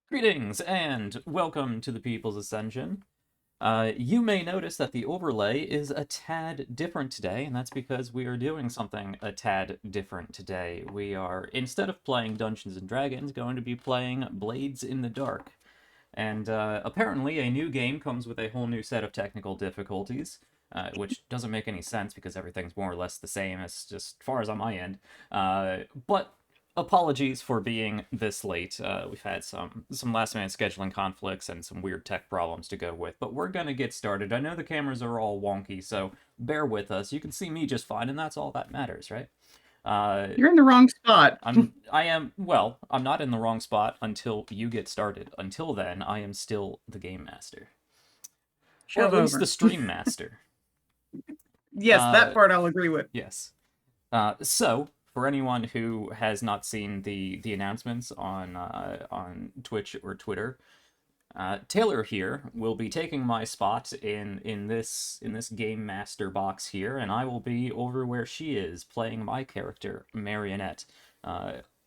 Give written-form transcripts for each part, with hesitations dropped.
Greetings and welcome to the People's Ascension. You may notice that the overlay is a tad different today, and that's because we are doing something a tad different today. We are, instead of playing Dungeons and Dragons, going to be playing Blades in the Dark. And apparently, a new game comes with a whole new set of technical difficulties, which doesn't make any sense because everything's more or less the same as just far as on my end. But apologies for being this late. We've had some last minute scheduling conflicts and some weird tech problems to go with, but we're gonna get started. I know the cameras are all wonky, so bear with us. You can see me just fine, and that's all that matters, right? You're in the wrong spot. I'm not in the wrong spot until you get started. Until then, I am still the game master. Or at Shove least the over. stream master. Yes, that Uh, part I'll agree with. yes. So, for anyone who has not seen the announcements on Twitch or Twitter, Taylor here will be taking my spot in this game master box here, and I will be over where she is playing my character Marionette.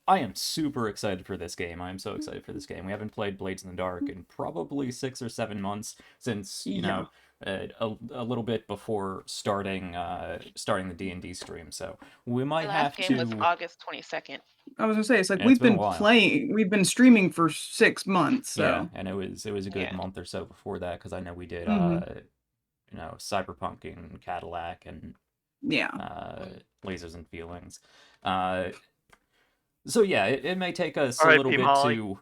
I am super excited for this game. I am so excited for this game. We haven't played Blades in the Dark in probably 6 or 7 months since Yeah. a little bit before starting the D&D stream. So we My might last have game was to. August 22nd. I was gonna say it's like Yeah, it's we've been a been while. streaming for 6 months, Yeah, so and it was a good Yeah. month or so before that because I know we did hmm Cyberpunk and Cadillac and yeah. uh, Lasers and Feelings. Uh, so yeah, it may take us a little R.I.P. bit Molly. to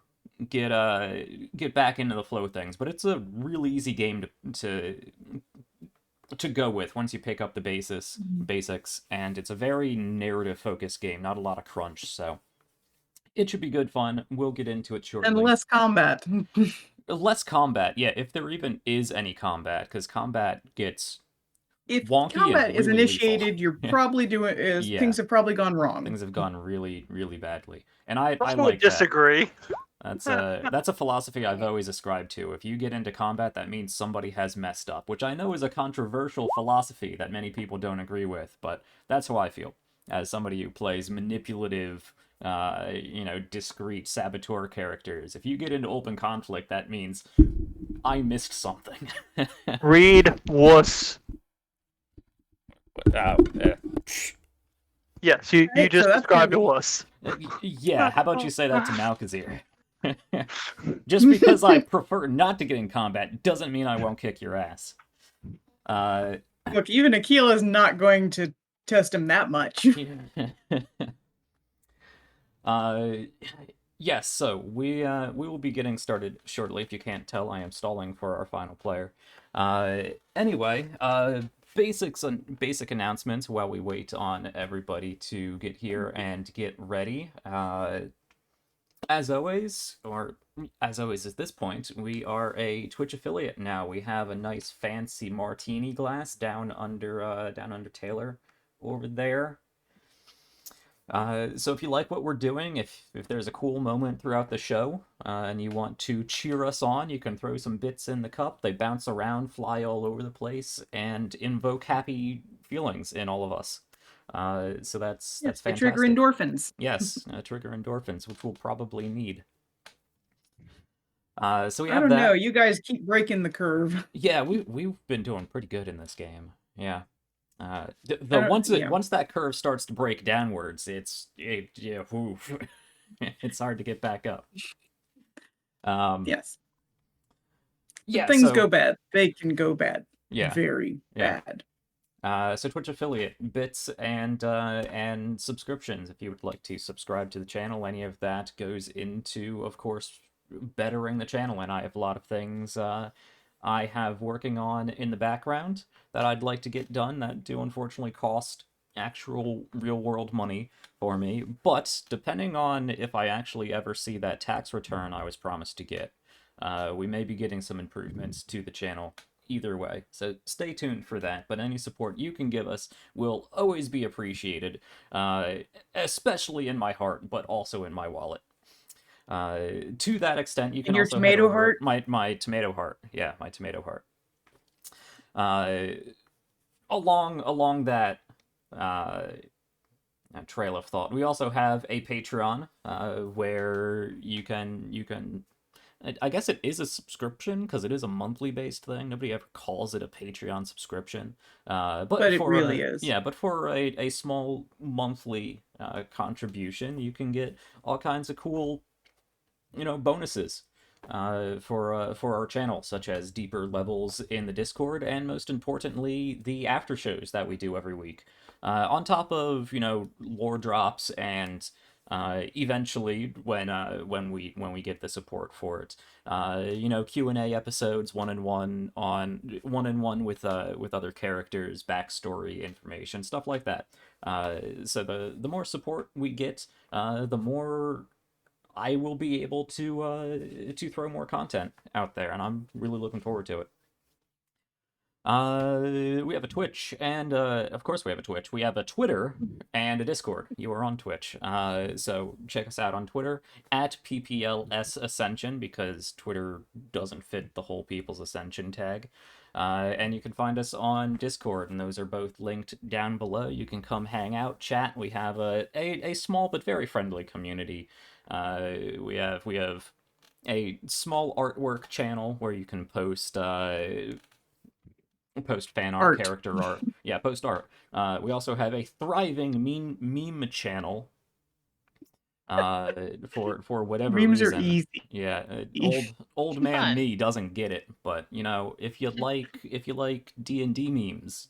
get back into the flow of things, but it's a really easy game to go with once you pick up the basics, and it's a very narrative focused game, not a lot of crunch, so it should be good fun. We'll get into it And shortly. less combat. Less combat, yeah, if there even is any combat, because combat gets If wonky and combat is really lethal. initiated, you're probably doing is Yeah, things have probably gone wrong. things have gone really, really badly, and I Personally like that. disagree. That's a philosophy I've always ascribed to. If you get into combat, that means somebody has messed up, which I know is a controversial philosophy that many people don't agree with, but that's how I feel as somebody who plays manipulative, discreet saboteur characters. If you get into open conflict, that means I missed something. Read wuss. uh, Yes, you Right, so just that's gonna described a be wuss. yeah, how about you say that to Malkazir? Just because I prefer not to get in combat doesn't mean I won't kick your ass. look. Even Akila's not going to test him that much. uh, yes, so we will be getting started shortly. If you can't tell, I am stalling for our final player. Anyway, basic announcements while we wait on everybody to get here and get ready. As always, at this point, we are a Twitch affiliate now. We have a nice fancy martini glass down under Taylor over there. So if you like what we're doing, if there's a cool moment throughout the show, and you want to cheer us on, you can throw some bits in the cup. They bounce around, fly all over the place, and invoke happy feelings in all of us. So that's Yes, they trigger fantastic. endorphins. Yes, trigger endorphins, which we'll probably need. So we I have don't know. that. You guys keep breaking the curve. Yeah, we've been doing pretty good in this game. Yeah. Yeah. Once that curve starts to break downwards, oof. It's hard to get back up. Yes. Yeah. Things So go bad. They can go bad. yeah, Very yeah. bad. So Twitch affiliate bits and subscriptions. If you would like to subscribe to the channel, any of that goes into, of course, bettering the channel. And I have a lot of things I have working on in the background that I'd like to get done that do unfortunately cost actual real world money for me. But depending on if I actually ever see that tax return I was promised to get, we may be getting some improvements to the channel either way. So stay tuned for that. But any support you can give us will always be appreciated, especially in my heart, but also in my wallet. To that extent, you can And your also head tomato over heart? my tomato heart. Yeah, my tomato heart. Along that trail of thought, we also have a Patreon where you can I guess it is a subscription because it is a monthly based thing. Nobody ever calls it a Patreon subscription. But But it for really is. yeah, but for a small monthly contribution, you can get all kinds of cool, bonuses for our channel, such as deeper levels in the Discord, and most importantly, the after shows that we do every week. On top of lore drops and eventually when we get the support for it, Q&A episodes, one-on-one with other characters, backstory information, stuff like that. So the more support we get, the more I will be able to throw more content out there, and I'm really looking forward to it. We have a Twitch, and of course we have a Twitch. We have a Twitter and a Discord. You are on Twitch, so check us out on Twitter at PPLS Ascension, because Twitter doesn't fit the whole People's Ascension tag. And you can find us on Discord, and those are both linked down below. You can come hang out, chat. We have a small but very friendly community. We have a small artwork channel where you can post fan art, character art. Yeah, post art. We also have a thriving meme channel. For whatever Memes reason. are easy. Yeah, old man Fun. me doesn't get it, but if you like D&D memes,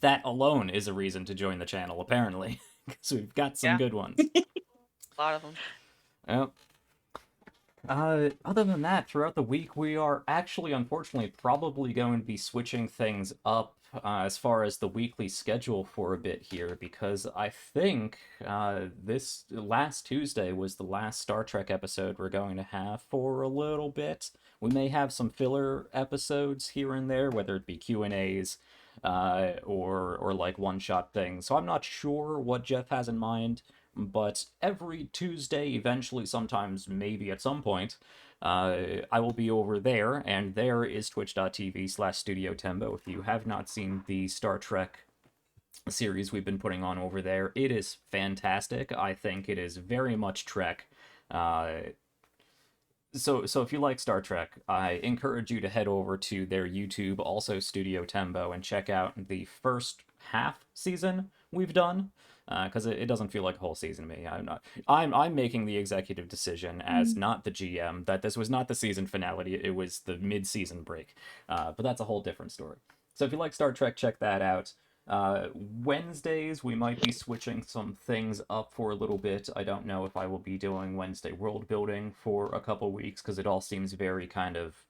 that alone is a reason to join the channel, apparently, because we've got some good ones. A lot of them. Yep. Other than that, throughout the week, we are actually, unfortunately, probably going to be switching things up as far as the weekly schedule for a bit here, because I think this last Tuesday was the last Star Trek episode we're going to have for a little bit. We may have some filler episodes here and there, whether it be Q&As or like one-shot things. So I'm not sure what Jeff has in mind. But every Tuesday, eventually, sometimes, maybe at some point, I will be over there, and there is twitch.tv/Studio Tembo. If you have not seen the Star Trek series we've been putting on over there, it is fantastic. I think it is very much Trek. So if you like Star Trek, I encourage you to head over to their YouTube, also Studio Tembo, and check out the first half season we've done. Because it doesn't feel like a whole season to me. I'm making the executive decision as not the GM that this was not the season finale. It was the mid-season break. But that's a whole different story. So if you like Star Trek, check that out. Wednesdays, we might be switching some things up for a little bit. I don't know if I will be doing Wednesday world building for a couple weeks, because it all seems very kind of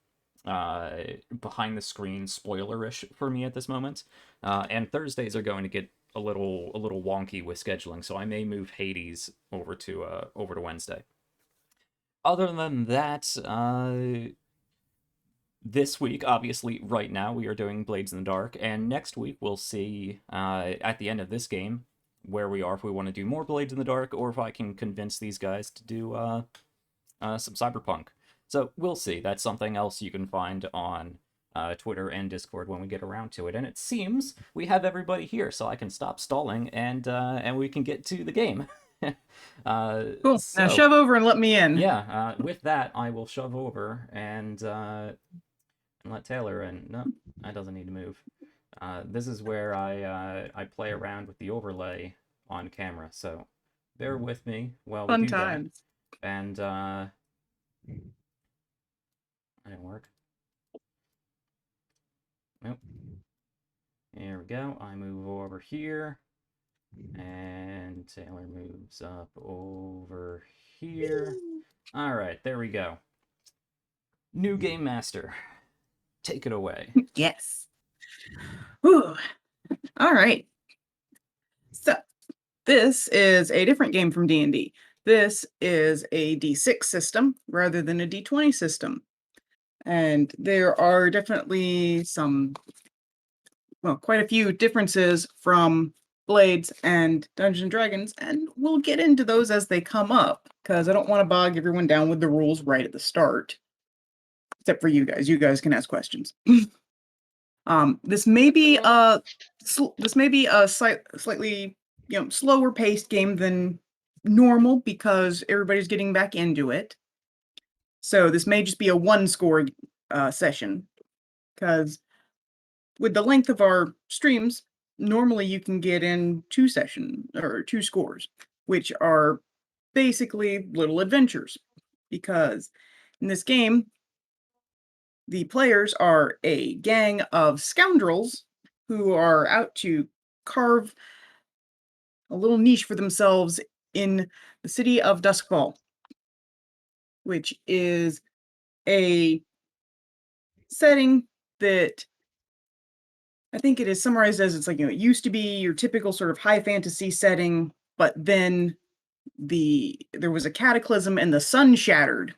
behind the screen spoilerish for me at this moment. And Thursdays are going to get a little wonky with scheduling, so I may move Hades over to Wednesday. Other than that, this week, obviously, right now we are doing Blades in the Dark, and next week we'll see at the end of this game where we are, if we want to do more Blades in the Dark, or if I can convince these guys to do some Cyberpunk. So we'll see. That's something else you can find on Twitter and Discord when we get around to it. And it seems we have everybody here, so I can stop stalling and we can get to the game. Cool. Now shove over and let me in. Yeah, with that, I will shove over and let Taylor in. No, that doesn't need to move. This is where I play around with the overlay on camera, so bear with me while we Fun do times. that. And that didn't work. Nope. Here we go. I move over here, and Taylor moves up over here. All right, there we go. New Game Master, take it away. Yes. Whew. All right. So this is a different game from D&D. This is a D6 system rather than a D20 system. And there are definitely quite a few differences from Blades and Dungeons & Dragons, and we'll get into those as they come up, because I don't want to bog everyone down with the rules right at the start. Except for you guys. You guys can ask questions. This may be a slightly slower paced game than normal, because everybody's getting back into it. So this may just be a one score session, because with the length of our streams, normally you can get in 2 scores, which are basically little adventures. Because in this game, the players are a gang of scoundrels who are out to carve a little niche for themselves in the city of Doskvol, which is a setting that I think it is summarized as it's like, it used to be your typical sort of high fantasy setting, but then there was a cataclysm and the sun shattered.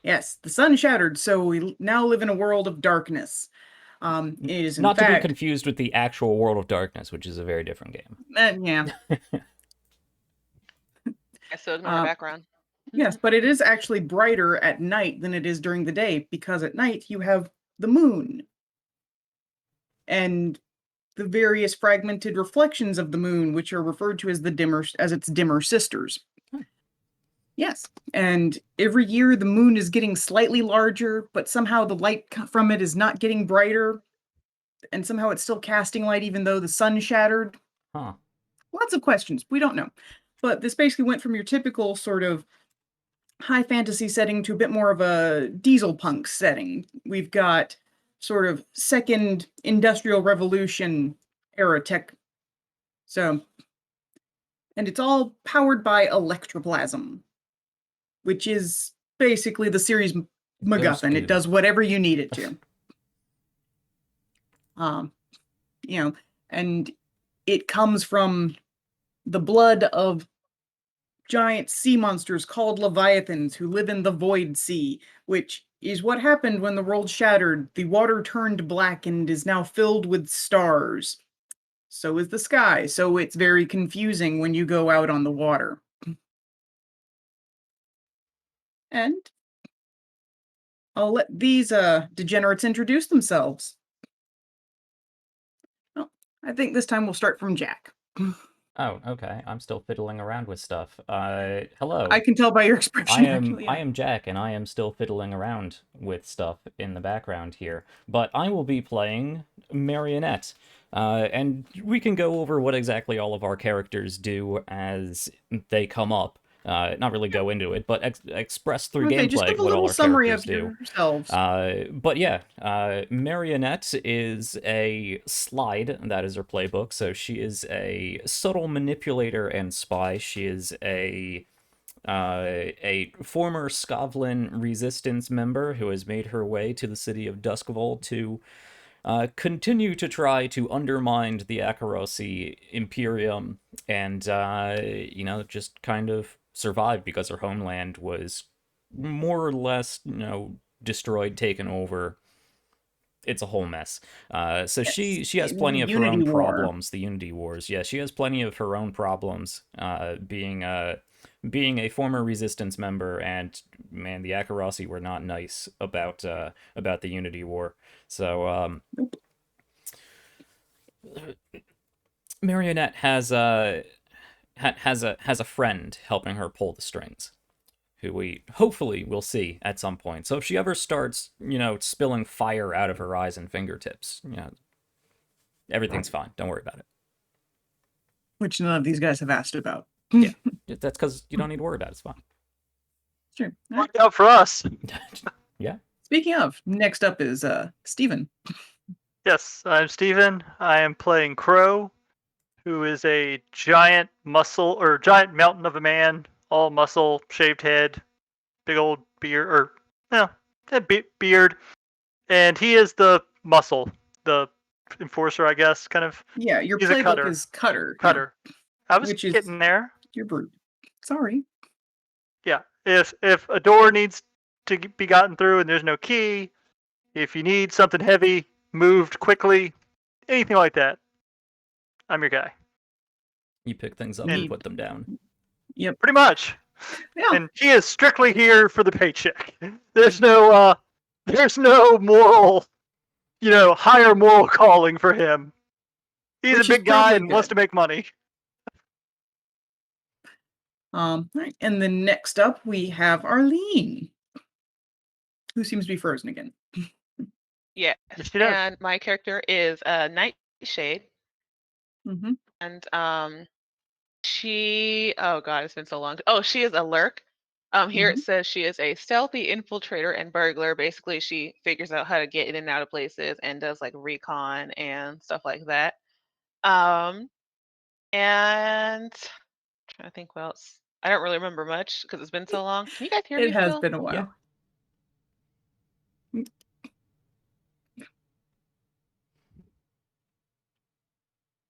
Yes, the sun shattered, so we now live in a world of darkness. It is in Not to be fact, confused with the actual World of Darkness, which is a very different game. yeah, I still ignore my Uh, background. yes, but it is actually brighter at night than it is during the day, because at night you have the moon and the various fragmented reflections of the moon, which are referred to as its dimmer sisters. Yes, and every year the moon is getting slightly larger, but somehow the light from it is not getting brighter, and somehow it's still casting light even though the sun shattered. Huh. Lots of questions. We don't know. But this basically went from your typical sort of high fantasy setting to a bit more of a diesel punk setting. We've got sort of second industrial revolution era tech. So, and it's all powered by electroplasm, which is basically the series MacGuffin. It good. does whatever you need it to. You know, and it comes from the blood of giant sea monsters called leviathans who live in the void sea, which is what happened when the world shattered. The water turned black and is now filled with stars. So is the sky, so it's very confusing when you go out on the water. And I'll let these degenerates introduce themselves. Well, I think this time we'll start from Jack. Oh, okay. I'm still fiddling around with stuff. Hello. I can tell by your expression, actually. I am Jack, and I am still fiddling around with stuff in the background here. But I will be playing Marionette. And we can go over what exactly all of our characters do as they come up. Not really go into it, but express through Okay, just gameplay give a what all little our summary characters of do. yourselves. But yeah, Marionette is a slide, that is her playbook, so she is a subtle manipulator and spy. She is a former Skavlan resistance member who has made her way to the city of Doskvol to continue to try to undermine the Akarosi Imperium and, just kind of survive because her homeland was more or less, destroyed, taken over. It's a whole mess. So she has plenty of her own problems. The Unity Wars. Yeah, she has plenty of her own problems. Being a former resistance member, and man, the Akarosi were not nice about the Unity War. So Marionette has a friend helping her pull the strings, who we hopefully will see at some point. So if she ever starts, spilling fire out of her eyes and fingertips, everything's fine. Don't worry about it. Which none of these guys have asked about. Yeah, that's because you don't need to worry about it. It's fine. Sure. Worked out for us. Yeah. Speaking of, next up is Steven. Yes, I'm Steven. I am playing Crow, who is a giant mountain of a man, all muscle, shaved head, big old beard, beard, and he is the muscle, the enforcer, I guess, kind of. Yeah, your He's a playbook cutter. is Cutter. Cutter. I was Which is- getting there. You're brute. Sorry. Yeah, if a door needs to be gotten through and there's no key, if you need something heavy moved quickly, anything like that, I'm your guy. You pick things up and put them down. Yep. Pretty much. Yeah. And he is strictly here for the paycheck. There's no moral, higher moral calling for him. He's Which a is big guy probably and wants to make money. Right. And then next up we have Arlene, who seems to be frozen again. Yes. Yes, she does. And my character is Nightshade. Mm-hmm. And she, oh god, it's been so long. Oh, she is a lurk. Here it says she is a stealthy infiltrator and burglar. Basically, she figures out how to get in and out of places and does like recon and stuff like that. And trying to think what else. I don't really remember much because it's been so long. Can you guys hear me It has still? been a while. Yeah. I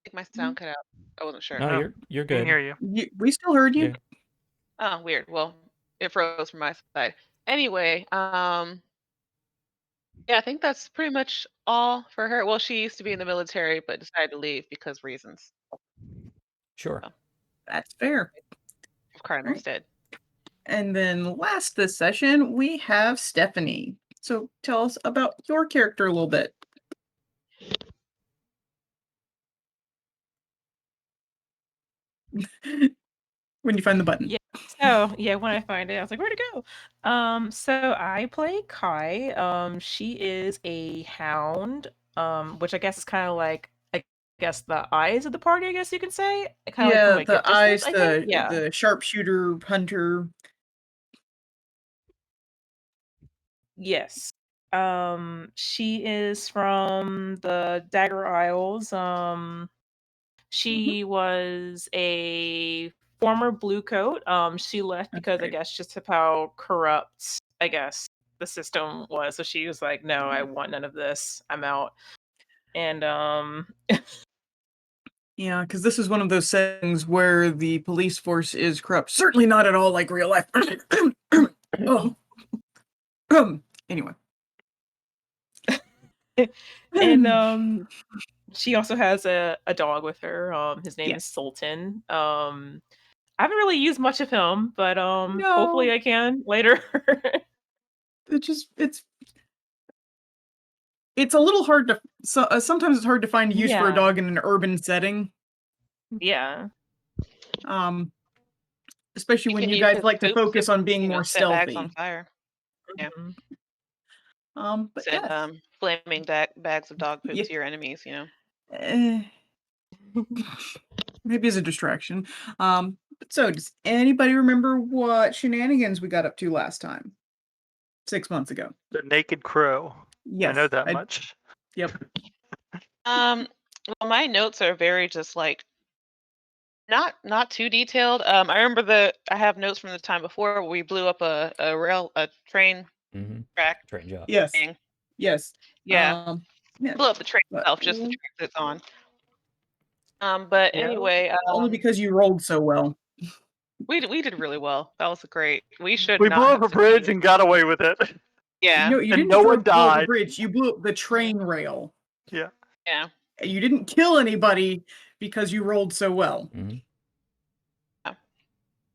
think my sound cut out. I wasn't sure. No, No, you're We can good. hear you. We still heard you. Yeah. Oh, weird. Well, it froze from my side. Anyway, yeah, I think that's pretty much all for her. Well, she used to be in the military, but decided to leave because reasons. Sure. That's fair. Cardinal's Right. dead. And then last this session, we have Stephanie. So tell us about your character a little bit. When you find the button. Yeah. So yeah, when I find it, I was like, where'd it go? So I play Kai. She is a hound, which I guess is kind of like, I guess, the eyes of the party, I guess you can say. Kind of like from Yeah, like a the distance, eyes, I think. Yeah. the sharpshooter hunter. Yes. She is from the Dagger Isles. She was a former blue coat. She left That's because I right. guess just of how corrupt, I guess, the system was. So she was like, no, I want none of this. I'm out. And Yeah, because this is one of those settings where the police force is corrupt. Certainly not at all like real life. Oh. Anyway. and she also has a dog with her. His name Yeah. is Sultan. I haven't really used much of him, but No. hopefully I can later. It's a little hard to sometimes it's hard to find use for a Yeah. dog in an urban setting. Yeah. Especially when can you use guys his like to poop focus to, on being more set bags stealthy. on fire. Yeah. But Send yes. flaming bags of dog poop Yeah. to your enemies. Maybe as a distraction. But so does anybody remember what shenanigans we got up to last time? 6 months ago. The naked crow. Yes. I know that much. Yep. Well, my notes are very just like not too detailed. I remember I have notes from the time before where we blew up a train track Train job. Yes. thing. Yes. Yeah. Yeah. Blew up the train But- itself, just the track it's on. But Yeah. anyway, Only because you rolled so well. we did really well. That was great. We should We not blew have up a bridge succeeded. and got away with it. Yeah. No, you And didn't no just one blow up a died. bridge. You blew up the train rail. Yeah. Yeah. And you didn't kill anybody because you rolled so well.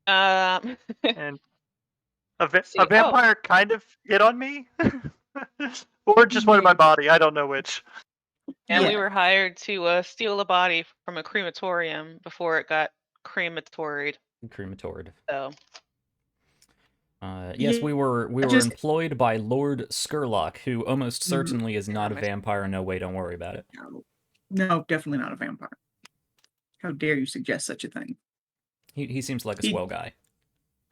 Um. And a See, oh. vampire kind of hit on me. Or just one in my body. I don't know which. And we Yeah. were hired to steal a body from a crematorium before it got crematoried. Crematoried. So Yes, Yeah, we were just- employed by Lord Skurlock, who almost Mhm. certainly is not a Damn it. vampire. No way, don't worry about it. No, definitely not a vampire. How dare you suggest such a thing? He seems like a He- swell guy.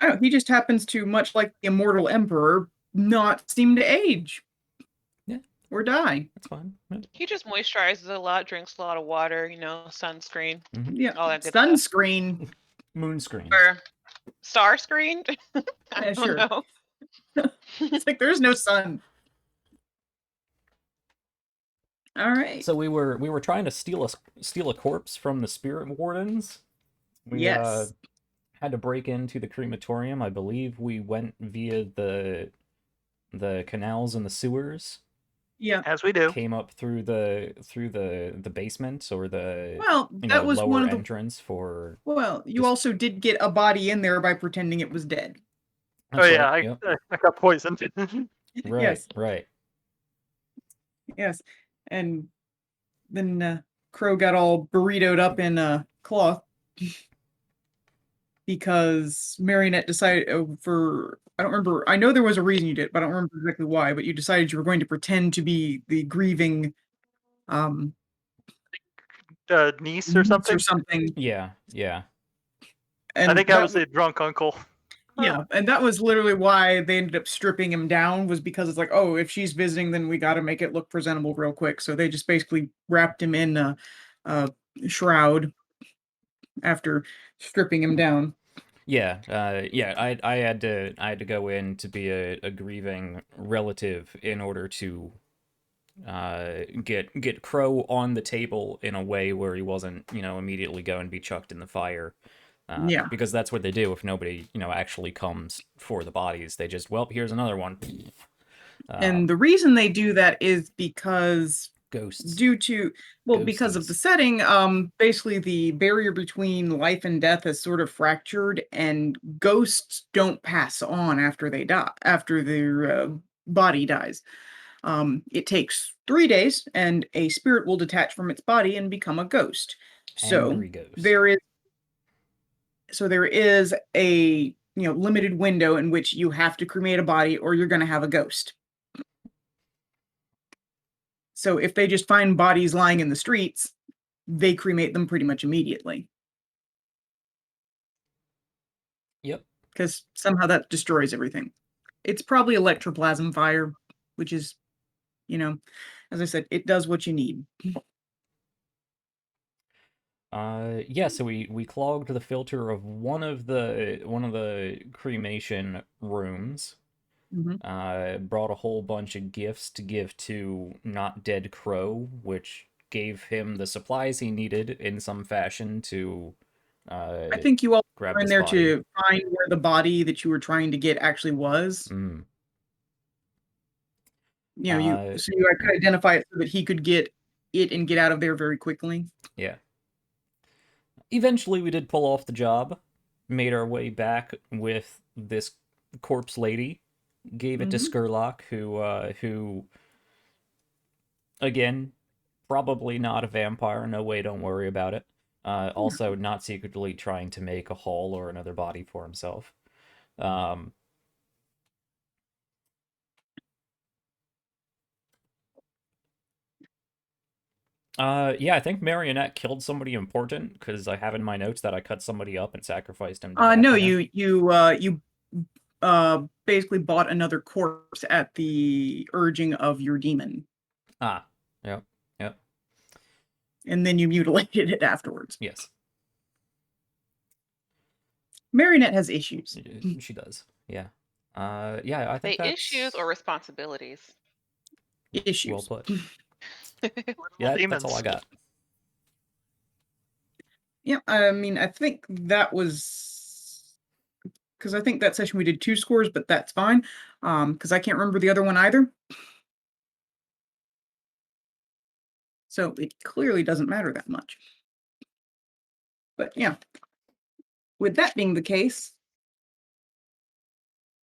Oh, he just happens to, much like the immortal emperor, not seem to age. Yeah. Or die. That's fine. Yeah. he just moisturizes a lot, drinks a lot of water, sunscreen, Yeah. all that good stuff. Sunscreen. Moonscreen. Or star screen. I Yeah, don't sure. know. It's like there's no sun. All right. So we were trying to steal a corpse from the spirit wardens. We Yes. had to break into the crematorium. I believe we went via the canals and the sewers. Yeah. As we do. Came up through the basement or the Well, that was lower one of the. entrance for. Well, you just- also did get a body in there by pretending it was dead. Oh That's yeah, right, yep. I got poisoned. Right, Yes. right. Yes. And then Crow got all burritoed up in cloth. because Marionette decided I don't remember. I know there was a reason you did, but I don't remember exactly why. But you decided you were going to pretend to be the grieving Niece or niece something. or something. Yeah, yeah. And I think I was the drunk uncle. yeah, and that was literally why they ended up stripping him down, was because it's like, oh, if she's visiting, then we got to make it look presentable real quick. So they just basically wrapped him in a shroud after stripping him down. Yeah, yeah. I had to go in to be a grieving relative in order to get Crow on the table in a way where he wasn't, immediately going to be chucked in the fire. Yeah. Because that's what they do if nobody, actually comes for the bodies. They just, well, here's another one. And the reason they do that is because Ghosts. because of the Ghosties. setting, basically the barrier between life and death is sort of fractured, and ghosts don't pass on after they die, after their body dies. It takes 3 days, and a spirit will detach from its body and become a ghost. So Angry ghost. there is a limited window in which you have to cremate a body, or you're going to have a ghost. So if they just find bodies lying in the streets, they cremate them pretty much immediately. Yep. Because somehow that destroys everything. It's probably electroplasm fire, which is, as I said, it does what you need. Yeah, so we clogged the filter of one of the cremation rooms. Brought a whole bunch of gifts to give to Not Dead Crow, which gave him the supplies he needed in some fashion to I think you all grab were in this there body. to find where the body that you were trying to get actually was. Mm. You could identify it so that he could get it and get out of there very quickly. Yeah. Eventually, we did pull off the job, made our way back with this corpse lady, gave it to Skurlock, who, again, probably not a vampire. No way, don't worry about it. Also, not secretly trying to make a haul or another body for himself. Yeah, I think Marionette killed somebody important because I have in my notes that I cut somebody up and sacrificed him to No, Bacana. you basically bought another corpse at the urging of your demon. Ah, yep, yep. And then you mutilated it afterwards. Yes. Marionette has issues. She does. Yeah. Yeah, I think They that's issues or responsibilities? Issues. well put. Yeah, that's all I got. Yeah, I mean, I think that was because I think that session we did 2 scores, but that's fine. Because I can't remember the other one either. So it clearly doesn't matter that much. But yeah. With that being the case,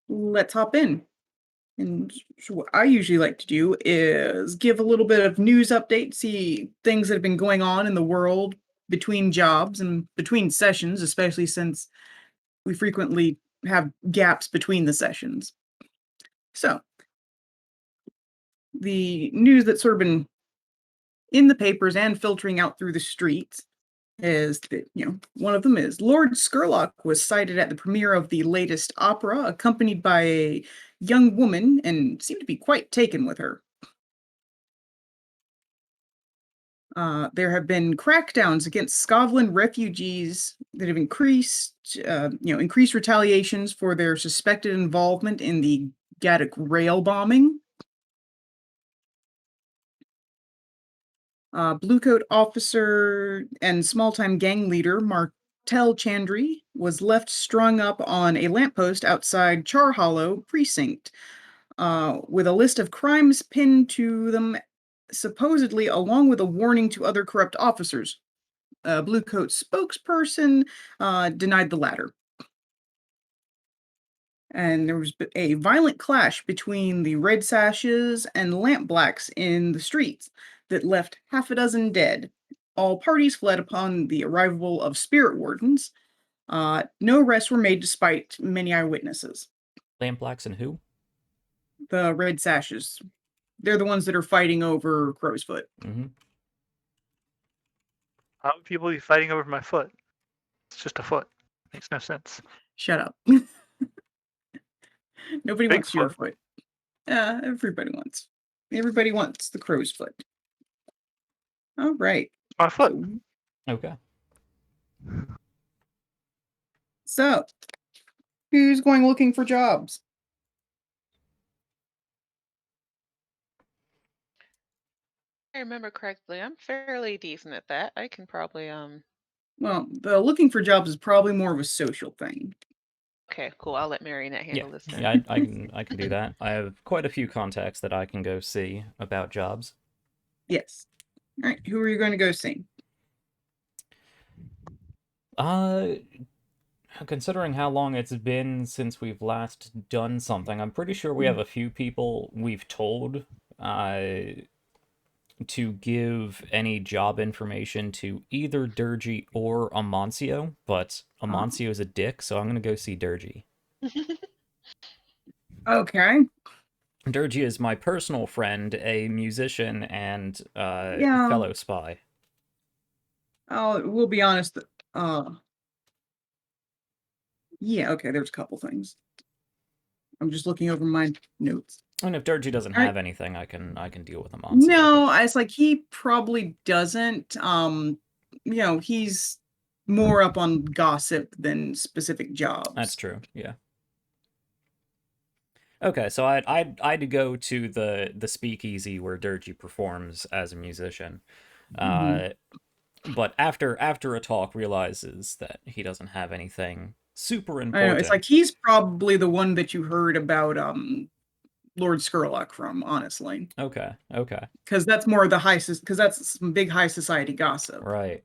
let's hop in. And so what I usually like to do is give a little bit of news update, see things that have been going on in the world between jobs and between sessions, especially since we frequently have gaps between the sessions. So, the news that's sort of been in the papers and filtering out through the streets is that, one of them is Lord Skurlock was sighted at the premiere of the latest opera, accompanied by a young woman, and seemed to be quite taken with her. There have been crackdowns against Scotland refugees that have increased retaliations for their suspected involvement in the Gaelic rail bombing. Bluecoat officer and small-time gang leader Martel Chandri was left strung up on a lamppost outside Char Hollow precinct, with a list of crimes pinned to them, supposedly along with a warning to other corrupt officers. Bluecoat spokesperson denied the latter. And there was a violent clash between the Red Sashes and Lamp Blacks in the streets that left half a dozen dead. All parties fled upon the arrival of spirit wardens. No arrests were made despite many eyewitnesses. Lampblacks and who? The red sashes. They're the ones that are fighting over Crow's Foot. Mm-hmm. How would people be fighting over my foot? It's just a foot. Makes no sense. Shut up. Nobody Big wants your foot. foot. Everybody wants. Everybody wants the Crow's Foot. All right. My foot. Okay. So, who's going looking for jobs? I remember correctly, I'm fairly decent at that. I can probably Well, the looking for jobs is probably more of a social thing. Okay, cool. I'll let Marionette handle Yeah, this then. yeah, I can do that. I have quite a few contacts that I can go see about jobs. Yes. All right. Who are you going to go see? Considering how long it's been since we've last done something, I'm pretty sure we have a few people we've told to give any job information to either Durgy or Amancio, but Amancio is a dick, so I'm gonna go see Durgy. Okay. Durgy is my personal friend, a musician, and Yeah. fellow spy. We'll be honest. Yeah, okay, there's a couple things. I'm just looking over my notes. And if Durgy doesn't Alright. have anything, I can deal with Amancio. No, it's like he probably doesn't. He's more up on gossip than specific jobs. That's true. Yeah. Okay, so I'd go to the speakeasy where Durgy performs as a musician, but after a talk realizes that he doesn't have anything super I know, important. it's like he's probably the one that you heard about Lord Skurlock from, honestly. Okay. Because that's more the because that's some big high society gossip. Right.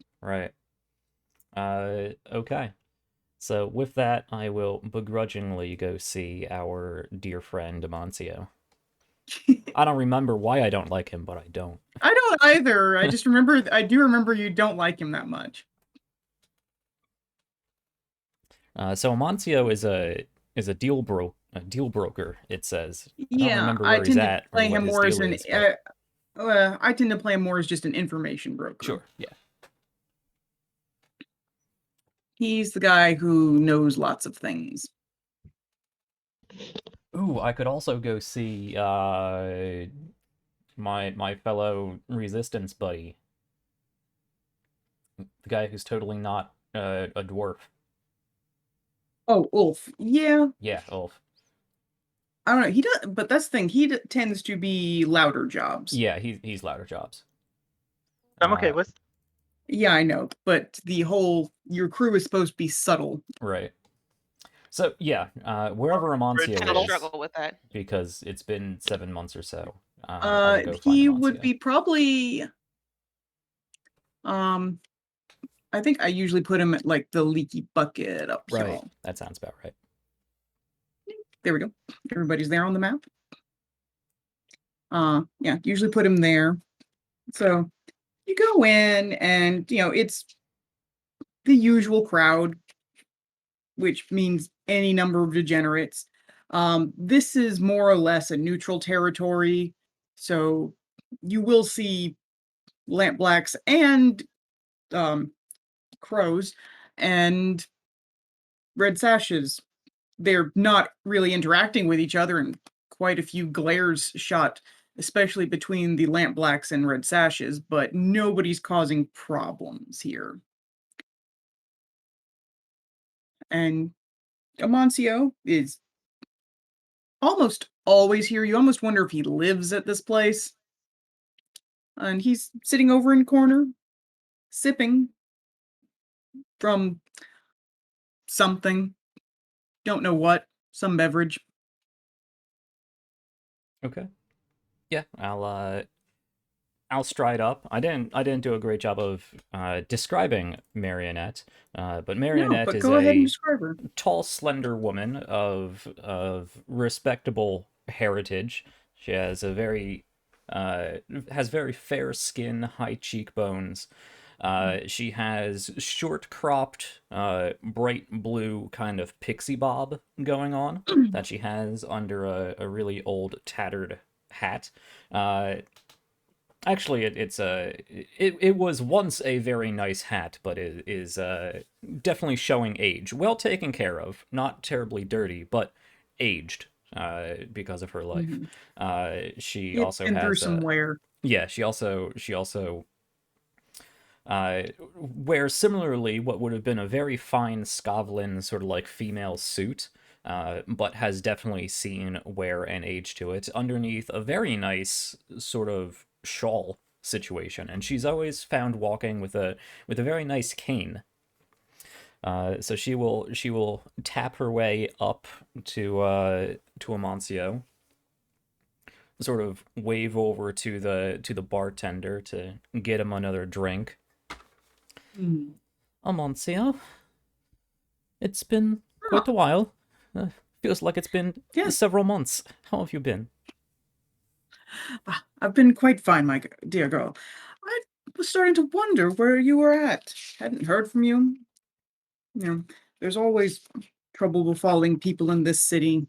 Okay. So with that, I will begrudgingly go see our dear friend Amancio. I don't remember why I don't like him, but I don't. I don't either. I just remember, I do remember you don't like him that much. So Amancio is a deal broker. It says. I don't Yeah, remember I where he's tend to at or play what him his more as deal an. is, but- I tend to play him more as just an information broker. Sure. Yeah. He's the guy who knows lots of things. Ooh, I could also go see my fellow resistance buddy, the guy who's totally not a dwarf. Oh, Ulf. Yeah, Yeah, Ulf. I don't know. He does, but that's the thing. He tends to be louder jobs. Yeah, he's louder jobs. I'm okay with. Yeah, I know, but your crew is supposed to be subtle. Right. So yeah, wherever Amancio I is, struggle with that. because it's been 7 months or so. I will go find He Amancio. would be probably. I think I usually put him at like the leaky bucket up Right. here. That sounds about right. There we go. Everybody's there on the map. Yeah, usually put him there. So you go in and, it's the usual crowd, which means any number of degenerates. This is more or less a neutral territory. So you will see lampblacks and crows and red sashes. They're not really interacting with each other, and quite a few glares shot, especially between the lampblacks and red sashes, but nobody's causing problems here. And Amancio is almost always here. You almost wonder if he lives at this place. And he's sitting over in a corner, sipping from something. Don't know what. Some beverage. Okay. Yeah, I'll stride up. I didn't do a great job of describing Marionette, but Marionette No, but is go ahead and a describe her. tall, slender woman of respectable heritage. She has a very has very fair skin, high cheekbones, She has short-cropped, bright blue kind of pixie bob going on that she has under a really old, tattered hat. Actually, it was once a very nice hat, but it is definitely showing age. Well taken care of, not terribly dirty, but aged because of her life. She It's also been through has some wear. yeah. She also wears similarly what would have been a very fine Scovlin sort of like female suit. But has definitely seen wear and age to it underneath a very nice sort of shawl situation, and she's always found walking with a very nice cane. So she will tap her way up to Amancio, sort of wave over to the bartender to get him another drink. Amancio, it's been quite a while. Feels like it's been Yes. several months. How have you been? I've been quite fine, my dear girl. I was starting to wonder where you were at. Hadn't heard from you. You know, there's always trouble befalling people in this city.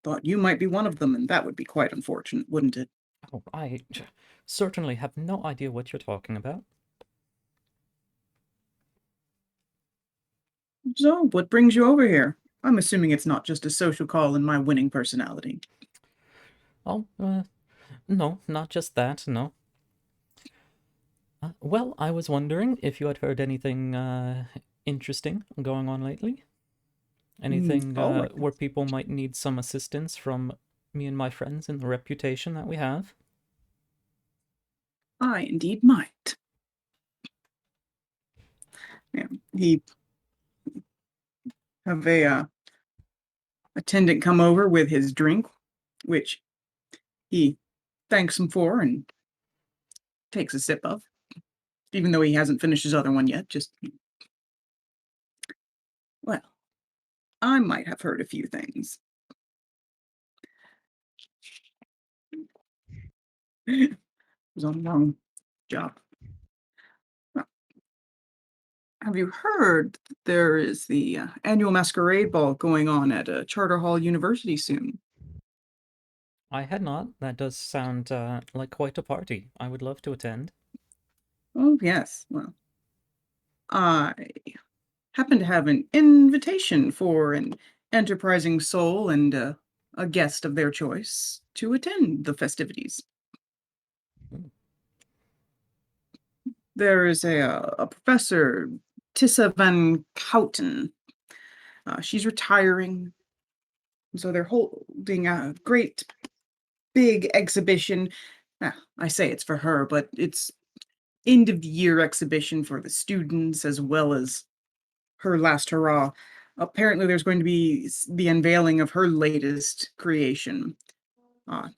Thought you might be one of them, and that would be quite unfortunate, wouldn't it? Oh, I certainly have no idea what you're talking about. So, what brings you over here? I'm assuming it's not just a social call in my winning personality. Oh, no, not just that, no. Well, I was wondering if you had heard anything interesting going on lately. Anything all right. where people might need some assistance from me and my friends and the reputation that we have? I indeed might. Yeah, he have a attendant come over with his drink, which he thanks him for and takes a sip of, even though he hasn't finished his other one yet. Well, I might have heard a few things. It was on the wrong job. Well, have you heard that there is the annual Masquerade Ball going on at Charter Hall University soon? I had not. That does sound like quite a party. I would love to attend. Oh, yes. Well, I happen to have an invitation for an enterprising soul and a guest of their choice to attend the festivities. There is a professor, Tissa Van Kouten. She's retiring, so they're holding a great big exhibition. I say it's for her, but it's end of year exhibition for the students as well as her last hurrah. Apparently, there's going to be the unveiling of her latest creation. I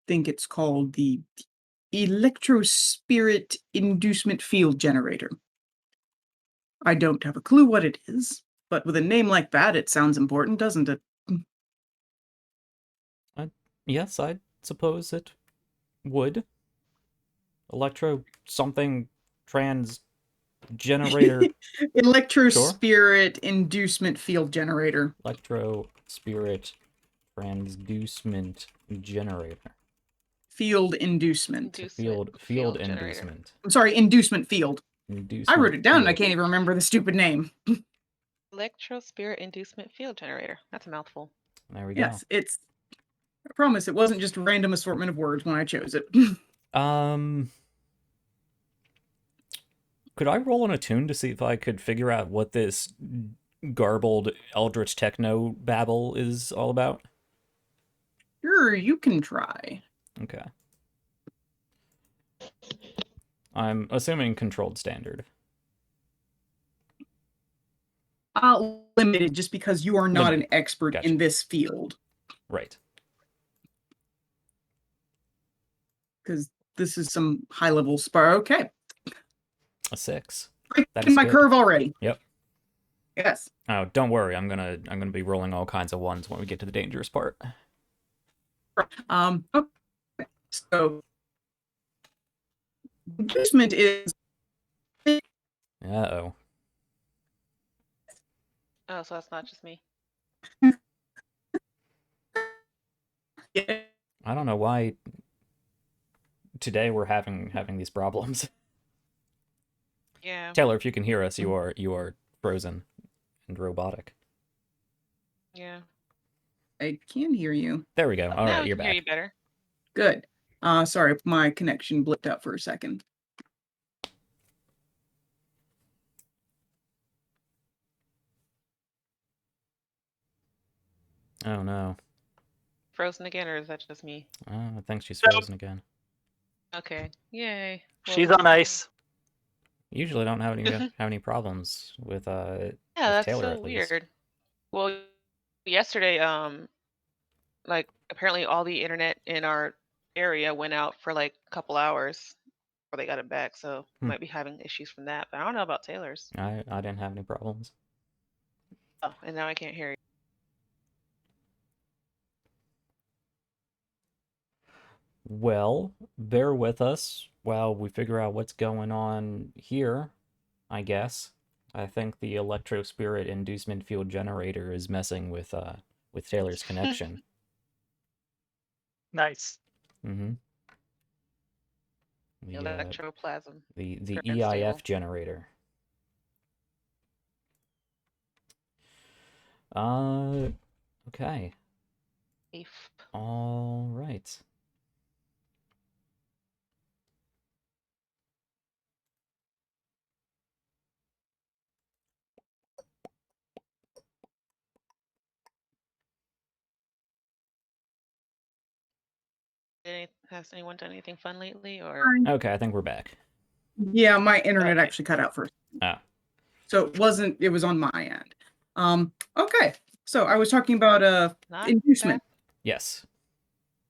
think it's called the Electrospirit Inducement Field Generator. I don't have a clue what it is, but with a name like that, it sounds important, doesn't it? Yes, I suppose it would. Electro something trans generator. Electrospirit Inducement Field Generator. Electro spirit transducement generator. Field inducement. Field generator. inducement. I'm sorry, inducement field. Inducement I wrote it down and I field. can't even remember the stupid name. Electrospirit inducement field generator. That's a mouthful. There we go. Yes, I promise it wasn't just a random assortment of words when I chose it. Could I roll on a tune to see if I could figure out what this garbled eldritch techno babble is all about? Sure, you can try. Okay. I'm assuming controlled standard. Limited just because you are not Limited. an expert Gotcha. in this field. Right. Because this is some high level spar. Okay. A 6. Breaking That is my good. curve already. Yep. Yes. Oh, don't worry. I'm gonna be rolling all kinds of ones when we get to the dangerous part. Okay. So inducement is Uh-oh. Oh, so that's not just me. Yeah. I don't know why today we're having these problems. Yeah. Taylor, if you can hear us, you are frozen and robotic. Yeah. I can hear you. There we go. All Now right, we you're can hear you back. better. Good. Sorry, my connection blipped out for a second. Oh no. Frozen again, or is that just me? I think she's Nope. frozen again. Okay. Yay. She's Well, on ice. Usually don't have any problems with Yeah, with that's Taylor so at least. weird. Well, yesterday, like apparently all the internet in our area went out for like a couple hours before they got it back, so we might be having issues from that. But I don't know about Taylor's. I didn't have any problems. Oh, and now I can't hear you. Well, bear with us while we figure out what's going on here, I guess. I think the electro spirit inducement field generator is messing with Taylor's connection. Nice. Mm-hmm. The Electroplasm. the Very EIF unstable. generator. Okay. Safe. All right. Has anyone done anything fun lately, or? Okay, I think we're back. Yeah, my internet Okay. actually cut out first. Ah. So it was on my end. Okay. So I was talking about Not inducement. Yes.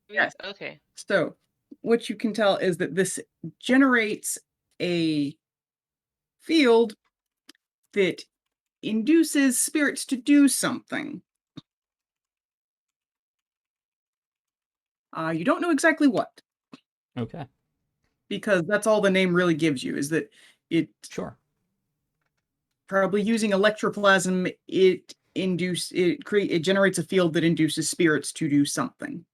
Yes. Okay. So what you can tell is that this generates a field that induces spirits to do something. You don't know exactly what, Okay. because that's all the name really gives you, is that it Sure. probably using electroplasm, it generates a field that induces spirits to do something.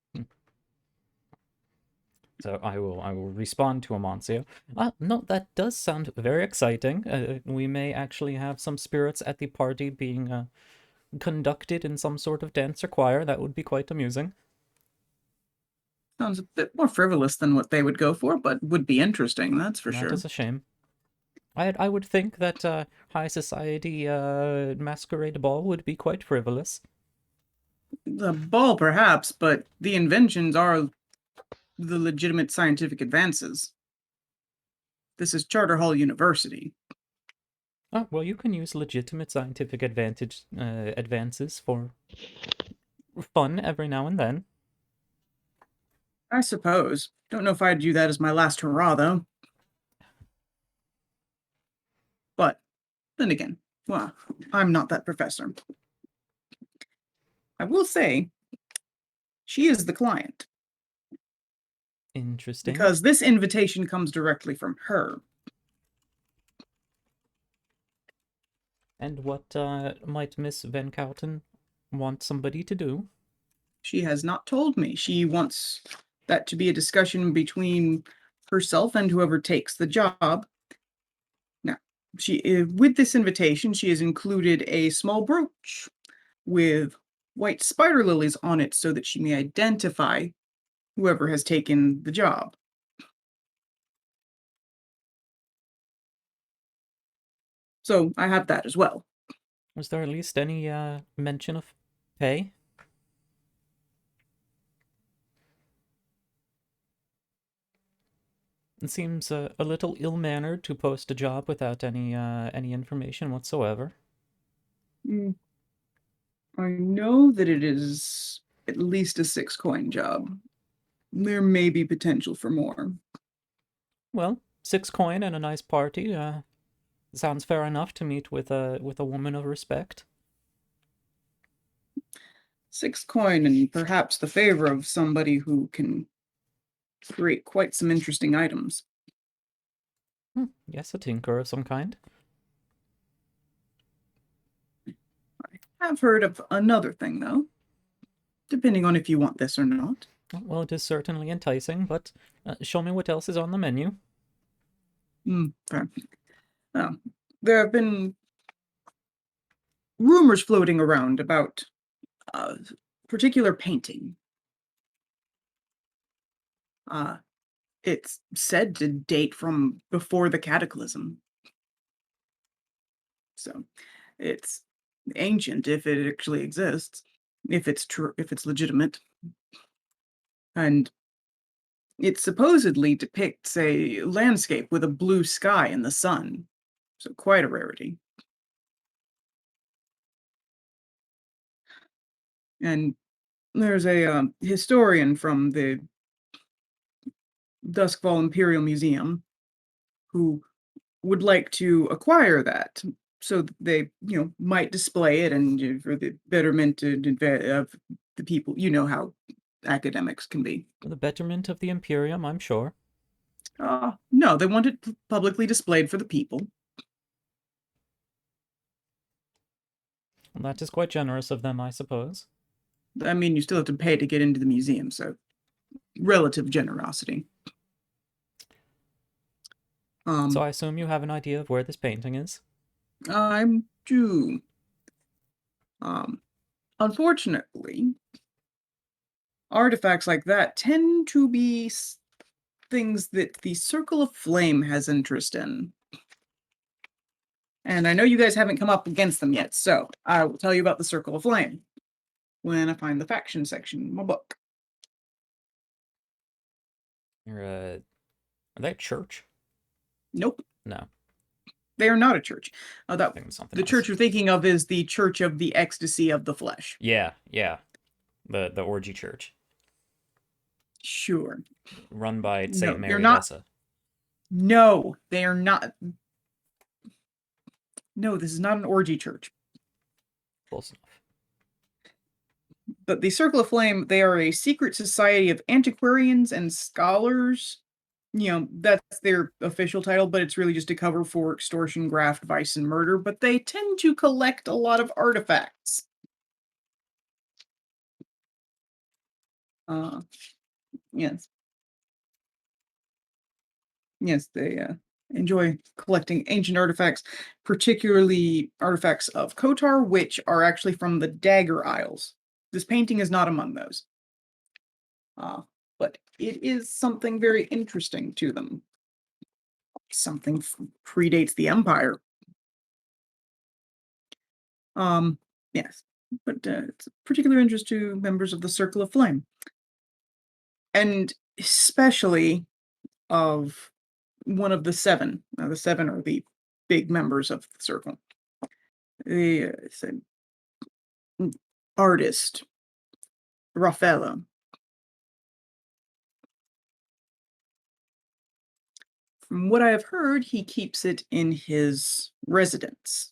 So I will respond to Amancio. No, that does sound very exciting. We may actually have some spirits at the party being conducted in some sort of dance or choir. That would be quite amusing. Sounds a bit more frivolous than what they would go for, but would be interesting, that's for That sure. is a shame. I would think that high society masquerade ball would be quite frivolous. The ball, perhaps, but the inventions are the legitimate scientific advances. This is Charter Hall University. Oh, well, you can use legitimate scientific advances for fun every now and then. I suppose. Don't know if I'd do that as my last hurrah, though. But then again, well, I'm not that professor. I will say, she is the client, Interesting. because this invitation comes directly from her. And what might Miss Van Couten want somebody to do? She has not told me. She wants that to be a discussion between herself and whoever takes the job. Now, with this invitation, she has included a small brooch with white spider lilies on it so that she may identify whoever has taken the job. So I have that as well. Was there at least any mention of pay? It seems a little ill-mannered to post a job without any information whatsoever. I know that it is at least a 6-coin job. There may be potential for more. Well, 6 coin and a nice party. Sounds fair enough to meet with a woman of respect. 6 coin and perhaps the favor of somebody who can create quite some interesting items. Yes, a tinker of some kind. have heard of another thing, though, depending on if you want this or not. Well, it is certainly enticing, but show me what else is on the menu. Fair. There have been rumors floating around about a particular painting. It's said to date from before the Cataclysm. So it's ancient if it actually exists, if it's true, if it's legitimate. And it supposedly depicts a landscape with a blue sky and the sun. So quite a rarity. And there's a historian from the Doskvol Imperial Museum who would like to acquire that so that they, might display it and for the betterment of the people. You know how academics can be. For the betterment of the Imperium, I'm sure. No, they want it publicly displayed for the people. Well, that is quite generous of them, I suppose. I mean, you still have to pay to get into the museum, so relative generosity. So I assume you have an idea of where this painting is? I do. Unfortunately, artifacts like that tend to be things that the Circle of Flame has interest in. And I know you guys haven't come up against them yet, so I will tell you about the Circle of Flame when I find the faction section in my book. Are they a church? Nope. No. They are not a church. I think it was something The else. church you're thinking of is the Church of the Ecstasy of the Flesh. Yeah. The orgy church. Sure. Run by Saint Mary they're not. Dessa. No, they are not. No, this is not an orgy church. Close enough. But the Circle of Flame, they are a secret society of antiquarians and scholars. That's their official title, but it's really just a cover for extortion, graft, vice, and murder. But they tend to collect a lot of artifacts. Yes. Yes, they enjoy collecting ancient artifacts, particularly artifacts of Kotar, which are actually from the Dagger Isles. This painting is not among those. But it is something very interesting to them. Something predates the Empire. Yes, but it's of particular interest to members of the Circle of Flame. And especially of one of the seven. Now, the seven are the big members of the Circle. The artist, Raffaello. From what I have heard, he keeps it in his residence.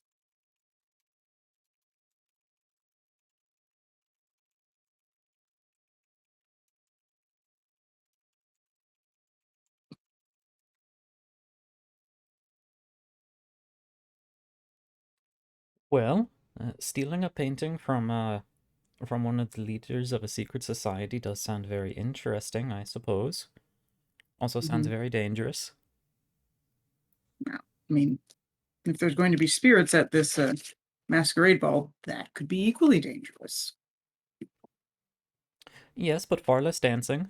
Well, stealing a painting from one of the leaders of a secret society does sound very interesting, I suppose. Also sounds very dangerous. I mean, if there's going to be spirits at this masquerade ball, that could be equally dangerous. Yes, but far less dancing.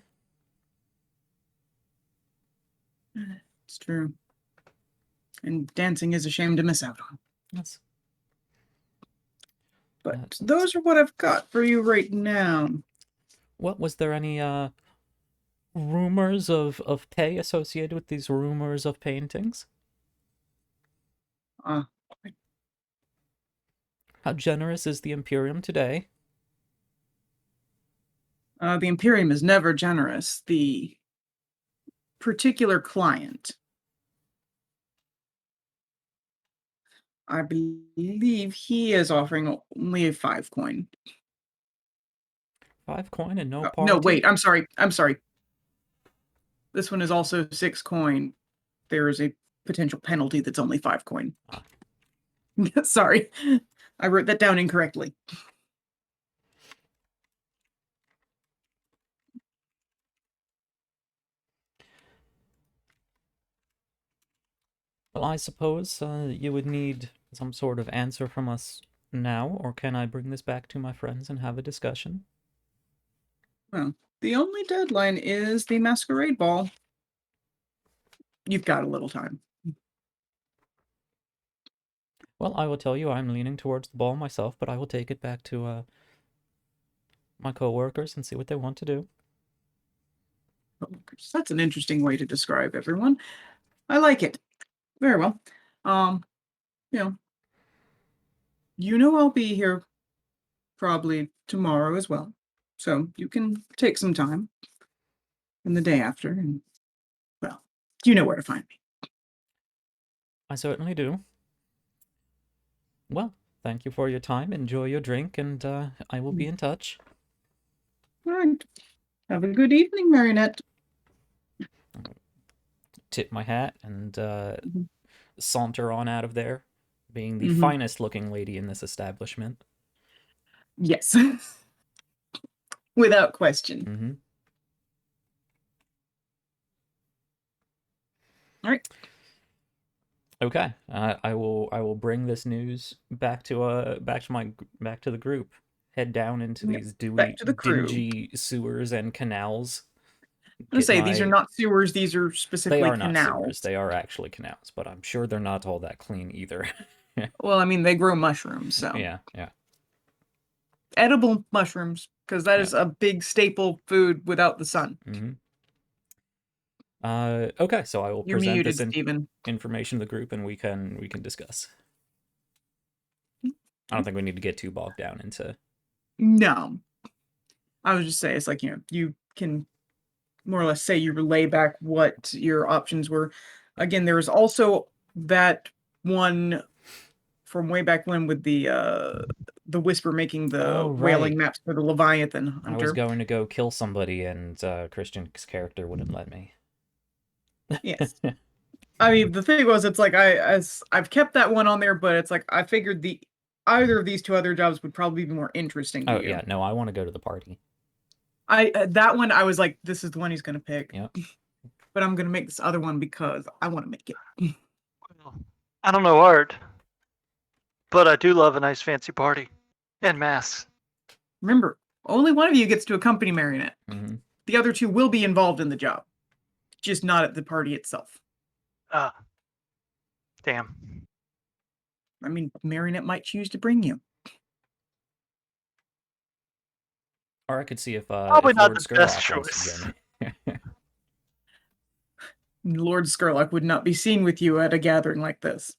It's true. And dancing is a shame to miss out on. Yes. But those are what I've got for you right now. What, was there any rumors of pay associated with these rumors of paintings? How generous is the Imperium today? The Imperium is never generous. The particular client, I believe he is offering only a 5 coin. 5 coin and no party? No, wait, I'm sorry. This one is also 6 coin. There is a potential penalty that's only 5 coin. Sorry. I wrote that down incorrectly. Well, I suppose you would need some sort of answer from us now, or can I bring this back to my friends and have a discussion? Well, the only deadline is the Masquerade Ball. You've got a little time. Well, I will tell you I'm leaning towards the ball myself, but I will take it back to my coworkers and see what they want to do. That's an interesting way to describe everyone. I like it. Very well. You know I'll be here probably tomorrow as well. So you can take some time and the day after, and well, you know where to find me. I certainly do. Well, thank you for your time. Enjoy your drink, and I will be in touch. All right. Have a good evening, Marionette. Tip my hat and saunter on out of there, being the Mhm. finest looking lady in this establishment. Yes. Without question. Mm-hmm. All right. Okay, I will bring this news back to the group. Head down into Yep, these back to the crew. dingy sewers and canals. I'm gonna say these are not sewers; these are They specifically are not canals. sewers. They are actually canals, but I'm sure they're not all that clean either. Well, I mean, they grow mushrooms, so Yeah. edible mushrooms, because that Yeah. is a big staple food without the sun. Mm-hmm. Okay, so I will You're present muted, this Stephen. information to the group, and we can discuss. I don't think we need to get too bogged down into. No, I was just saying it's like you can more or less say you relay back what your options were. Again, there was also that one from way back when with the Whisper making the Oh, whaling right. maps for the Leviathan I hunter. was going to go kill somebody, and Christian's character wouldn't let me. Yes. I mean, the thing was, it's like I've kept that one on there, but it's like I figured either of these two other jobs would probably be more interesting to Oh you. yeah, no, I want to go to the party. That one I was like, this is the one he's gonna pick. Yep. But I'm gonna make this other one because I want to make it. Well, I don't know art, but I do love a nice fancy party and masks. Remember, only one of you gets to accompany Marionette. Mm-hmm. The other two will be involved in the job, just not at the party itself. Damn. I mean, Marionette might choose to bring you. Or I could see if Probably not Lord the best Skurlock wants to choice. join me. Lord Skurlock would not be seen with you at a gathering like this.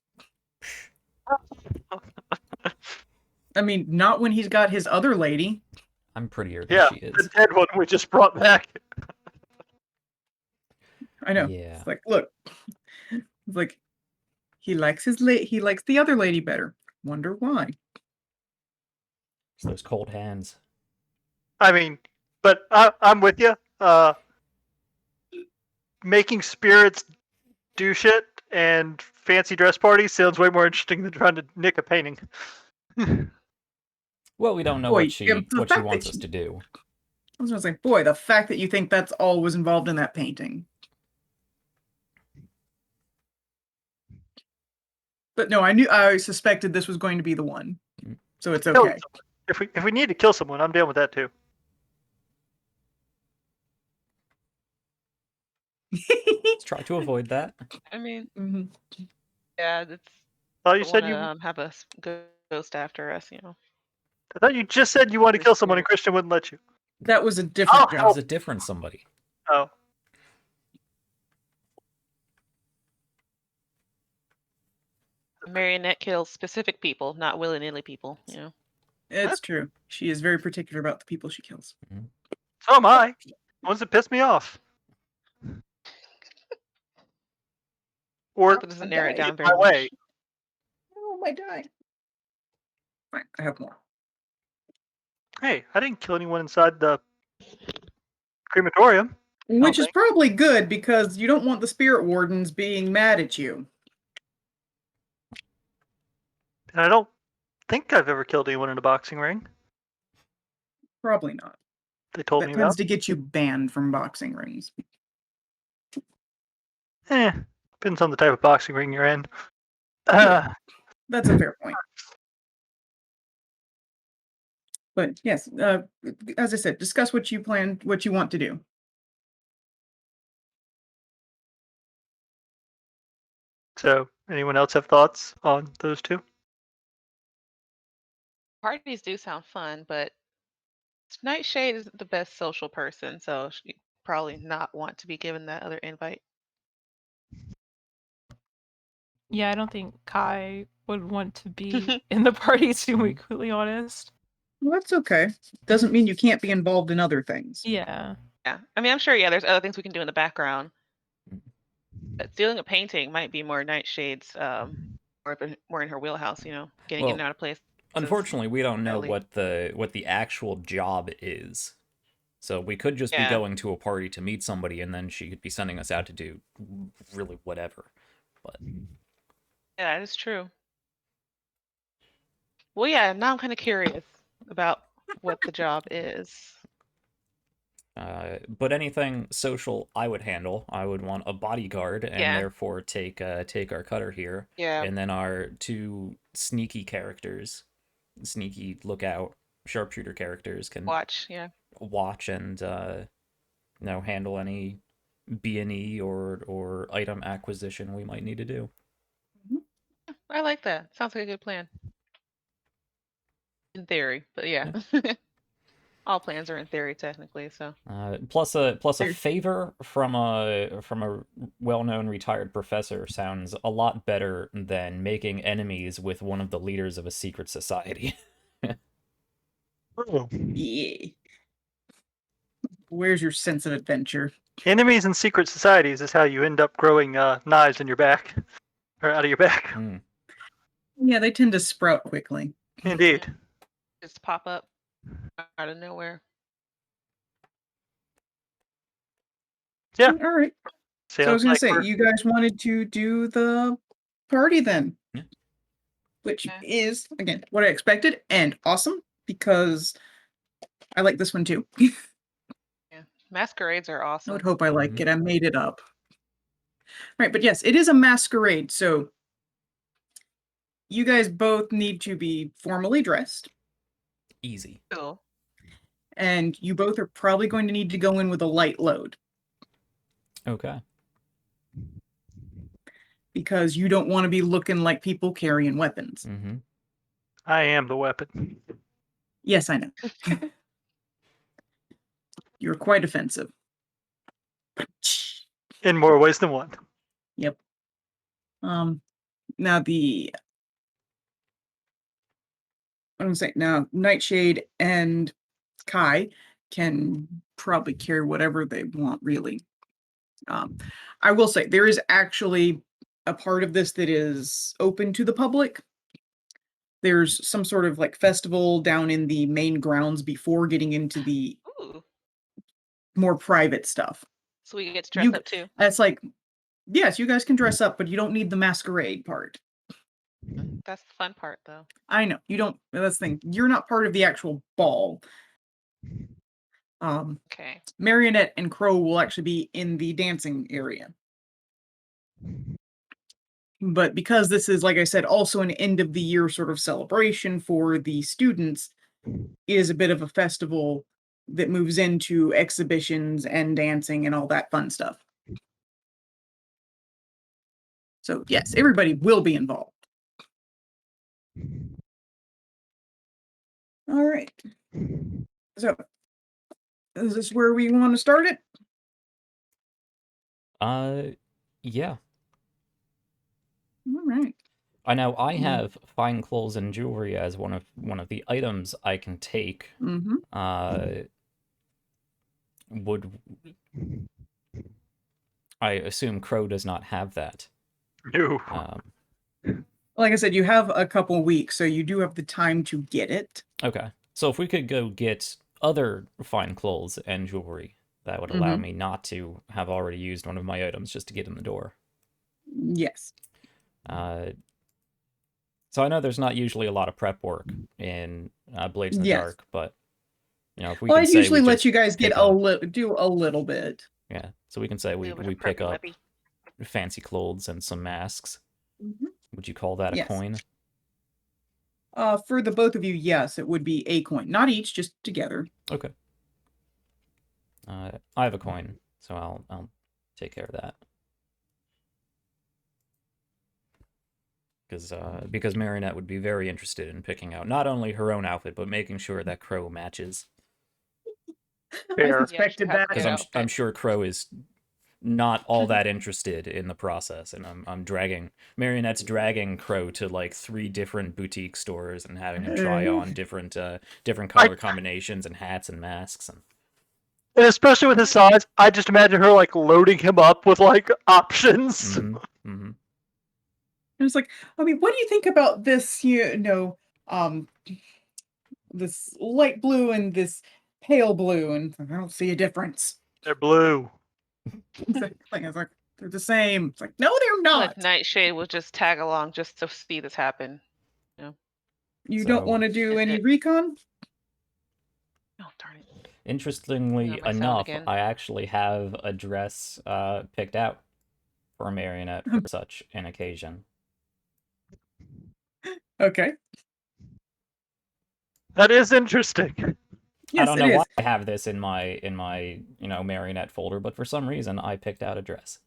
I mean, not when he's got his other lady. I'm prettier than Yeah, she the is. dead one we just brought back. I know. Yeah. It's like, look, it's like he likes he likes the other lady better. Wonder why? It's those cold hands. I mean, but I'm with you. Making spirits do shit and fancy dress parties sounds way more interesting than trying to nick a painting. Well, we don't know Boy, what she yeah, the what she fact that wants us she- to do. I was gonna say, boy, the fact that you think that's all was involved in that painting. But no, I suspected this was going to be the one. So it's Kill okay. someone. If we need to kill someone, I'm down with that too. Let's try to avoid that. I mean, Mhm. yeah, that's. Oh, you don't said wanna, you. have a ghost after us, I thought you just said you wanted to Your kill someone and spirit. Christian wouldn't let you. That was a different That job. was a different somebody. Oh, Marionette kills specific people, not willy-nilly people. It's true. She is very particular about the people she kills. so am I. Ones that piss me off. Or That doesn't narrow it down my very way. much. Oh, my die. Fine, I have more. Hey, I didn't kill anyone inside the crematorium. Which is think. probably good because you don't want the spirit wardens being mad at you. And I don't think I've ever killed anyone in a boxing ring. Probably not. They told That me tends about. to get you banned from boxing rings. Depends on the type of boxing ring you're in. That's a fair point. But yes, as I said, discuss what you want to do. So, anyone else have thoughts on those two? Parties do sound fun, but Nightshade isn't the best social person, so she probably not want to be given that other invite. Yeah, I don't think Kai would want to be in the party, to be completely honest. Well, that's okay. Doesn't mean you can't be involved in other things. Yeah. Yeah, I mean, I'm sure. Yeah, there's other things we can do in the background. But stealing a painting might be more Nightshade's, more in her wheelhouse. Getting in and Well, out of places. Unfortunately, we don't know early. what the actual job is. So we could just be Yeah. going to a party to meet somebody, and then she could be sending us out to do really whatever. But Yeah, that is true. Well, yeah. Now I'm kind of curious about what the job is. but anything social, I would handle. I would want a bodyguard, and Yeah. therefore take our cutter here, Yeah. and then our two sneaky characters, sneaky lookout sharpshooter characters can Watch. Yeah. watch and handle any B&E or item acquisition we might need to do. I like that. Sounds like a good plan. In theory, but yeah. All plans are in theory, technically. So. Plus a There's- favor from a well-known retired professor sounds a lot better than making enemies with one of the leaders of a secret society. Oh. Yeah. Where's your sense of adventure? Enemies and secret societies is how you end up growing knives in your back, or out of your back. Hmm. Yeah, they tend to sprout quickly. Indeed. Just pop up out of nowhere. Yeah. All right. So I was gonna say, you guys wanted to do the party then, Yeah. which Yeah. is again what I expected and awesome because I like this one too. Masquerades are I awesome. would hope I like it. I made it up. Right, but yes, it is a masquerade, so you guys both need to be formally dressed, Easy. Cool. and you both are probably going to need to go in with a light load Okay. because you don't want to be looking like people carrying weapons. Mm-hmm. I am the weapon. Yes, I know. You're quite offensive. In more ways than one. Yep. Now I'm gonna say now Nightshade and Kai can probably carry whatever they want, really. I will say there is actually a part of this that is open to the public. There's some sort of like festival down in the main grounds before getting into the Ooh. more private stuff. So we get to dress You- up too. That's like, yes, you guys can dress up, but you don't need the masquerade part. That's the fun part, though. I know you don't. That's the thing. You're not part of the actual ball. Okay. Marionette and Crow will actually be in the dancing area. But because this is, like I said, also an end of the year sort of celebration for the students, it is a bit of a festival that moves into exhibitions and dancing and all that fun stuff. So yes, everybody will be involved. All right. So is this where we want to start it? Yeah. All right. I know I have fine clothes and jewelry as one of the items I can take. Mm-hmm. Would I assume Crow does not have that? No. Like I said, you have a couple weeks, so you do have the time to get it. Okay. So if we could go get other fine clothes and jewelry, that would allow me not to have already used one of my items just to get in the door. Yes. So I know there's not usually a lot of prep work in Blades in the Yes. Dark, but if we Well, can I say usually we let just you guys get pick up, do a little bit. yeah, so we can say we Little bit of pick preppy up weppy. fancy clothes and some masks. Mhm. Would you call that a Yes. coin? For the both of you, yes, it would be a coin, not each, just together. Okay. I have a coin, so I'll take care of that. Because Marionette would be very interested in picking out not only her own outfit, but making sure that Crow matches. Fair. I suspected has that. to Because get I'm outfit. sure Crow is not all that interested in the process, and I'm dragging Marionette's dragging Crow to like 3 different boutique stores and having him try on different color combinations and hats and masks and. And especially with his size, I just imagine her like loading him up with like options. Mm-hmm, mm-hmm. And it's like, I mean, what do you think about this? This light blue and this pale blue, and I don't see a difference. They're blue. Exactly. It's like they're the same. It's like, no, they're Like not. Nightshade will just tag along just to see this happen. You don't So- want to do Is any it- recon? Oh darn it! Interestingly my sound enough, again. I actually have a dress picked out for Marionette for such an occasion. Okay. That is interesting. Yes, I don't know it why is. I have this in my Marionette folder, but for some reason I picked out a dress.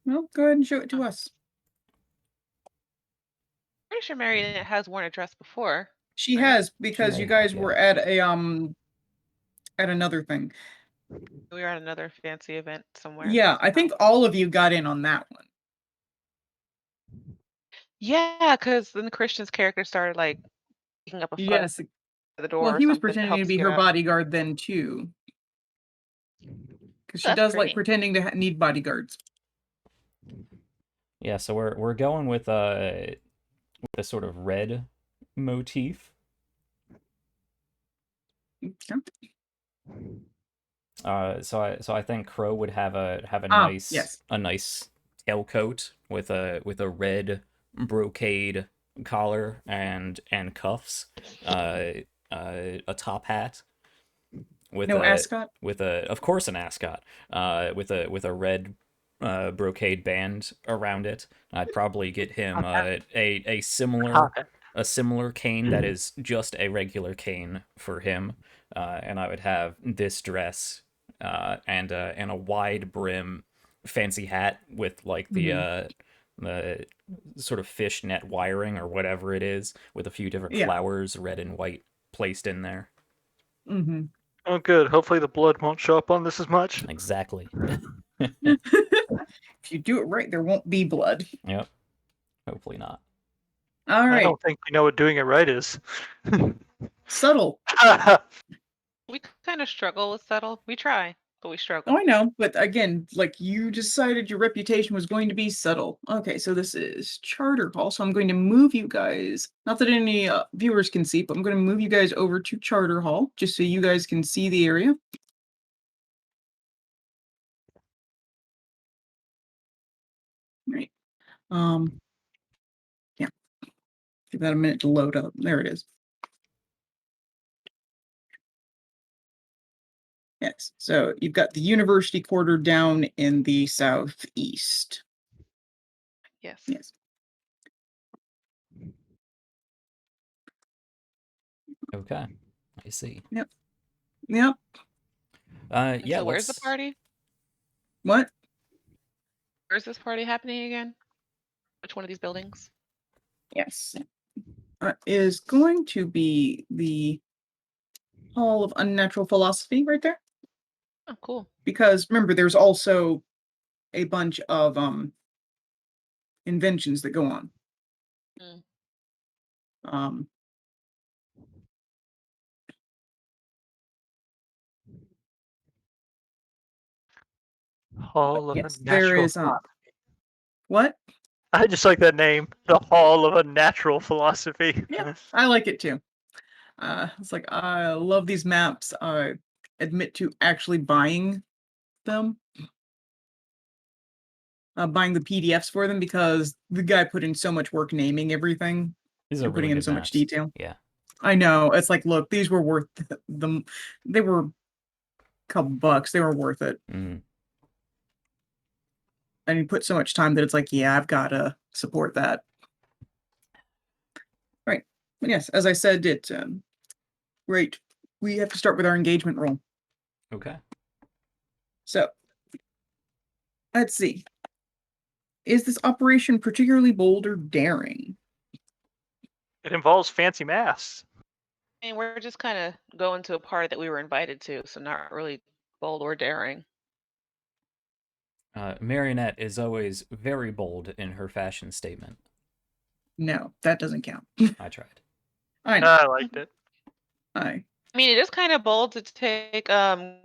Well, go ahead and show it to us. Pretty sure Marionette has worn a dress before. She Right. has, because She you may guys have, were yeah. at another thing. We were at another fancy event somewhere. Yeah, I think all of you got in on that one. Yeah, because then the Christian's character started like picking up a fuss Yes. at the door. Well, or he was something to pretending help to us be get her out. bodyguard then too. Because she That's does like pretty. pretending to need bodyguards. Yeah, so we're going with a sort of red motif. Okay. So I think Crow would have a Yes. nice tailcoat with a red brocade collar and cuffs, a top hat with No ascot? of course an ascot, with a red brocade band around it. I'd probably get him a similar cane that is just a regular cane for him, and I would have this dress and a wide brim fancy hat with like the sort of fishnet wiring or whatever it is, with a few different Yeah. flowers, red and white, placed in there. Mm-hmm. Oh, good. Hopefully the blood won't show up on this as much. Exactly. If you do it right, there won't be blood. Yep. Hopefully not. All I right. don't think you know what doing it right is. Subtle. We kind of struggle with subtle. We try, but we struggle. Oh, I know, but again, like you decided your reputation was going to be subtle. Okay, so this is Charter Hall, so I'm going to move you guys. Not that any viewers can see, but I'm going to move you guys over to Charter Hall just so you guys can see the area. Right. Yeah. Give that a minute to load up. There it is. Yes. So you've got the university quarter down in the southeast. Yes. Yes. Okay. I see. Yep. Yeah. So where's the party? What? Where's this party happening again? Which one of these buildings? Yes. Is going to be the Hall of Unnatural Philosophy right there. Oh, cool. Because remember, there's also a bunch of inventions that go on. Mm. Hall of Yes, a there Natural is Philosophy. what? I just like that name, the Hall of a Natural Philosophy. Yeah, I like it too. It's like I love these maps. I admit to actually buying them. Buying the PDFs for them because the guy put in so much work naming everything. These are You're really putting in good so much maps. detail. Yeah. I know. It's like, look, these were worth them. They were a couple bucks. They were worth it. Mm. And you put so much time that it's like, yeah, I've got to support that. Right. But yes, as I said, right. We have to start with our engagement roll. Okay. So let's see. Is this operation particularly bold or daring? It involves fancy masks. And we're just kind of going to a party that we were invited to, so not really bold or daring. Marionette is always very bold in her fashion statement. No, that doesn't count. I tried. I know. I liked it. I I mean, it is kind of bold to take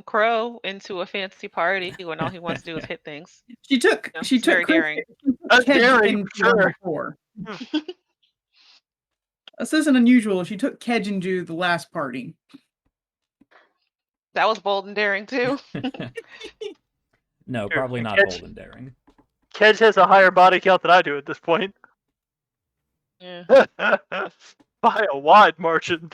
Crow into a fancy party when all he wants to do is hit things. she took No, she it's took very Chris daring. That's Kedge daring, into for one sure. before. This isn't unusual. She took Kedge into the last party. That was bold and daring too. No, Sure, probably and not Kedge- bold and daring. Kedge has a higher body count than I do at this point. Yeah. By a wide margin.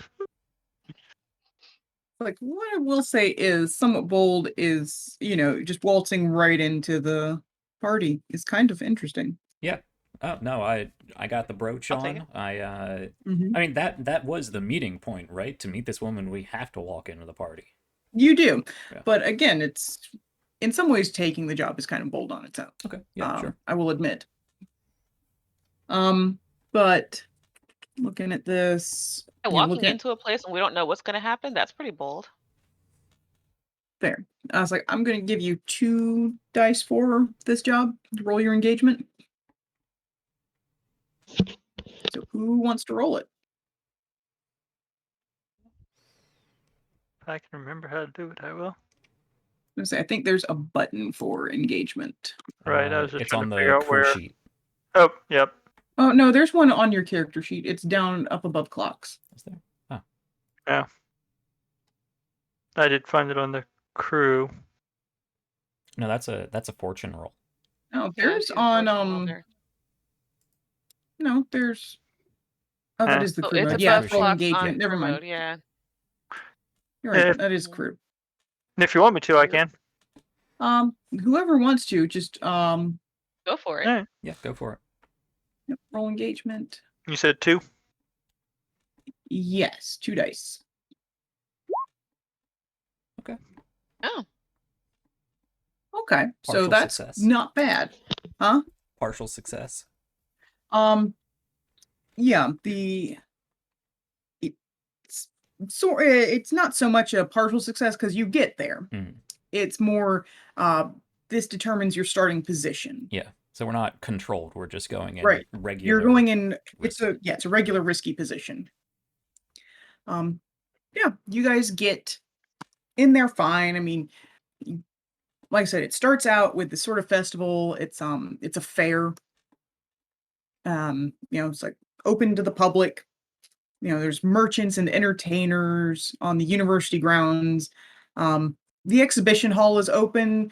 Like, what I will say is somewhat bold is, just waltzing right into the party is kind of interesting. Yeah. Oh no, I got the brooch I'll take on. it. I Mhm. mean that was the meeting point, right? To meet this woman, we have to walk into the party. You do. Yeah. But again, it's in some ways taking the job is kind of bold on its own. Okay. Yeah, sure. I will admit. But looking at this, Walking looking at into a place and we don't know what's going to happen, that's pretty bold. there. I was like, I'm going to give you 2 dice for this job to roll your engagement. So who wants to roll it? If I can remember how to do it, I will. I think there's a button for engagement. Right, I was just It's trying on to the figure out crew where. sheet. Oh, yep. Oh, no, there's one on your character sheet. It's down up above clocks. Is there? Oh. Yeah. I did find it on the crew. No, that's a fortune roll. Oh, Yeah, there's she's on working all there. no, there's that is the Oh, crew it's mode. Yeah, above roll clocks engagement. on Never crew mind. mode, yeah. You're right. Yeah. That is Mhm. crew. And if you want me to, I can. Whoever wants to, just Go for it. Alright. Yeah, go for it. yep, roll engagement. You said 2? Yes, 2 dice. Oh, Okay, so Partial that's success. not bad, huh? Partial success. Yeah, it's not so much a partial success because you get there. Mhm. It's more this determines your starting position. Yeah. So we're not controlled. We're just going in Right. regular. You're going in. risky. It's a regular risky position. Yeah, you guys get in there fine. I mean, like I said, it starts out with this sort of festival. It's a fair. It's like open to the public. There's merchants and entertainers on the university grounds. The exhibition hall is open,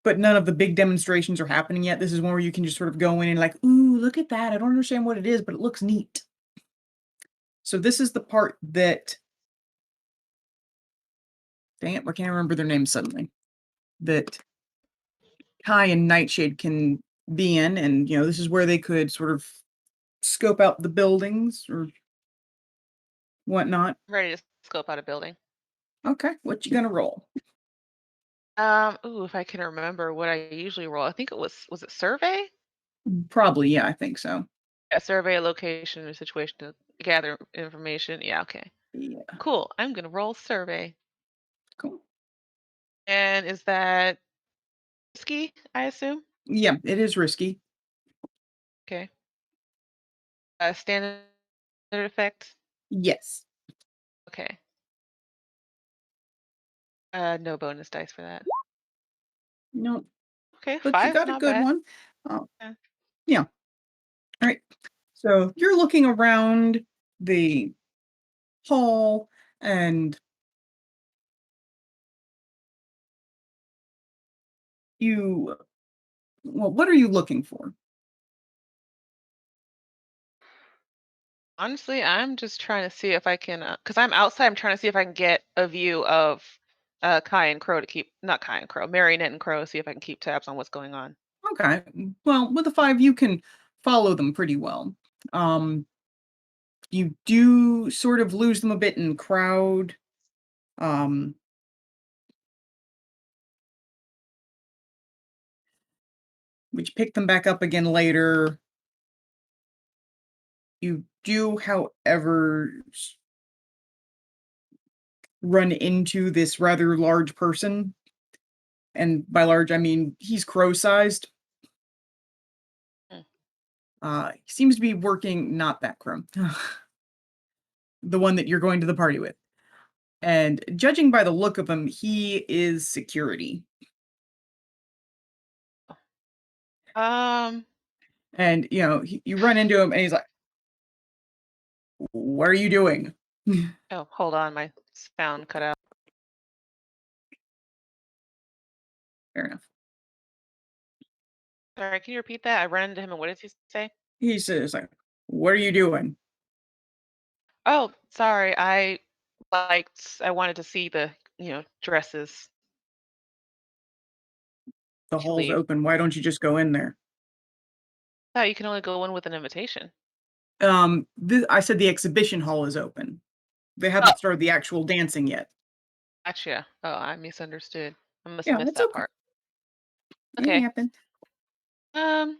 but none of the big demonstrations are happening yet. This is one where you can just sort of go in and like, ooh, look at that. I don't understand what it is, but it looks neat. So this is the part that, dang it, I can't remember their names suddenly, that Kai and Nightshade can be in. And, this is where they could sort of scope out the buildings or whatnot. ready to scope out a building. Okay, what you gonna roll? Ooh, if I can remember what I usually roll, I think it was it survey? Probably, yeah, I think so. Yeah, survey a location or situation to gather information. Yeah, okay. Yeah, Cool. I'm gonna roll survey. cool. And is that risky, I assume? Yeah, it is risky. Okay. Standard effect? Yes. Okay. No bonus dice for that. No, Okay, but you 5's got a not good bad. one. Yeah. Yeah. All right. So you're looking around the hall and what are you looking for? Honestly, I'm just trying to see if I can, because I'm outside. I'm trying to see if I can get a view of Kai and Crow to keep, not Kai and Crow, Marionette and Crow, see if I can keep tabs on what's going on. Okay. Well, with the 5, you can follow them pretty well. You do sort of lose them a bit in crowd. Um, which pick them back up again later. You do, however, run into this rather large person. And by large, I mean he's crow-sized. He seems to be working, not that crow, the one that you're going to the party with. And judging by the look of him, he is security. Um, And, you run into him and he's like, "What are you doing?" oh, hold on, my sound cut out. Fair enough. Sorry, can you repeat that? I ran into him, and what did he say? He says, like, "What are you doing?" Oh, sorry, I wanted to see the, dresses. The To hall's leave. open. Why don't you just go in there? Oh, you can only go in with an invitation. I said the exhibition hall is open. They haven't started the actual dancing yet. Gotcha. Oh, I misunderstood. I must have Yeah, missed it's that okay. part. It Okay. happened. Um.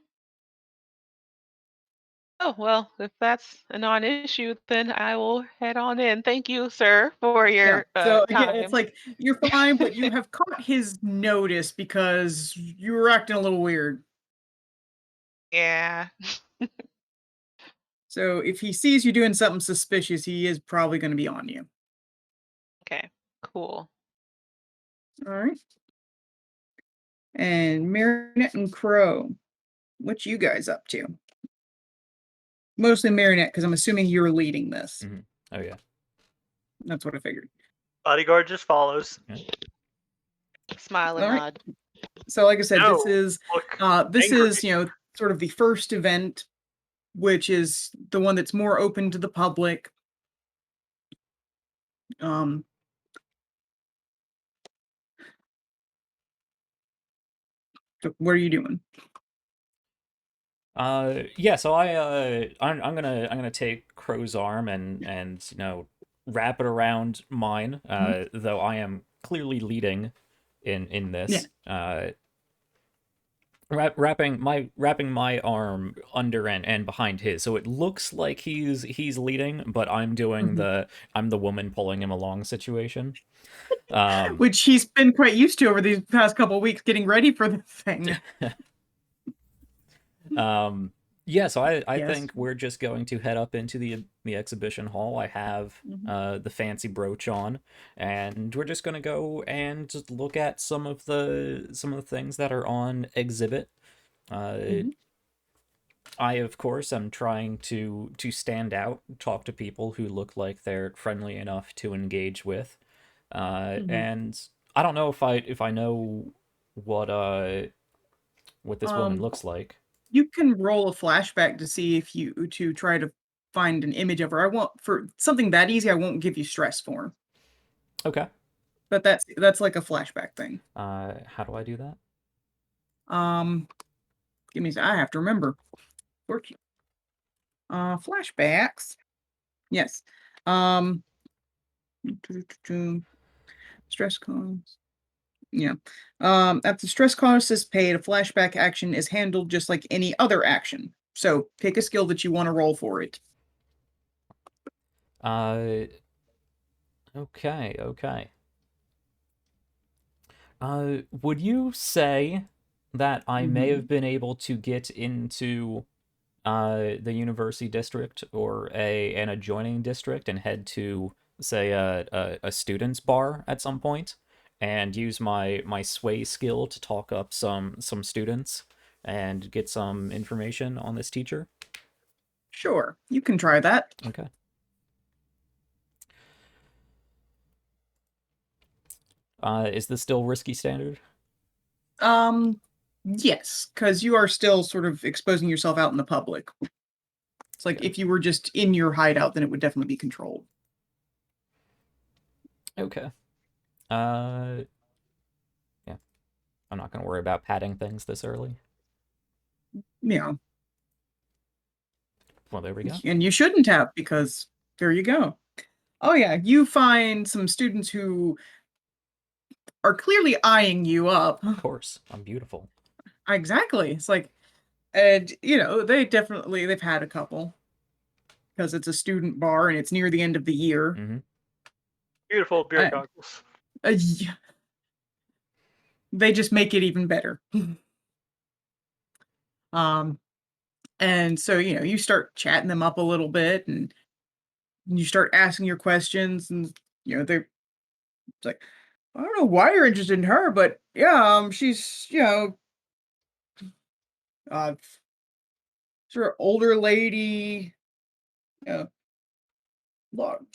Oh, well, if that's a non-issue, then I will head on in. Thank you, sir, for Yeah. your So again, it's time. like you're fine, but you have caught his notice because you were acting a little weird. Yeah. So if he sees you doing something suspicious, he is probably going to be on you. Okay. Cool. All right. And Marionette and Crow, what you guys up to? Mostly Marionette, because I'm assuming you're leading this. Mm-hmm. Oh yeah. That's what I figured. Bodyguard just follows. Smile and All right. nod. So, like I said, No, this is look angry. sort of the first event, which is the one that's more open to the public. Um, so what are you doing? Yeah, so I'm gonna take Crow's arm and wrap it around mine, Mhm. though I am clearly leading in Yeah. this. Wrapping my arm under and behind his, so it looks like he's leading, but I'm doing Mhm. I'm the woman pulling him along situation. Which he's been quite used to over these past couple of weeks getting ready for the thing. Yeah, so I Yes. think we're just going to head up into the exhibition hall. I have the fancy brooch on, and we're just gonna go and just look at some of the things that are on exhibit. Mhm. I of course am trying to stand out, talk to people who look like they're friendly enough to engage with. Mhm. And I don't know if I know what this woman Um, looks like. you can roll a flashback to see if you to try to find an image of her. I won't for something that easy. I won't give you stress for, Okay. but that's like a flashback thing. How do I do that? Give me. I have to remember. Flashbacks. Yes. Um, stress cause. Yeah. After stress cost is paid, a flashback action is handled just like any other action. So pick a skill that you want to roll for it. Uh, okay. Would you say that I may have Mhm. been able to get into the university district or an adjoining district and head to say a student's bar at some point and use my sway skill to talk up some students and get some information on this teacher? Sure, you can try that. Okay. Is this still risky standard? Yes, because you are still sort of exposing yourself out in the public. It's like Okay. if you were just in your hideout, then it would definitely be controlled. Okay. Yeah. I'm not going to worry about padding things this early. Yeah. Well, there we go. And you shouldn't have, because there you go. Oh yeah, you find some students who are clearly eyeing you up. Of course. I'm beautiful. Exactly. It's like, and they've had a couple because it's a student bar and it's near the end of the year. Mm-hmm. Beautiful beer Uh, goggles. Yeah. They just make it even better. And so, you start chatting them up a little bit and you start asking your questions and, they're it's like, I don't know why you're interested in her, but yeah, she's, uh, sort of older lady, uh, long,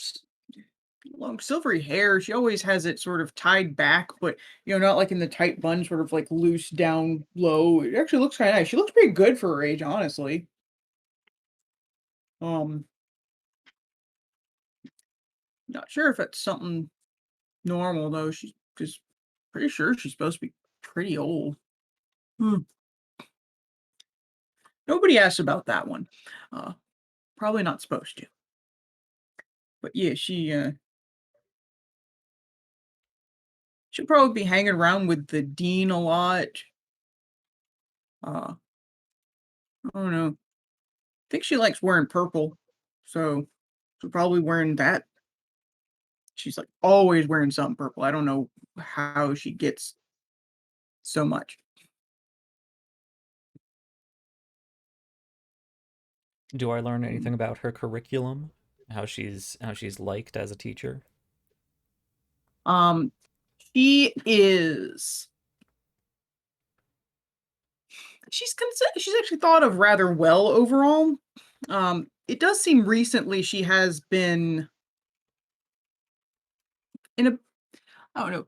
long silvery hair. She always has it sort of tied back, but, not like in the tight bun, sort of like loose down low. It actually looks kind of nice. She looks pretty good for her age, honestly. Um, Not sure if it's something normal though. She's just pretty sure she's supposed to be pretty old. Hmm. Nobody asked about that one. Uh, Probably not supposed to. But yeah, she'll probably be hanging around with the dean a lot. I don't know. I think she likes wearing purple, so she's probably wearing that. She's like always wearing something purple. I don't know how she gets so much. Do I learn anything about her curriculum? How she's liked as a teacher? Um, she is. She's actually thought of rather well overall. It does seem recently she has been in a, I don't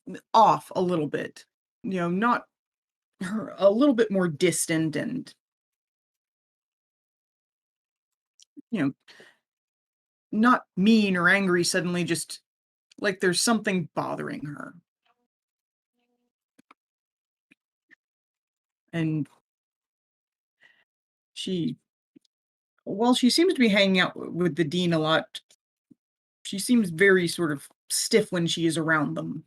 know, off a little bit. Not her, a little bit more distant and, you know, not mean or angry suddenly, just like there's something bothering her. And she, while she seems to be hanging out with the dean a lot, she seems very sort of stiff when she is around them.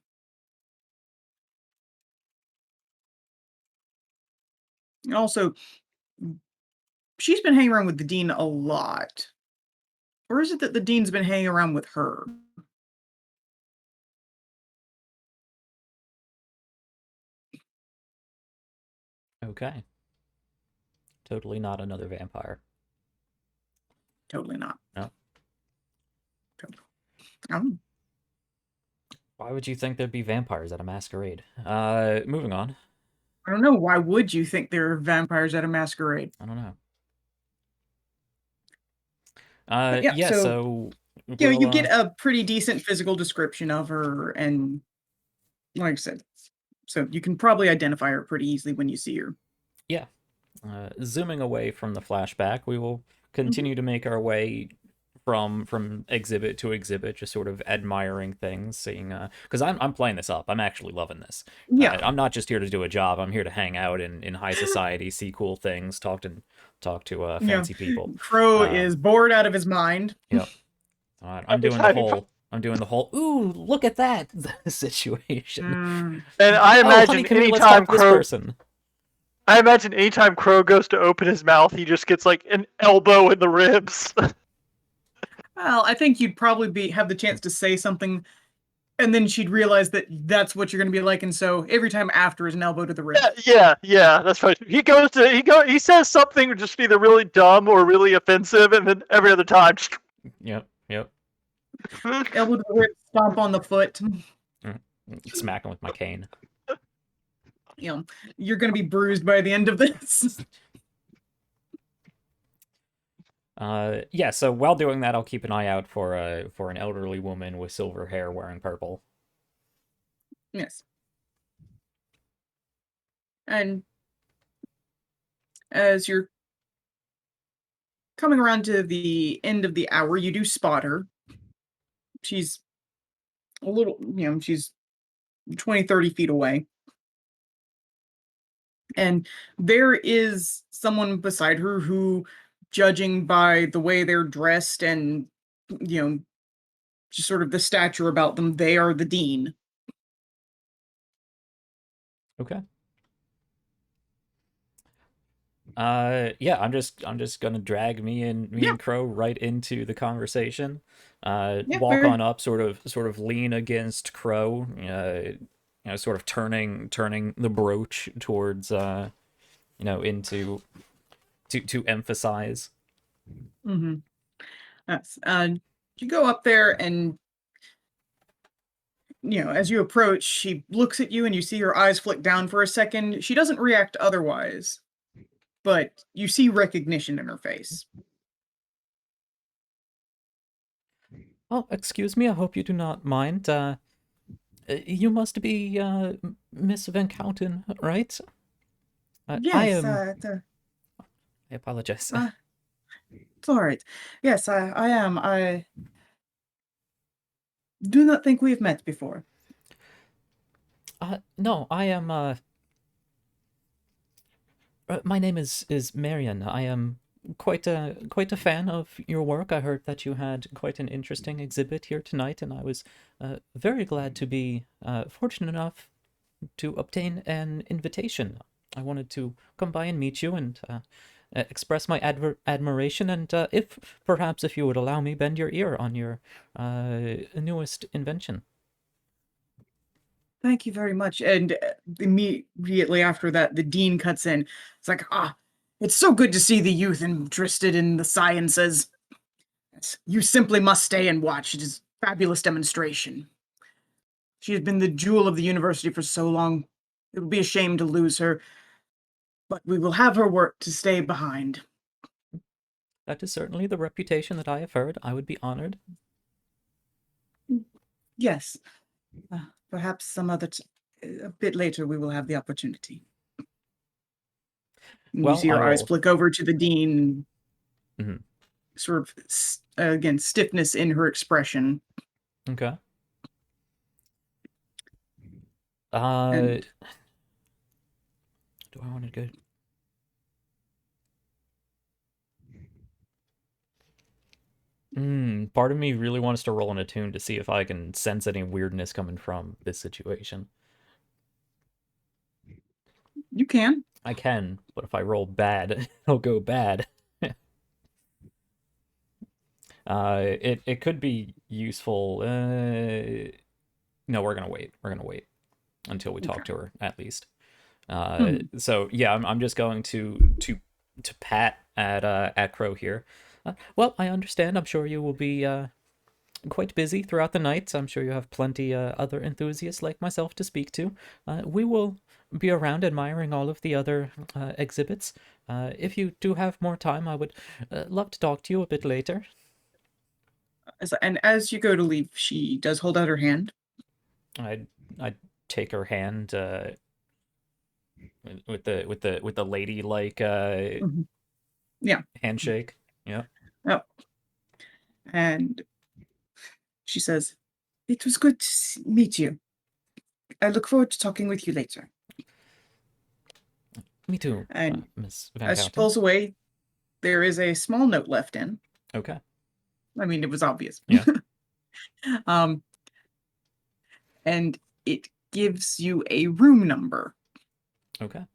And also, she's been hanging around with the dean a lot. Or is it that the dean's been hanging around with her? Okay. Totally not another vampire. Totally not. No. Um, Why would you think there'd be vampires at a masquerade? Moving on. I don't know. Why would you think there are vampires at a masquerade? I don't know. But yeah, Yeah, so you we'll, get a pretty decent physical description of her, and like I said, so you can probably identify her pretty easily when you see her. yeah. Zooming away from the flashback, we will continue to make our way from exhibit to exhibit, just sort of admiring things, seeing because I'm playing this up. I'm actually loving this. Yeah, I'm not just here to do a job. I'm here to hang out in high society, see cool things, talk to yeah. fancy people. Crow is bored out of his mind. Yep. I'm doing the whole ooh, look at that situation. Mm, And I Oh, honey, imagine come here, let's anytime talk to this Crow, person. I imagine anytime Crow goes to open his mouth, he just gets like an elbow in the ribs. well, I think you'd probably have the chance to say something, and then she'd realize that that's what you're going to be like, and so every time after is an elbow to the ribs. yeah, that's right. He says something just either really dumb or really offensive, and then every other time, just Yep. Elbow to the ribs, stomp on the foot. Smack him with my cane. You're going to be bruised by the end of this. Yeah, so while doing that, I'll keep an eye out for an elderly woman with silver hair wearing purple. Yes. And as you're coming around to the end of the hour, you do spot her. She's a little, she's 20, 30 feet away. And there is someone beside her who, judging by the way they're dressed and, just sort of the stature about them, they are the dean. Okay. Yeah, I'm just gonna drag me and Crow right into the conversation. Walk on up, sort of lean against Crow, sort of turning the brooch towards into to emphasize. Mm-hmm. Yes. You go up there and as you approach, she looks at you and you see her eyes flick down for a second. She doesn't react otherwise, but you see recognition in her face. Oh, excuse me, I hope you do not mind. You must be Miss Van Couten, right? I Yes, am. I apologize. it's all right. Yes, I am. I do not think we've met before. No, I am. My name is Marion. I am quite a fan of your work. I heard that you had quite an interesting exhibit here tonight, and I was very glad to be fortunate enough to obtain an invitation. I wanted to come by and meet you and express my admiration, and if you would allow me, bend your ear on your newest invention. Thank you very much. And immediately after that, the dean cuts in. It's like, it's so good to see the youth interested in the sciences. You simply must stay and watch. It is a fabulous demonstration. She has been the jewel of the university for so long. It would be a shame to lose her, but we will have her work to stay behind. That is certainly the reputation that I have heard. I would be honored. Yes. Perhaps some other a bit later we will have the opportunity. Well, you see her eyes flick over to the dean. Mm-hmm. Sort of, again, stiffness in her expression. Okay. Do I want to go? Part of me really wants to roll an attune to see if I can sense any weirdness coming from this situation. You can. I can, but if I roll bad, it'll go bad. It could be useful. No, we're gonna wait. We're gonna wait until we talk to her at least. So yeah, I'm just going to pat at Crow here. Well, I understand. I'm sure you will be quite busy throughout the night. I'm sure you have plenty other enthusiasts like myself to speak to. We will be around admiring all of the other exhibits. If you do have more time, I would love to talk to you a bit later. And as you go to leave, she does hold out her hand. I take her hand with the lady like handshake. Yeah. Oh. And she says, "It was good to meet you. I look forward to talking with you later." Me too, And Miss Van as she Couten. pulls away, there is a small note left in. Okay. I mean, it was obvious. Yeah. And it gives you a room number. Okay.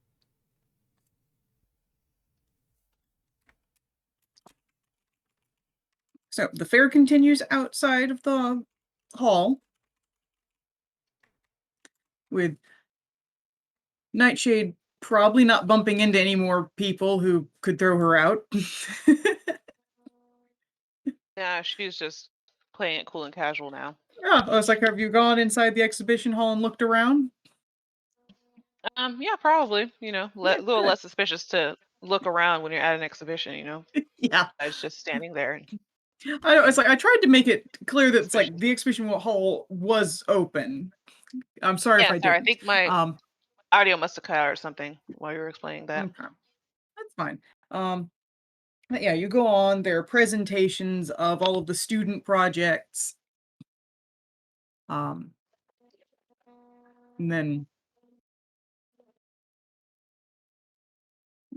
So the fair continues outside of the hall with Nightshade probably not bumping into any more people who could throw her out. Yeah, she's just playing it cool and casual now. Yeah, I was like, have you gone inside the exhibition hall and looked around? Yeah, probably. A little good. less suspicious to look around when you're at an exhibition. Yeah. It's just standing there. I know, it's like I tried to make it clear that it's like Suspicious. the exhibition hall was open. I'm sorry if Yeah, I sorry. I didn't. think my audio must have cut out or something while you were explaining that. Okay. That's fine. But yeah, you go on. There are presentations of all of the student projects. And then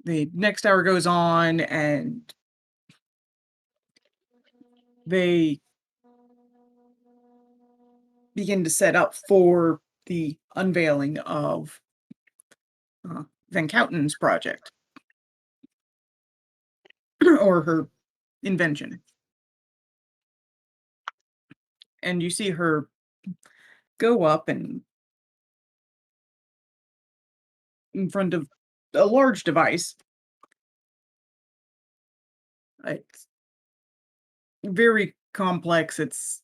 the next hour goes on, and they begin to set up for the unveiling of Van Kouten's project, or her invention. And you see her go up and in front of a large device. It's very complex. It's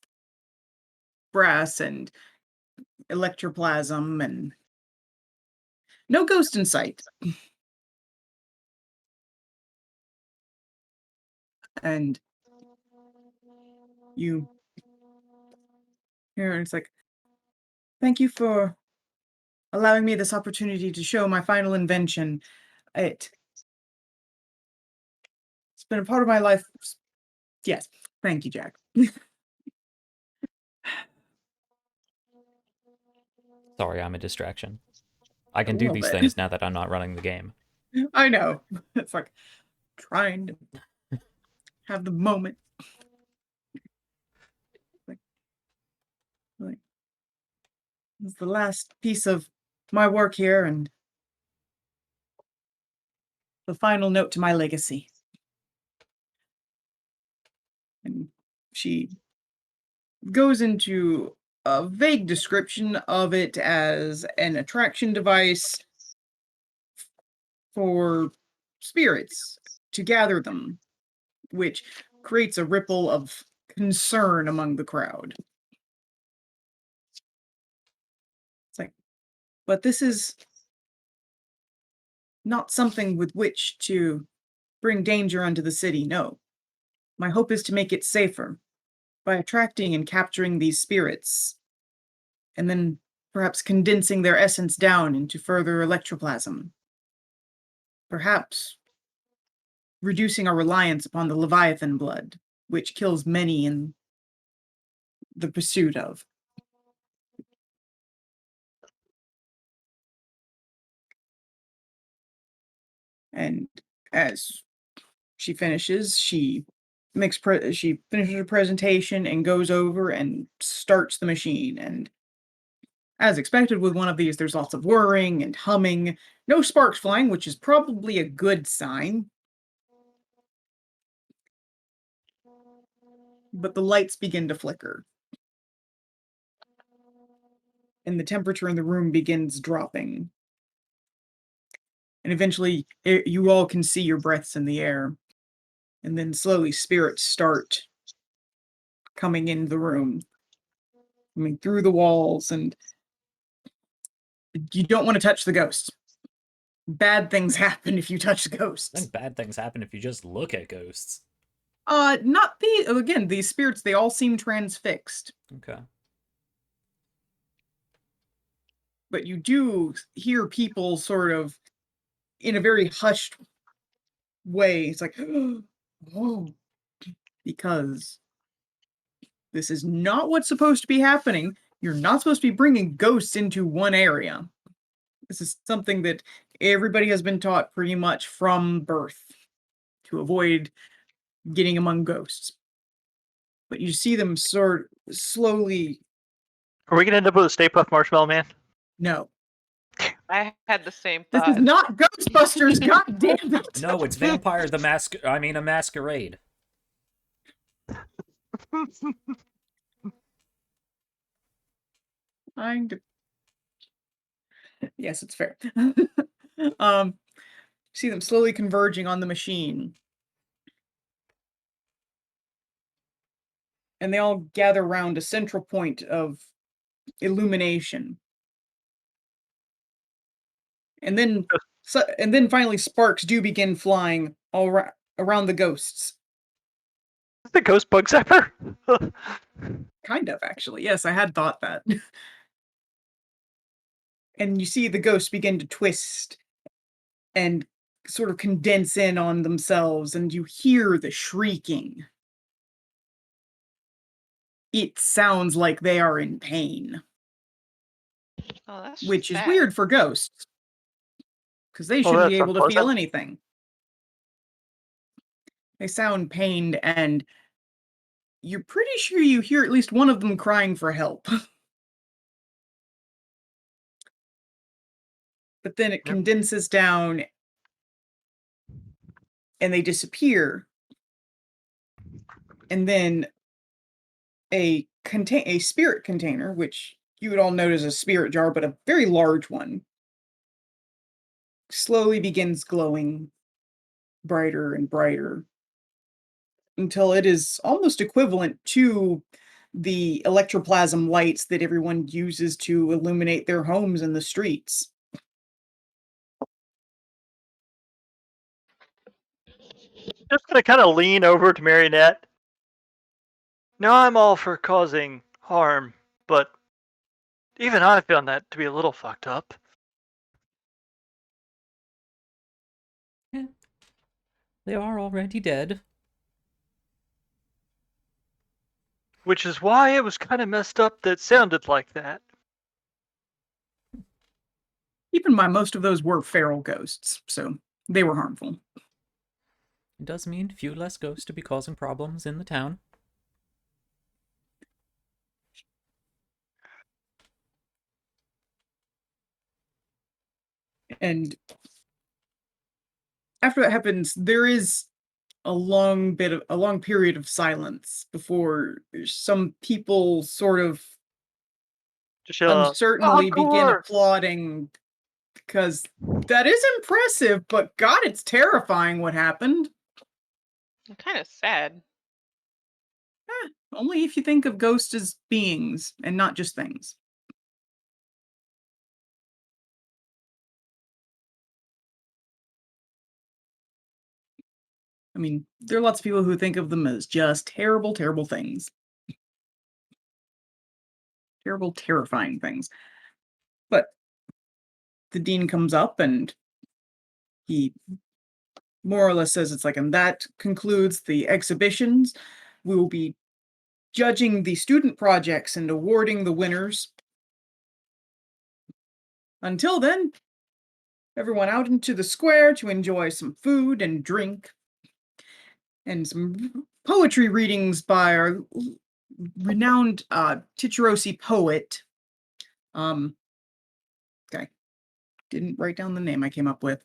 brass and electroplasm and no ghost in sight. And you hear, and it's like, thank you for allowing me this opportunity to show my final invention. It's been a part of my life. Yes, thank you, Jack. Sorry, I'm a distraction. I can A do little these bit. things now that I'm not running the game. I know. It's like trying to have the moment. Like it's the last piece of my work here and the final note to my legacy. And she goes into a vague description of it as an attraction device for spirits to gather them, which creates a ripple of concern among the crowd. It's like, but this is not something with which to bring danger unto the city, no. My hope is to make it safer by attracting and capturing these spirits, and then perhaps condensing their essence down into further electroplasm. Perhaps reducing our reliance upon the Leviathan blood, which kills many in the pursuit of. And as she finishes, she finishes her presentation and goes over and starts the machine. And as expected with one of these, there's lots of whirring and humming, no sparks flying, which is probably a good sign. But the lights begin to flicker. And the temperature in the room begins dropping. And eventually, you all can see your breaths in the air. And then slowly, spirits start coming into the room, coming through the walls, and you don't want to touch the ghosts. Bad things happen if you touch the I ghosts. think bad things happen if you just look at ghosts. Not again, these spirits, they all seem transfixed. Okay. But you do hear people sort of in a very hushed way. It's like, oh, because this is not what's supposed to be happening. You're not supposed to be bringing ghosts into one area. This is something that everybody has been taught pretty much from birth to avoid getting among ghosts. But you see them sort of slowly. Are we gonna end up with a Stay Puft Marshmallow Man? No, I had the same this thought. is not Ghostbusters. God damn it! No, it's a Masquerade. Yes, it's fair. See them slowly converging on the machine. And they all gather around a central point of illumination. And then finally sparks do begin flying all around the ghosts. Is the ghost bug zapper? Kind of, actually. Yes, I had thought that. And you see the ghosts begin to twist and sort of condense in on themselves, and you hear the shrieking. It sounds like they are in pain, Oh, that's which is sad. weird for ghosts, because they Oh, shouldn't be that's able to feel unpleasant. anything. They sound pained, and you're pretty sure you hear at least one of them crying for help. But then it Yep. condenses down and they disappear. And then a spirit container, which you would all note as a spirit jar, but a very large one, slowly begins glowing brighter and brighter until it is almost equivalent to the electroplasm lights that everyone uses to illuminate their homes and the streets. Just gonna kind of lean over to Marionette. Now I'm all for causing harm, but even I found that to be a little fucked up. Yeah. They are already dead. Which is why it was kind of messed up that it sounded like that. Keep in mind, most of those were feral ghosts, so they were harmful. It does mean few less ghosts to be causing problems in the town. And after that happens, there is a long period of silence before some people sort of Just uncertainly begin hardcore. applauding, because that is impressive, but God, it's terrifying what happened. Kind of sad. Only if you think of ghosts as beings and not just things. I mean, there are lots of people who think of them as just terrible, terrible things. Terrible, terrifying things. But the dean comes up and he more or less says it's like, and that concludes the exhibitions. We will be judging the student projects and awarding the winners. Until then, everyone out into the square to enjoy some food and drink and some poetry readings by our renowned Tichirosi poet. Okay, didn't write down the name I came up with.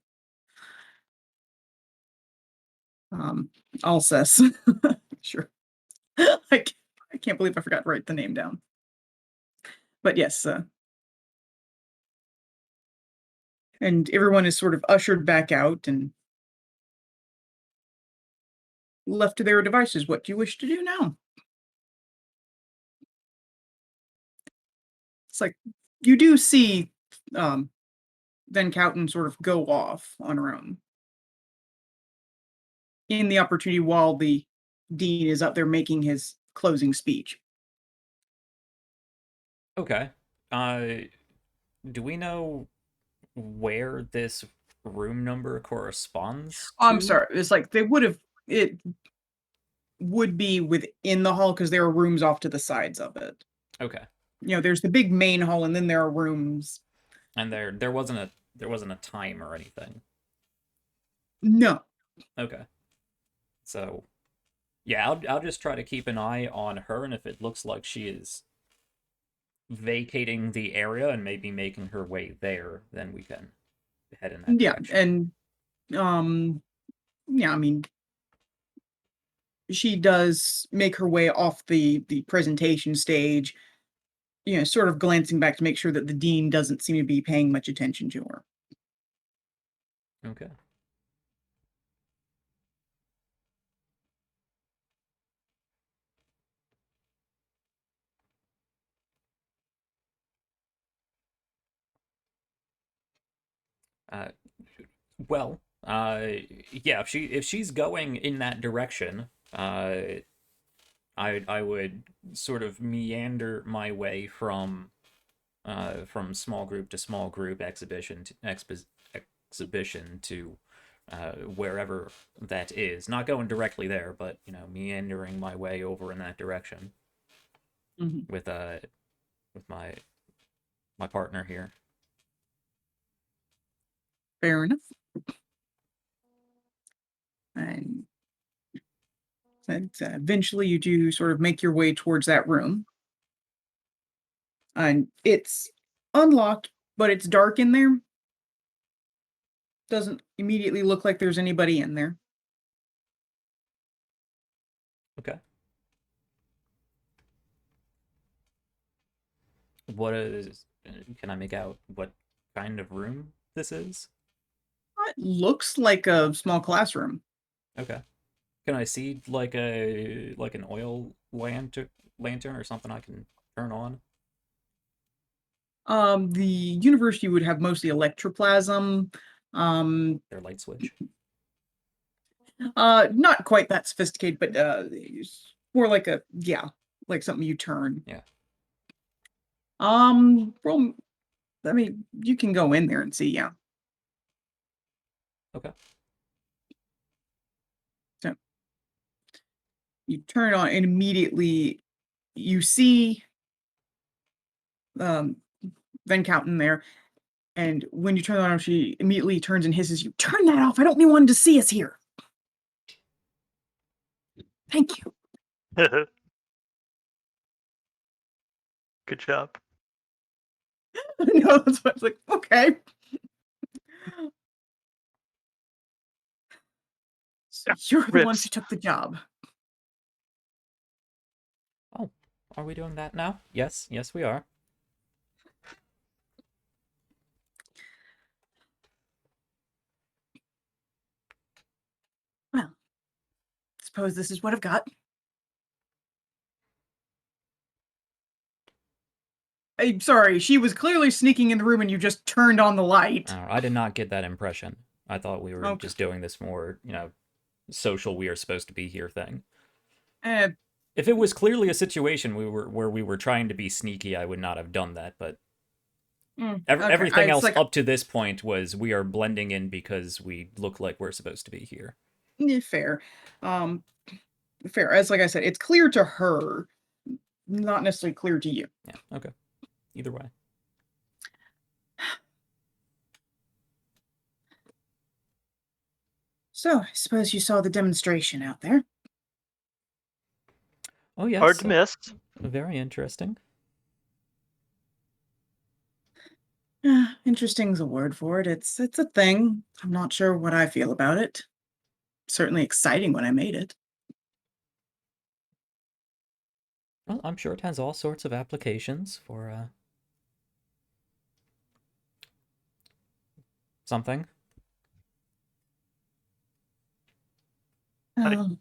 Alcest. Sure. I can't believe I forgot to write the name down. But yes, and everyone is sort of ushered back out and left to their devices. What do you wish to do now? It's like you do see Van Couten sort of go off on her own in the opportunity while the dean is up there making his closing speech. Okay. Do we know where this room number corresponds I'm to? sorry. It's like it would be within the hall because there are rooms off to the sides of it. Okay. There's the big main hall and then there are rooms. And there wasn't a time or anything. No. Okay. So yeah, I'll just try to keep an eye on her, and if it looks like she is vacating the area and maybe making her way there, then we can head in that Yeah, direction. and yeah, I mean, she does make her way off the presentation stage, sort of glancing back to make sure that the dean doesn't seem to be paying much attention to her. Okay. Uh, well, yeah, if she's going in that direction, I would sort of meander my way from small group to small group, exhibition to wherever that is. Not going directly there, but meandering my way over in that direction Mhm. with my partner here. Fair enough. And eventually you do sort of make your way towards that room. And it's unlocked, but it's dark in there. Doesn't immediately look like there's anybody in there. Okay. What is? Can I make out what kind of room this is? It looks like a small classroom. Okay. Can I see like an oil lantern or something I can turn on? The university would have mostly electroplasm. Their light switch. Not quite that sophisticated, but it's more like like something you turn. Yeah. Well, I mean, you can go in there and see, yeah. Okay. So you turn it on and immediately you see Van Couten there. And when you turn it on, she immediately turns and hisses, "You turn that off. I don't want anyone to see us here." Thank you. Good job. No, that's why I was like, okay. So you're the ones Rips. who took the job. Oh, are we doing that now? Yes, we are. Well, suppose this is what I've got. I'm sorry, she was clearly sneaking in the room and you just turned on the light. I did not get that impression. I thought we were Okay. just doing this more, social we are supposed to be here thing. Uh, If it was clearly a situation where we were trying to be sneaky, I would not have done that, but okay. everything It's else like, up to this point was we are blending in because we look like we're supposed to be here. fair. Fair. As like I said, it's clear to her, not necessarily clear to you. Yeah, okay. Either way. So I suppose you saw the demonstration out there. Oh, yes. Hard to miss. Very interesting. Interesting's a word for it. It's a thing. I'm not sure what I feel about it. Certainly exciting when I made it. Well, I'm sure it has all sorts of applications for something. Um,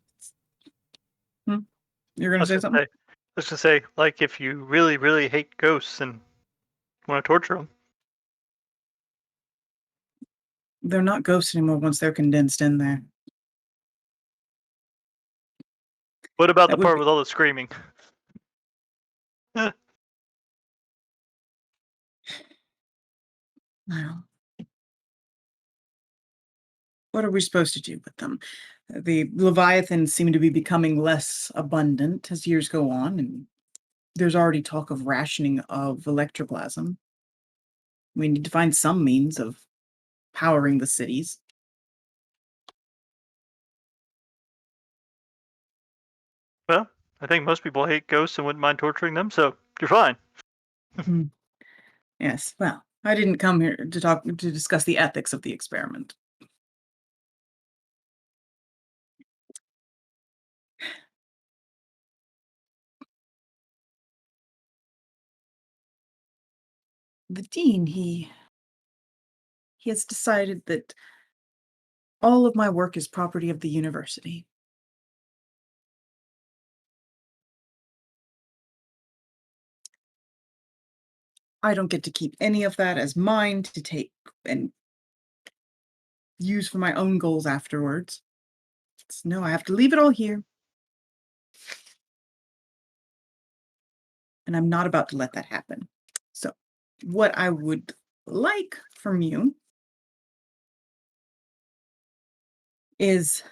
You're gonna say something? I was gonna say, like, if you really, really hate ghosts and want to torture them, They're not ghosts anymore once they're condensed in there. what about That the would part be with all the screaming? well. What are we supposed to do with them? The leviathans seem to be becoming less abundant as years go on, and there's already talk of rationing of electroplasm. We need to find some means of powering the cities. Well, I think most people hate ghosts and wouldn't mind torturing them, so you're fine. Yes, well, I didn't come here to discuss the ethics of the experiment. The dean, he has decided that all of my work is property of the university. I don't get to keep any of that as mine to take and use for my own goals afterwards. No, I have to leave it all here. And I'm not about to let that happen. So, what I would like from you is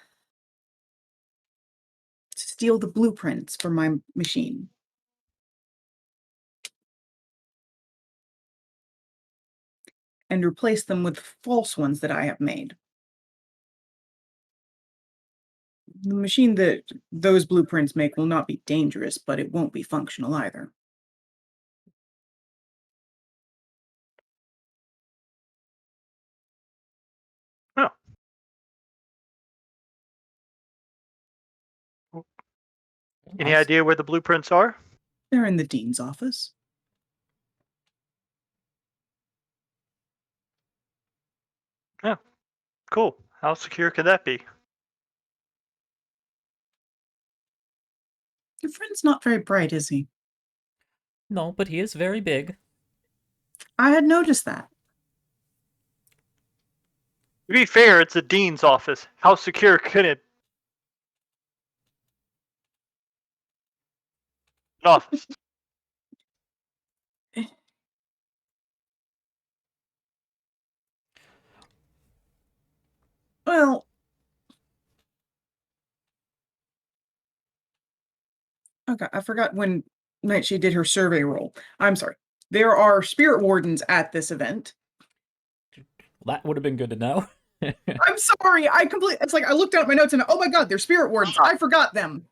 to steal the blueprints from my machine. And replace them with false ones that I have made. The machine that those blueprints make will not be dangerous, but it won't be functional either. Oh. Any idea where the blueprints are? They're in the dean's office. Yeah. Cool. How secure could that be? Your friend's not very bright, is he? No, but he is very big. I had noticed that. To be fair, it's a dean's office. How secure could it? An office. Well, okay, I forgot when Nightshade did her survey roll. I'm sorry. There are spirit wardens at this event. That would have been good to know. I'm sorry. It's like I looked out at my notes and oh my god, they're spirit wardens. I forgot them.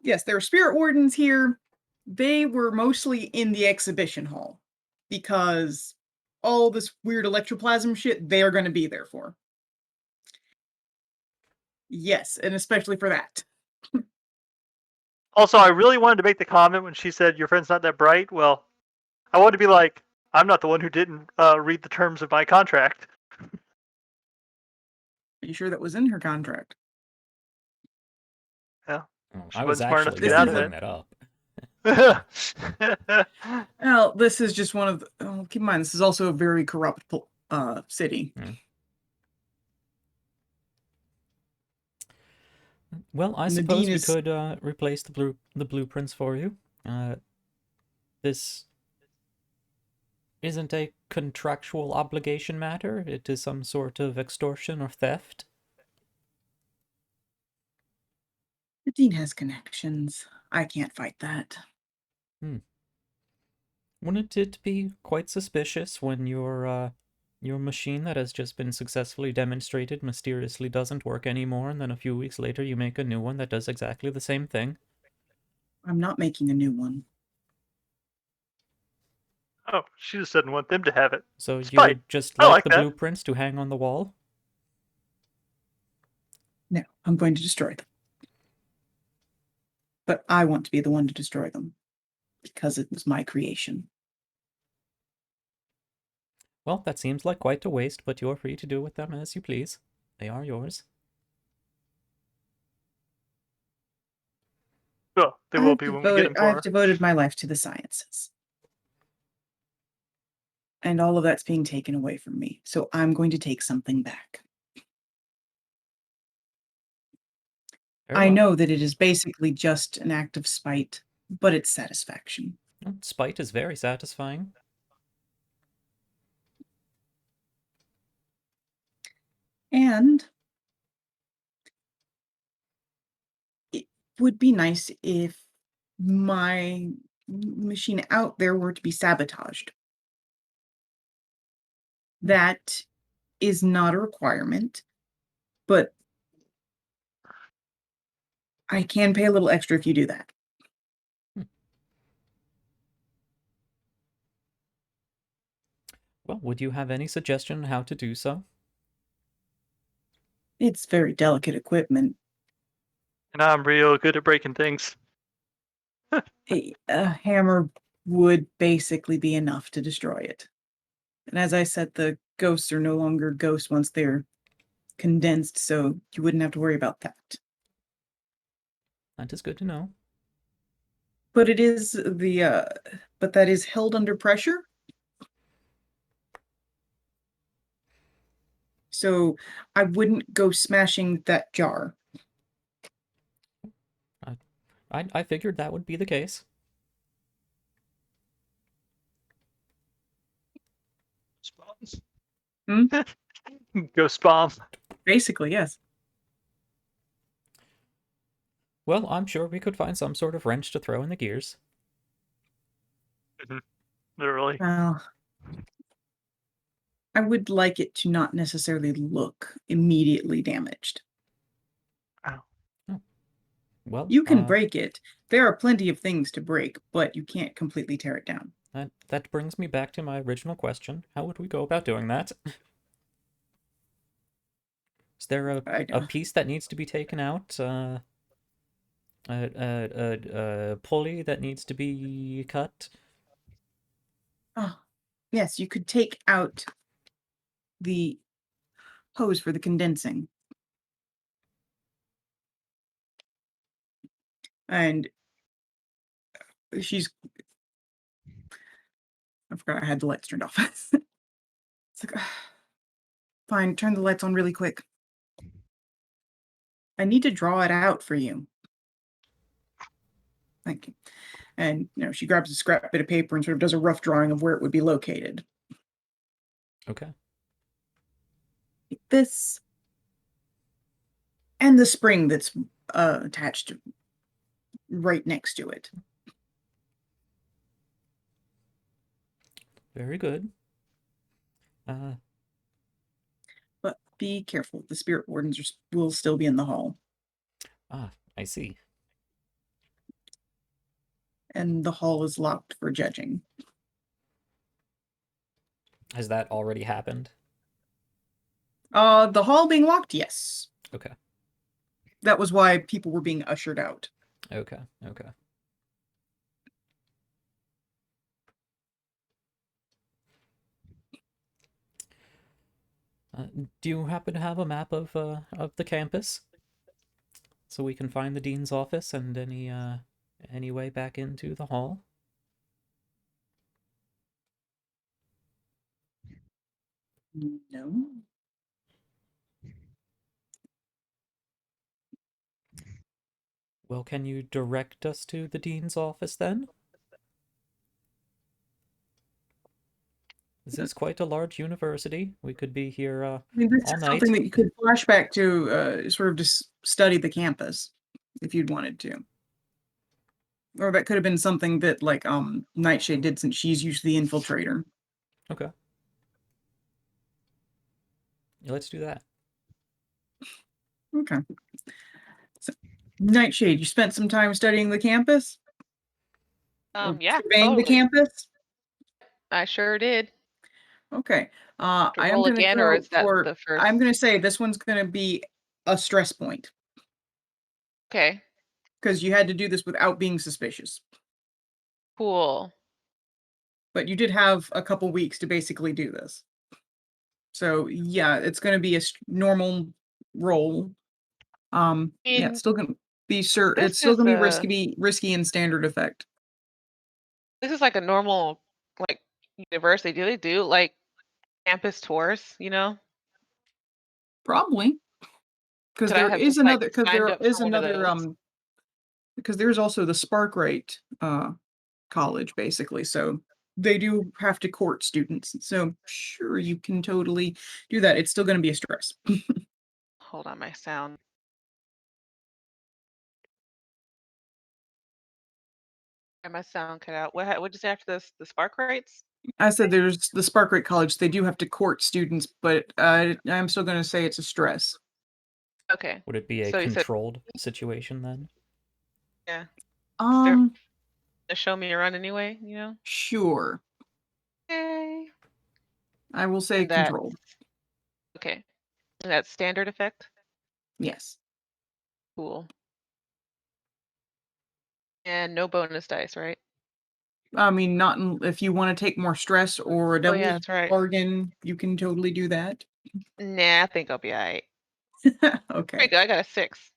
Yes, there are spirit wardens here. They were mostly in the exhibition hall because all this weird electroplasm shit they are going to be there for. Yes, and especially for that. Also, I really wanted to make the comment when she said your friend's not that bright. Well, I wanted to be like, I'm not the one who didn't read the terms of my contract. Are you sure that was in her contract? Yeah. Oh, She I was wasn't smart enough to actually get out going of to it. bring that up. Well, this is just one of the, keep in mind, this is also a very corrupt city. Well, I And the suppose dean we is- could replace the blueprints for you. This isn't a contractual obligation matter. It is some sort of extortion or theft. The dean has connections. I can't fight that. Wouldn't it be quite suspicious when your machine that has just been successfully demonstrated mysteriously doesn't work anymore, and then a few weeks later you make a new one that does exactly the same thing? I'm not making a new one. Oh, she just didn't want them to have it. So you Spite. would just I like like the that. blueprints to hang on the wall? No, I'm going to destroy them. But I want to be the one to destroy them. Because it was my creation. Well, that seems like quite a waste, but you're free to do with them as you please. They are yours. Oh, they will be when we get them for her. I've devoted my life to the sciences. And all of that's being taken away from me. So I'm going to take something back. Very I well. know that it is basically just an act of spite, but it's satisfaction. Well, spite is very satisfying. And it would be nice if my machine out there were to be sabotaged. That is not a requirement, but I can pay a little extra if you do that. Well, would you have any suggestion on how to do so? It's very delicate equipment. And I'm real good at breaking things. A hammer would basically be enough to destroy it. And as I said, the ghosts are no longer ghosts once they're condensed, so you wouldn't have to worry about that. That is good to know. But it is but that is held under pressure. So I wouldn't go smashing that jar. I figured that would be the case. Hmm? Ghost bomb. Basically, yes. Well, I'm sure we could find some sort of wrench to throw in the gears. Literally. Well, I would like it to not necessarily look immediately damaged. Well, You can break it. There are plenty of things to break, but you can't completely tear it down. that brings me back to my original question. How would we go about doing that? Is there I a know. piece that needs to be taken out? A pulley that needs to be cut? Oh, yes, you could take out the hose for the condensing. And she's I forgot I had the lights turned off. It's like, fine, turn the lights on really quick. I need to draw it out for you. Thank you. And she grabs a scrap bit of paper and sort of does a rough drawing of where it would be located. Okay. Like this. And the spring that's attached right next to it. Very good. But be careful. The spirit wardens will still be in the hall. I see. And the hall is locked for judging. Has that already happened? The hall being locked, yes. Okay. That was why people were being ushered out. Okay. Do you happen to have a map of the campus, so we can find the dean's office and any way back into the hall? No. Well, can you direct us to the dean's office then? This is quite a large university. We could be here I mean, this all is night. something that you could flash back to sort of just study the campus if you'd wanted to. Or that could have been something that like Nightshade did since she's usually the infiltrator. Okay. Yeah, let's do that. Okay. So, Nightshade, you spent some time studying the campus? Or Yeah, surveying the totally. campus? I sure did. Okay. To I am roll gonna again, or throw is that for the first? I'm gonna say this one's gonna be a stress point. Okay, Because you had to do this without being suspicious. cool. But you did have a couple weeks to basically do this. So yeah, it's going to be a normal roll. Yeah, it's still going to be it's This still is going to be risky in standard effect. this is like a normal like university. Do they do like campus tours? Probably because Could I there have is just like another because signed there up is for one of another those? because there's also the Sparkrate college basically. So they do have to court students. So sure you can totally do that. It's still going to be a stress. Hold on, my sound. My sound cut out. What'd you say after this? The spark rates? I said there's the Sparkrate college. They do have to court students, but I'm still going to say it's a stress. Okay. Would it be a So you said, controlled situation then? yeah. Um, To show me around anyway, sure. Okay. I will say And that controlled. okay. And that's standard effect? Yes. Cool. And no bonus dice, right? I mean, not if you want to take more stress or a Oh yeah, devil's that's right. bargain, you can totally do that. Nah, I think I'll be alright. Okay. There you go, I got a 6.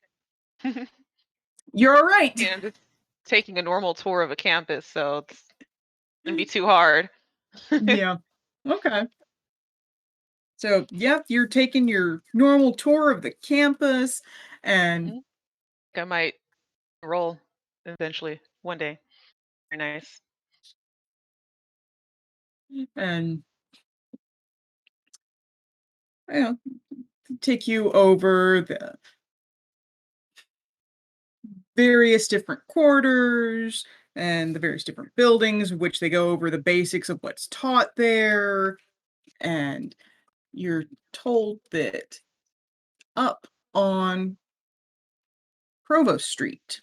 You're all right. I'm just taking a normal tour of a campus, so it's gonna be too hard. Yeah. Okay. So, yep, you're taking your normal tour of the campus and I might roll eventually one day. Very nice. and you know, take you over the various different quarters and the various different buildings, which they go over the basics of what's taught there. And you're told that up on Provost Street,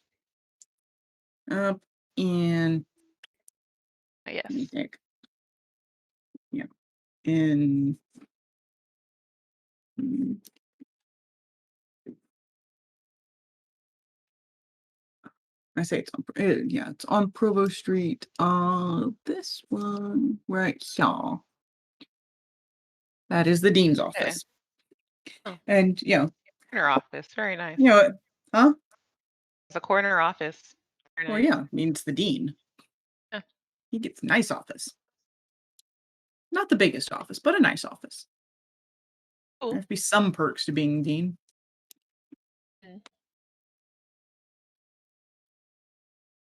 up in, Yes. let me think, yeah, in, I say it's on, yeah, it's on Provost Street. This one right here. That is the dean's office. Oh. And, Corner office. Very nice. Huh? It's a corner office. Very Well, nice. yeah, I mean, it's the dean. Yeah. He gets a nice office. Not the biggest office, but a nice office. Cool. There have to be some perks to being dean.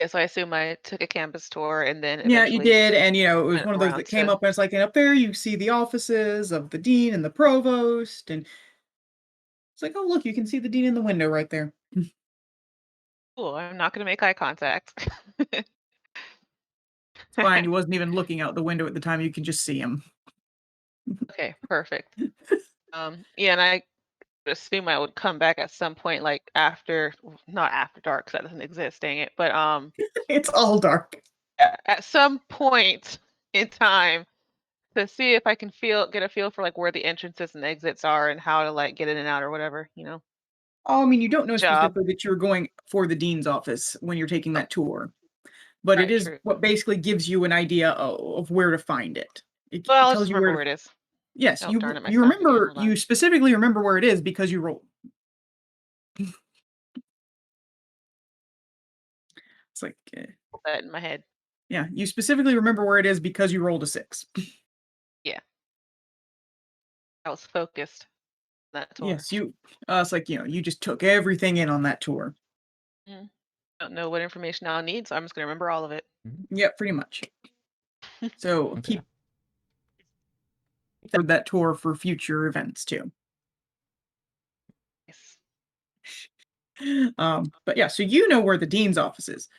Yeah, so I assume I took a campus tour and then Yeah, you eventually did, and it was went one of those around that came to. up and it's like, and up there you see the offices of the dean and the provost, and it's like, oh look, you can see the dean in the window right there. Cool. I'm not going to make eye contact. It's fine. He wasn't even looking out the window at the time. You can just see him. Okay, perfect. Yeah, and I assume I would come back at some point, like after, not after dark, 'cause that doesn't exist, dang it. But It's all dark. at some point in time to see if I can get a feel for like where the entrances and exits are and how to like get in and out or whatever, Oh, I mean, you don't know Job. specifically that you're going for the dean's office when you're taking that tour, but it Right, is true. what basically gives you an idea of where to find it. It Well, I'll tells just you remember where where to. it is. Yes, Oh, darn it, my you sound again. remember, Hold on. you specifically remember where it is because you rolled. It's like, Put that in my head. yeah, you specifically remember where it is because you rolled a 6. I was focused on that tour. Yes, it's like, you just took everything in on that tour. Don't know what information I'll need, so I'm just gonna remember all of it. Yeah, pretty much. So Okay. keep that tour for future events too. Nice. But yeah, so you know where the dean's office is.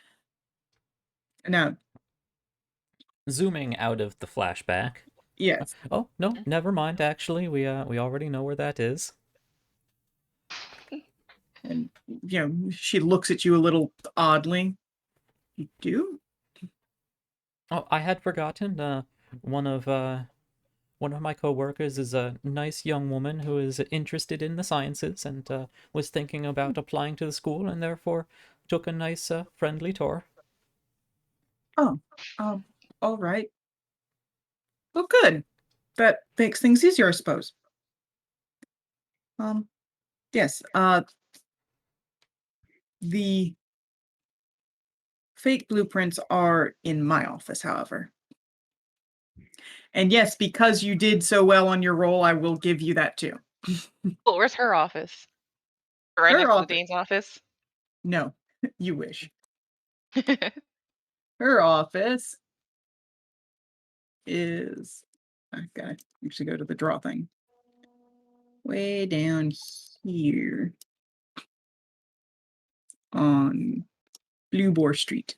Now, Zooming out of the flashback. yes, Oh, no, never mind, actually. We already know where that is. and she looks at you a little oddly. You do? Oh, I had forgotten. One of my coworkers is a nice young woman who is interested in the sciences and was thinking about applying to the school and therefore took a nice, friendly tour. Oh, all right. Well, good. That makes things easier, I suppose. Yes, the fake blueprints are in my office, however. And yes, because you did so well on your roll, I will give you that too. Cool. Where's her office? Right Her next to office. the dean's office. No, you wish. Her office is, I gotta actually go to the draw thing. Way down here on Blue Boar Street.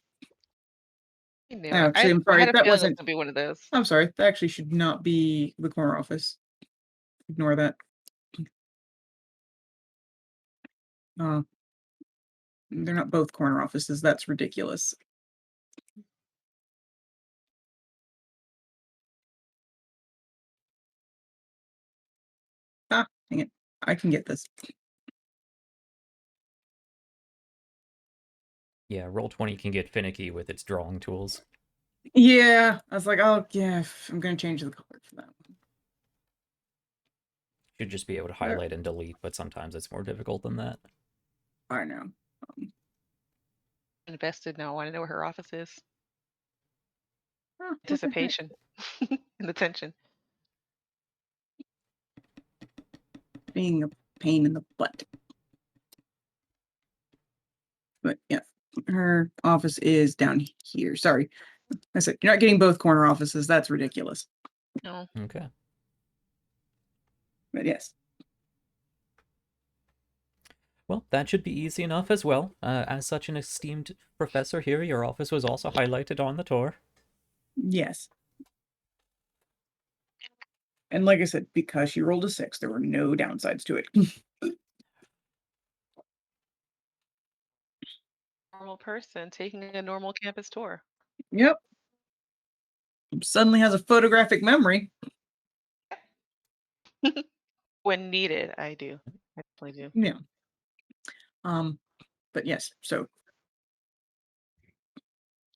I knew it. Actually, I'm I sorry, had a that feeling it was wasn't. gonna be one of those. I'm sorry, that actually should not be the corner office. Ignore that. They're not both corner offices. That's ridiculous. Ah, dang it. I can get this. Yeah, Roll20 can get finicky with its drawing tools. Yeah, I was like, oh, yeah, I'm going to change the color for that one. Should just be able to highlight and delete, but sometimes it's more difficult than that. I know. Invested now. I want to know where her office is. Oh, what the heck? Anticipation and the tension. Being a pain in the butt. But yeah, her office is down here. Sorry. I said, you're not getting both corner offices. That's ridiculous. No. Okay. But yes. Well, that should be easy enough as well. As such an esteemed professor here, your office was also highlighted on the tour. Yes. And like I said, because she rolled a 6, there were no downsides to it. Normal person taking a normal campus tour. Yep. Suddenly has a photographic memory. When needed, I do. I definitely do. Yeah. But yes, so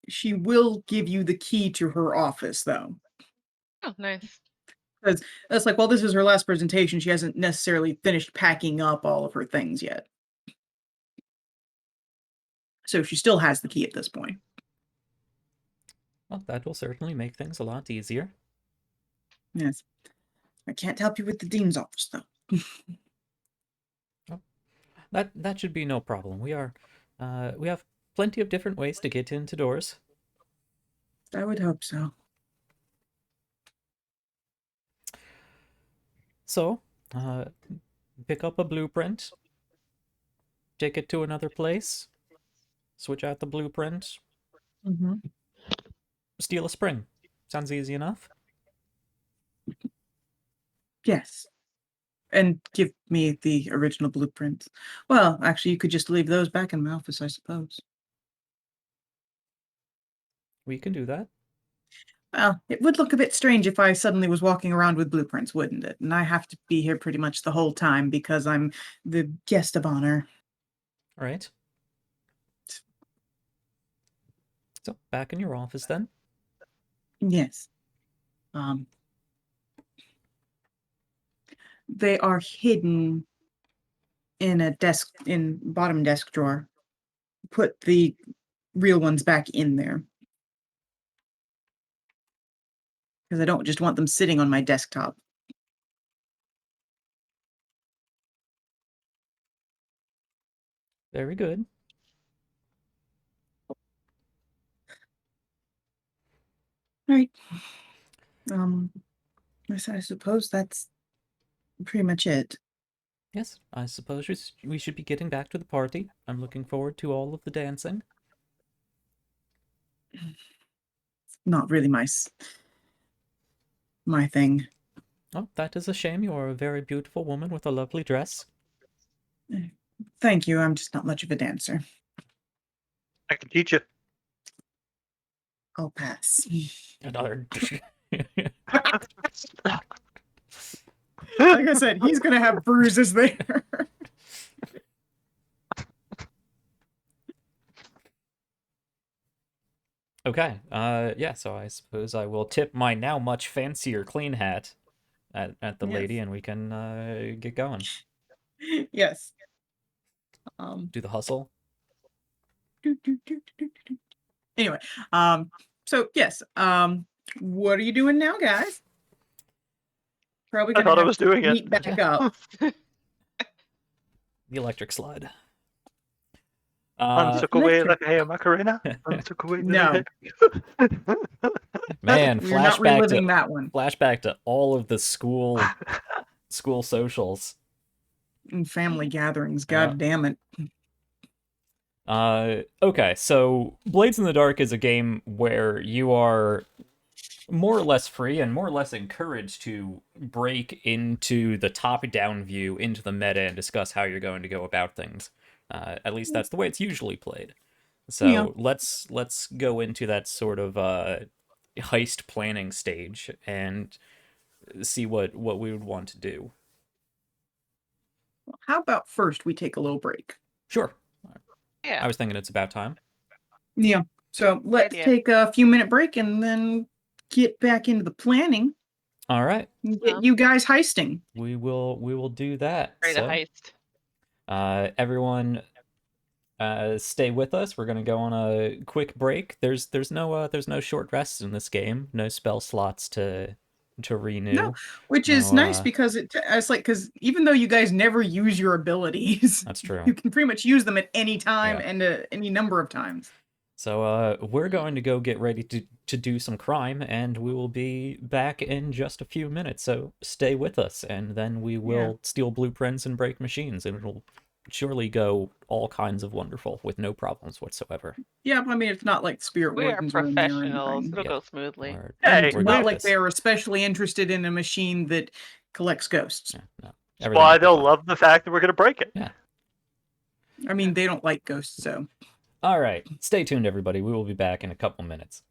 she will give you the key to her office, though. Oh, nice. Because that's like, well, this is her last presentation. She hasn't necessarily finished packing up all of her things yet. So she still has the key at this point. Well, that will certainly make things a lot easier. Yes. I can't help you with the dean's office, though. That should be no problem. We have plenty of different ways to get into doors. I would hope so. So, pick up a blueprint, take it to another place, switch out the blueprint, Mm-hmm. steal a spring. Sounds easy enough. Yes. And give me the original blueprints. Well, actually, you could just leave those back in my office, I suppose. We can do that. Well, it would look a bit strange if I suddenly was walking around with blueprints, wouldn't it? And I have to be here pretty much the whole time because I'm the guest of honor. All right. So, back in your office then. Yes. They are hidden in a desk, in bottom desk drawer. Put the real ones back in there. Because I don't just want them sitting on my desktop. Very good. Right. I suppose that's pretty much it. Yes, I suppose we should be getting back to the party. I'm looking forward to all of the dancing. Not really my thing. Oh, that is a shame. You are a very beautiful woman with a lovely dress. Thank you. I'm just not much of a dancer. I can teach you. I'll pass. Another. Like I said, he's gonna have bruises there. Okay. Yeah. So I suppose I will tip my now much fancier clean hat at the lady, Yes. and we can get going. Yes. Do the hustle. Anyway, so yes, what are you doing now, guys? Probably I gonna thought I have was to doing it. meet back up. The electric slide. One took away electric. like a Macarena. One took away No. Man, We're not reliving that one. flashback to all of the school socials. And family gatherings, Yeah. god damn it. Okay, so Blades in the Dark is a game where you are more or less free and more or less encouraged to break into the top-down view, into the meta, and discuss how you're going to go about things. At least that's the way it's usually played. So Yeah. let's go into that sort of heist planning stage and see what we would want to do. How about first we take a little break? Sure. Yeah. I was thinking it's about time. Yeah. So let's idea. take a few minute break and then get back into the planning All right. and get you guys heisting. We will do that. Ready to So, heist. everyone stay with us. We're going to go on a quick break. There's no short rests in this game. No spell slots to renew. No, which is No, nice because it's like, because even though you guys never use your abilities, That's true. you can pretty much use them at any time Yeah. and any number of times. So we're going to go get ready to do some crime, and we will be back in just a few minutes. So stay with us, and then we will steal blueprints and break machines, and it'll surely go all kinds of wonderful with no problems whatsoever. Yeah, I mean, it's not like spirit We are wardens are in there or professionals. anything. It'll Yeah. go smoothly. We're, And Hey, it's we're not got like this. they're especially interested in a machine that collects ghosts. Yeah, no, That's everything why will be they'll fine. love the fact that we're going to break it. Yeah. I mean, they don't like ghosts, so. All right. Stay tuned, everybody. We will be back in a couple minutes.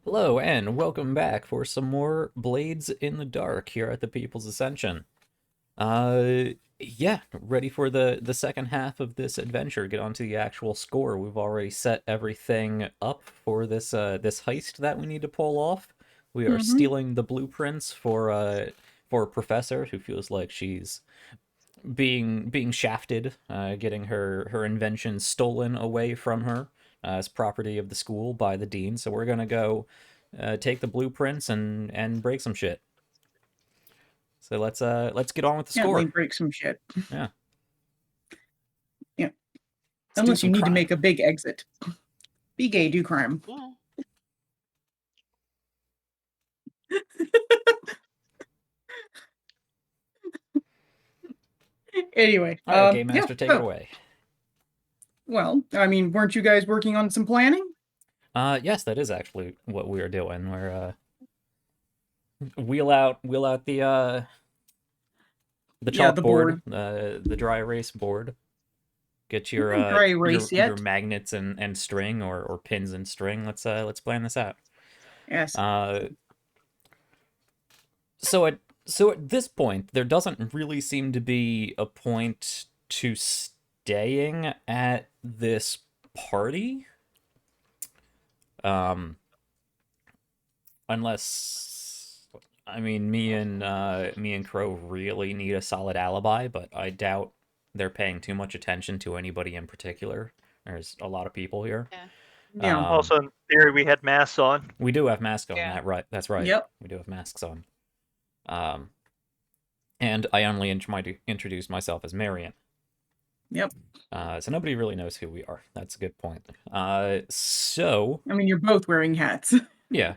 Hello, and welcome back for some more Blades in the Dark here at the People's Ascension. Yeah, ready for the second half of this adventure. Get onto the actual score. We've already set everything up for this heist that we need to pull off. We are stealing the blueprints for a professor who feels like she's being shafted, getting her invention stolen away from her as property of the school by the dean. So we're gonna go take the blueprints and break some shit. So let's get on with the Definitely score. break some shit. Yeah. Yeah. Let's do Unless you some need to make crime. a big exit. Be gay, do crime. Yeah. Anyway, All right, Game yeah. Master, take it So, away. well, I mean, weren't you guys working on some planning? Yes, that is actually what we are doing. We're wheel out the Yeah, the chalkboard, board. the dry erase board. Get We your haven't dry erase your yet. magnets and string or pins and string. Let's plan this out. Yes. So at this point, there doesn't really seem to be a point to staying at this party. Unless, I mean, me and Crow really need a solid alibi, but I doubt they're paying too much attention to anybody in particular. There's a lot of people here. Yeah. Yeah. Also, in theory, we had masks on. We do have masks on. Yeah. That's right. Yep. We do have masks on. And I only introduced myself as Marion. Yep. So nobody really knows who we are. That's a good point. So I mean, you're both wearing hats yeah,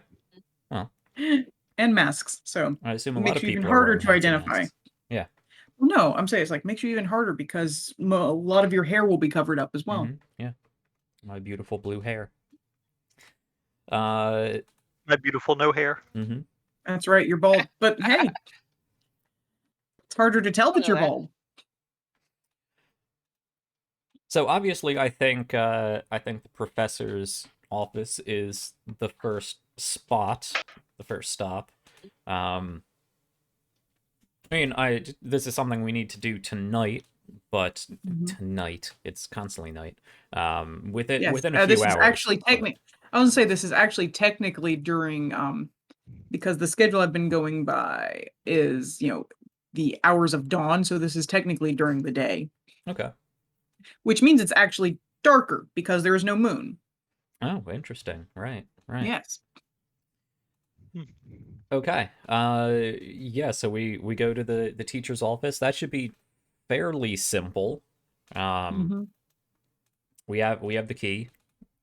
and masks, so I assume it a lot makes of you even people are harder wearing to hats and identify. masks. Yeah. Well, no, I'm saying it's like makes you even harder because a lot of your hair will be covered up as well. Yeah. My beautiful blue hair. My beautiful no hair. That's right, you're bald. But hey, it's harder to tell I that know you're that. bald. So obviously, I think the professor's office is the first spot, the first stop. I mean, this is something we need to do tonight, but tonight it's constantly night. Within Yes, within a few this is hours. actually technically. I was gonna say this is actually technically during because the schedule I've been going by is the hours of dawn, so this is technically during the day, Okay. which means it's actually darker because there is no moon. Oh, interesting. Right. Yes. Okay. Yeah, so we go to the teacher's office. That should be fairly simple. We have the key.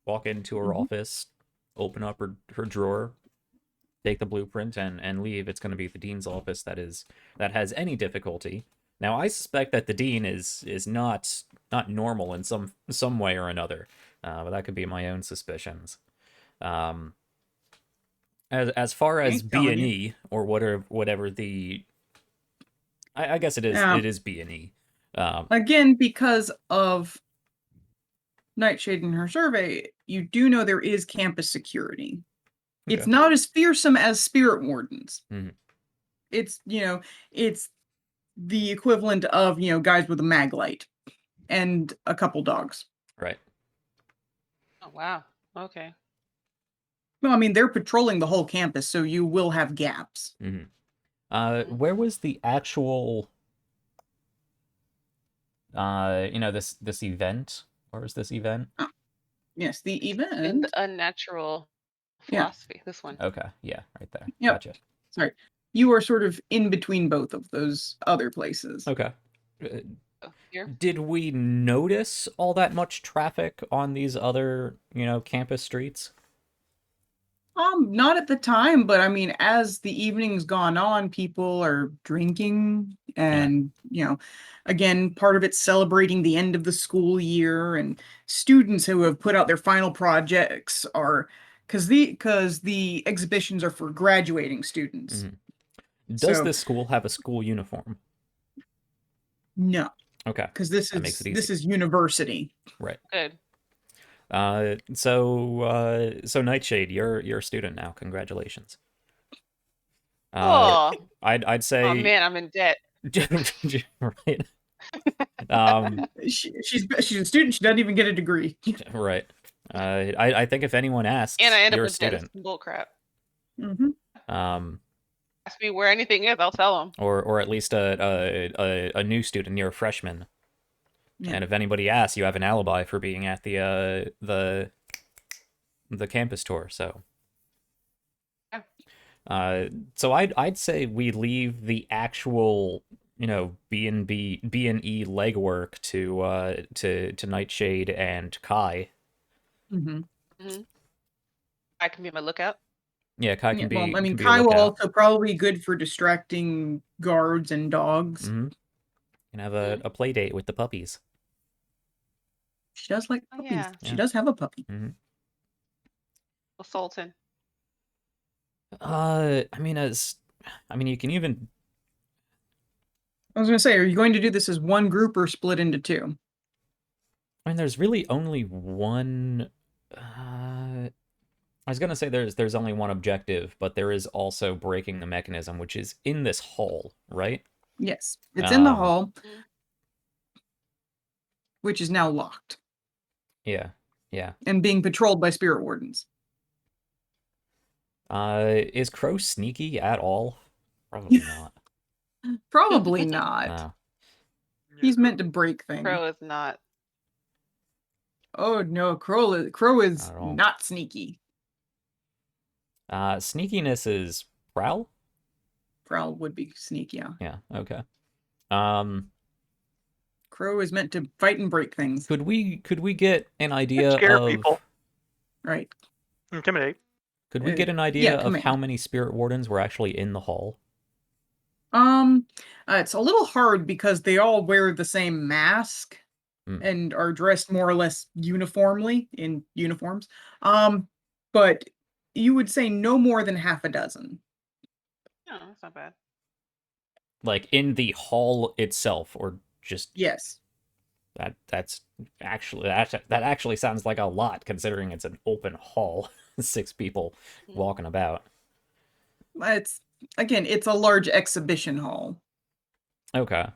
Walk into her office, open up her drawer, take the blueprint and leave. It's going to be the dean's office that has any difficulty. Now, I suspect that the dean is not normal in some way or another. But that could be my own suspicions. As far as Ain't telling you. B&E or whatever the I guess it is B&E. Again, because of Nightshade in her survey, you do know there is campus security. It's Okay. not as fearsome as spirit wardens. It's it's the equivalent of guys with a mag light and a couple dogs. Right. Oh wow. Okay. Well, I mean, they're patrolling the whole campus, so you will have gaps. Where was the actual this event? Where was this event? Yes, the In event. the unnatural Yeah. philosophy. This one. Okay, yeah, right there. Yep. Gotcha. Sorry. You are sort of in between both of those other places. Okay. Here. Did we notice all that much traffic on these other, campus streets? Not at the time, but I mean, as the evening's gone on, people are drinking and, again, part of it's celebrating the end of the school year and students who have put out their final projects are because the exhibitions are for graduating students. Does So- this school have a school uniform? No, Okay. because this That makes it is easy. university. Right. Good. So Nightshade, you're a student now. Congratulations. Oh, I'd oh say man, I'm in debt. right. Um, She's a student. She doesn't even get a degree. right. I think if anyone asks, And I end up you're a with debt. student. It's bull crap. Hmm. Ask me where anything is, I'll tell them. Or at least a new student, you're a freshman. Yeah. And if anybody asks, you have an alibi for being at the campus tour. So, so I'd say we leave the actual B&E legwork to Nightshade and Kai. Hmm. I can be my lookout. Yeah, Kai can be. Well, I mean, can be a Kai will lookout. also probably be good for distracting guards and dogs. Mm-hmm. Can have a play date with the puppies. She does like Oh, puppies. yeah. She does have a puppy. Mm-hmm. Well, Sultan. I mean, you can even. I was going to say, are you going to do this as one group or split into two? I mean, there's really only one. I was gonna say there's only one objective, but there is also breaking the mechanism, which is in this hall, right? Yes, it's in the hall, Mhm. which is now locked Yeah, yeah. and being patrolled by spirit wardens. Is Crow sneaky at all? Probably not. Probably not. No. He's meant to break things. Crow is not. Oh no, Crow is Not at all. not sneaky. Sneakiness is prowl. Prowl would be sneaky. Yeah. Yeah. Okay. Crow is meant to fight and break things. Could we get an idea Scare of people. Right. Intimidate. Could we get an idea of command. how many spirit wardens were actually in the hall? It's a little hard because they all wear the same mask and are dressed more or less uniformly in uniforms. But you would say no more than half a dozen. No, that's not bad. Like in the hall itself, or just Yes. that actually sounds like a lot, considering it's an open hall. 6 people walking about. It's a large exhibition hall. Okay.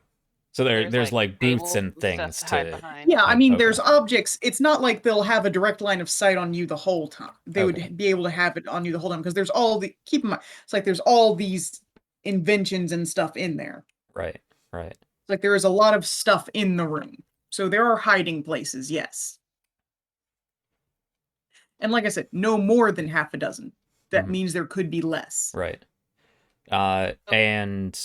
So there's like booths tables and stuff things hide to. behind. Yeah, I mean, there's Okay. objects. It's not like they'll have a direct line of sight on you the whole time. They Okay. would be able to have it on you the whole time because there's all the. Keep in mind, it's like there's all these inventions and stuff in there. Right. It's like there is a lot of stuff in the room, so there are hiding places. Yes. And like I said, no more than half a dozen. That means there could be less. Right. And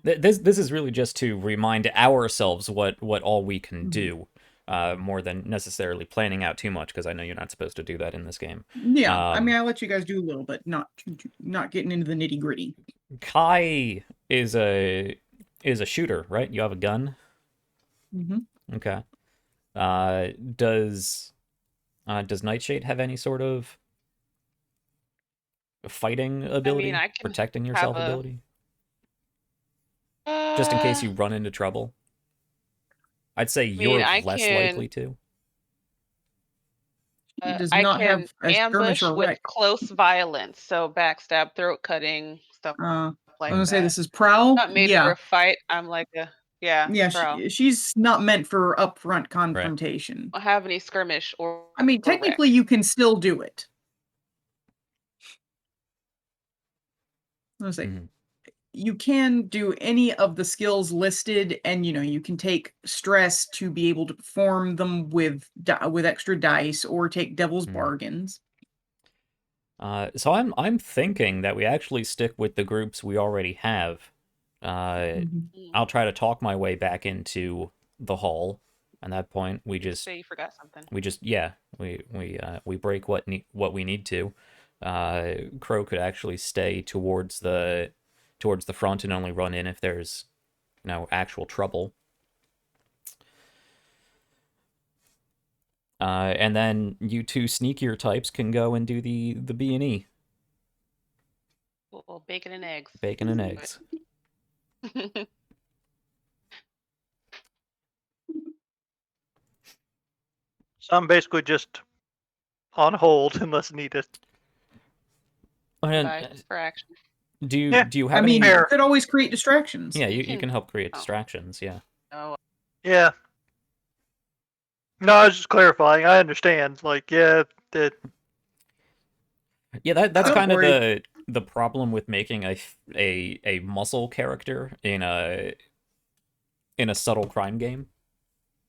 this is really just to remind ourselves what all we can do, more than necessarily planning out too much, because I know you're not supposed to do that in this game. Yeah, I mean, I'll let you guys do a little, but not getting into the nitty gritty. Kai is a shooter, right? You have a gun. Mm-hmm. Okay. Does Nightshade have any sort of fighting ability, I can protecting yourself have a- ability? Just in case you run into trouble? I'd say you're I less can- likely to. He does I not can have a skirmish ambush or with wreck. close violence, so backstab, throat cutting, stuff I like was gonna that. say this is Prowl. Not made for a fight. I'm like a prowl. She's not meant for upfront confrontation. Don't have any skirmish or. I mean, or wreck. technically, you can still do it. I was gonna say you can do any of the skills listed, and you can take stress to be able to perform them with extra dice, or take devil's bargains. So I'm thinking that we actually stick with the groups we already have. I'll try to talk my way back into the hall. At that point, we just Say you forgot something. we break what we need to. Crow could actually stay towards the front and only run in if there's actual trouble. And then you two sneakier types can go and do the B&E. Well, bacon and eggs. Bacon and eggs. So I'm basically just on hold unless needed. And, Bye for action. do you Yeah, do you have I mean, any? you could always create distractions. Yeah, You you can- can help create oh. distractions. Yeah. Oh, Yeah. No, I was just clarifying. I understand. Like, yeah, that. Yeah, that's Don't kind of worry. the problem with making a muscle character in a subtle crime game.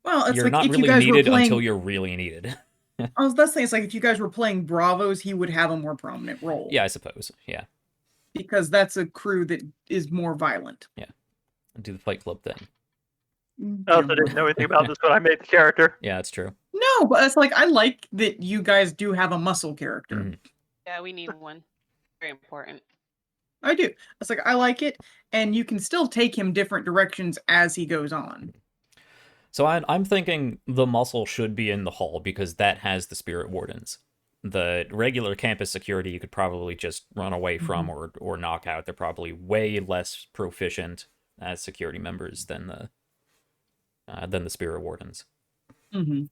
Well, it's You're like not if you really guys were needed playing. until you're really needed. I was that's saying it's like if you guys were playing Bravos, he would have a more prominent role. Yeah, I suppose. Yeah, Because that's a crew that is more violent. do the Fight Club thing. I also didn't know anything about this when I made the character. Yeah, that's true. No, but it's like I like that you guys do have a muscle character. Mhm. yeah, we need one. Very important. I do. It's like I like it, and you can still take him different directions as he goes on. So I'm thinking the muscle should be in the hall because that has the spirit wardens. The regular campus security you could probably just run away from or knock out. They're probably way less proficient as security members than the spirit wardens. Mm-hmm.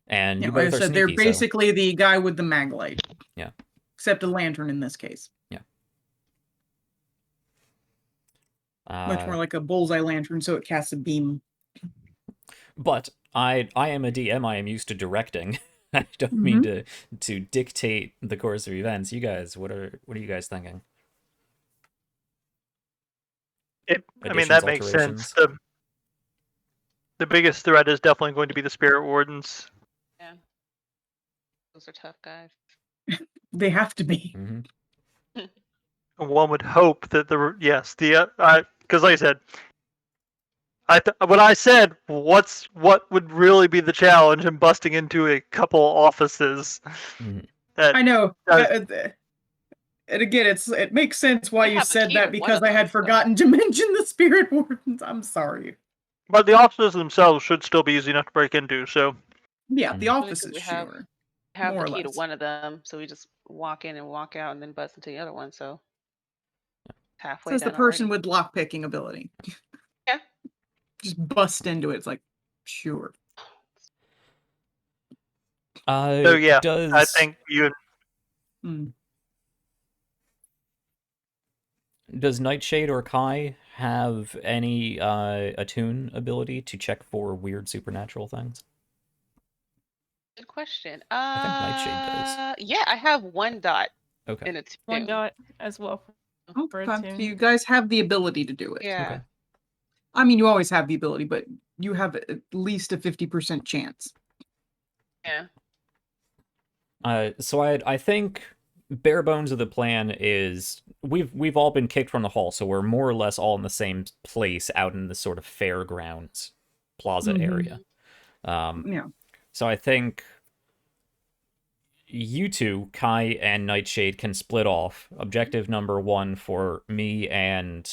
And Yeah, you like I both are said, they're sneaky, so basically the guy with the mag light. Yeah. Except a lantern in this case. Much more like a bullseye lantern, so it casts a beam. But I am a DM. I am used to directing. I don't mean to dictate the course of events. You guys, what are you guys thinking? I mean, Additions, that makes sense. alterations? The biggest threat is definitely going to be the spirit wardens. Yeah. Those are tough guys. They have to be. Mm-hmm. One would hope that because like I said, when I said what would really be the challenge in busting into a couple offices, I know. Does- And again, it makes sense why We you have a said key to that one because of I them, had so- forgotten to mention the spirit wardens. I'm sorry. but the offices themselves should still be easy enough to break into. So Yeah, the Mhm. office Because is we have- sure. Have More the or key to less. one of them, so we just walk in and walk out and then bust into the other one. So halfway Says the done person already. with lockpicking ability. Yeah. Just bust into it. It's like, sure. so yeah, Does I think you. Mm. Does Nightshade or Kai have any attune ability to check for weird supernatural things? Good question. I think Nightshade does. Yeah, I have one dot Okay. in it. One dot as well. For Okay, attune. so you guys have the ability to do it. Yeah. Okay. I mean, you always have the ability, but you have at least a 50% chance. Yeah. So I think bare bones of the plan is we've all been kicked from the hall, so we're more or less all in the same place out in the sort of fairgrounds plaza Mhm. area. Yeah. So I think you two, Kai and Nightshade, can split off. Objective number 1 for me and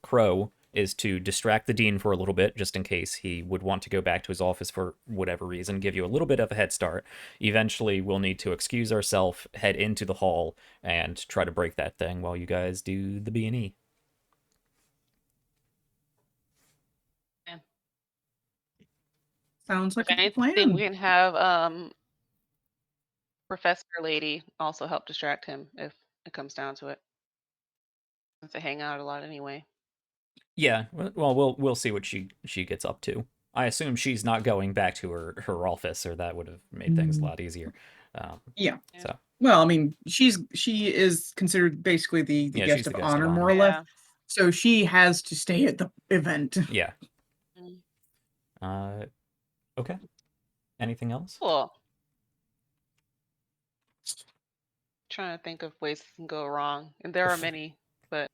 Crow is to distract the Dean for a little bit, just in case he would want to go back to his office for whatever reason, give you a little bit of a head start. Eventually, we'll need to excuse ourselves, head into the hall, and try to break that thing while you guys do the B&E. Sounds like If a good anything, plan. we can have Professor Lady also help distract him if it comes down to it. Since they hang out a lot anyway. Yeah, well, we'll see what she gets up to. I assume she's not going back to her office, or that would have made things a lot easier. Yeah. So Well, I mean, she is considered basically the Yeah, guest she's of the guest of honor, honor. more or less. So she has to stay at the event. yeah. Mm. Okay. Anything else? Cool. Trying to think of ways it can go wrong, and there are many, but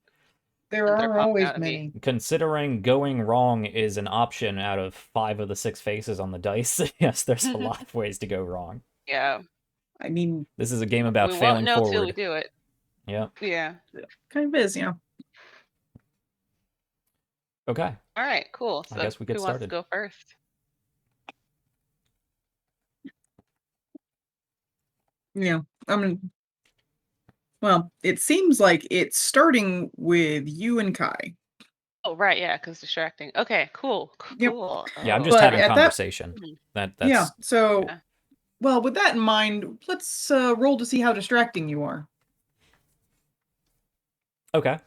There They're are popping always out at me. many. Considering going wrong is an option out of 5 of the 6 faces on the dice, yes, there's a lot of ways to go wrong. yeah, I mean, This is a game about we won't failing know till we forward. do it. Yeah. Yeah. kind of is, Okay. All right. Cool. So I guess we get who wants to started. go first? Yeah. I mean, well, it seems like it's starting with you and Kai. Oh, right. Yeah, because distracting. Okay. Cool. Yep. Cool. Yeah, I'm Oh. just But having at that- conversation. Mhm. That's Yeah. So Yeah. Well, with that in mind, let's roll to see how distracting you are. Okay.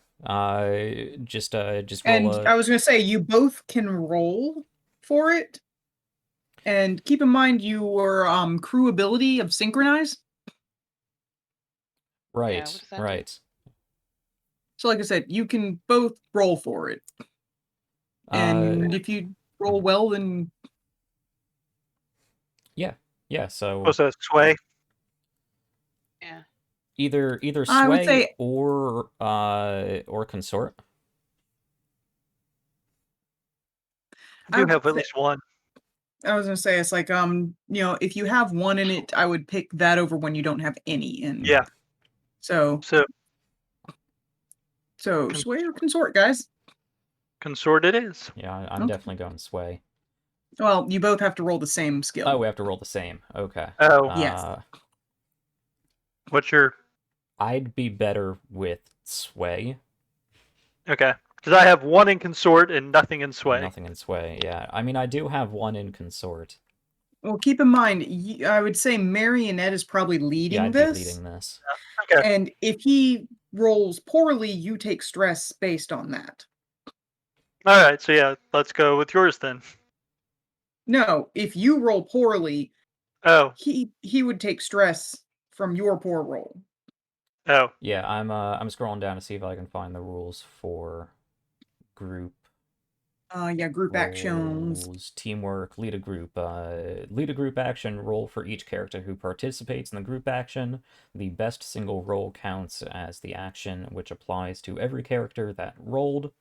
Just roll And a. I was going to say, you both can roll for it. And keep in mind your crew ability of synchronize. Right. Yeah, what does that do? Right. So like I said, you can both roll for it. And if you roll well, then Yeah. So What's that, sway? Yeah. either I would sway say or consort. I do would have at say- least one. I was gonna say it's like if you have one in it, I would pick that over when you don't have any in. Yeah. So So sway or consort, guys. consort it is. Yeah, I'm Okay. definitely going sway. Well, you both have to roll the same skill. Oh, we have to roll the same. Okay. Oh, Yes. what's your... I'd be better with sway. Okay. Because I have one in consort and nothing in sway. Nothing in sway. Yeah. I mean, I do have one in consort. Well, keep in mind, I would say Marionette is probably leading Yeah, I'd this. be leading this. Okay. And if he rolls poorly, you take stress based on that. All right. So yeah, let's go with yours then. No, if you roll poorly, Oh. he would take stress from your poor roll. Oh. Yeah, I'm scrolling down to see if I can find the rules for group Group actions. roles, teamwork, lead a group. Lead a group action, roll for each character who participates in the group action. The best single roll counts as the action, which applies to every character that rolled.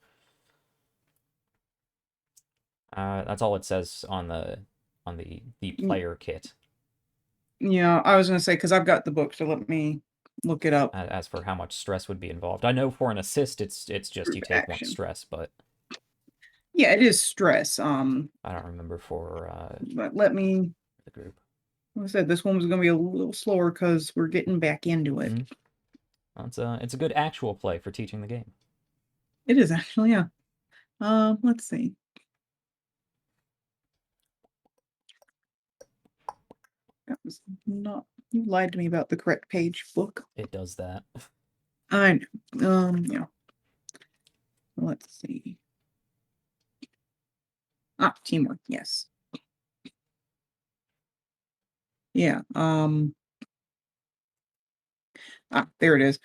That's all it says on the player kit. Yeah, I was gonna say because I've got the book, so let me look it up. As for how much stress would be involved, I know for an assist, it's just you Group take one action. stress, but Yeah, it is stress. I don't remember for But let me. the group. Like I said, this one was gonna be a little slower because we're getting back into it. Well, it's a good actual play for teaching the game. It is actually, yeah. Let's see. That was not. You lied to me about the correct page book. It does that. I know. Yeah. Let's see. Teamwork. Yes. Yeah. There it is.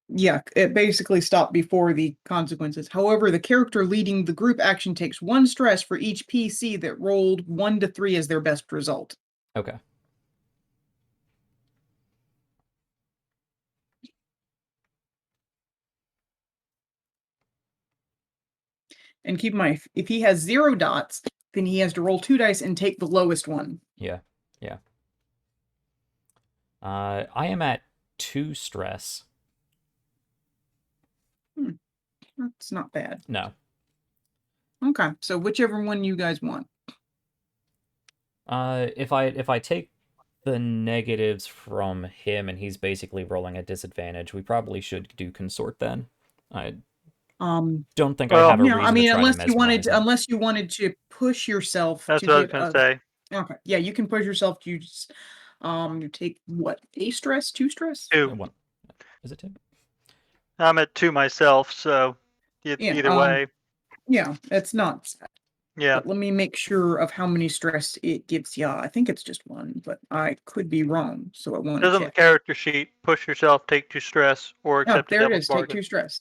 Yeah, it basically stopped before the consequences. However, the character leading the group action takes one stress for each PC that rolled 1 to 3 as their best result. Okay. And keep in mind, if he has 0 dots, then he has to roll 2 dice and take the lowest one. Yeah. I am at 2 stress. That's not bad. No. Okay, so whichever one you guys want. If I take the negatives from him and he's basically rolling at disadvantage, we probably should do consort then. I don't think I have a reason I mean, to try unless to you wanted mesmerize him. unless you wanted to push yourself That's to what I was get gonna say. Okay, yeah, you can push yourself to just you take what, a stress, 2 stress? 2. One. Is it 2? I'm at 2 myself, so either way. Yeah, it's not sad. Yeah. But let me make sure of how many stress it gives ya. I think it's just 1, but I could be wrong, so I want to Doesn't the check. character sheet push yourself, take 2 stress, or accept a There it devil's is. Take bargain? 2 stress.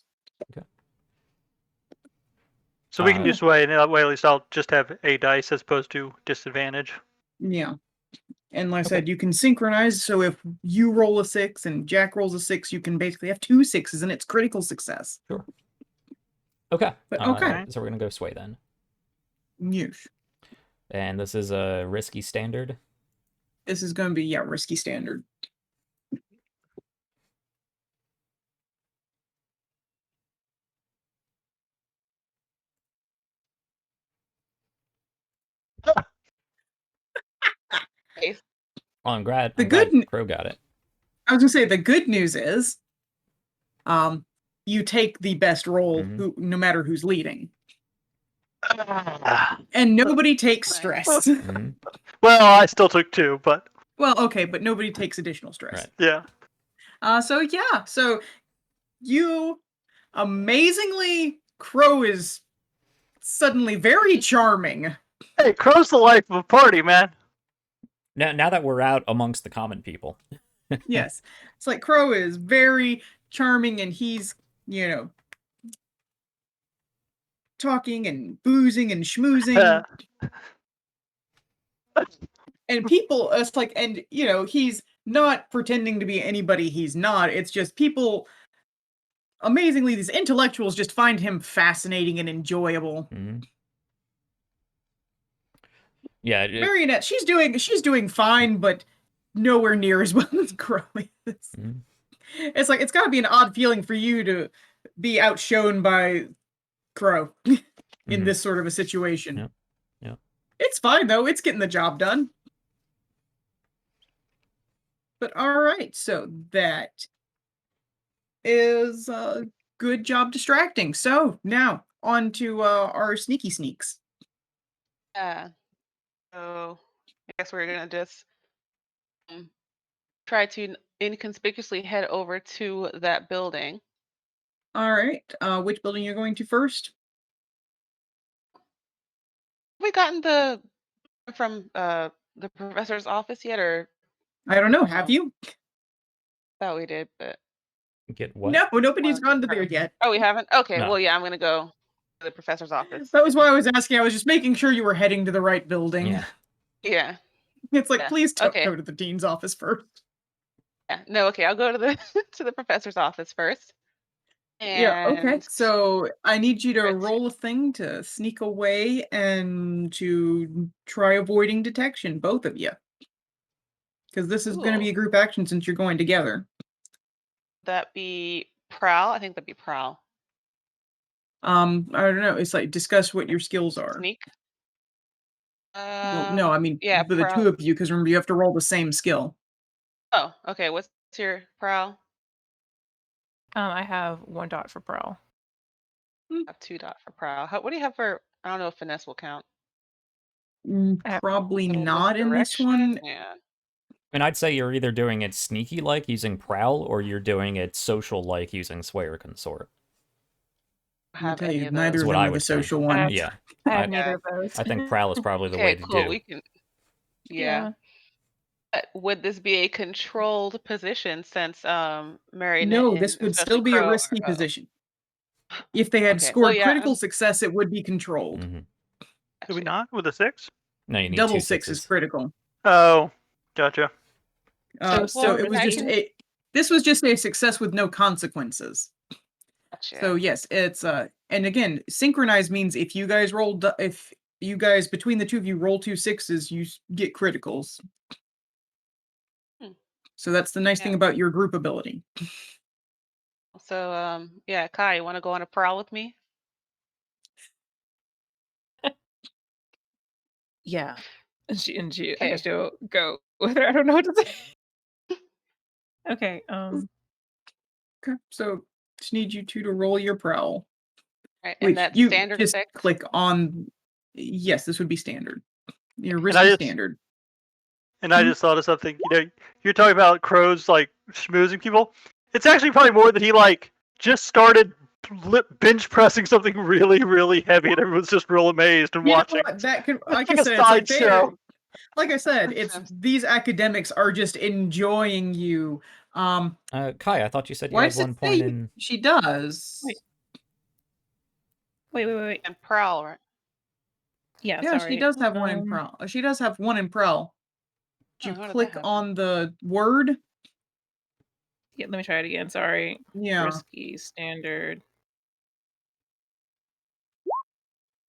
So we can do sway, and that way at least I'll just have a dice as opposed to disadvantage. Yeah. And like I said, you can synchronize, so if you roll a 6 and Jack rolls a 6, you can basically have 2 6s and it's critical success. Sure. Okay. But okay. So we're gonna go sway then. Yes. And this is a risky standard. This is going to be, risky standard. Nice. Well, I'm glad Crow got it. I was going to say, the good news is, you take the best roll, no matter who's leading. And nobody takes Nice. stress. Mhm. Well, I still took 2, but Well, okay, but nobody takes additional stress. Right. yeah. So you amazingly, Crow is suddenly very charming. Hey, Crow's the life of a party, man. Now that we're out amongst the common people. Yes. It's like Crow is very charming and he's, talking and boozing and schmoozing. And people, it's like, and he's not pretending to be anybody he's not. It's just people, amazingly, these intellectuals just find him fascinating and enjoyable. Mhm. Yeah. Marionette, she's doing fine, but nowhere near as well as Crow is. Mhm. It's like, it's gotta be an odd feeling for you to be outshone by Crow in Mhm. this sort of a situation. Yep. Yep. It's fine though, it's getting the job done. But alright, so that is a good job distracting. So now on to our sneaky sneaks. Yeah. So I guess we're gonna just try to inconspicuously head over to that building. Alright, which building you're going to first? Have we gotten the from the professor's office yet, or I don't know, have you? thought we did, but Get what? No, nobody's Wanted to gone to there confirm. yet. Oh, we haven't? Okay, No. well, yeah, I'm gonna go to the professor's office. That was why I was asking. I was just making sure you were heading to the right building. Yeah. Yeah, It's like, Yeah, please don't okay. go to the dean's office first. yeah. No, okay, I'll go to the to the professor's office first. Yeah, okay. And So I need you to Right. roll a thing to sneak away and to try avoiding detection, both of you. Because this is going to be Ooh. a group action since you're going together. that be prowl? I think that'd be prowl. I don't know. It's like discuss what your skills are. Sneak. Well, no, I mean Yeah, for the two prowl. of you, because remember you have to roll the same skill. Oh, okay. What's your prowl? I have 1 dot for prowl. I have 2 dot for prowl. What do you have for? I don't know if finesse will count. I have Probably Little not in this misdirection, one. Yeah. And I'd say you're either doing it sneaky like using prowl, or you're doing it social like using swear consort. I I'll have tell any you, of neither those. of what them I are the would think. social I one. have, Yeah. I have I- neither of those. I think prowl is probably the way Okay, to cool. do. We can. Yeah. Would this be a controlled position since Marionette No, and this would especially still be a Crow risky are position. If they had okay. Well, scored yeah. critical success, it would be controlled. Mhm. Do we Gotcha. not with a 6? No, you need Double 2 6 is sixes. critical. Oh, gotcha. So So Well, it was I just can. this was just a success with no consequences. Gotcha. So yes, it's and again, synchronize means if you guys if you guys between the two of you roll 2 6s, you get criticals. Hmm. So that's the nice Yeah. thing about your group ability. So yeah, Kai, you want to go on a prowl with me? Yeah. And I Okay. have to go with her. I don't know what to say. Okay. Okay. So just need you two to roll your prowl. Right. Which And that's you standard just 6. click on. Yes, this would be standard. Your I risky just- standard. And I just thought of something. You're talking about Crow's like schmoozing people. It's actually probably more that he like just started bench pressing something really, really heavy, and everyone's just real amazed and You know watching. what? That could, It's like I like a said, it's like sideshow. like I said, Makes it's sense. these academics are just enjoying you. Kai, I thought you said you Why had does it 1 point say in. she does? Wait. And prowl, right? Yeah, Yeah, sorry. she does have one in prowl. She does have one in prowl. Did Oh, you how did that click happen? on the word? Yeah, let me try it again. Sorry. Yeah, Risky standard.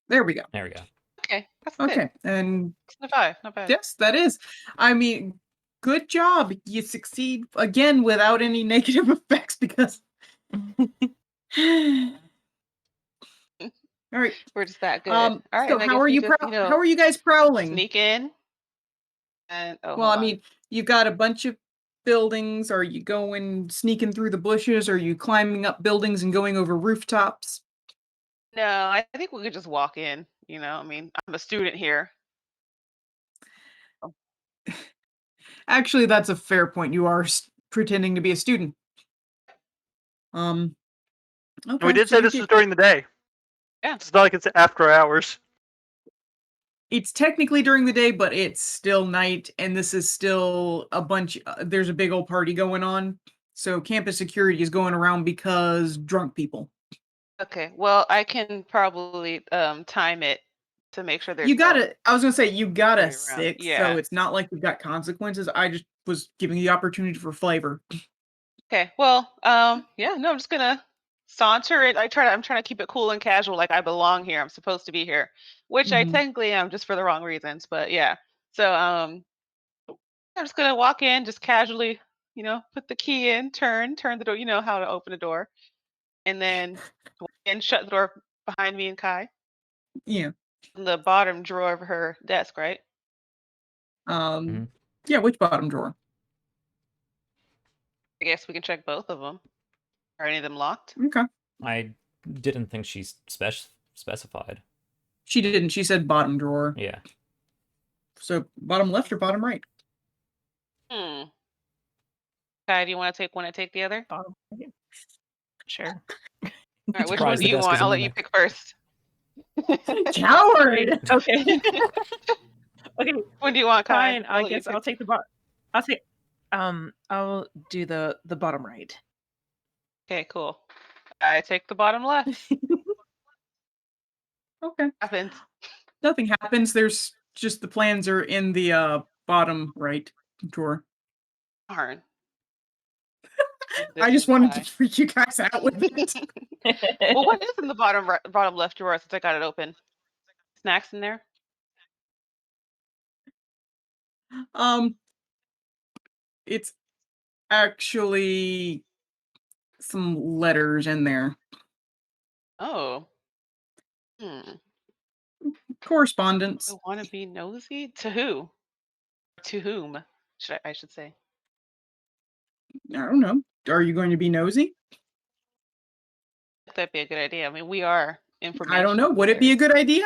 there we go. There we go. Okay, that's good. Okay, and 5, not bad. yes, that is. I mean, good job. You succeed again without any negative effects because. All right. We're just that good. All right, So and I how guess are we you just, how are you guys prowling? sneak in. And Well, hold I on. mean, you've got a bunch of buildings. Are you going sneaking through the bushes? Are you climbing up buildings and going over rooftops? No, I think we could just walk in. I mean, I'm a student here. Actually, that's a fair point. You are pretending to be a student. And we Okay, did so say you this get, was during the day. Yeah. It's not like it's after hours. it's technically during the day, but it's still night, and this is still a bunch. There's a big old party going on, so campus security is going around because drunk people. Okay. Well, I can probably time it to make sure there's You got no it. I was gonna say you got a way around. 6, so Yeah. it's not like you've got consequences. I just was giving you the opportunity for flavor. Okay. Well, yeah, no, I'm just gonna saunter it. I'm trying to keep it cool and casual, like I belong here. I'm supposed to be here, which I Mhm. technically am, just for the wrong reasons. But yeah. So I'm just gonna walk in, just casually, put the key in, turn the door. You know how to open a door, and then walk in, shut the door behind me and Kai. Yeah. In the bottom drawer of her desk, right? Um. Yeah. Which bottom drawer? I guess we can check both of them. Are any of them locked? Okay. I didn't think she's specified. She didn't. She said bottom drawer. Yeah. So bottom left or bottom right? Hmm. Kai, do you want to take one and take the other? Sure. All right, which one Surprised do the you desk want? isn't I'll let in you there. pick first. Coward. Okay. Okay. When do you want, Kai? Fine. I'll I let you guess I'll pick. take the bottom. I'll take. I'll do the bottom right. Okay, cool. I take the bottom left. Okay. Happens. Nothing happens. There's just the plans are in the bottom right drawer. Darn. I This just was wanted to Kai. freak you guys out with it. Well, what is in the bottom left drawer since I got it open? Snacks in there? Um, it's actually some letters in there. Oh. Hmm. Correspondence. I want to be nosy? To who? To whom? I should say. I don't know. Are you going to be nosy? That'd be a good idea. I mean, we are I don't information know. Would it be a bearers. good idea?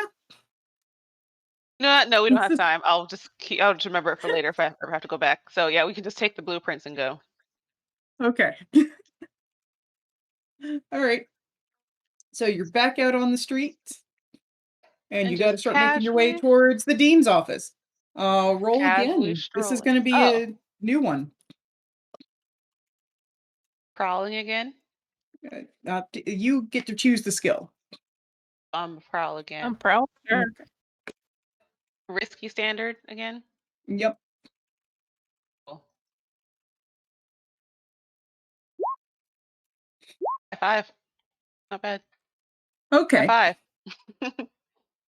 No, we don't have time. I'll just remember it for later if I ever have to go back. So yeah, we can just take the blueprints and go. Okay. All right. So you're back out on the street, and And you got to just start making your way towards the dean's office. Roll casually again. This is strolling. going to be Oh, a new one. prowling again. You get to choose the skill. Prowl again. I'm proud. Sure. Okay. Risky standard again. Yep. Cool. High five. Not bad. Okay. High five.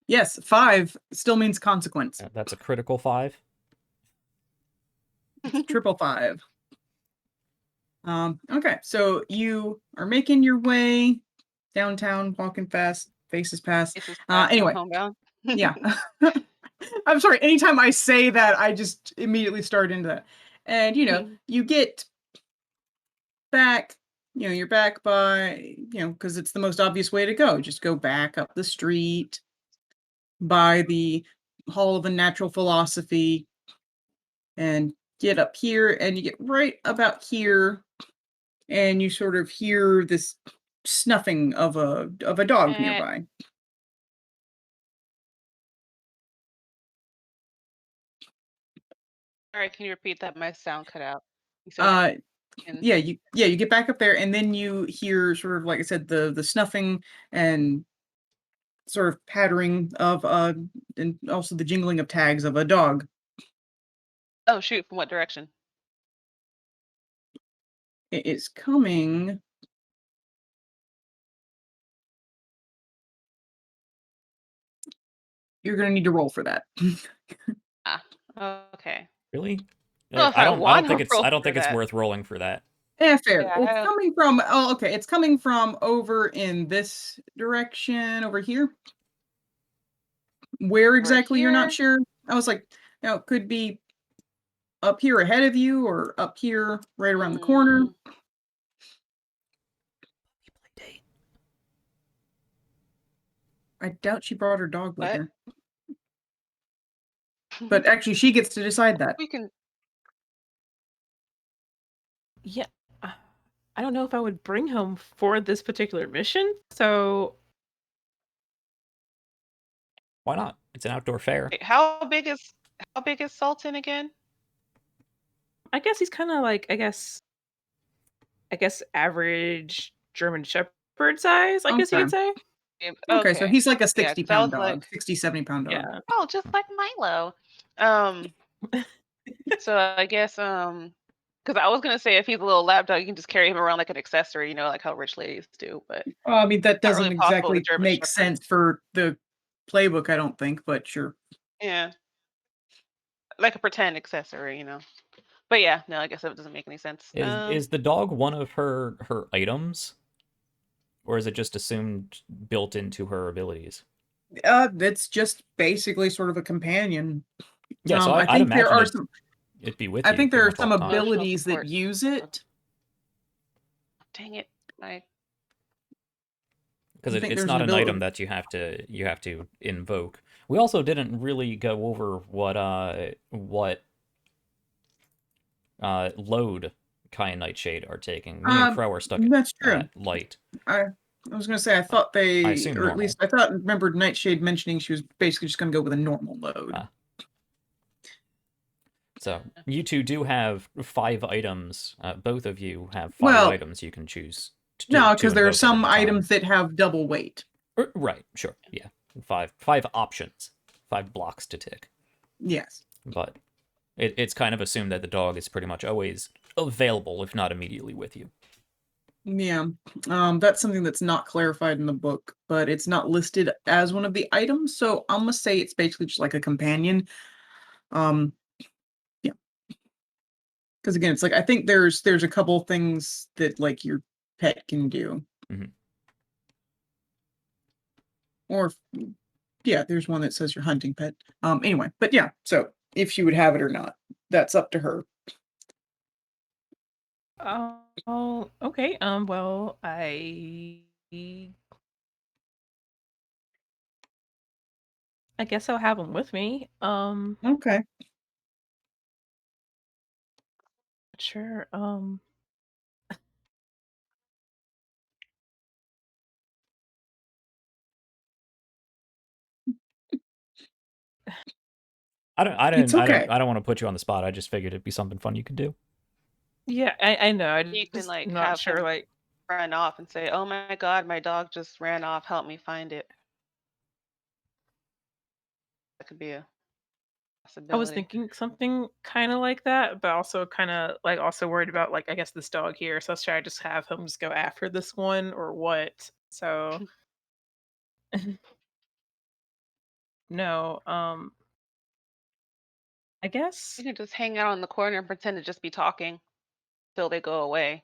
Yes, 5 still means consequence. That's a critical 5. Triple 5. Okay, so you are making your way downtown, walking fast, faces past. This is fast and Anyway, homebound. yeah. I'm sorry, anytime I say that, I just immediately start into that. And, you get back, you're back by, because it's the most obvious way to go. Just go back up the street by the Hall of Unnatural Philosophy and get up here, and you get right about here, and you sort of hear this snuffing of a dog Eh. nearby. All right, can you repeat that? My sound cut out. You said Yeah, you get back up there, and then you hear sort of like I said, the snuffing and sort of pattering of and also the jingling of tags of a dog. oh shoot, from what direction? It is coming. You're gonna need to roll for that. Okay. Really? Well, if I I don't want think to it's roll it's for that. worth rolling for that. Yeah, fair. Yeah, It's coming from okay, it's coming from over in this direction over here. Where exactly you're not sure. I was like, it could be up here ahead of you or up here right around the corner. I doubt she brought her dog with What? her. But actually, she gets to decide that. We can. Yeah. I don't know if I would bring him for this particular mission. So Why not? It's an outdoor fair. Wait, how big is Sultan again? I guess he's kind of like I guess average German Shepherd size. I guess you Okay. could say. Okay, so he's like a Yeah, 'cause 60 I was pound dog, like, 60, 70-pound dog. Yeah. oh, just like Milo. So I guess because I was gonna say if he's a little lap dog, you can just carry him around like an accessory, you know, like how rich ladies do. But Well, I mean, that not doesn't really possible with a exactly German make Shepherd. sense for the playbook, I don't think, but sure. Yeah, like a pretend accessory, you know. But yeah, no, I guess that doesn't make any sense. Is the dog one of her items? Or is it just assumed built into her abilities? It's just basically sort of a companion. Yeah, so I I'd think there imagine are some. it'd be with I you think there pretty are much all some the time. abilities that support. use it. Dang it! Because I think it's there's not an an item ability. that you have to invoke. We also didn't really go over what load Kai and Nightshade are taking. Me and Crow are stuck That's true. at light. I was gonna say I thought I they, assume or at normal. least I thought remembered Nightshade mentioning she was basically just gonna go with a normal load. So you two do have 5 items. Both of you have 5 Well, items you can choose. No, because there are invoke at some any time. items that have double weight. Right, sure, yeah. 5 options, 5 blocks to tick. Yes. But it's kind of assumed that the dog is pretty much always available, if not immediately with you. Yeah. That's something that's not clarified in the book, but it's not listed as one of the items, so I'm gonna say it's basically just like a companion. Yeah. Because again, it's like I think there's a couple things that like your pet can do. Mhm. Or yeah, there's one that says your hunting pet. Anyway, but yeah, so if she would have it or not, that's up to her. Oh, okay. Well, I guess I'll have him with me. Okay. Sure. It's okay. I don't want to put you on the spot. I just figured it'd be something fun you could do. Yeah, I know. I You can just like not have sure. him Like, run off and say, "Oh my God, my dog just ran off. Help me find it." That could be a I was possibility. thinking something kind of like that, but also kind of like also worried about like I guess this dog here. So should I just have him just go after this one or what? So no. I guess You can just hang out in the corner and pretend to just be talking till they go away.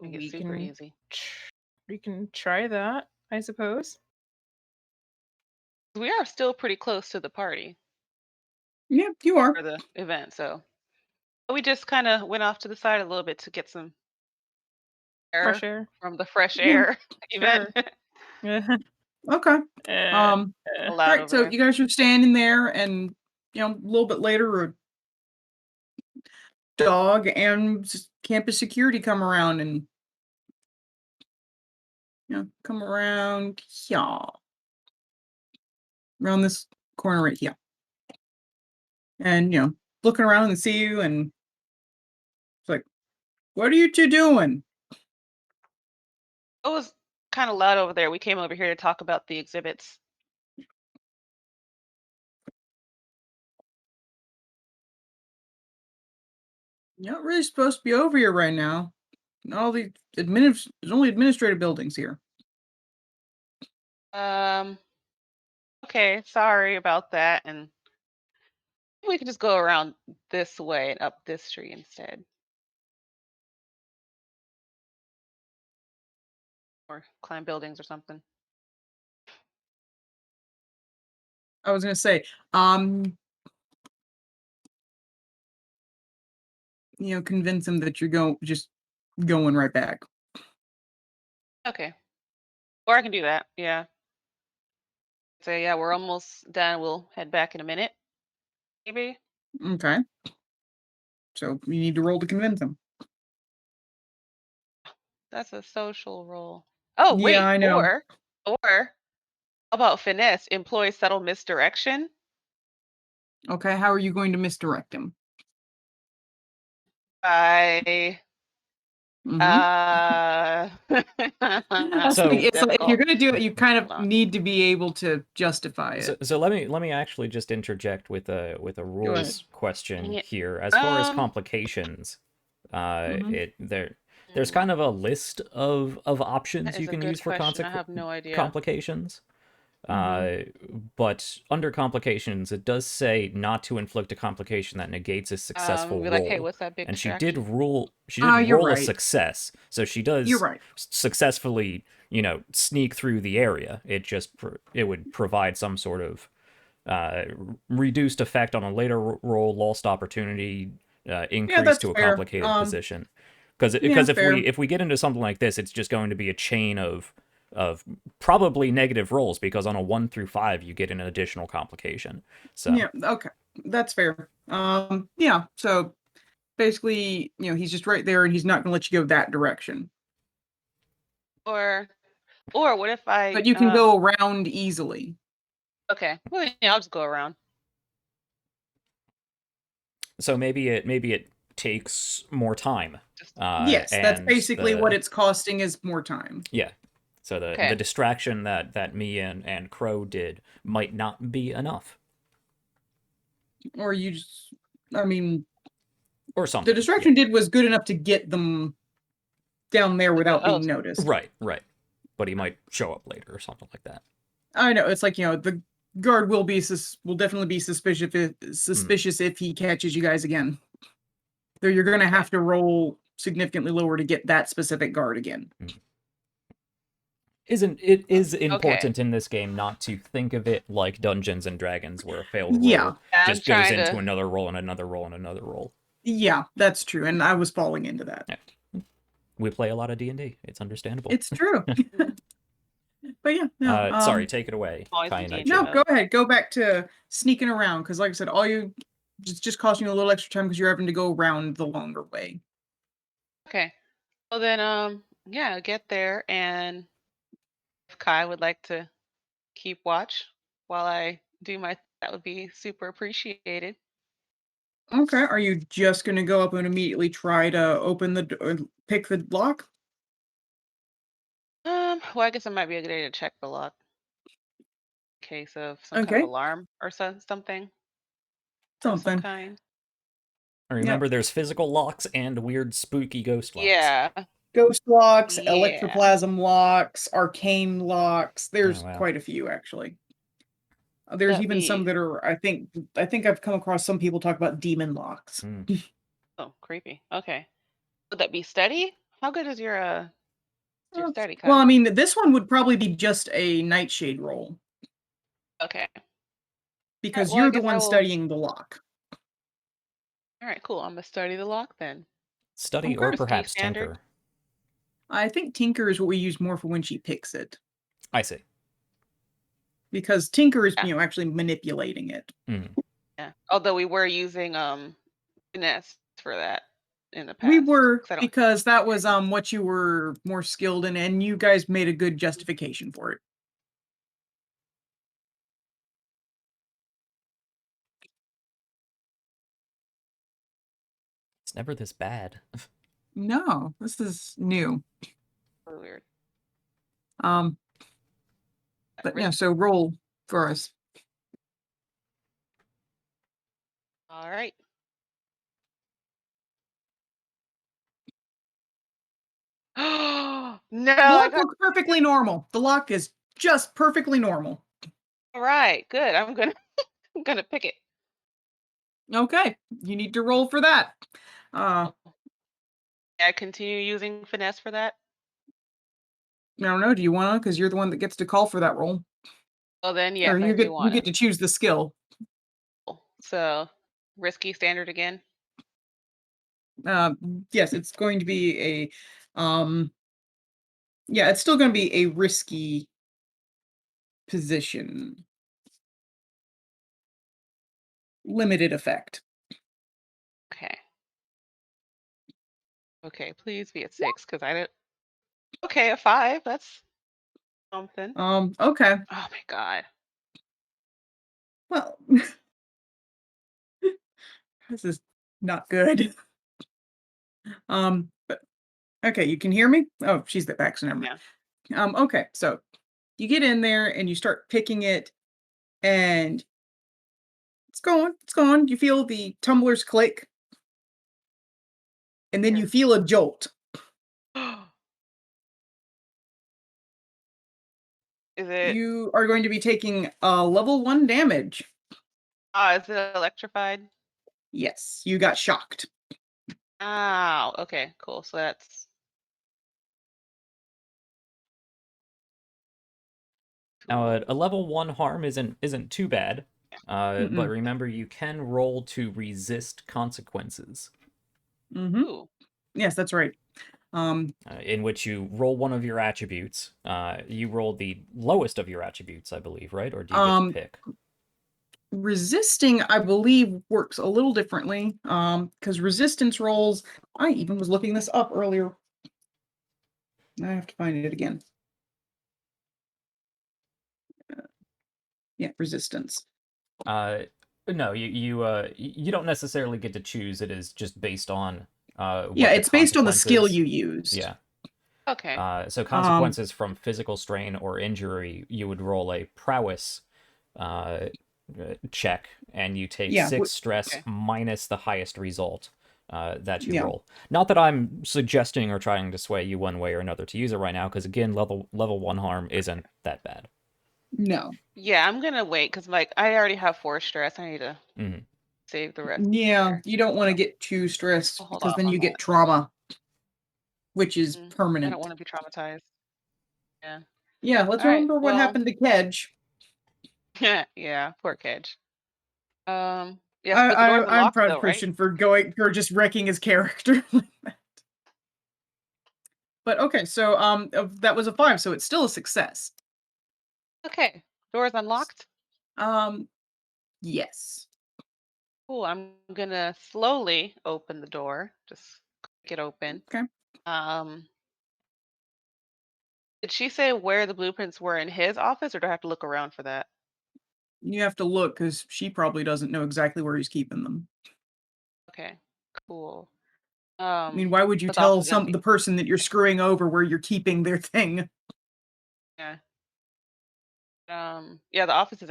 Make it we super can easy. we can try that. I suppose. We are still pretty close to the party Yeah, you are. or the event, so we just kind of went off to the side a little bit to get some Fresh air air. from the fresh Yeah, air event. Sure. Yeah. Okay. Uh, Loud Right. over So there. you guys are standing there, and a little bit later, a dog and campus security come around and come around here, around this corner right here, and looking around and see you, and it's like, what are you two doing? It was kind of loud over there. We came over here to talk about the exhibits. You're not really supposed to be over here right now. All the there's only administrative buildings here. Um, okay, sorry about that. And we could just go around this way and up this tree instead. Or climb buildings or something. I was gonna say, convince him that you're just going right back. Okay. Or I can do that. Yeah. So yeah, we're almost done. We'll head back in a minute. Maybe. Okay. So you need to roll to convince him. That's a social role. Oh Yeah, wait, I know. or how about finesse? Employ subtle misdirection. Okay, how are you going to misdirect him? I Mhm. So- So if you're difficult. gonna do it, you kind Hold of on. need to be able to justify it. So let me actually just interject with a rules question Dang it. here. As far as Um, complications, Mhm. there's kind of a list of options That you is a can good use for question. I have no idea. complications. But under complications, it does say not to inflict a complication that negates a successful Be like, hey, roll. what's that big And distraction? she did You're roll a right. success, so she You're does right. successfully, sneak through the area. It just it would provide some sort of reduced effect on a later roll, lost opportunity, Yeah, increase that's to a fair. complicated position. Because Yeah, if fair. we get into something like this, it's just going to be a chain of probably negative rolls, because on a 1 through 5 you get an additional complication. So Yeah, okay. That's fair. Yeah, so basically, he's just right there and he's not gonna let you go that direction. Or what if But I you can go around easily. okay. Well, yeah, I'll just go around. maybe it takes more time. Yes, that's And basically what it's costing is more time. yeah. So the Okay. distraction that me and Crow did might not be enough, Or you just, I mean, or something. the distraction did was good enough to get them down there without being noticed. Right. But he might show up later or something like that. I know, it's like, the guard will definitely be suspicious if he catches you guys again. Though you're gonna have to roll significantly lower to get that specific guard again. It is important in this game not to think of it like Dungeons and Dragons, where a failed roll I'm just goes trying into to- another roll and another roll and another roll. Yeah, that's true, and I was falling into that. Yeah. We play a lot of D&D. It's understandable. It's true. But yeah, no. Sorry, take it away. Always Kai in and D&D Nigel. No, go ahead. Go back to sneaking around because, like I said, just costing you a little extra time because you're having to go around the longer way. Okay. Well then, yeah, get there, and if Kai would like to keep watch while I do my, that would be super appreciated. Okay, are you just gonna go up and immediately try to pick the lock? Well, I guess it might be a good day to check the lock in case of some kind of Okay, alarm or something of some something. kind. I remember there's physical locks and weird spooky ghost locks. Yeah. Ghost locks, Yeah. electroplasm locks, arcane locks. There's wow. quite a few actually. There's That'd even some be- that are. I think I've come across some people talk about demon locks. Oh, creepy. Okay. Would that be steady? How good is your steady, Kai? Well, I mean, this one would probably be just a nightshade roll Okay. because well, I you're the guess I one will- studying the lock. All right, cool. I'm gonna study the lock then. Study Okay. or Risky perhaps standard. tinker. I think tinker is what we use more for when she picks it I see. because tinker is Yeah. actually manipulating it. Yeah. Although we were using finesse for that in the past. We were 'cause I don't- because that was what you were more skilled in, and you guys made a good justification for it. It's never this bad. No, this is new. Really weird. But yeah, so roll for us. All right. No, The I lock got looks perfectly normal. The lock is just perfectly normal. all right. Good. I'm gonna I'm gonna pick it. Okay, you need to roll for that. I continue using finesse for that. I don't know. Do you want to? Because you're the one that gets to call for that roll. Well, then Or yes, I you do want get to choose the skill. So risky standard again. Yes, it's going to be a Yeah, it's still going to be a risky position. Limited effect. Okay. Okay, please be at 6 because I didn't. Okay, a 5. That's something. Okay. Oh my god. Well, this is not good. But okay, you can hear me? Oh, she's back, so never mind. Yeah. Okay, so you get in there and you start picking it, and it's going. You feel the tumblers click, and then you Here. feel a jolt. Is it? You are going to be taking level 1 damage. Is it electrified? Yes, you got shocked. Ow. Okay, cool. So that's Now, cool. a level 1 harm isn't too bad, but Mm-mm. remember you can roll to resist consequences, Mm-hmm. Ooh. Yes, that's right. in which you roll one of your attributes. You roll the lowest of your attributes, I believe, right? Or do you get to pick? Resisting, I believe, works a little differently. Because resistance rolls, I even was looking this up earlier. I have to find it again. Yeah, resistance. No, you don't necessarily get to choose. It is just based on what Yeah, the it's based on the skill consequences- you used. Yeah. Okay. So consequences from physical strain or injury, you would roll a prowess check, and you take Yeah, 6 stress okay. minus the highest result that you Yeah. roll. Not that I'm suggesting or trying to sway you one way or another to use it right now, because again, level 1 harm isn't that bad. No. Yeah, I'm gonna wait because like I already have 4 stress. I need to Mhm. save the rest. Yeah, There. you don't want to get too stressed Hold because off then on you get that. trauma, which is I don't permanent. want to be traumatized. Yeah. Yeah, let's All right. remember what Well, happened to Kedge. yeah, poor Kedge. Yes, but the door's I'm unlocked proud of though, right? Christian for just wrecking his character. But okay, so that was a 5, so it's still a success. Okay. Door's unlocked. Um, yes. Cool. I'm gonna slowly open the door. Just click it open. Okay. Um, did she say where the blueprints were in his office, or do I have to look around for that? You have to look because she probably doesn't know exactly where he's keeping them. Okay. Cool. I mean, why would you But the office tell is empty. the person that you're screwing over where you're keeping their thing? Yeah. Yeah, the office is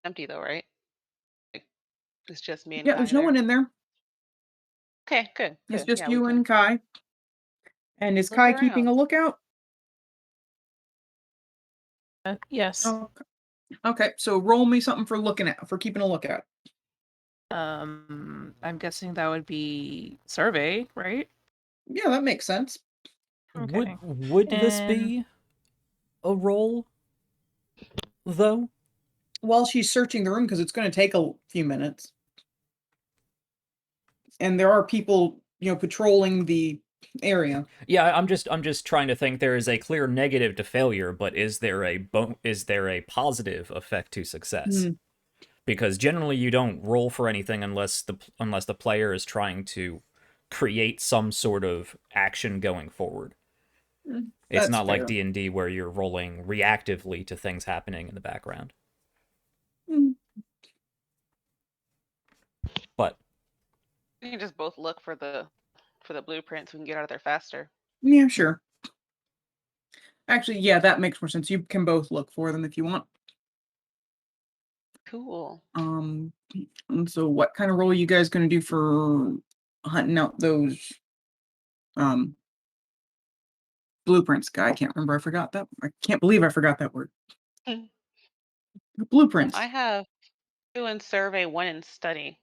empty though, right? Like, it's just me and Yeah, Kai there's no there. one in there. Okay, good, It's good. just Yeah, we you can and Kai. And is look Kai keeping around. a lookout? Yes. Oh, okay. So roll me something for keeping a lookout. I'm guessing that would be survey, right? Yeah, that makes sense. Okay. Would this And be a roll, though? While she's searching the room, because it's going to take a few minutes, and there are people, patrolling the area. Yeah, I'm just trying to think. There is a clear negative to failure, but is there a positive effect to success? Hmm. Because generally you don't roll for anything unless the player is trying to create some sort of action going forward. It's That's not like fair. D&D where you're rolling reactively to things happening in the background. Hmm. But We can just both look for the blueprints. We can get out of there faster. Yeah, sure. Actually, yeah, that makes more sense. You can both look for them if you want. Cool. And so what kind of role are you guys going to do for hunting out those blueprints? I can't remember. I forgot that. I can't believe I forgot that word. Blueprints. I have 2 in survey, 1 in study.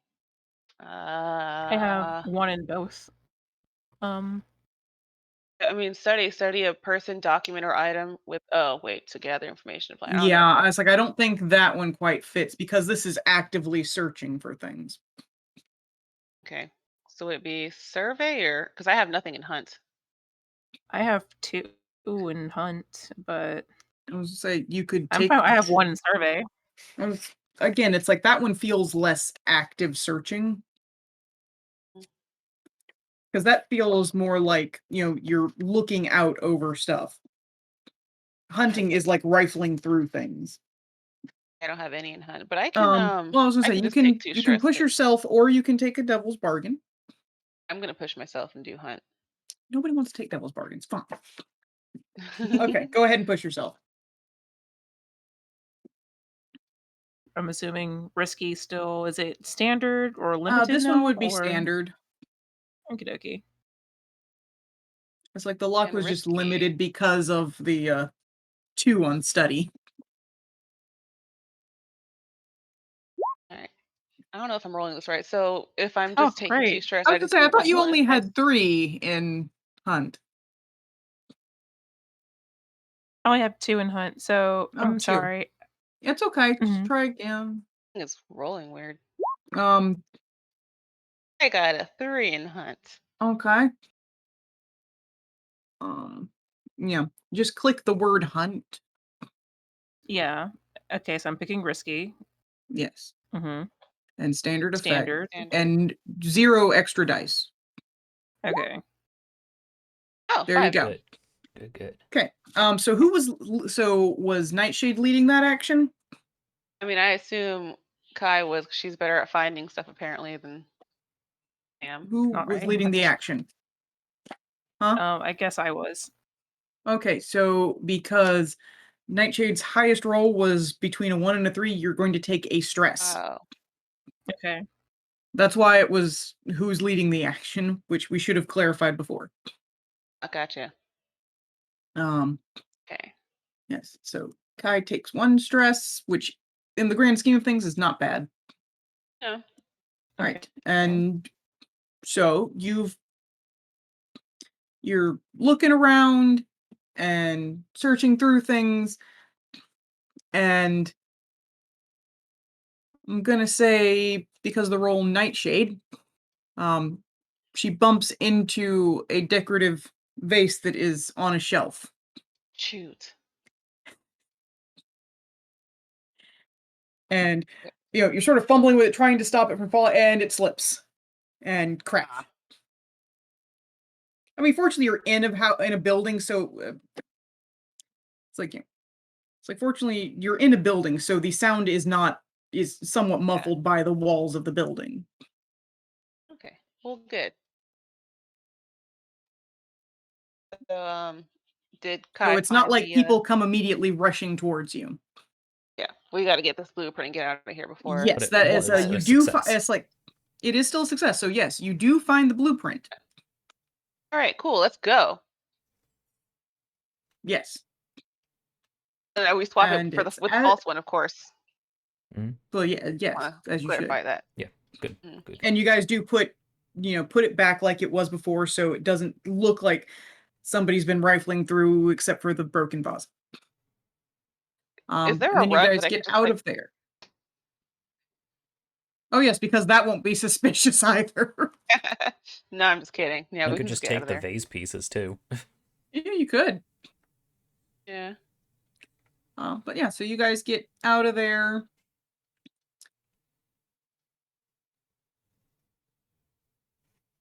I have 1 in both. I mean, study a person, document, or item with. Oh, wait, to gather information. I don't Yeah, know. I was like, I don't think that one quite fits because this is actively searching for things. Okay, so it'd be survey, or because I have nothing in hunt. I have 2. Ooh, and hunt, but I was gonna say you could I'm take. fine. I have one in survey. Again, it's like that one feels less active searching. Because that feels more like, you're looking out over stuff. Hunting is like rifling through things. I don't have any in hunt, but I can Well, I was gonna I say can you just take can two you can stress. push yourself, or you can take a devil's bargain. I'm gonna push myself and do hunt. Nobody wants to take devil's bargains. Fine. Okay, go ahead and push yourself. I'm assuming risky still. Is it standard or limited This one now? would be or... standard. Okie dokie. It's like the luck And was just risky. limited because of the 2 on study. All right. I don't know if I'm rolling this right. So if I'm Oh, just taking two great. stress, I I was gonna just say I do thought you one only dice? had 3 in hunt. I only have 2 in hunt, so Oh, I'm 2. sorry. It's okay. Just Mhm. try again. It's rolling weird. Um. I got a 3 in hunt. Okay. Yeah. Just click the word hunt. Yeah. Okay, so I'm picking risky. Yes. Mm-hmm. And standard effect. Standard. And 0 extra dice. Okay. Oh, There 5. you go. Good. Good, good. Okay. Was Nightshade leading that action? I mean, I assume Kai was. She's better at finding stuff apparently than I am. Who All was right. leading the action? Huh? I guess I was. Okay, so because Nightshade's highest roll was between a 1 and a 3, you're going to take a stress. Oh, Okay. That's why it was who's leading the action, which we should have clarified before. I gotcha. Okay. Yes. So Kai takes 1 stress, which in the grand scheme of things is not bad. No. Okay. Right. And so you're looking around and searching through things, and I'm gonna say because of the role Nightshade, she bumps into a decorative vase that is on a shelf. Shoot. And you're sort of fumbling with it, trying to stop it from falling, and it slips and cracks. Ah. I mean, fortunately, you're in a building, so it's like fortunately you're in a building, so the sound is somewhat muffled by the walls of the building. Okay. Well, good. So, did Kai So it's not find like the? people come immediately rushing towards you. Yeah, we got to get this blueprint and get out of here before. Yes, it that is was you a do. success. It's like it is still a success. So yes, you do find the blueprint. All right. Cool. Let's go. Yes. And we swap And it for it's with the false one, of course. Well, yeah, yes, Wanna as you should. clarify that. Yeah, good, Mm. good. And you guys do put it back like it was before, so it doesn't look like somebody's been rifling through, except for the broken vase. Is there and a then you rug guys that I get could just out like? of there. Oh yes, because that won't be suspicious either. No, I'm just kidding. Yeah, You we could can just get out take of the there. vase pieces too. Yeah, you could. Yeah. But yeah, so you guys get out of there.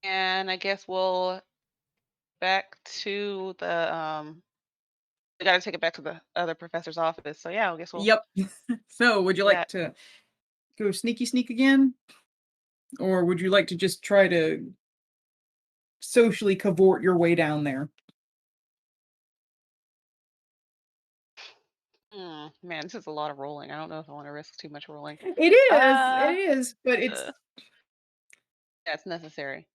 And I guess we'll back to the we got to take it back to the other professor's office. So yeah, I guess we'll. Yep. So would you Yeah. like to go sneak again? Or would you like to just try to socially cavort your way down there? Man, this is a lot of rolling. I don't know if I want to risk too much rolling. It is, but it's That's necessary.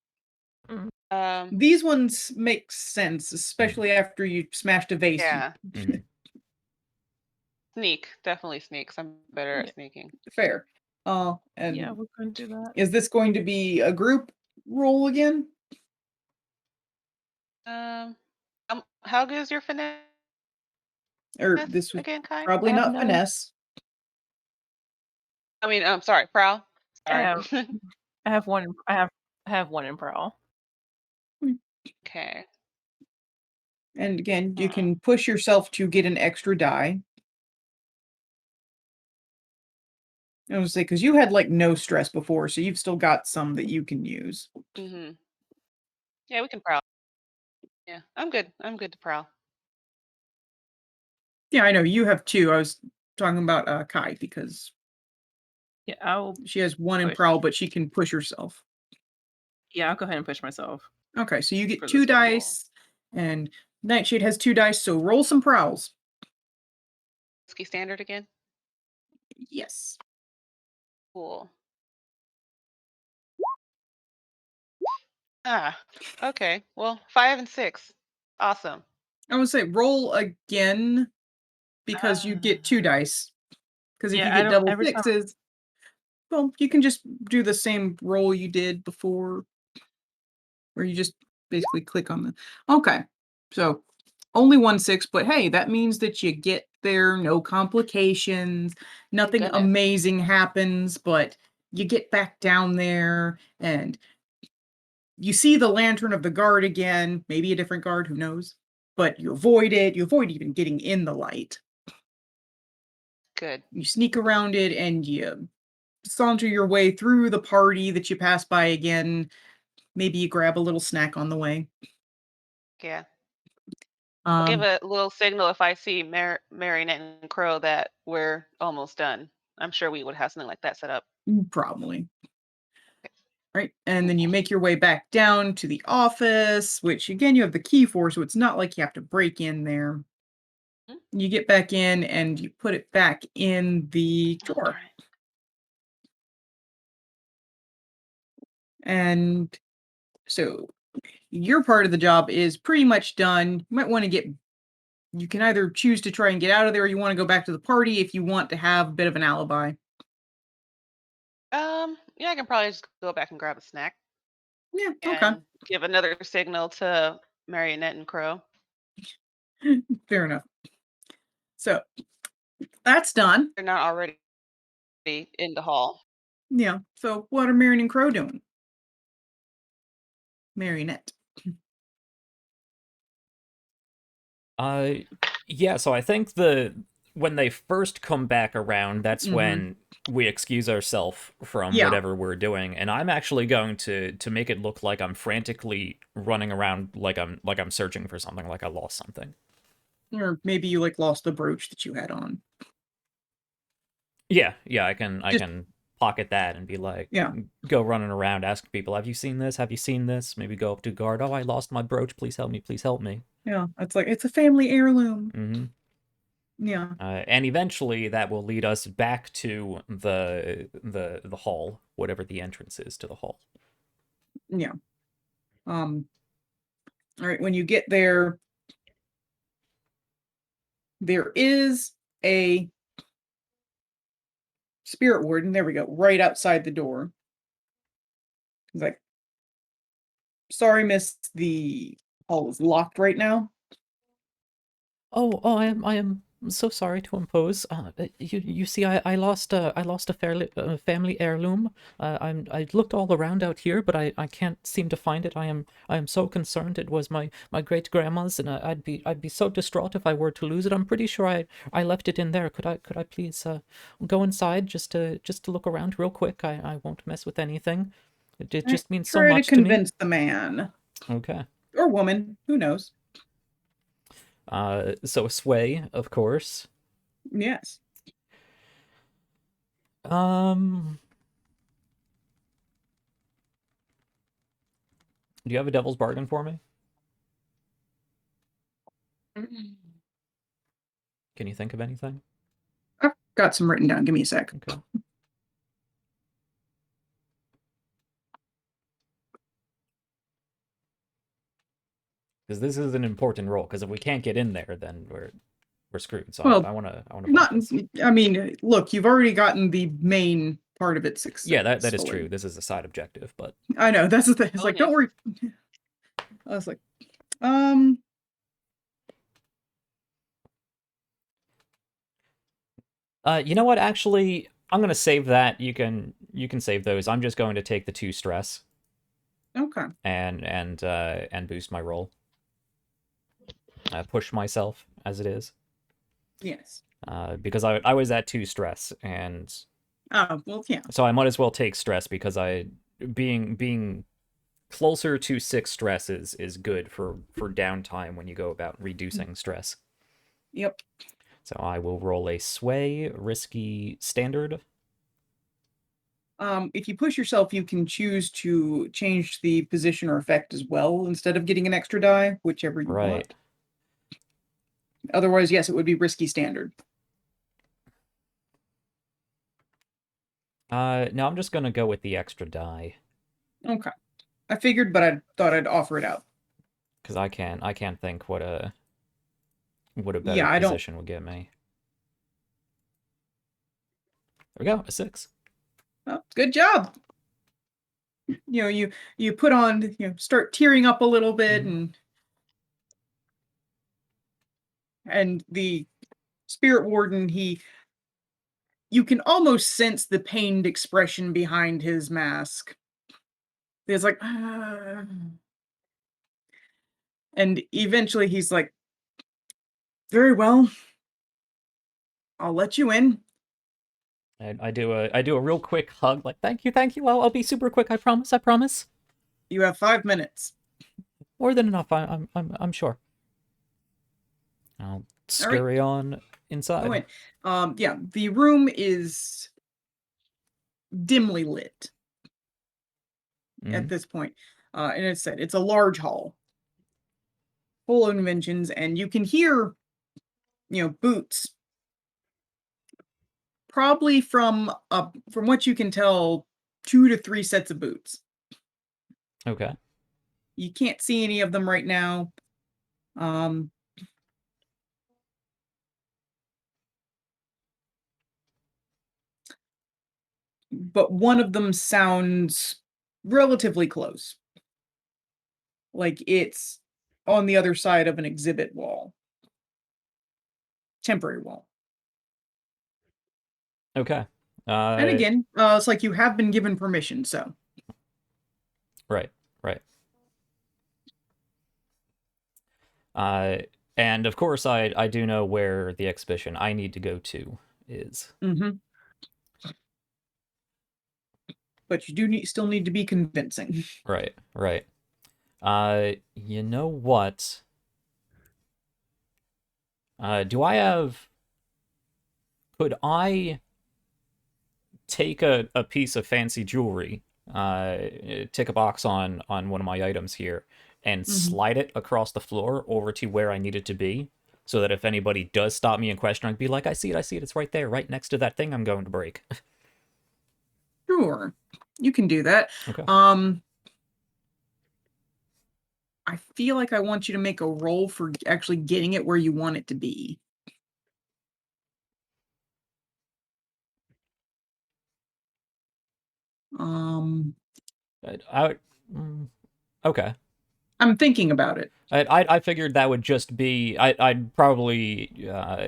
Mm. these ones make sense, especially after you smashed a vase. Yeah. Mhm. Sneak, definitely sneak. 'Cause I'm better Yeah. at sneaking. Fair. And Yeah, we're going to do that. is this going to be a group roll again? How good is your finesse Or this was again, Kai? probably I have not none. finesse. I mean, sorry, prowl. I Sorry. have one. I have one in prowl. Okay. And again, you can push yourself to get an extra die. I was say because you had like no stress before, so you've still got some that you can use. Mm-hmm. Yeah, we can prowl. Yeah, I'm good. I'm good to prowl. Yeah, I know you have two. I was talking about Kai because Yeah, I'll she has one in push. prowl, but she can push herself. Yeah, I'll go ahead and push myself. Okay, so you get For 2 this one. dice, and Nightshade has 2 dice, so roll some prowls. Whiskey standard again. Yes. Cool. Ah, okay. Well, 5 and 6. Awesome. I would say roll again because you get 2 dice. Because if Yeah, you I get don't double every time. sixes, well, you can just do the same roll you did before, where you just basically click on the. Okay, so only 1 6, but hey, that means that you get there, no complications, nothing goodness. amazing happens, but you get back down there and you see the lantern of the guard again, maybe a different guard, who knows? But you avoid it, you avoid even getting in the light. Good. You sneak around it and you saunter your way through the party that you pass by again. Maybe you grab a little snack on the way. Yeah. I'll give Um, a little signal if I see Marionette and Crow that we're almost done. I'm sure we would have something like that set up. Probably. Right. And then you make your way back down to the office, which again you have the key for, so it's not like you have to break in there. Mhm. You get back in and you put it back in the Oh, drawer. darn it. And so your part of the job is pretty much done. You might want to get, you can either choose to try and get out of there or you want to go back to the party if you want to have a bit of an alibi. Yeah, I can probably just go back and grab a snack Yeah, okay. and give another signal to Marionette and Crow. Fair enough. So that's done. They're not already in the hall. Yeah. So what are Marion and Crow doing? Marionette. Yeah, so I think when they first come back around, that's when we excuse ourselves from Yeah. whatever we're doing, and I'm actually going to make it look like I'm frantically running around like I'm searching for something, like I lost something. Or maybe you like lost the brooch that you had on. Yeah, I can pocket that and be like, Yeah. go running around asking people, have you seen this? Have you seen this? Maybe go up to guard, oh, I lost my brooch, please help me, please help me. Yeah. It's like, it's a family heirloom. Mm-hmm. Yeah. And eventually that will lead us back to the hall, whatever the entrance is to the hall. Yeah. All right, when you get there, there is a spirit warden. There we go, right outside the door. He's like, sorry, miss, the hall is locked right now. Oh, I am so sorry to impose. You see, I lost a fairly family heirloom. I looked all around out here, but I can't seem to find it. I am so concerned. It was my great grandma's, and I'd be so distraught if I were to lose it. I'm pretty sure I left it in there. Could I please go inside just to look around real quick? I won't mess with anything. It just means so Try much to to me. convince the man Okay. or woman, who knows. So Sway, of course. Yes. Do you have a devil's bargain for me? Can you think of anything? I've got some written down. Give me a sec. Okay. Because this is an important role. Because if we can't get in there, then we're screwed. So Well, I want to Not, focus. I mean, look, you've already gotten the main part of it successfully. Yeah, that is true. This is a side objective, but I know, that's the thing. It's Oh, like, yeah. don't worry. I was like, you know what? Actually, I'm gonna save that. You can save those. I'm just going to take the 2 stress okay. and boost my roll. push myself as it is. Yes. Because I was at 2 stress, and Oh, well, yeah. so I might as well take stress because being closer to 6 stress is good for downtime when you go about reducing stress. Yep. So I will roll a sway, risky, standard. If you push yourself, you can choose to change the position or effect as well instead of getting an extra die, whichever you Right. want. Otherwise, yes, it would be risky standard. No, I'm just gonna go with the extra die Okay. I figured, but I thought I'd offer it out. because I can't think what a better Yeah, I don't. position would get me. There we go, a 6. Oh, good job. You know, you put on, start tearing up a little bit, and the spirit warden, you can almost sense the pained expression behind his mask. He's like, "Ah." And eventually he's like, very well, I'll let you in. And I do a real quick hug, like thank you. I'll be super quick. I promise. You have 5 minutes. More than enough. I'm sure. I'll scurry on inside. Go in. Yeah, the room is dimly lit at this point. And it's a large hall full of inventions, and you can hear, boots. Probably from what you can tell, 2 to 3 sets of boots. Okay. You can't see any of them right now. But one of them sounds relatively close. Like it's on the other side of an exhibit wall. Temporary wall. Okay. And again, it's like you have been given permission, so. Right. And of course, I do know where the exhibition I need to go to is. But you do still need to be convincing. Right. You know what? Do I have... Could I take a piece of fancy jewelry, tick a box on one of my items here, and slide it across the floor over to where I need it to be, so that if anybody does stop me and question, I'd be like, I see it, it's right there, right next to that thing I'm going to break. Sure. You can do that. Okay. I feel like I want you to make a roll for actually getting it where you want it to be. Okay. I'm thinking about it. I figured that would just be I'd probably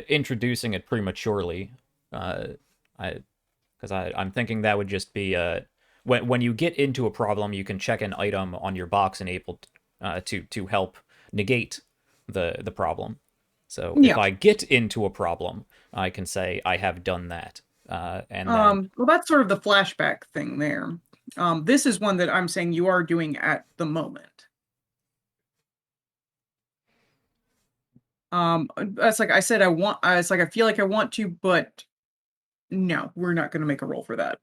introducing it prematurely, because I'm thinking that would just be when you get into a problem, you can check an item on your box and able to help negate the problem. So if I get into a problem, I can say I have done that. And then... well, that's sort of the flashback thing there. This is one that I'm saying you are doing at the moment. It's like I said, it's like I feel like I want to, but no, we're not going to make a roll for that.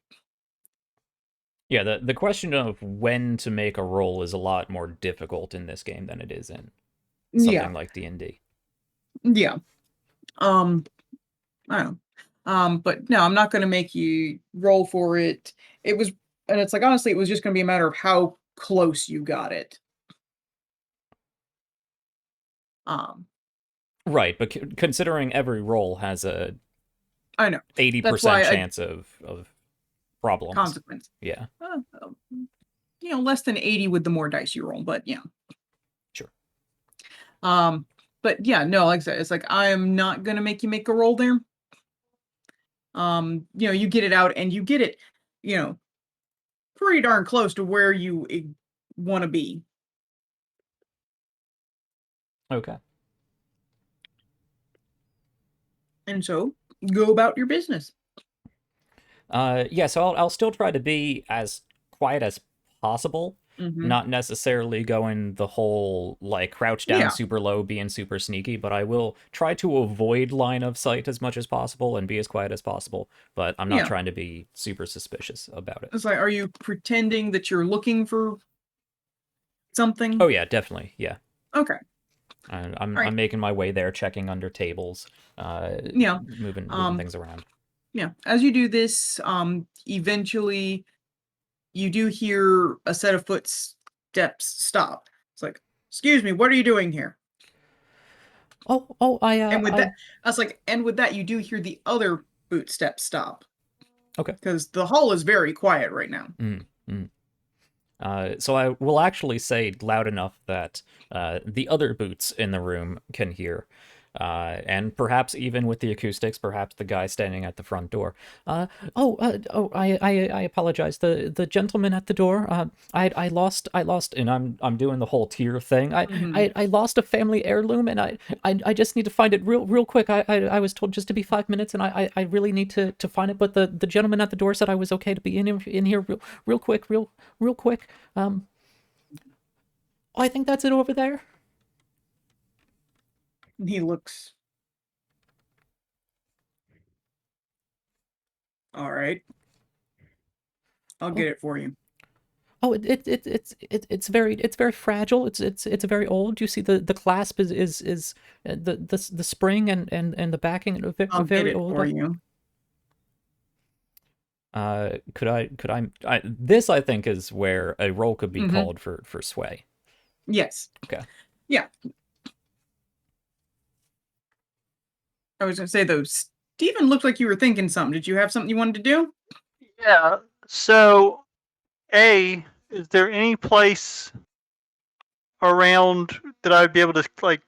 Yeah, the question of when to make a roll is a lot more difficult in this game than it is in something like D&D. Yeah. I don't know. But no, I'm not going to make you roll for it. And it's like, honestly, it was just going to be a matter of how close you got it. Right, but considering every roll has a I know 80% chance of problems. Consequence. Yeah. Less than 80 with the more dice you roll, but yeah. Sure. But yeah, no, like I said, it's like I am not gonna make you make a roll there. You get it out and you get it, pretty darn close to where you want to be. Okay. And so go about your business. Yeah, so I'll still try to be as quiet as possible. Mhm. Not necessarily going the whole, like, crouch down Yeah. super low, being super sneaky, but I will try to avoid line of sight as much as possible and be as quiet as possible, but I'm not Yeah. trying to be super suspicious about it. It's like, are you pretending that you're looking for something? Oh yeah, definitely, yeah. Okay. I'm Right. making my way there, checking under tables, Yeah. moving things around. Yeah. As you do this, eventually you do hear a set of footsteps stop. It's like, excuse me, what are you doing here? Oh, And with that, I was like, and with that, you do hear the other footsteps stop. Okay. Because the hall is very quiet right now. So I will actually say loud enough that the other boots in the room can hear. And perhaps even with the acoustics, perhaps the guy standing at the front door. I apologize. The gentleman at the door. I lost, and I'm doing the whole tear thing. I lost a family heirloom, and I just need to find it real quick. I was told just to be 5 minutes, and I really need to find it. But the gentleman at the door said I was okay to be in here real quick. I think that's it over there. And he looks. All right. I'll get it for you. Oh, it's very fragile. It's very old. You see the clasp is the spring and the backing are I'll get very it old. for you. This I think is where a roll could be called for sway. Yes. Okay. Yeah. I was gonna say though, Steven looked like you were thinking something. Did you have something you wanted to do? Yeah. So, is there any place around that I would be able to like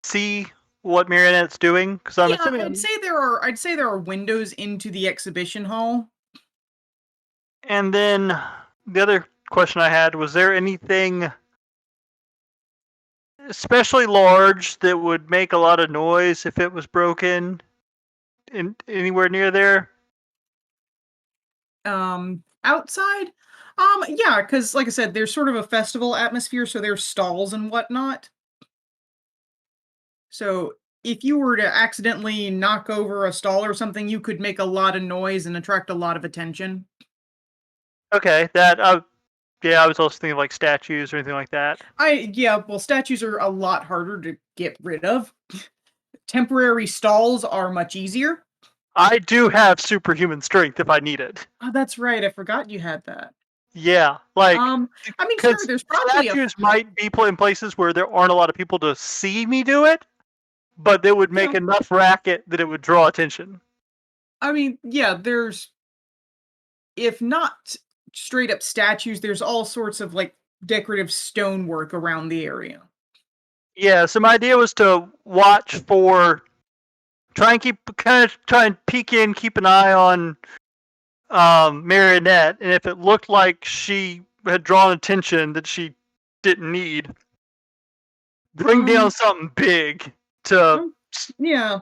see what Marionette's doing? Because I'm assuming I'd say there are windows into the exhibition hall. And then the other question I had was there anything especially large that would make a lot of noise if it was broken anywhere near there? Outside? Yeah, because like I said, there's sort of a festival atmosphere, so there's stalls and whatnot. So if you were to accidentally knock over a stall or something, you could make a lot of noise and attract a lot of attention. Okay, yeah, I was also thinking of like statues or anything like that. Well, statues are a lot harder to get rid of. Temporary stalls are much easier. I do have superhuman strength if I need it. Oh, that's right. I forgot you had that. Yeah, like I mean, sure, because there's probably statues might be put in places where there aren't a lot of people to see me do it, but they would make enough racket that it would draw attention. I mean, yeah, there's, if not straight up statues, there's all sorts of like decorative stonework around the area. Yeah, so my idea was to watch for, try and peek in, keep an eye on Marionette, and if it looked like she had drawn attention that she didn't need, bring down something big to. Yeah.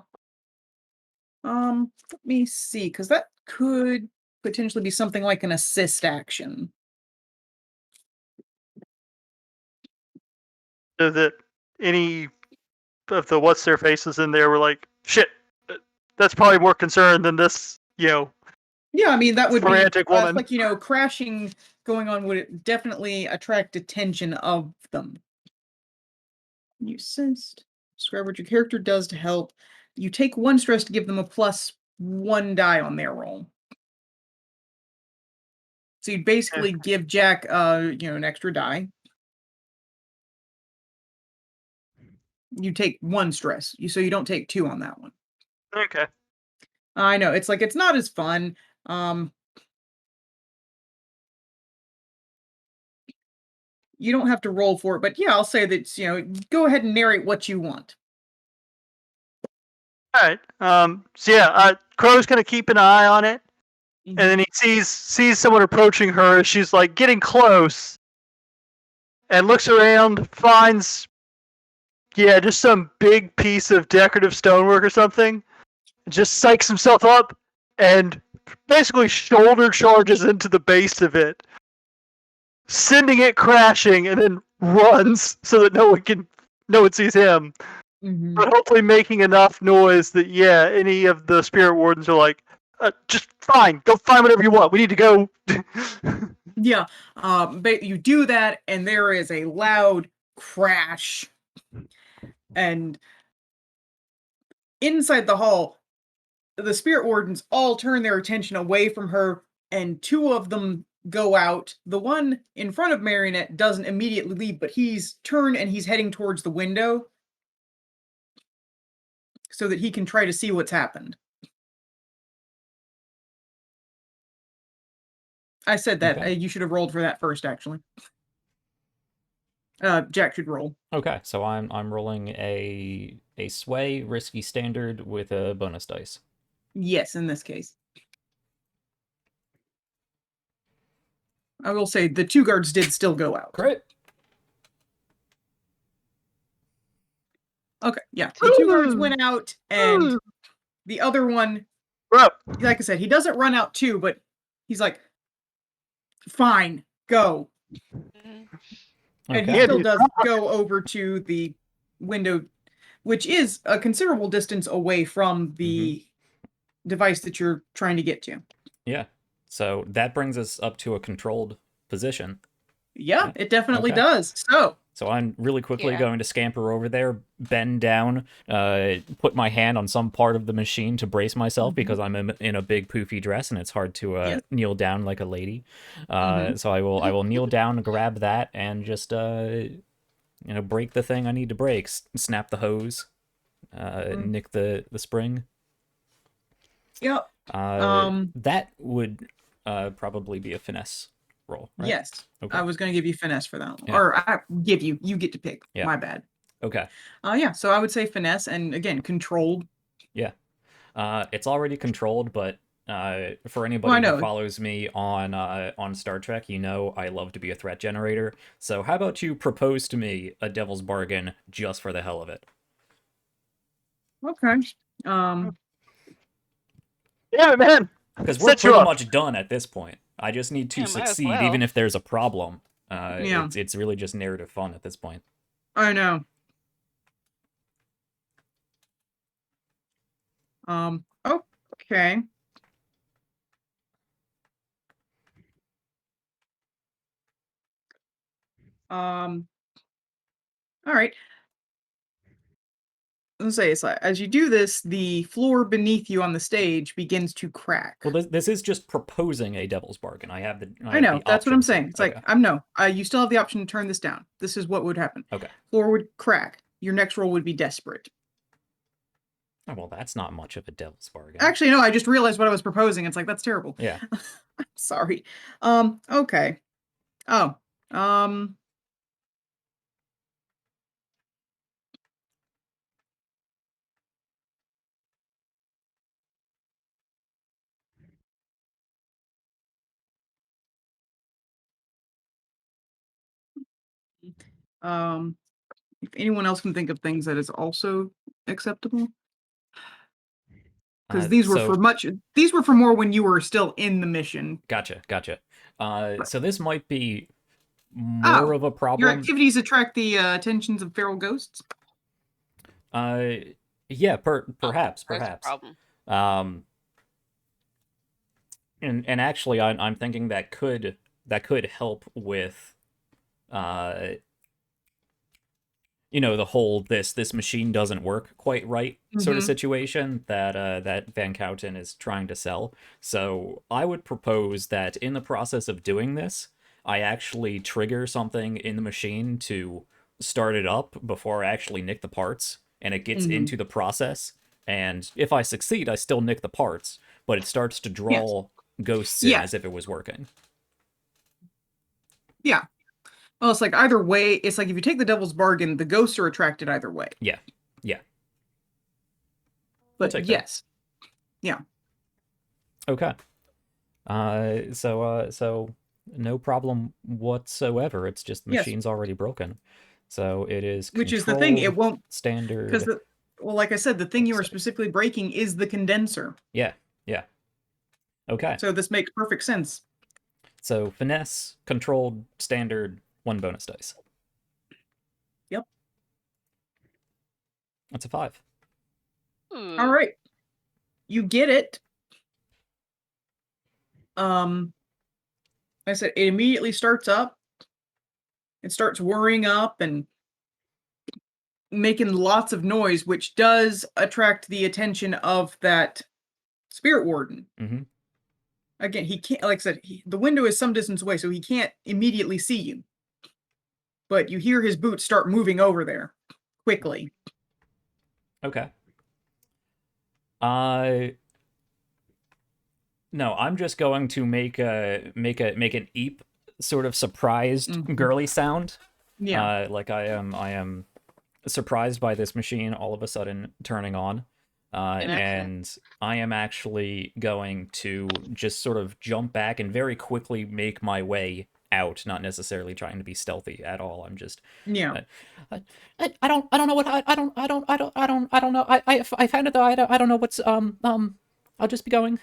Let me see, because that could potentially be something like an assist action. So that any of the what's their faces in there were like, shit, that's probably more concerned than this, Yeah, I mean, that would frantic be woman. like, crashing going on would definitely attract attention of them. You sensed. Describe what your character does to help. You take 1 stress to give them a +1 die on their roll. So you'd basically give Jack, an extra die. You take 1 stress, so you don't take 2 on that one. Okay. I know, it's like, it's not as fun. You don't have to roll for it, but yeah, I'll say that, go ahead and narrate what you want. All right. So yeah, Crow's gonna keep an eye on it, and then he sees someone approaching her. She's like getting close, and looks around, finds just some big piece of decorative stonework or something, just psychs himself up and basically shoulder charges into the base of it, sending it crashing, and then runs so that no one sees him. Mhm. But hopefully making enough noise that any of the spirit wardens are like, just fine, go find whatever you want. We need to go. Yeah. But you do that, and there is a loud crash. And inside the hall, the spirit wardens all turn their attention away from her, and two of them go out. The one in front of Marionette doesn't immediately leave, but he's turned and he's heading towards the window so that he can try to see what's happened. I said that. Okay. You should have rolled for that first, actually. Jack should roll. Okay, so I'm rolling a sway risky standard with a bonus dice. Yes, in this case. I will say the two guards did still go out. Crit. Okay, yeah. The two guards went out, and the other one, Bro, like I said, he doesn't run out too, but he's like, fine, go. Mhm. And he Okay. still does go over to the window, which is a considerable distance away from the device that you're trying to get to. Yeah. So that brings us up to a controlled position. Yeah, it definitely Okay. does. So I'm really quickly Yeah. going to scamper over there, bend down, put my hand on some part of the machine to brace myself because I'm in a big poofy dress and it's hard to Yes. kneel down like a lady. Mhm. So I will kneel down, grab that, and just break the thing I need to break. Snap the hose, nick the spring. Yep. Um, That would probably be a finesse roll, right? Yes. Okay. I was going to give you finesse for that one. Yeah. Or I give you. You get to pick. Yeah. My bad. Okay. Yeah, so I would say finesse, and again, controlled. Yeah. It's already controlled, but for anybody know. who follows me on Star Trek, you know I love to be a threat generator. So how about you propose to me a devil's bargain just for the hell of it? Okay. Um, yeah, man. Because we're Set you pretty up. much done at this point. I just need to Yeah, might as succeed, well. even if there's a problem. Yeah. It's really just narrative fun at this point. I know. Okay. All right. Let's say it's like, as you do this, the floor beneath you on the stage begins to crack. Well, this is just proposing a devil's bargain. I have the. I know. the That's what I'm option to- saying. It's okay. like, I'm no. You still have the option to turn this down. This is what would happen. Okay. Floor would crack. Your next roll would be desperate. Oh, well, that's not much of a devil's bargain. Actually, no. I just realized what I was proposing. It's like, that's terrible. Yeah. I'm sorry. Okay. Oh. If anyone else can think of things that is also acceptable. Because these were for more when you were still in the mission. Gotcha. So this might be more of a Your problem. activities attract the attentions of feral ghosts. Yeah, perhaps. That's a problem. And actually, I'm thinking that could help with, the whole this machine doesn't work quite right sort of situation that Van Couten is trying to sell. So I would propose that in the process of doing this, I actually trigger something in the machine to start it up before I actually nick the parts, and it gets into the process. And if I succeed, I still nick the parts, but it starts to draw ghosts in as if it was working. Yeah. Well, it's like either way. It's like if you take the devil's bargain, the ghosts are attracted either way. Yeah. But take that. yes. Yeah. Okay. So no problem whatsoever. It's just the Yes. machine's already broken. So it is Which is the thing. It controlled, won't standard. because Well, like I said, the thing you are Let's see. specifically breaking is the condenser. Yeah. Okay. So this makes perfect sense. So finesse, controlled, standard, 1 bonus dice. Yep. That's a 5. Ooh. All right. You get it. Like I said, it immediately starts up. It starts whirring up and making lots of noise, which does attract the attention of that spirit warden. Mm-hmm. Again, he can't, like I said, the window is some distance away, so he can't immediately see you. But you hear his boots start moving over there quickly. Okay. No, I'm just going to make an eep sort of surprised girly sound. Yeah. Like I am surprised by this machine all of a sudden turning on. And I am actually going to just sort of jump back and very quickly make my way out, not necessarily trying to be stealthy at all. I'm just Yeah. I don't know what I don't know. I found it though. I don't know what's I'll just be going.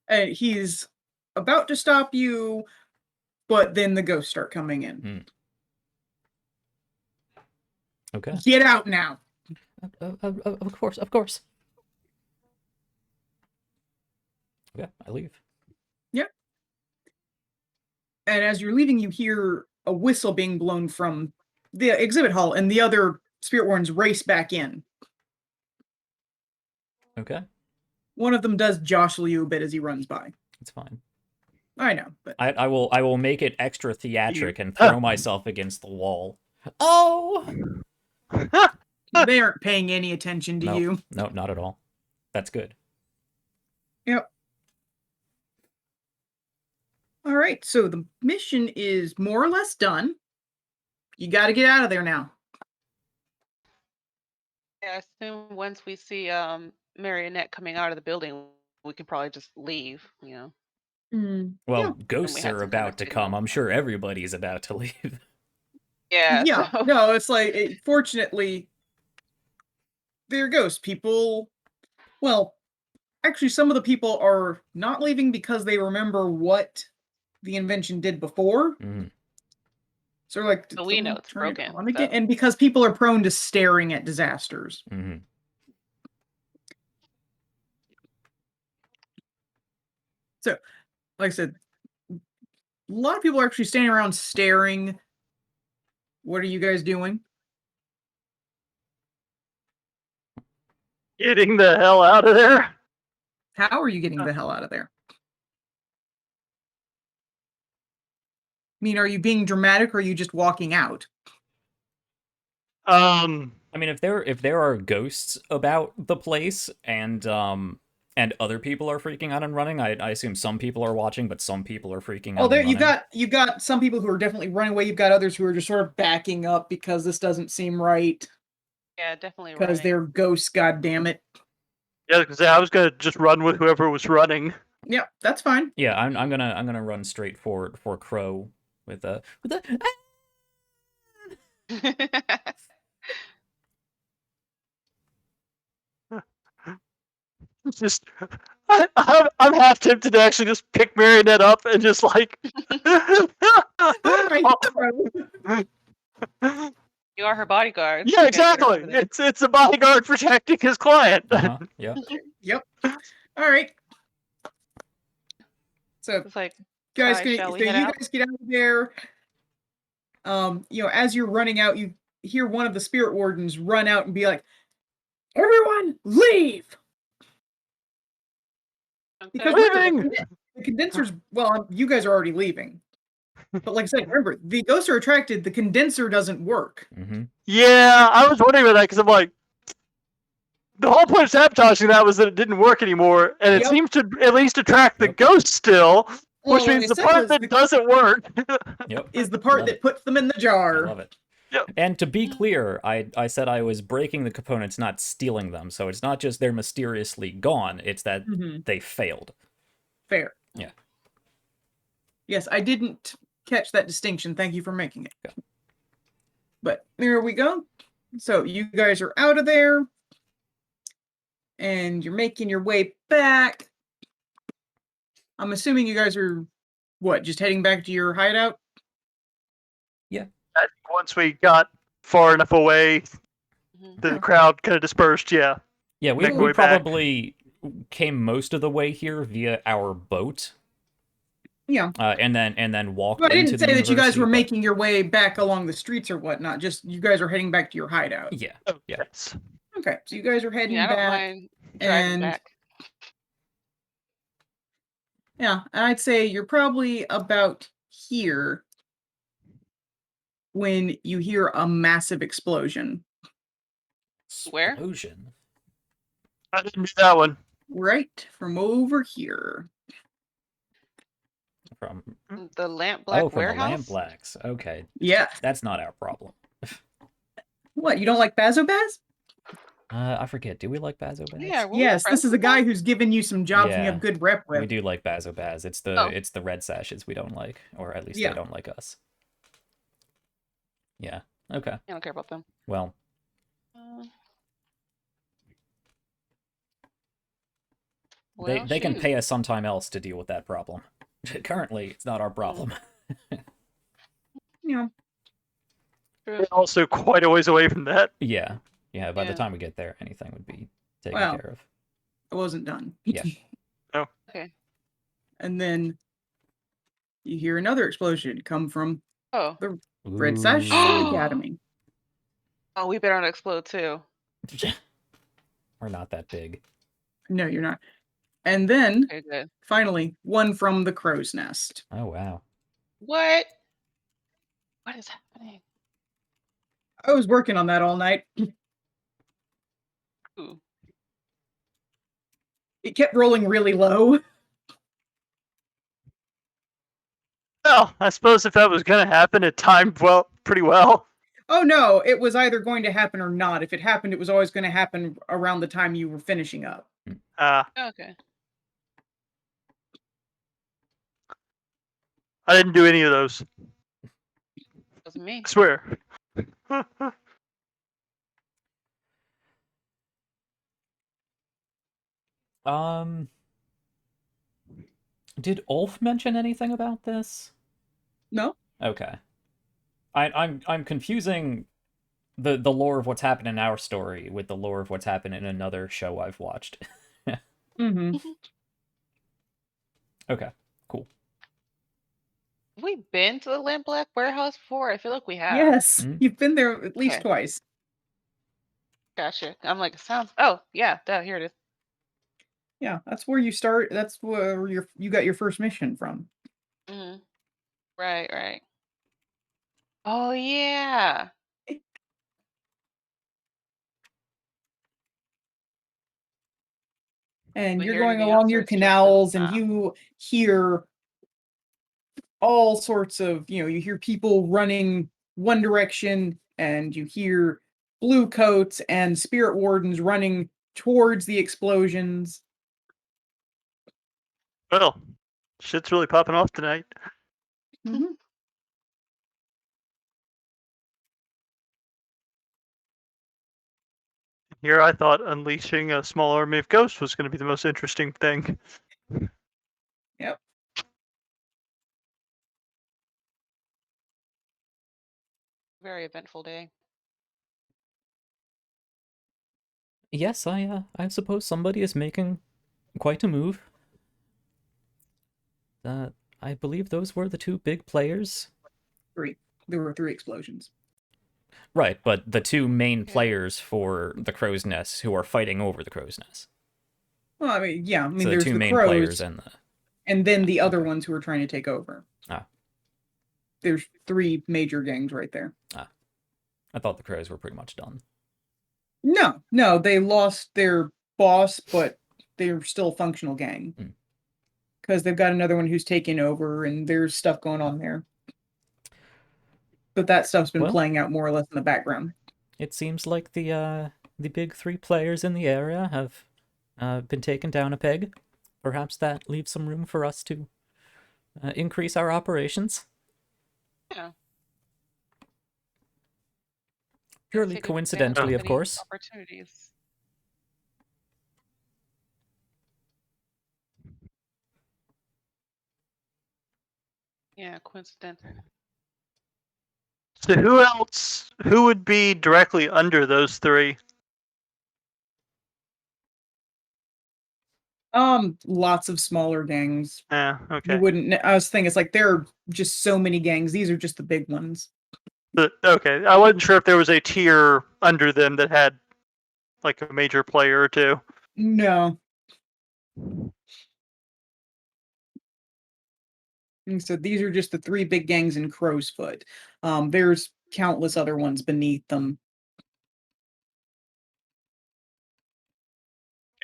He's about to stop you, but then the ghosts start coming in. Okay. Get out now. Of course. Okay, I leave. Yep. And as you're leaving, you hear a whistle being blown from the exhibit hall, and the other spirit wardens race back in. Okay. One of them does jostle you a bit as he runs by. It's fine. I know, but I will make it extra theatric and throw myself against the wall. Oh! they aren't paying any attention to you. No, not at all. That's good. Yep. All right, so the mission is more or less done. You got to get out of there now. Yeah, I assume once we see Marionette coming out of the building, we can probably just leave, you know. Well, Yeah. ghosts had are some kind of about to signal. come. I'm sure everybody's about to leave. Yeah. So, No, it's like, fortunately, they're ghost people. Well, actually, some of the people are not leaving because they remember what the invention did before. Mhm. So like, but we know it's turn it broken. on again? So. And because people are prone to staring at disasters. Mhm. So, like I said, a lot of people are actually standing around staring. What are you guys doing? Getting the hell out of there. How are you getting the hell out of there? I mean, are you being dramatic or are you just walking out? I mean, if there are ghosts about the place and other people are freaking out and running, I assume some people are watching, but some people are freaking out. Oh, there and you've got some people who are definitely running away. You've got others who are just sort of backing up because this doesn't seem right. Yeah, definitely. Because they're ghosts, goddammit. Yeah, because I was gonna just run with whoever was running. Yeah, that's fine. Yeah, I'm gonna run straight for Crow with a Just, I'm half tempted to actually just pick Marionette up and just like. You are her bodyguard. Yeah, exactly. It's a bodyguard protecting his client. Yeah. Yep. All right. So, it's like, guys, Kai, shall we head you out? guys get out of there. As you're running out, you hear one of the spirit wardens run out and be like, "Everyone, leave!" Because Leaving! the condensers. Well, you guys are already leaving. But like I said, remember, the ghosts are attracted. The condenser doesn't work. Mm-hmm. Yeah, I was wondering about that because I'm like, the whole point of sabotaging that was that it didn't work anymore, and it seems to at least attract the ghost still, which means the part that doesn't work is the part that puts them in the jar. I love it. Yep. And to be clear, I said I was breaking the components, not stealing them. So it's not just they're mysteriously gone, it's that they failed. Fair. Yeah. Yes, I didn't catch that distinction. Thank you for making it. But there we go. So you guys are out of there. And you're making your way back. I'm assuming you guys are, what, just heading back to your hideout? I think once we got far enough away, Mhm. the crowd kind of dispersed. Yeah. Yeah, we, Make our we way back. probably came most of the way here via our boat, Yeah. and then walked Well, I into didn't the say that you guys university, were but- making your way back along the streets or whatnot. Just you guys are heading back to your hideout. Yeah. Oh, Yeah. yes. Okay, so you guys are heading Yeah, I don't back. mind driving and back. yeah, and I'd say you're probably about here when you hear a massive explosion. Where? Explosion. I didn't do that one. Right from over here. From The Lamp Black from the warehouse? Lamp Blacks. Okay. Yeah. That's not our problem. What, you don't like Bazobaz? I forget. Do we like Bazobaz? Yeah, were we Yes, friends this is a with guy them? who's given you some jobs and you Yeah, have good rep we with. do like Bazobaz. It's Oh. the red sashes we don't like, or at least Yeah. they don't like us. Yeah. Okay. I don't care about them. Well, Well, they can shoot. pay us sometime else to deal with that problem. Currently, it's not our problem. You know, True. We're also quite a ways away from that. Yeah. Yeah. By the Yeah. time we get there, anything would be taken Well. care of. I wasn't done. Yeah. Okay. And then you hear another explosion come from Oh. Red Sash Ooh. Academy. Oh, we better not explode too. We're not that big. No, you're not. And then Okay, good. finally, one from the Crow's Nest. Oh wow. What? What is happening? I was working on that all night. Ooh. It kept rolling really low. Well, I suppose if that was going to happen, it timed pretty well. Oh no, it was either going to happen or not. If it happened, it was always going to happen around the time you were finishing up. Okay. I didn't do any of those. Wasn't me. I swear. Did Ulf mention anything about this? No? Okay. I'm confusing the lore of what's happened in our story with the lore of what's happened in another show I've watched. Mm-hmm. Okay, cool. Have we been to the Lamp Black warehouse before? I feel like we have. Yes, Mhm. you've been there at least Okay. twice. Gotcha. I'm like, it sounds. Oh, yeah. Duh, here it is. Yeah, that's where you start. That's where you got your first mission from. Mm-hmm. Right, right. Oh, yeah. And We you're hear going anything along else, or your it's just canals and ah. you hear all sorts of, you hear people running one direction and you hear blue coats and spirit wardens running towards the explosions. Well, shit's really popping off tonight. Mhm. Here I thought unleashing a small army of ghosts was going to be the most interesting thing. Yep. Very eventful day. Yes, I suppose somebody is making quite a move. I believe those were the two big players. Three. There were 3 explosions. Right, but the two main Okay. players for the Crow's Nest who are fighting over the Crow's Nest. Well, I mean, yeah. I mean, So the there's two the main crows players and the... and then the other Okay. ones who are trying to take over. Ah. There's 3 major gangs right there. I thought the Crows were pretty much done. No, they lost their boss, but they're still a functional gang. Hmm. Because they've got another one who's taking over, and there's stuff going on there. But that stuff's been Well- playing out more or less in the background. It seems like the big 3 players in the area have been taken down a peg. Perhaps that leaves some room for us to increase our operations. Yeah. Purely take advantage coincidentally, of any course. Opportunities. Yeah, coincidental. So who else? Who would be directly under those three? Lots of smaller gangs. Yeah. Okay. You wouldn't. I was thinking, it's like there are just so many gangs. These are just the big ones. Okay. I wasn't sure if there was a tier under them that had like a major player or two. No. And so these are just the three big gangs in Crow's Foot. There's countless other ones beneath them.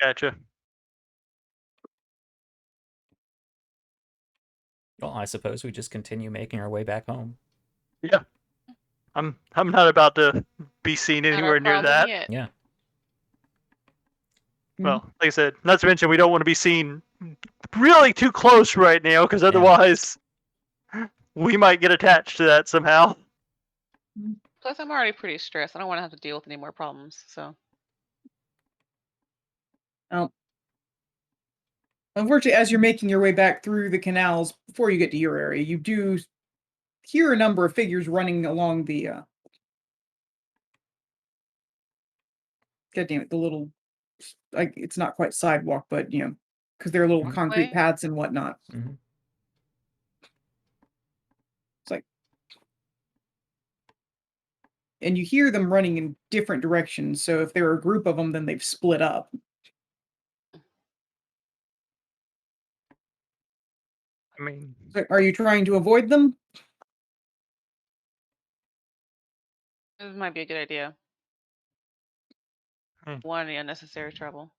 Gotcha. Well, I suppose we just continue making our way back home. Yeah. I'm not about to be seen Not our anywhere near problem that. yet. Yeah. Well, like I said, not to mention we don't want to be seen really too close right now, because otherwise we might get attached to that somehow. Plus, I'm already pretty stressed. I don't want to have to deal with any more problems. So Unfortunately, as you're making your way back through the canals before you get to your area, you do hear a number of figures running along the God damn it, the little, like, it's not quite sidewalk, but because they're little concrete Walkway? paths and whatnot. Mhm. It's like, and you hear them running in different directions. So if there are a group of them, then they've split up. I mean, So are you trying to avoid them? this might be a good idea. Hmm. One any unnecessary trouble.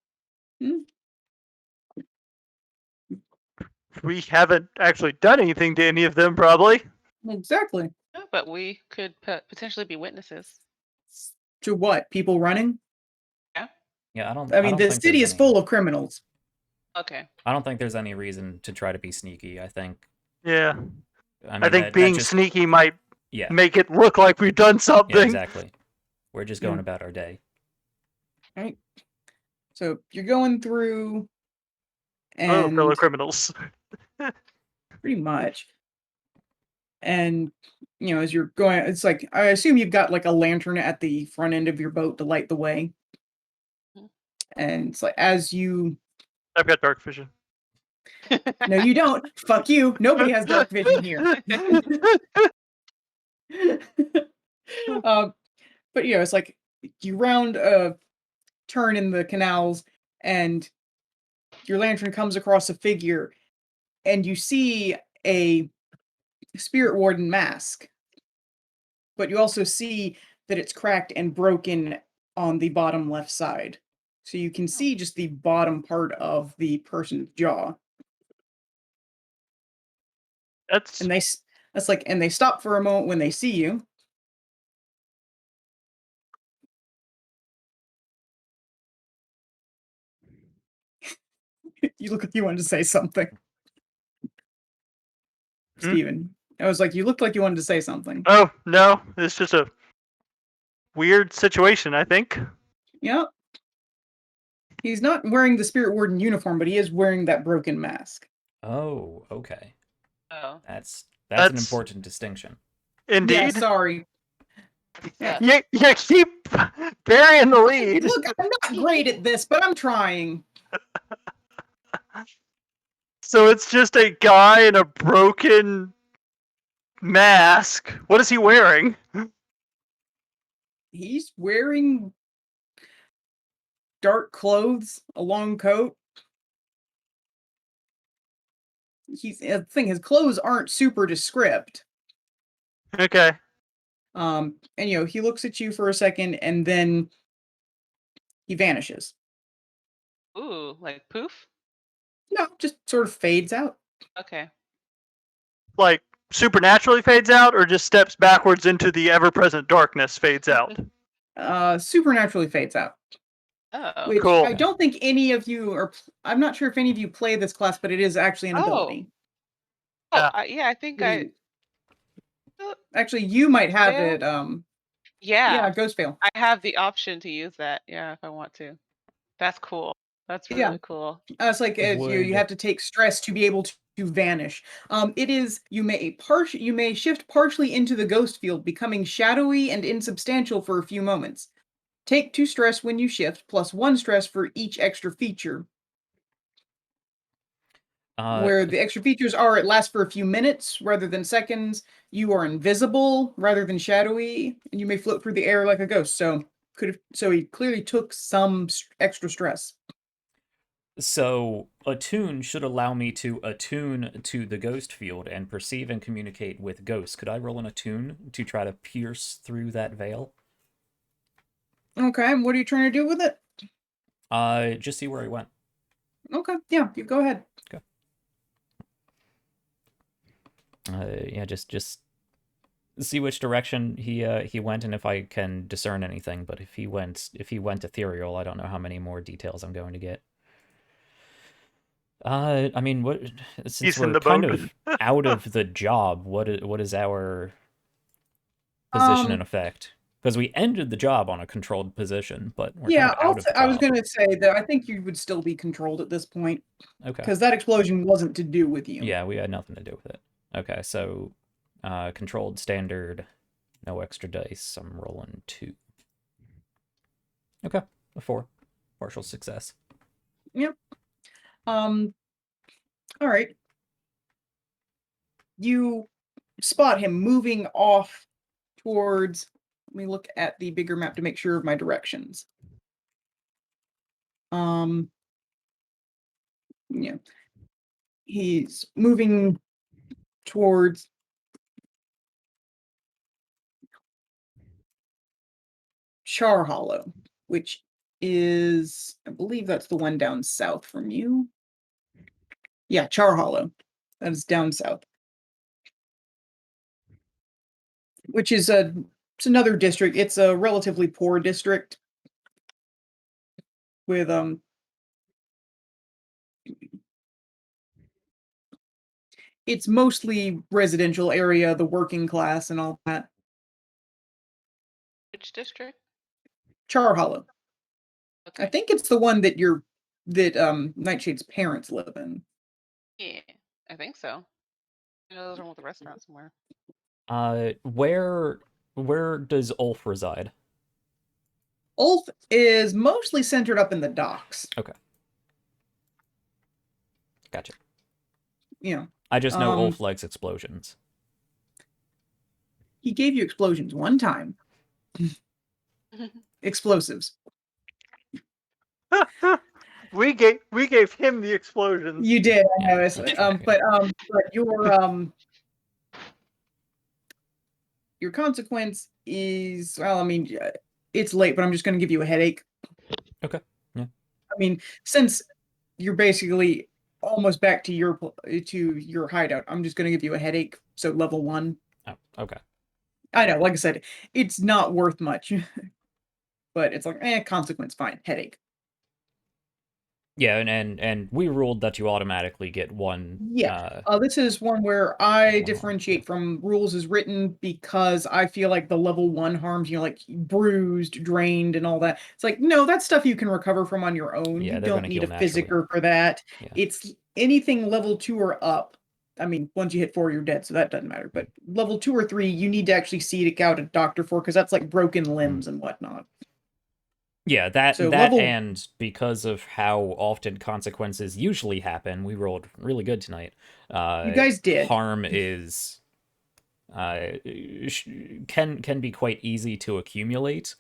we haven't actually done anything to any of them, probably. Exactly. Yeah, but we could potentially be witnesses. To what? People running? Yeah, I don't. I mean, don't the think city there's is any- full of criminals. Okay. I don't think there's any reason to try to be sneaky. I think. Yeah. I mean, I think that being just, sneaky might yeah, make it look like we've done something. yeah, exactly. We're just going Yeah. about our day. Right. So you're going through, Oh, and fellow criminals. pretty much. And as you're going, it's like, I assume you've got like a lantern at the front end of your boat to light the way. Mhm. And it's like, as you I've got dark vision. no, you don't. Fuck you. Nobody has dark vision here. But it's like you round a turn in the canals, and your lantern comes across a figure, and you see a spirit warden mask. But you also see that it's cracked and broken on the bottom left side. So you can see just the bottom part of the person's jaw. That's And they stop for a moment when they see you. You look like you wanted to say something. Steven. I was like, you looked like you wanted to say something. Oh, no. It's just a weird situation, I think. Yep. He's not wearing the spirit warden uniform, but he is wearing that broken mask. Oh, okay. Oh. That's That's- an important distinction. Indeed. Yeah, sorry. Yeah. You keep burying the lead. Look, I'm not great at this, but I'm trying. So it's just a guy in a broken mask. What is he wearing? He's wearing dark clothes, a long coat. The thing, his clothes aren't super descript. Okay. And he looks at you for a second, and then he vanishes. Ooh, like poof? No, just sort of fades out. Okay. Like, supernaturally fades out, or just steps backwards into the ever-present darkness fades out? Supernaturally fades out. Oh. Which Cool. I don't think any of you are. I'm not sure if any of you play this class, but it is actually an ability. Oh, Yeah. I think What do I. you- Actually, you might have Well, it. Yeah, ghost veil. I have the option to use that. Yeah, if I want to. That's cool. That's Yeah. really cool. It's like you Would- have to take stress to be able to vanish. It is you may shift partially into the ghost field, becoming shadowy and insubstantial for a few moments. Take 2 stress when you shift, plus 1 stress for each extra feature. Where the extra features are, it lasts for a few minutes rather than seconds. You are invisible rather than shadowy, and you may float through the air like a ghost. So he clearly took some extra stress. So, attune should allow me to attune to the ghost field and perceive and communicate with ghosts. Could I roll an attune to try to pierce through that veil? Okay, what are you trying to do with it? Just see where he went. Okay, yeah, you go ahead. Yeah, just see which direction he went and if I can discern anything. But if he went ethereal, I don't know how many more details I'm going to get. I mean, since He's in we're the kind boat. of out of the job, what is our position in effect? Because we ended the job on a controlled position, but we're kind of out of the I was job. going to say that I think you would still be controlled at this point Okay. because that explosion wasn't to do with you. Yeah, we had nothing to do with it. Okay, so controlled standard, no extra dice. I'm rolling 2. Okay, a 4. Partial success. Yep. All right. You spot him moving off towards. Let me look at the bigger map to make sure of my directions. Yeah. He's moving towards Char Hollow, which is, I believe that's the one down south from you. Yeah, Char Hollow. That is down south. Which is it's another district. It's a relatively poor district with it's mostly residential area, the working class and all that. Which district? Char Hollow. I Okay. think it's the one that Nightshade's parents live in. Yeah, I think so. I know there's one with a restaurant somewhere. Where does Ulf reside? Ulf is mostly centered up in the docks. Okay. Gotcha. Yeah. I just know Ulf likes explosions. He gave you explosions one time. Explosives. We gave him the explosions. You did, I Yeah, noticed. that's right. But your consequence is, well, I mean, it's late, but I'm just going to give you a headache. Okay. Yeah. I mean, since you're basically almost back to your hideout, I'm just going to give you a headache. So level 1. Oh, okay. I know, like I said, it's not worth much, but it's like, consequence, fine, headache. Yeah, and we ruled that you automatically get 1. Yeah. This is one where I level 1 differentiate from rules as written because I feel like the level 1 harms, like bruised, drained, and all that. It's like, no, that's stuff you can recover from on your own. Yeah, You they're don't gonna need heal a physicker naturally. for that. Yeah. It's anything level 2 or up. I mean, once you hit 4, you're dead, so that doesn't matter. But level 2 or 3, you need to actually seek out a doctor for because that's like broken limbs and whatnot. Yeah, that So and because of how often consequences usually happen, we rolled really good tonight. You guys did. Harm is can be quite easy to accumulate,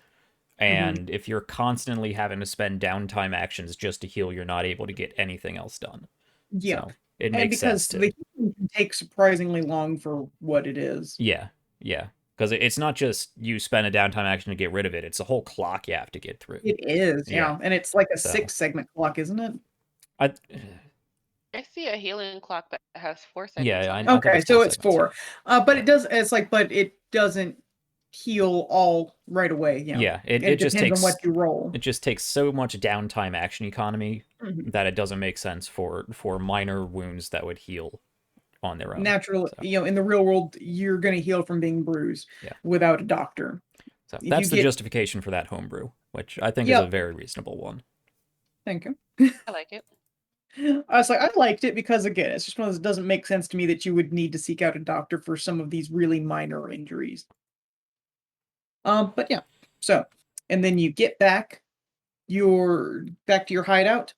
and if you're constantly having to spend downtime actions just to heal, you're not able to get anything else done. Yeah. So it And makes because sense to the healing can take surprisingly long for what it is. Yeah. Because it's not just you spend a downtime action to get rid of it; it's a whole clock you have to get through. It is, yeah. And it's like a So- 6-segment clock, isn't it? I see a healing clock that has 4 segments. Yeah, on I it. think Okay, it's so 4 it's segments, 4. But it doesn't heal all right away. Yeah, It just depends takes on what you roll. it just takes so much downtime action economy Mhm. that it doesn't make sense for minor wounds that would heal on their own. Natural, so. in the real world, you're going to heal from being bruised Yeah. without a doctor. So If that's you the get- justification for that homebrew, which I think is Yep. a very reasonable one. Thank you. I like it. I was like, I liked it because, again, it's just one of those, doesn't make sense to me that you would need to seek out a doctor for some of these really minor injuries. But yeah, so, and then you get back to your hideout.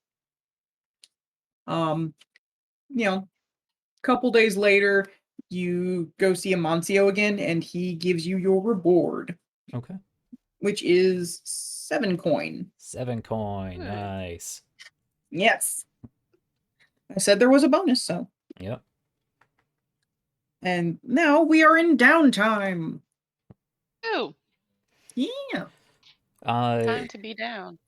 Couple days later, you go see Amancio again, and he gives you your reward, Okay. which is 7 coin. 7 coin. Hmm. Nice. Yes. I said there was a bonus, so. Yep. And now we are in downtime. Ooh, Yeah. time to be down.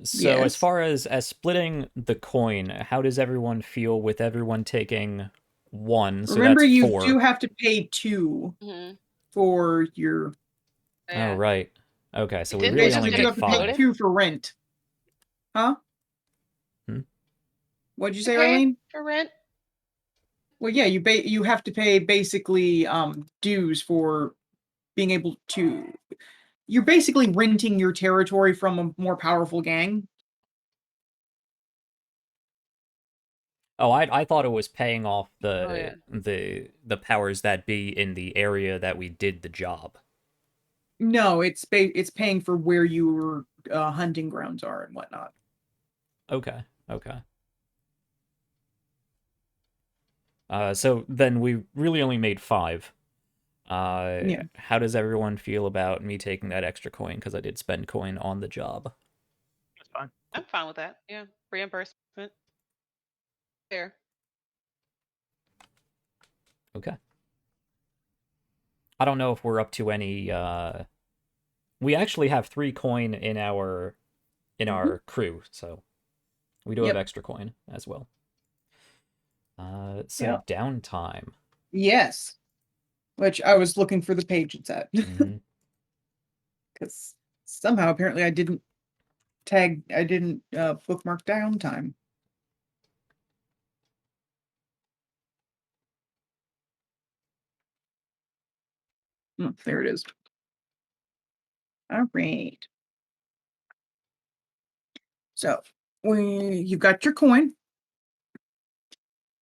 So as Yes. far as splitting the coin, how does everyone feel with everyone taking 1? So Remember, that's you 4. do have to pay 2 Mm-hmm. for your. Oh, right. Okay, so we Didn't really they just only Basically, get you made have to pay 5. 2 for rent. Huh? Hmm? What'd you say, Pay Arlene? for rent? Well, yeah, you have to pay basically dues for being able to. You're basically renting your territory from a more powerful gang. Oh, I thought it was paying off Oh, yeah. the powers that be in the area that we did the job. No, it's paying for where your hunting grounds are and whatnot. Okay. So then we really only made 5. Yeah. How does everyone feel about me taking that extra coin? Because I did spend coin on the job. That's fine. I'm fine with that. Yeah, reimbursement. Fair. Okay. I don't know if we're up to any. We actually have 3 coin in our crew, so we do have Yep. extra coin as well. So Yep. downtime. Yes. Which I was looking for the page it's at. Mhm. Because somehow apparently I didn't bookmark downtime. There it is. All right. So you got your coin.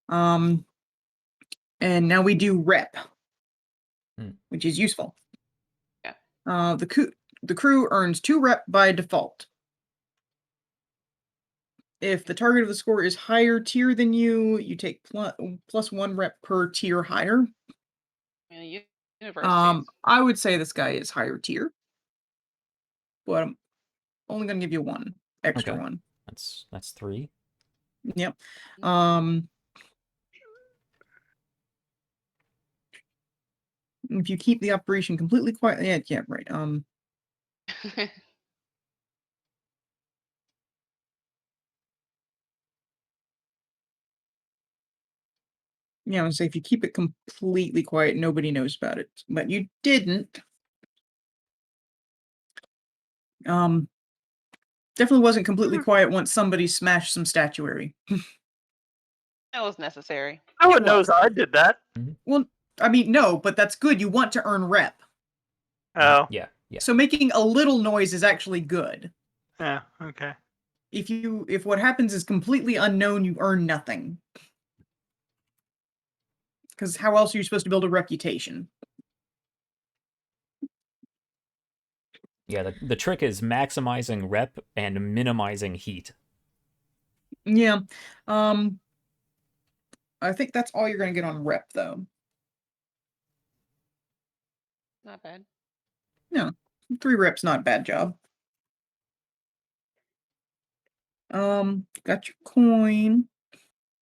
And now we do rep, which is useful. Yeah. The crew earns 2 rep by default. If the target of the score is higher tier than you, you take plus 1 rep per tier higher. Yeah, universities. I would say this guy is higher tier, but I'm only going to give you 1 extra Okay. one. That's 3. Yep. If you keep the operation completely quiet, yeah, right. Yeah, I would say if you keep it completely quiet, nobody knows about it. But you didn't. Definitely wasn't completely quiet once somebody smashed some statuary. That was necessary. No one It knows I did that. Well, I mean, no, but that's good. You want to earn rep. Oh. Yeah. So making a little noise is actually good. Yeah. Okay. If what happens is completely unknown, you earn nothing. Because how else are you supposed to build a reputation? Yeah, the trick is maximizing rep and minimizing heat. Yeah. I think that's all you're going to get on rep, though. Not bad. No, 3 reps, not a bad job. Got your coin,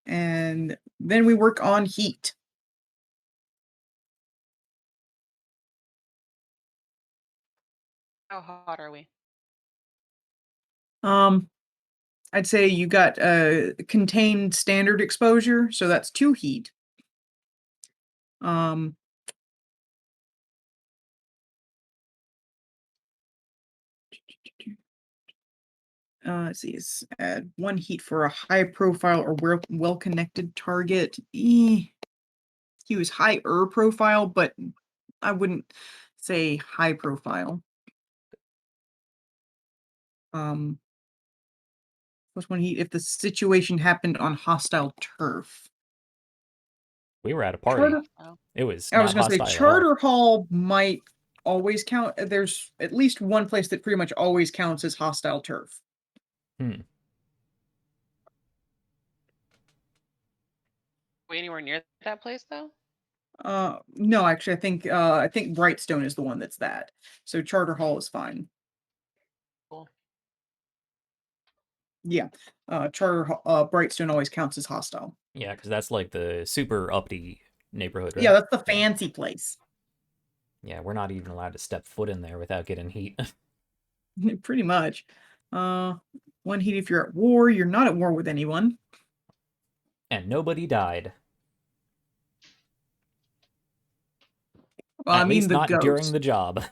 and then we work on heat. How hot are we? I'd say you got a contained standard exposure, so that's 2 heat. Let's see, add 1 heat for a high profile or well connected target. He was higher profile, but I wouldn't say high profile. Plus one heat if the situation happened on hostile turf. We were at a party. Charter, Oh. It was I was not going to say hostile at all. Charter Hall might always count. There's at least one place that pretty much always counts as hostile turf. Hmm. We anywhere near that place though? No, actually, I think Brightstone is the one that's that. So Charter Hall is fine. Cool. Yeah, Brightstone always counts as hostile. Yeah, because that's like the super uppity neighborhood, right? Yeah, that's the fancy place. Yeah, we're not even allowed to step foot in there without getting heat. Pretty much. One heat if you're at war. You're not at war with anyone. And nobody died. Well, At I mean least the not ghosts. during the job.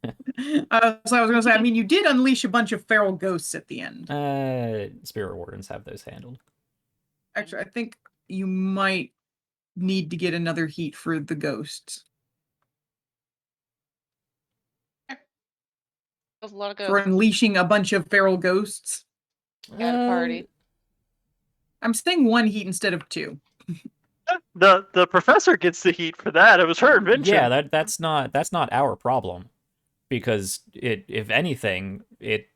So I was going to say, I mean, you did unleash a bunch of feral ghosts at the end. Spirit Wardens have those handled. Actually, I think you might need to get another heat for the ghosts. There's a lot of For ghosts. unleashing a bunch of feral ghosts. At a party. I'm saying one heat instead of two. The professor gets the heat for that. It was her invention. Yeah, that's not our problem, because if anything, it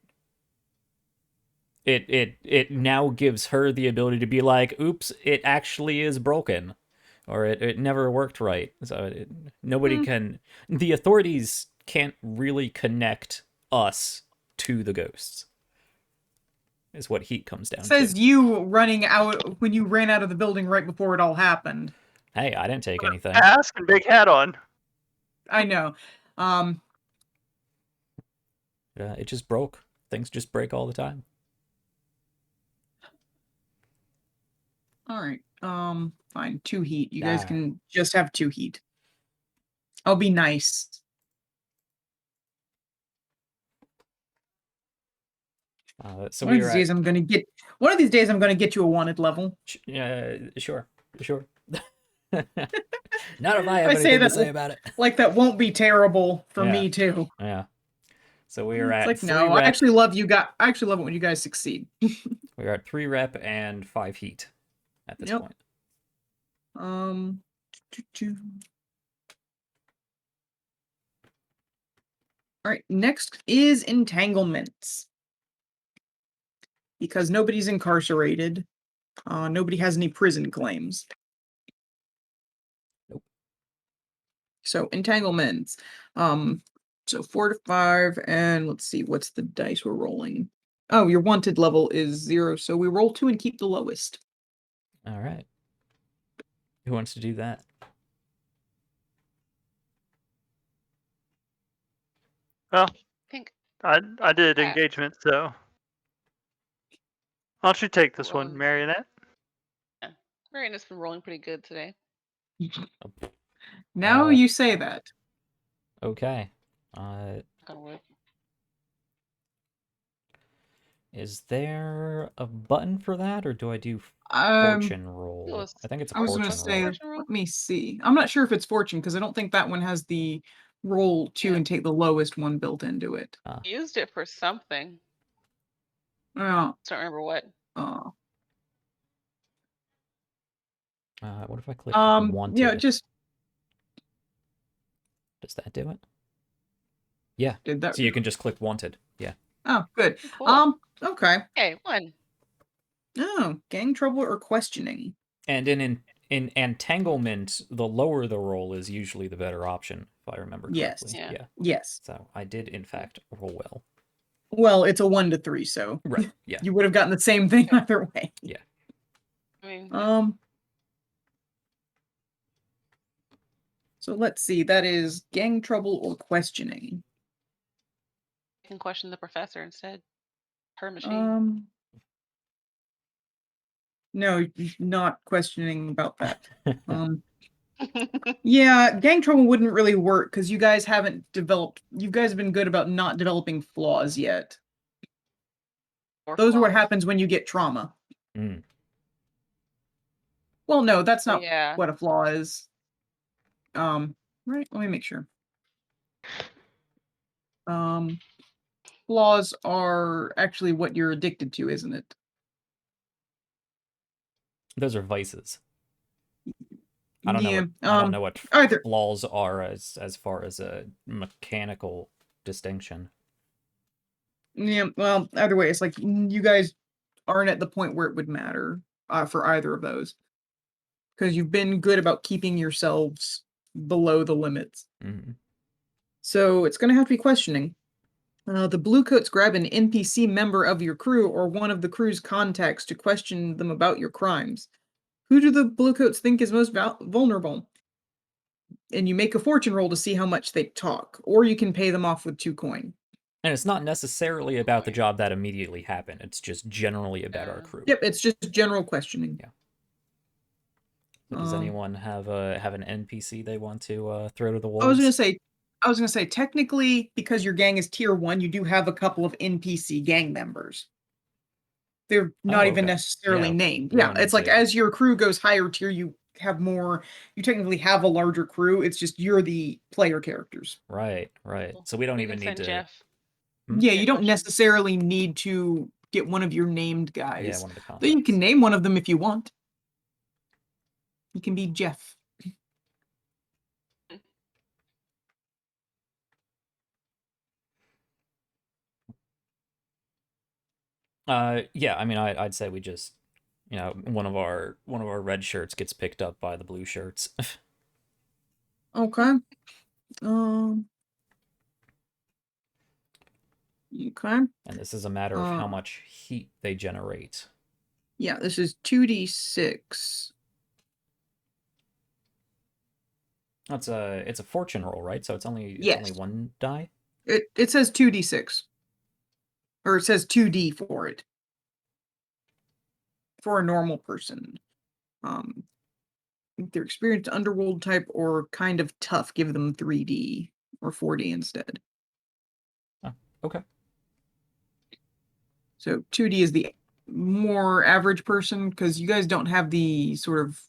now gives her the ability to be like, oops, it actually is broken, or it never worked right. So nobody can, the authorities can't really connect us to the ghosts, is what heat comes down It says to. you running out when you ran out of the building right before it all happened. Hey, I didn't take anything. Mask and big hat on. I know. It just broke. Things just break all the time. All right. Fine. 2 heat. You guys Alright. can just have 2 heat. I'll be nice. So One of we these were days I'm gonna get you a wanted level. sure. Not if I have I say anything to that say about it. Like that won't be terrible for Yeah. me too. Yeah. So we were It's at like 3 no, rep. I actually love you guys. I actually love it when you guys succeed. We are at 3 rep and 5 heat at this point. All right, next is entanglements. Because nobody's incarcerated. Nobody has any prison claims. Nope. So entanglements. So 4 to 5, and let's see, what's the dice we're rolling? Oh, your wanted level is 0, so we roll 2 and keep the lowest. All right. Who wants to do that? Well, I think I did Yeah. engagement, so why don't you take this one, Rolling. Marionette? Marionette's been rolling pretty good today. Now you say that. Okay. Knock on wood. Is there a button for that, or do I do Um, fortune roll? was- I think it's a I was fortune gonna say, roll. Fortune roll? let me see. I'm not sure if it's fortune because I don't think that one has the roll 2 Yeah. and take the lowest one built into it. Used it for something. Oh, Don't remember what. What if I click wanted? yeah, just Does that do it? Yeah. did that. So you can just click wanted. Yeah. Oh, good. Cool. Okay. Hey, 1. Oh, gang trouble or questioning. And in entanglement, the lower the roll is usually the better option, if I remember correctly. Yes. Yeah. Yes. So I did, in fact, roll well. Well, it's a 1 to 3, so Right. Yeah. you would have gotten the same thing either way. Yeah. I mean, So let's see. That is gang trouble or questioning. you can question the professor instead. Her machine. No, not questioning about that. Yeah, gang trouble wouldn't really work because you guys haven't developed. You guys have been good about not developing flaws yet. Or Those are what flaws. happens when you get trauma. Mm. Well, no, that's not Yeah. what a flaw is. Right, let me make sure. Well, flaws are actually what you're addicted to, isn't it? Those are vices. I don't know. Yeah. I don't know what Either. flaws are as far as a mechanical distinction. Yeah. Well, either way, it's like you guys aren't at the point where it would matter for either of those, because you've been good about keeping yourselves below the limits. Mhm. So it's going to have to be questioning. The Bluecoats grab an NPC member of your crew or one of the crew's contacts to question them about your crimes. Who do the Bluecoats think is most vulnerable? And you make a fortune roll to see how much they talk, or you can pay them off with 2 coin. And it's not necessarily about the boy. job that immediately happened. It's just generally about our Yeah. crew. Yep, it's just general questioning. Yeah. So does anyone have an NPC they want to throw to the wolves? I was gonna say, technically, because your gang is tier 1, you do have a couple of NPC gang members. They're not even okay. necessarily Yeah, named. we Yeah, don't need it's like to- as your crew goes higher tier, you have more. You technically have a larger crew. It's just you're the player characters. Right. So we don't You even can need send to. Jeff. Yeah, Yeah, you don't question. necessarily need to get one of your named Yeah, guys. one of the Though you contacts. can name one of them if you want. You can be Jeff. Yeah. I mean, I'd say we just, one of our red shirts gets picked up by the blue shirts. Okay. Okay. And this is a matter of how much heat they generate. Yeah, this is 2d6. It's a fortune roll, right? So it's only Yes. one die. It says 2d6. Or it says 2d for it. For a normal person. If they're experienced underworld type or kind of tough, give them 3d or 4d instead. Oh, okay. So 2d is the more average person, because you guys don't have the sort of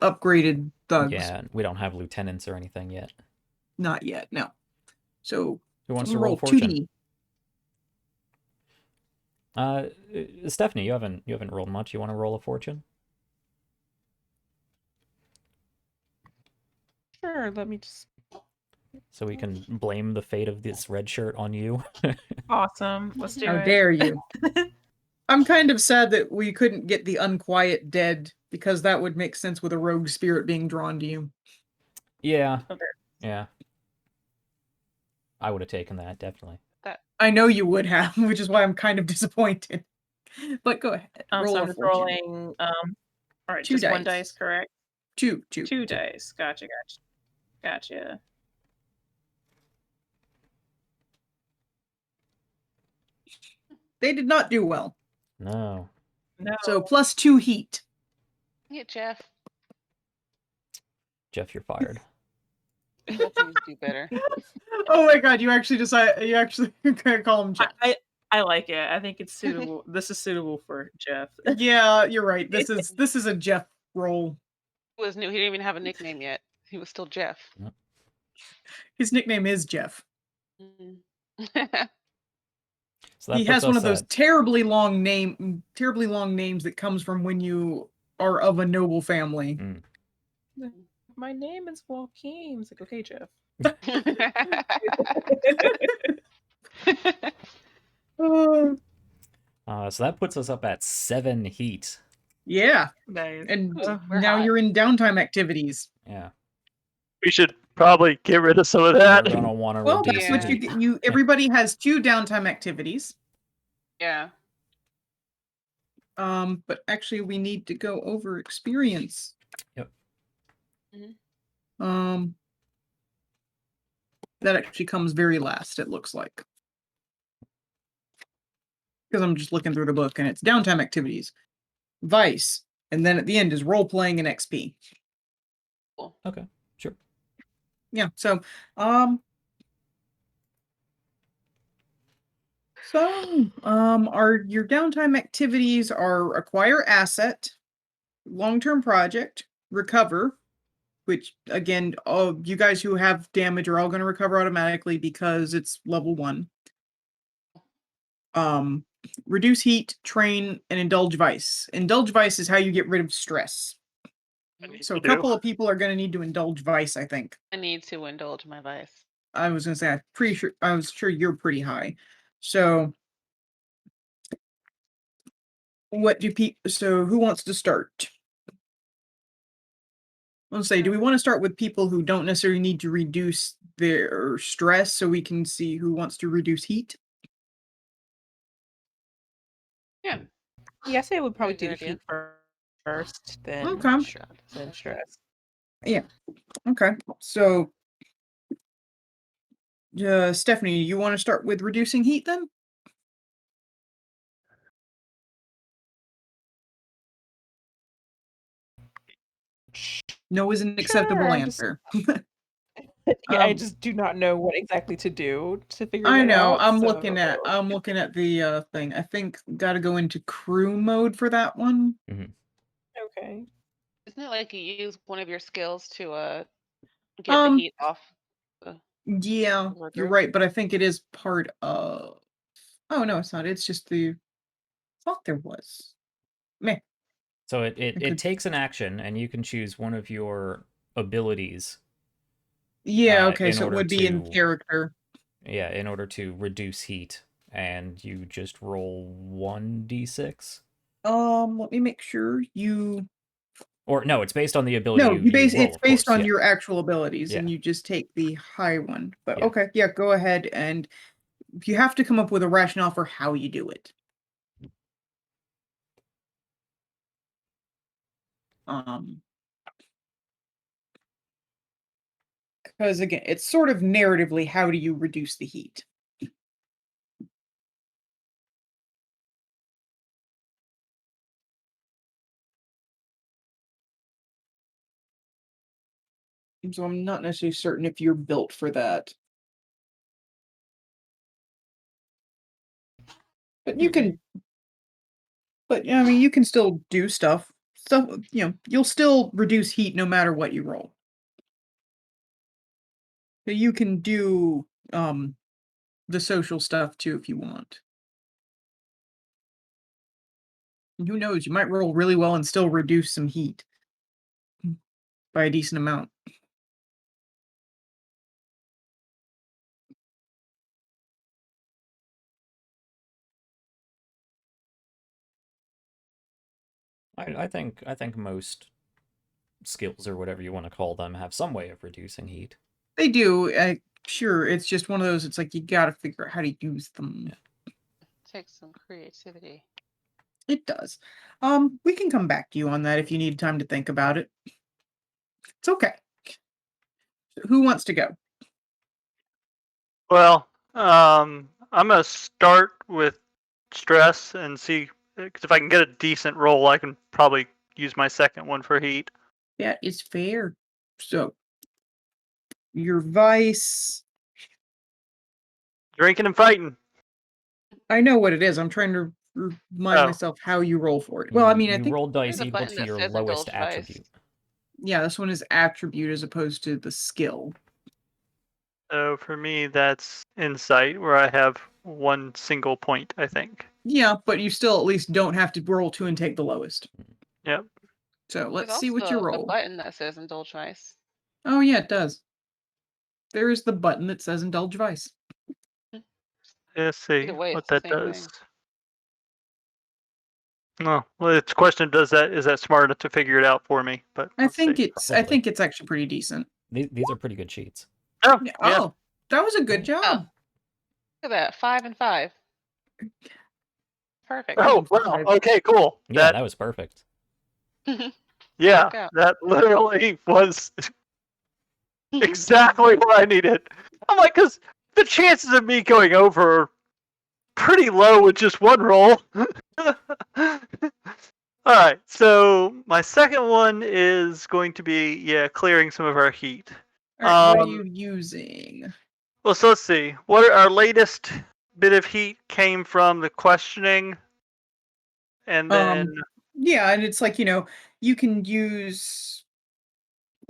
upgraded thugs. Yeah, we don't have lieutenants or anything yet. Not yet, no. So Who wants I'm to gonna roll fortune? 2d. Stephanie, you haven't rolled much. You want to roll a fortune? Sure, let me just. So we can blame the fate of this red shirt on you. Awesome. Let's do How it. dare you? I'm kind of sad that we couldn't get the unquiet dead, because that would make sense with a rogue spirit being drawn to you. Yeah. Okay. Yeah. I would have taken that, definitely. I know you would have, which is why I'm kind of disappointed. But go ahead. So roll I'm a just fortune. rolling. All right, 2 just one dice. dice, correct? Two. Two dice. Gotcha. They did not do well. No. No. So +2 heat. Yeah, Jeff. Jeff, you're fired. We'll do better. Oh my god, you actually call him Jeff. I like it. I think it's suitable. This is suitable for Jeff. Yeah, you're right. This is a Jeff roll. He was new. He didn't even have a nickname yet. He was still Jeff. His nickname is Jeff. Mhm. So that He puts has one of us those terribly long names that comes from when you are of a noble family. My name is Joaquin. It's like, okay, Jeff. So that puts us up at 7 heat. Yeah, Nice. and We're now hot. you're in downtime activities. Yeah. We should probably get rid of some of We're that. gonna want to Well, reduce that's what heat. you everybody has 2 downtime activities. Yeah. But actually we need to go over experience. Yep. That actually comes very last, it looks like. Because I'm just looking through the book and it's downtime activities, Vice, and then at the end is role playing and XP. Cool. Okay, sure. Yeah, so your downtime activities are acquire asset, long-term project, recover, which again, all you guys who have damage are all going to recover automatically because it's level 1. reduce heat, train, and indulge vice. Indulge vice is how you get rid of stress. So a You do. couple of people are going to need to indulge vice, I think. I need to indulge my vice. I was going to say, I was sure you're pretty high. So so who wants to start? Let's say, do we want to start with people who don't necessarily need to reduce their stress so we can see who wants to reduce heat? Yeah. Yeah, I say we would probably Very do good the idea. heat first, then Okay. stress. Okay. So, Stephanie, you want to start with reducing heat then? No is an acceptable Sure, I'm just answer. yeah, I Um, just do not know what exactly to do to figure I that know. out. I'm looking at So the thing. I think got to go into crew mode for that one. okay. Isn't it like you use one of your skills to get the Um, heat off the yeah, of our you're group? right, but I think it is part of. Oh no, it's not. It's just the. Thought there was. Meh. So it, I it, it could. takes an action, and you can choose one of your abilities Yeah. Okay. in So it order would be in to character. in order to reduce heat, and you just roll 1d6. Let me make sure you. Or no, it's based on the ability No, you roll, it's of based course. on Yeah, your actual abilities, yeah, and you just take the high one. But yeah. okay, yeah, go ahead, and you have to come up with a rationale for how you do it. Um, because again, it's sort of narratively, how do you reduce the heat? So I'm not necessarily certain if you're built for that. But you can, but I mean, you can still do stuff. Stuff, you'll still reduce heat no matter what you roll. So you can do the social stuff too if you want. And who knows, you might roll really well and still reduce some heat by a decent amount. I think most skills, or whatever you want to call them, have some way of reducing heat. They do. Sure, it's just one of those. It's like you got to figure out how to use them. Yeah. Takes some creativity. It does. We can come back to you on that if you need time to think about it. It's okay. Who wants to go? Well, I'm gonna start with stress and see, because if I can get a decent roll, I can probably use my second one for heat. That is fair. So, your vice. Drinking and fighting. I know what it is. I'm trying to remind Oh, myself how you roll for it. Well, I mean, I You think roll There's dice a equal button to that your says lowest indulge vice. attribute. yeah, this one is attribute as opposed to the skill. so for me, that's insight, where I have one single point, I think. Yeah, but you still at least don't have to roll two and take the lowest. Yep. So There's let's see what you also a roll. button that says indulge vice. Oh yeah, it does. There is the button that says indulge vice. Let's see Either way, what it's the that same does. thing. No, well, it's a question. Is that smart enough to figure it out for me? But I let's think see. I Probably. think it's actually pretty decent. These are pretty good sheets. Oh, Yeah. yeah. Oh, that was a good job. Oh, look at that. 5 and 5. Perfect. Five Oh, and wow. five. Okay, cool. Yeah, that was perfect. Yeah, Worked out. that literally was exactly what I needed. I'm like, because the chances of me going over are pretty low with just one roll. All right, so my second one is going to be, clearing some of our heat. All right, what are Um, you using? Well, so let's see. What our latest bit of heat came from the questioning, and then Yeah, and it's like, you can use,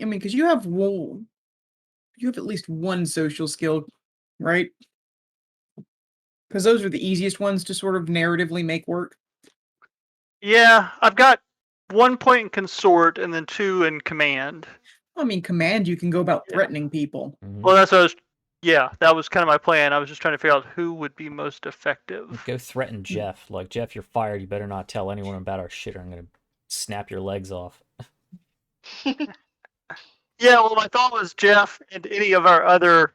I mean, because you have at least one social skill, right? Because those are the easiest ones to sort of narratively make work. Yeah, I've got 1 point in consort and then 2 in command. I mean, command, you can go about Yeah. threatening people. Well, that's what I was. Yeah, that was kind of my plan. I was just trying to figure out who would be most effective. Go threaten Jeff. Like, Jeff, you're fired. You better not tell anyone about our shit or I'm going to snap your legs off. Yeah, well, my thought was Jeff and any of our other.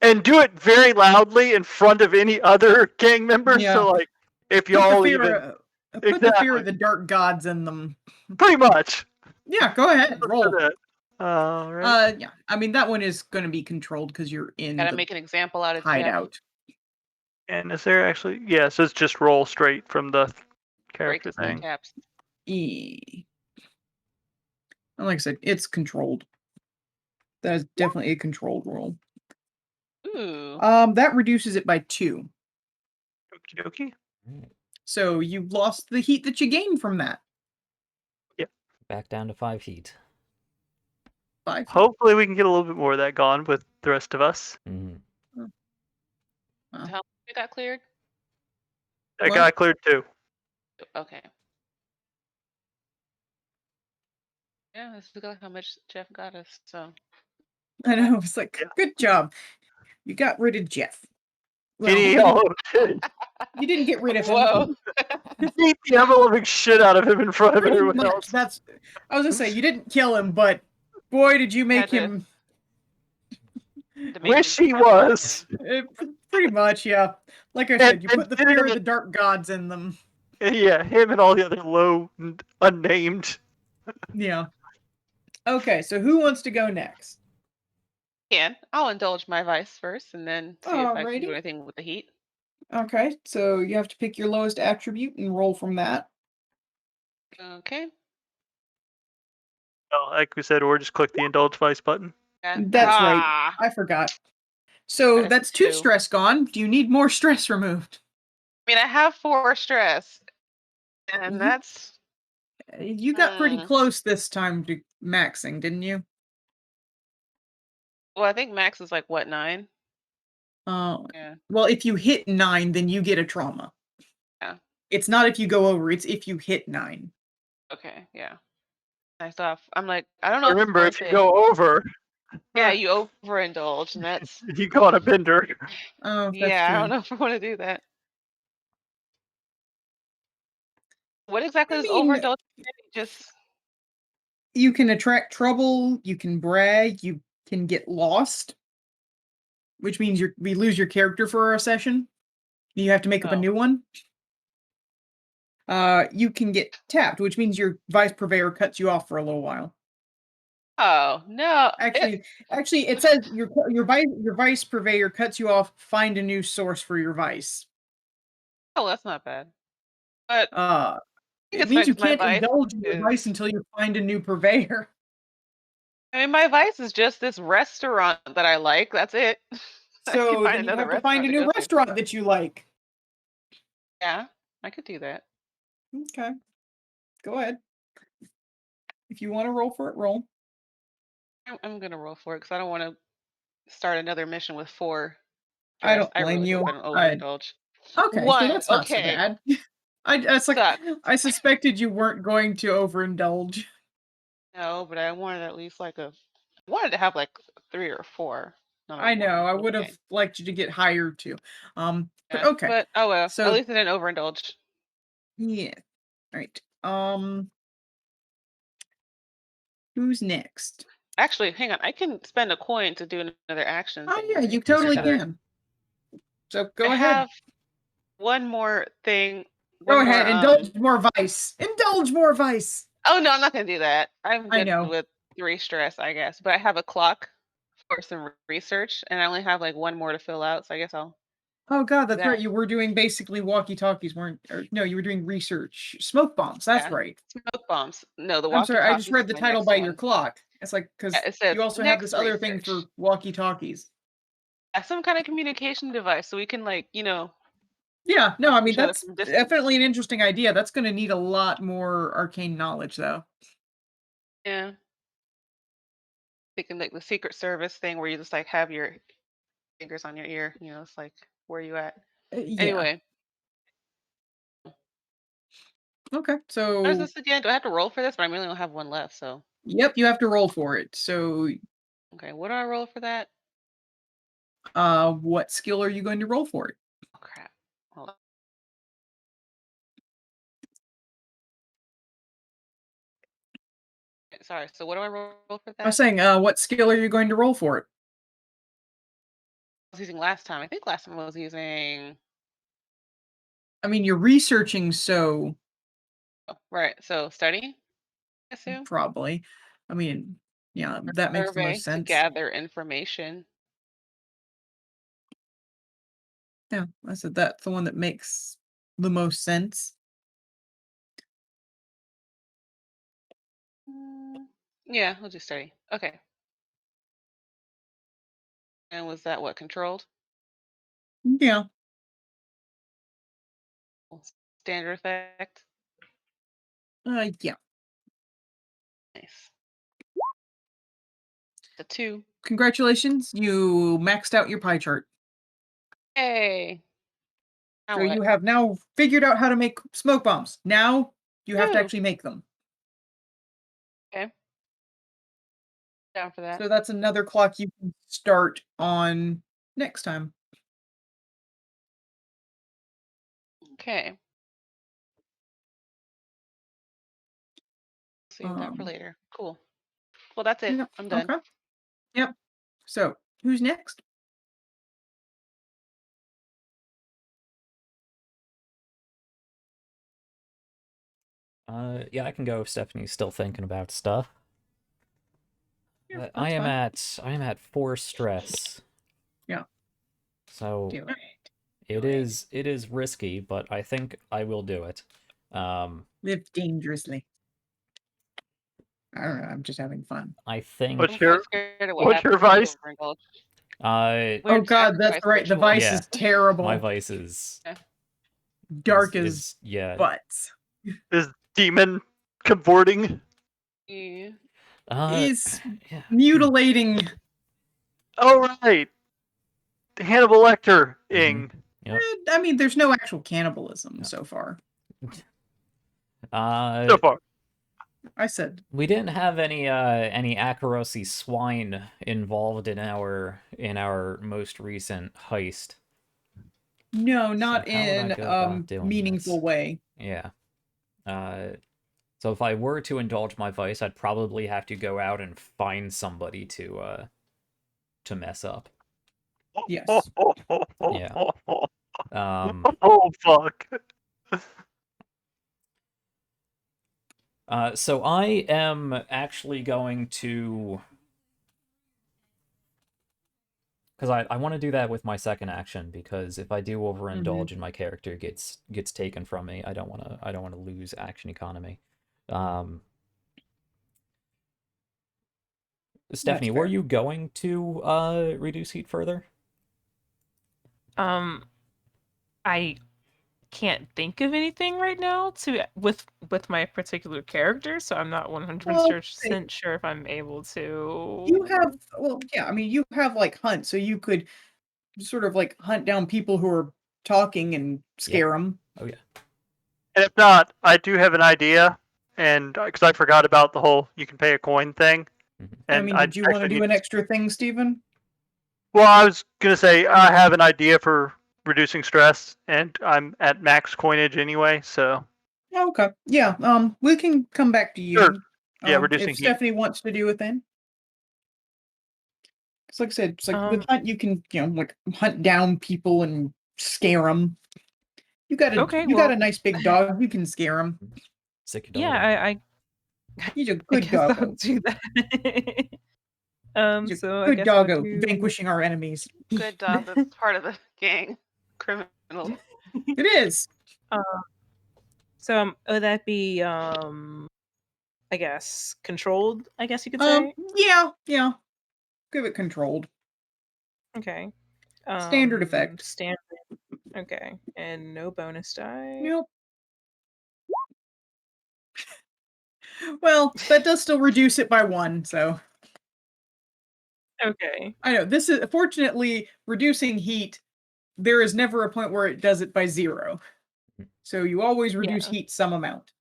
And do it very loudly in front of any other gang members. Yeah. So, like, if Put the y'all fear, even. put the fear Exactly. of the dark gods in them. Pretty much. Yeah, go ahead, Let's do roll. that. All right. Yeah. I mean, that one is going to be controlled because you're in Gotta the make an example out of Jeff. hideout. And is there actually? Yeah, so it's just roll straight from the Break character his thing. kneecaps. And like I said, it's controlled. That is definitely a controlled roll. Ooh. That reduces it by 2. Okie dokie. So you lost the heat that you gained from that. Back down to 5 heat. 5. Hopefully, we can get a little bit more of that gone with the rest of us. Mhm. How much you got cleared? That What? got cleared too. Okay. Yeah, let's look at how much Jeff got us. So I know. It's like, Yeah. good job. You got rid of Jeff. Well, Giddy, you didn't get rid of him. whoa. beat the ever-living shit out of him in front of Pretty everyone much. else. That's. I was gonna say you didn't kill him, but boy, did you make Had to- him. To make Wish him he happy again. was. Pretty much, yeah. Like I said, you put the fear of the dark gods in them. Yeah, him and all the other low, unnamed. Yeah. Okay, so who wants to go next? I'll indulge my vice first and then see if I can Alrighty. do anything with the heat. Okay, so you have to pick your lowest attribute and roll from that. Okay. Oh, like we said, or just click the indulge vice button. Yeah. That's right. Ah, I forgot. So That's that's 2 2. stress gone. Do you need more stress removed? I mean, I have 4 stress, and Mhm. that's You got pretty close this time to maxing, didn't you? well. I think max is like what 9. Yeah. Well, if you hit 9, then you get a trauma. Yeah. It's not if you go over, it's if you hit 9. Okay. Yeah. Nice off. I'm like, I don't know. Remember, I if you say- go over, Yeah, you overindulge, and that's you go on a bender. Oh, that's yeah. I true. don't know if I want to do that. What exactly I is mean- overindulge? Just You can attract trouble, you can brag, you can get lost, which means we lose your character for a session. You have to make up a Oh. new one. You can get tapped, which means your vice purveyor cuts you off for a little while. oh no. Actually, it says your vice purveyor cuts you off. Find a new source for your vice. Oh, that's not bad. But It it's means you fine, 'cause my can't vice indulge in your is- vice until you find a new purveyor. I mean, my vice is just this restaurant that I like. That's it. I can So find then you another have to find a restaurant to new go to. restaurant that you like. Yeah, I could do that. Okay, go ahead. If you want to roll for it, roll. I'm gonna roll for it because I don't want to start another mission with 4. I stress. don't blame really you. hope I don't overindulge. Okay, so 1. that's not so Okay. bad. It's like Sucks. I suspected you weren't going to overindulge. No, but I wanted at least like I wanted to have like 3 or 4. Not a I know. 1. I would have Okay. liked you to get higher too. But Yeah, okay. But oh well. So- At least I didn't overindulge. Yeah. All right. Who's next? Actually, hang on. I can spend a coin to do another action. Oh thing, yeah, right? you totally Another- can. So go I ahead. have one more thing. Go one more, ahead. Indulge more vice. Indulge more vice. Oh no, I'm not gonna do that. I'm I good know. with 3 stress, I guess. But I have a clock for some research, and I only have like 1 more to fill out. So I guess I'll. Oh god, that's that. right. You were doing basically walkie-talkies, weren't? Or, no, you were doing research. Smoke bombs. That's Yeah. right. Smoke bombs. No, the I'm sorry. I just walkie-talkies read is the my title next by your one. clock. It's like because Yeah, it says you also have next this other thing for research. walkie-talkies. Some kind of communication device, so we can like Yeah, no, I mean each other that's from distance. definitely an interesting idea. That's going to need a lot more arcane knowledge, though. Yeah. Thinking like the Secret Service thing where you just like have your fingers on your ear. It's like where you at? Yeah. Anyway, Okay. what is So, this again? Do I have to roll for this? But I really only have one left. So, yep, you have to roll for it. So, okay, what do I roll for that? what skill are you going to roll for it? Oh crap! Hold on. Sorry. So, what do I roll for I was that? saying, what skill are you going to roll for it? I was using last time. I think last time I was using. I mean, you're researching, so Oh, right. So, study, I assume. probably. I mean, yeah, that makes the Survey most to sense. gather information. Yeah, I said that's the one that makes the most sense. Yeah, we'll do study. Okay. And was that what controlled? Yeah. Standard effect. Yeah. Nice. The 2. Congratulations, you maxed out your pie chart. Hey. Now So what? you have now figured out how to make smoke bombs. Now you have to Woo. actually make them. Okay. Down for that. So that's another clock you can start on next time. Okay. Save that for later. Cool. Well, that's it. Yep, I'm done. okay. Yep. So who's next? Yeah, I can go if Stephanie's still thinking about stuff. Yeah, I am that's fine. at 4 stress. Yeah. So Do it. it is risky, but I think I will do it. Live dangerously. I don't know. I'm just having fun. I think. I'm kind of scared of what what's your happens if vice? you overindulge. Oh Weird God, that's sacrifice right. The ritual. vice Yeah, is terrible. my vice is Dark as yeah. butts. Is demon cavorting? Yeah. Is yeah. mutilating. Oh right, Hannibal Lecter-ing. Yep. I mean, there's no actual cannibalism so far. So far. I said we didn't have any Akarosi swine involved in our most recent heist. no, not So how would I in go about doing meaningful this? way. Yeah. So if I were to indulge my vice, I'd probably have to go out and find somebody to mess up. Yes. Yeah. Oh fuck. So I am actually going to, because I want to do that with my second action, because if I do overindulge and my character gets taken from me, I don't want to lose action economy. Stephanie, were you going to reduce heat further? I can't think of anything right now with my particular character, so I'm not 100% sure if I'm able to. You have, well, yeah, I mean, you have like hunt, so you could sort of like hunt down people who are talking and scare them. Oh yeah. And if not, I do have an idea, and because I forgot about the whole you can pay a coin thing. And I mean, did you want to do an extra thing, Stephen? Well, I was gonna say I have an idea for reducing stress, and I'm at max coinage anyway, so. Okay. Yeah. We can come back to you. Sure. Yeah, reducing if heat. Stephanie wants to do it then. Because like I said, it's like with hunt, you can like hunt down people and scare them. You got a nice big dog. You can scare them. Sick dog. Yeah, He's a good I guess I'll doggo. do that. He's So a I good guess I'll doggo, do... vanquishing our enemies. Good dog that's part of the gang. Criminals. It is. So would that be I guess controlled, I guess you could say? Yeah. Give it controlled. Okay. Standard effect. Standard. Okay. And no bonus die. Yep. Well, that does still reduce it by 1, so. Okay. I know, this is, fortunately, reducing heat there is never a point where it does it by 0. So you always reduce Yeah. heat some amount.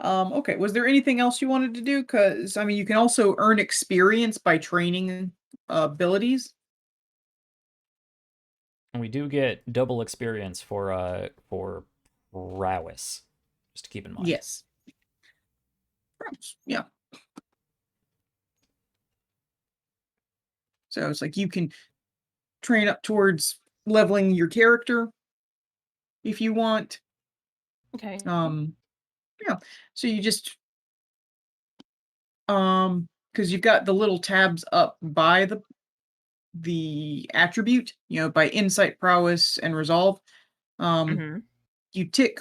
Okay, was there anything else you wanted to do? Because, I mean, you can also earn experience by training abilities. And we do get double experience for prowess, just to keep in mind. Yes. Yeah. So it's like you can train up towards leveling your character if you want. Okay. Yeah. So you just because you've got the little tabs up by the attribute, by insight, prowess, and resolve. Mhm. You tick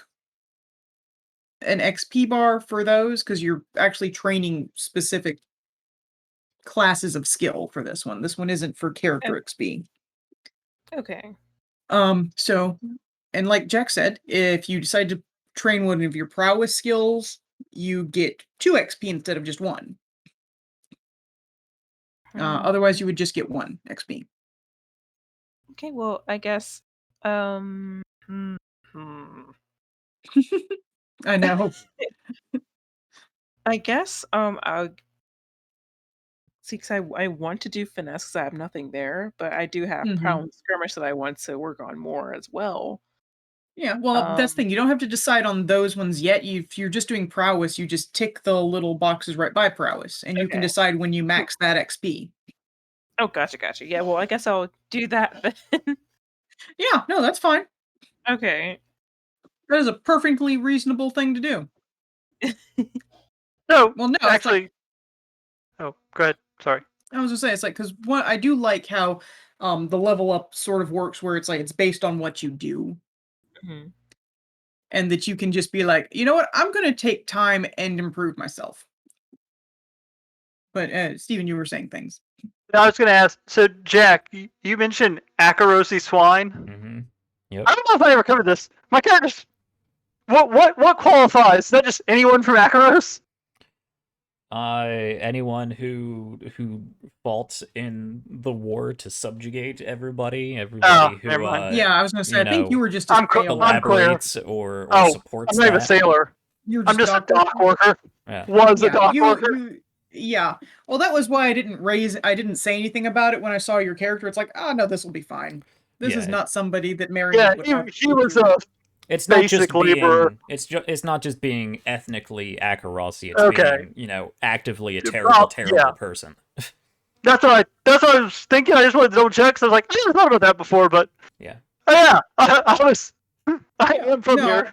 an XP bar for those because you're actually training specific classes of skill for this one. This one isn't for character XP. Okay. So, and like Jack said, if you decide to train one of your prowess skills, you get 2 XP instead of just 1. Otherwise, you would just get 1 XP. Okay, well, I guess hmm. I know. I guess I'll see, because I want to do finesse because I have nothing there, but I do have Mhm. pound skirmish that I want to work on more as well. Yeah, well, that's the Um, thing. You don't have to decide on those ones yet. If you're just doing prowess, you just tick the little boxes right by prowess, and you can Okay. decide when you max that XP. Oh, gotcha. Yeah, well, I guess I'll do that then. Yeah, no, that's fine. Okay. That is a perfectly reasonable thing to do. No, Well, no, it's like actually. Oh, go ahead. Sorry. I was gonna say, it's like because what I do like how the level up sort of works, where it's like it's based on what you do, Mhm. and that you can just be like, you know what, I'm gonna take time and improve myself. But Steven, you were saying things. I was going to ask. So, Jack, you mentioned Akarosi swine. Mm-hmm. Yep. I don't know if I ever covered this. My character's what qualifies? Is that just anyone from Akaros? Anyone who fought in the war to subjugate everybody Oh, who never mind. Yeah, I was gonna say, I think you were just a I'm clear. collaborates or Oh, supports I'm not even a that. sailor. You're I'm just a dock worker. dock worker. Yeah. Was a Yeah, dock worker. yeah. Well, that was why I didn't say anything about it when I saw your character. It's like, oh no, this will be fine. This is Yeah. not somebody that Mary Yeah, would have he to was do. a It's not just basic laborer. being it's not just being ethnically Akarasi, it's Okay. being, actively a Yeah. terrible person. That's what I was thinking. I just wanted to double check. Cause I was like, I never thought about that before, but Yeah. oh yeah, I am from No, here.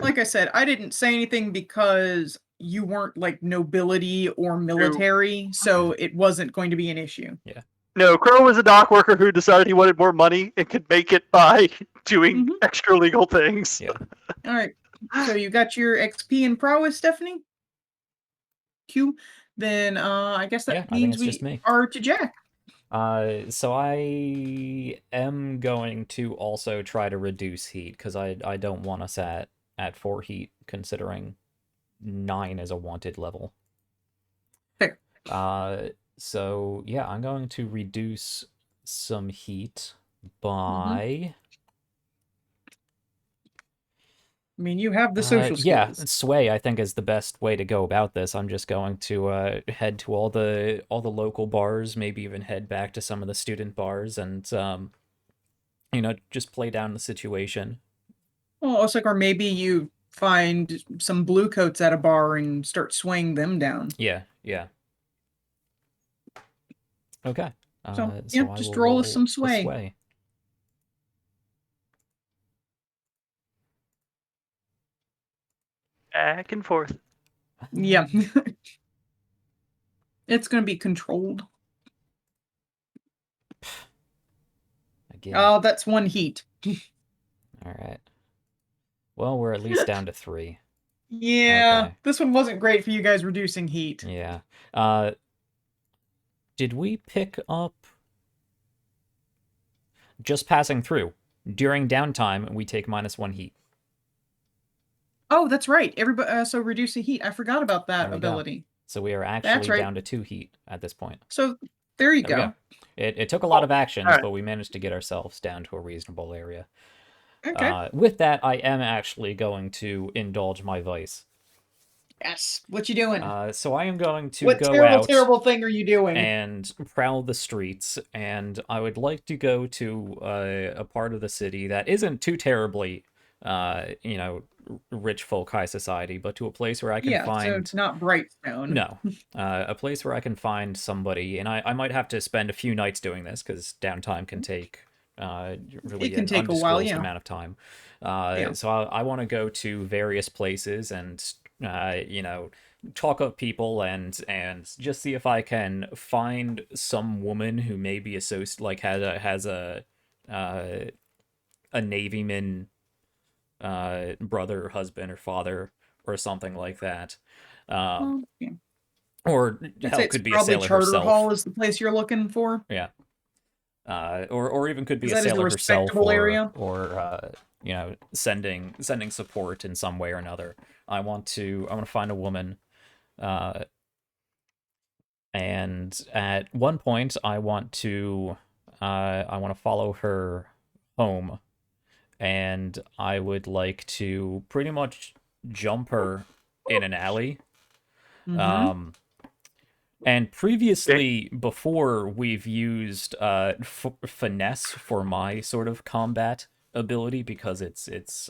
like I said, I didn't say anything because you weren't like nobility or military, so it wasn't going to be an issue. Yeah. No, Crow was a dock worker who decided he wanted more money and could make it by doing extra legal things. Yeah. All right. So you got your XP and prowess, Stephanie? Q. Then I guess that Yeah, I think means it's just we me. are to Jack. So I am going to also try to reduce heat because I don't want us at 4 heat, considering 9 is a wanted level. Fair. So yeah, I'm going to reduce some heat by I mean, you have the social yeah, skills. sway I think is the best way to go about this. I'm just going to head to all the local bars, maybe even head back to some of the student bars, and just play down the situation. Well, it's like, or maybe you find some blue coats at a bar and start swaying them down. Yeah. Okay. So So yeah, I just will roll roll us some a sway. sway. Back and forth. Yeah. It's going to be controlled. Again. Oh, that's 1 heat. All right. Well, we're at least down to 3. Yeah, Okay. this one wasn't great for you guys reducing heat. Yeah. Did we pick up just passing through? During downtime, we take -1 heat. Oh, that's right. Everybody, so reducing heat. I forgot about that There we go. ability. So we are That's actually right. down to 2 heat at this point. So there you There we go. go. It took a lot of actions, alright. but we managed to get ourselves down to a reasonable area. Okay. With that, I am actually going to indulge my vice. Yes. What you doing? So I am going to What go terrible, out terrible thing are you doing? and prowl the streets, and I would like to go to a part of the city that isn't too terribly, rich folk high society, but to a place where I can Yeah, find... so not Brightstone. No. A place where I can find somebody, and I might have to spend a few nights doing this, because downtime can take really can an take a while, undisclosed yeah. amount of time. Yeah. So I want to go to various places and, talk up people and just see if I can find some woman who may be has a navyman brother, husband, or father, or something like that. Well, yeah. Or I'd hell, say it's could be a probably sailor Charter herself. Hall is the place you're looking for. Yeah. Or even could be a That is a sailor herself, respectable area. or sending support in some way or another. I want to find a woman, and at one point I want to follow her home, and I would like to pretty much jump her in an alley. Mm-hmm. And previously, before, we've used finesse for my sort of combat ability, because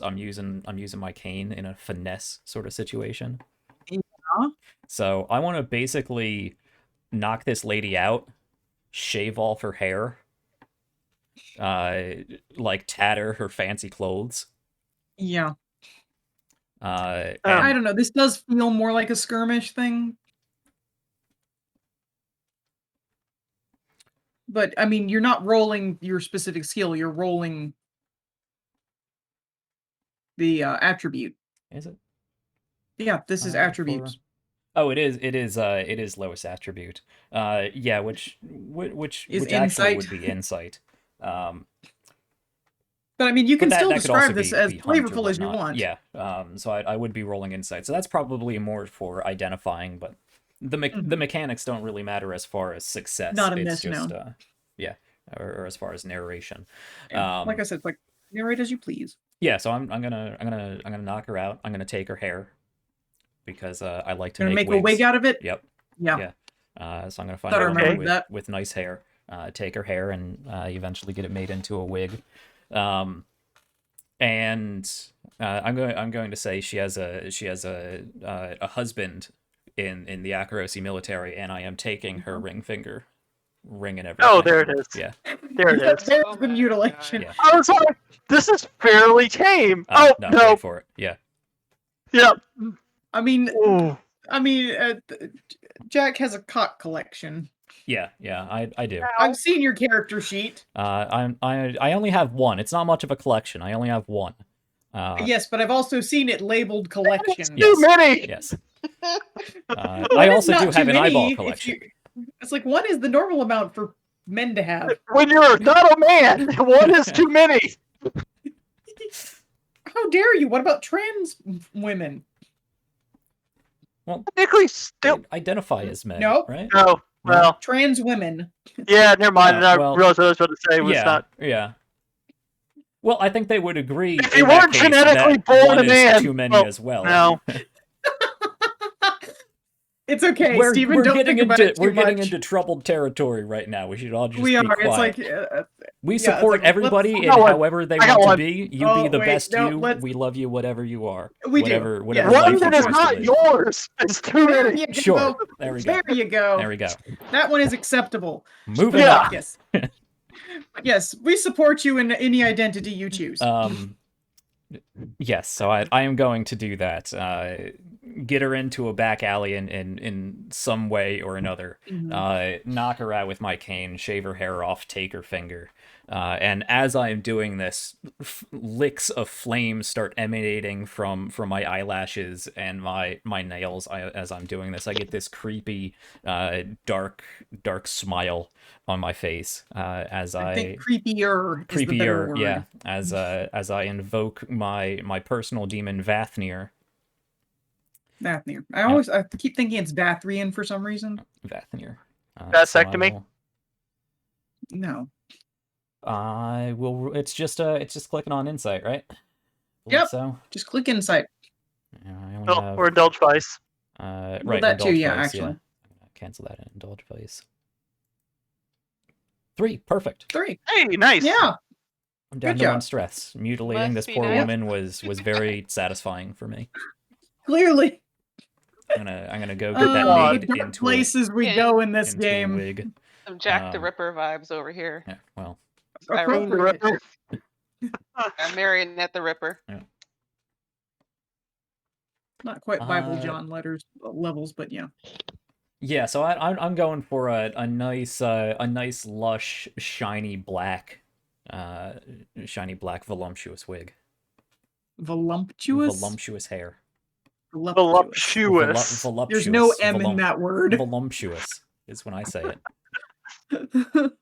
I'm using my cane in a finesse sort of situation. Yeah. So I want to basically knock this lady out, shave off her hair, tatter her fancy clothes. Yeah. And I don't know. This does feel more like a skirmish thing. But, I mean, you're not rolling your specific skill. You're rolling the attribute. is it? Yeah, this is attributes. Oh, it is lowest attribute. Yeah, which actually insight. would be insight. But I mean, you can still that could also describe this be as hunt or flavorful as you whatnot. want. Yeah. So I would be rolling insight. So that's probably more for identifying, but the mechanics don't really matter as far as success. Not a it's miss, just no. yeah, or as far as narration. Yeah. Like I said, it's like narrate as you please. Yeah. So I'm gonna knock her out. I'm gonna take her hair, because I like to Gonna make wigs. a wig out of it. Yep. Yeah. So I'm gonna find Thought I a woman remembered with nice hair, take her hair, and eventually get it made into a wig. And I'm going to say she has a husband in the Akarosi military, and I am taking her ring and everything. Oh, there it is. Yeah. There it is. There's Oh the my mutilation. God. I was like, this is fairly tame. Oh, no, no. wait for it. Yeah. Yep. I mean, Ooh. Jack has a cock collection. Yeah, I do. I've seen your character sheet. I only have one. It's not much of a collection. I only have one. Yes, but I've also seen it labeled collection. Yes. Too many. Yes. I also do have an eyeball collection. It's like, one is the normal amount for men to have. When you're not a man, one is too many. How dare you? What about trans women? Well, Technically, still. they identify as men, Nope. right? No. Well, Trans women. yeah, never mind. Oh, I well, realized what I was about to say was yeah, not. yeah. Well, I think they would agree. If in you that weren't case genetically that born one a is man, too many well, as well. No. It's okay, we're Stephen. Don't getting think about it too we're much. getting into troubled territory right now. We should all just We be are. quiet. It's like we yeah, it's support like, everybody in I got one. however they I got want to one. be. You Oh, be the wait, best no, you. let's- We love you, whatever you are. We do. Whatever Yes. life One you that is choose to not live. yours. It's too There many. you go. Sure. There we go. There you go. There we go. That one is acceptable. Moving Yeah. on. Yes. Yes, we support you in any identity you choose. Yes, so I am going to do that. Get her into a back alley in some way or another. Knock her out with my cane, shave her hair off, take her finger. And as I am doing this, licks of flame start emanating from my eyelashes and my nails. As I'm doing this, I get this creepy, dark smile on my face as I think creepier is the better word. yeah. As I invoke my personal demon Vathnir. Vathnir. I keep thinking it's Vathrian for some reason. Vathnir. Vasectomy? No. I will. It's just clicking on insight, right? I believe Yep. So. Just click insight. Yeah, I only Oh, have. or indulge vice. Right, Well, or that too, indulge yeah, vice. actually. Yeah. I'm gonna cancel that and indulge vice. 3, perfect. 3. Hey, nice. Yeah. I'm down Good to 1 job. stress. Mutilating Must this be poor nice. woman was very satisfying for me. Clearly. I'm gonna go get that The made dark into places we Yeah. go in this into a game. wig. Some Jack the Um, Ripper vibes over here. Yeah, well, Appropriate. I'm marionette the Ripper. Not quite Bible Uh, John levels, but yeah. yeah. So I'm going for a nice lush shiny black voluptuous wig. Voluptuous. Voluptuous hair. Voluptuous. Voluptuous. Voluptuous. There's no M in that word. Voluptuous is when I say it.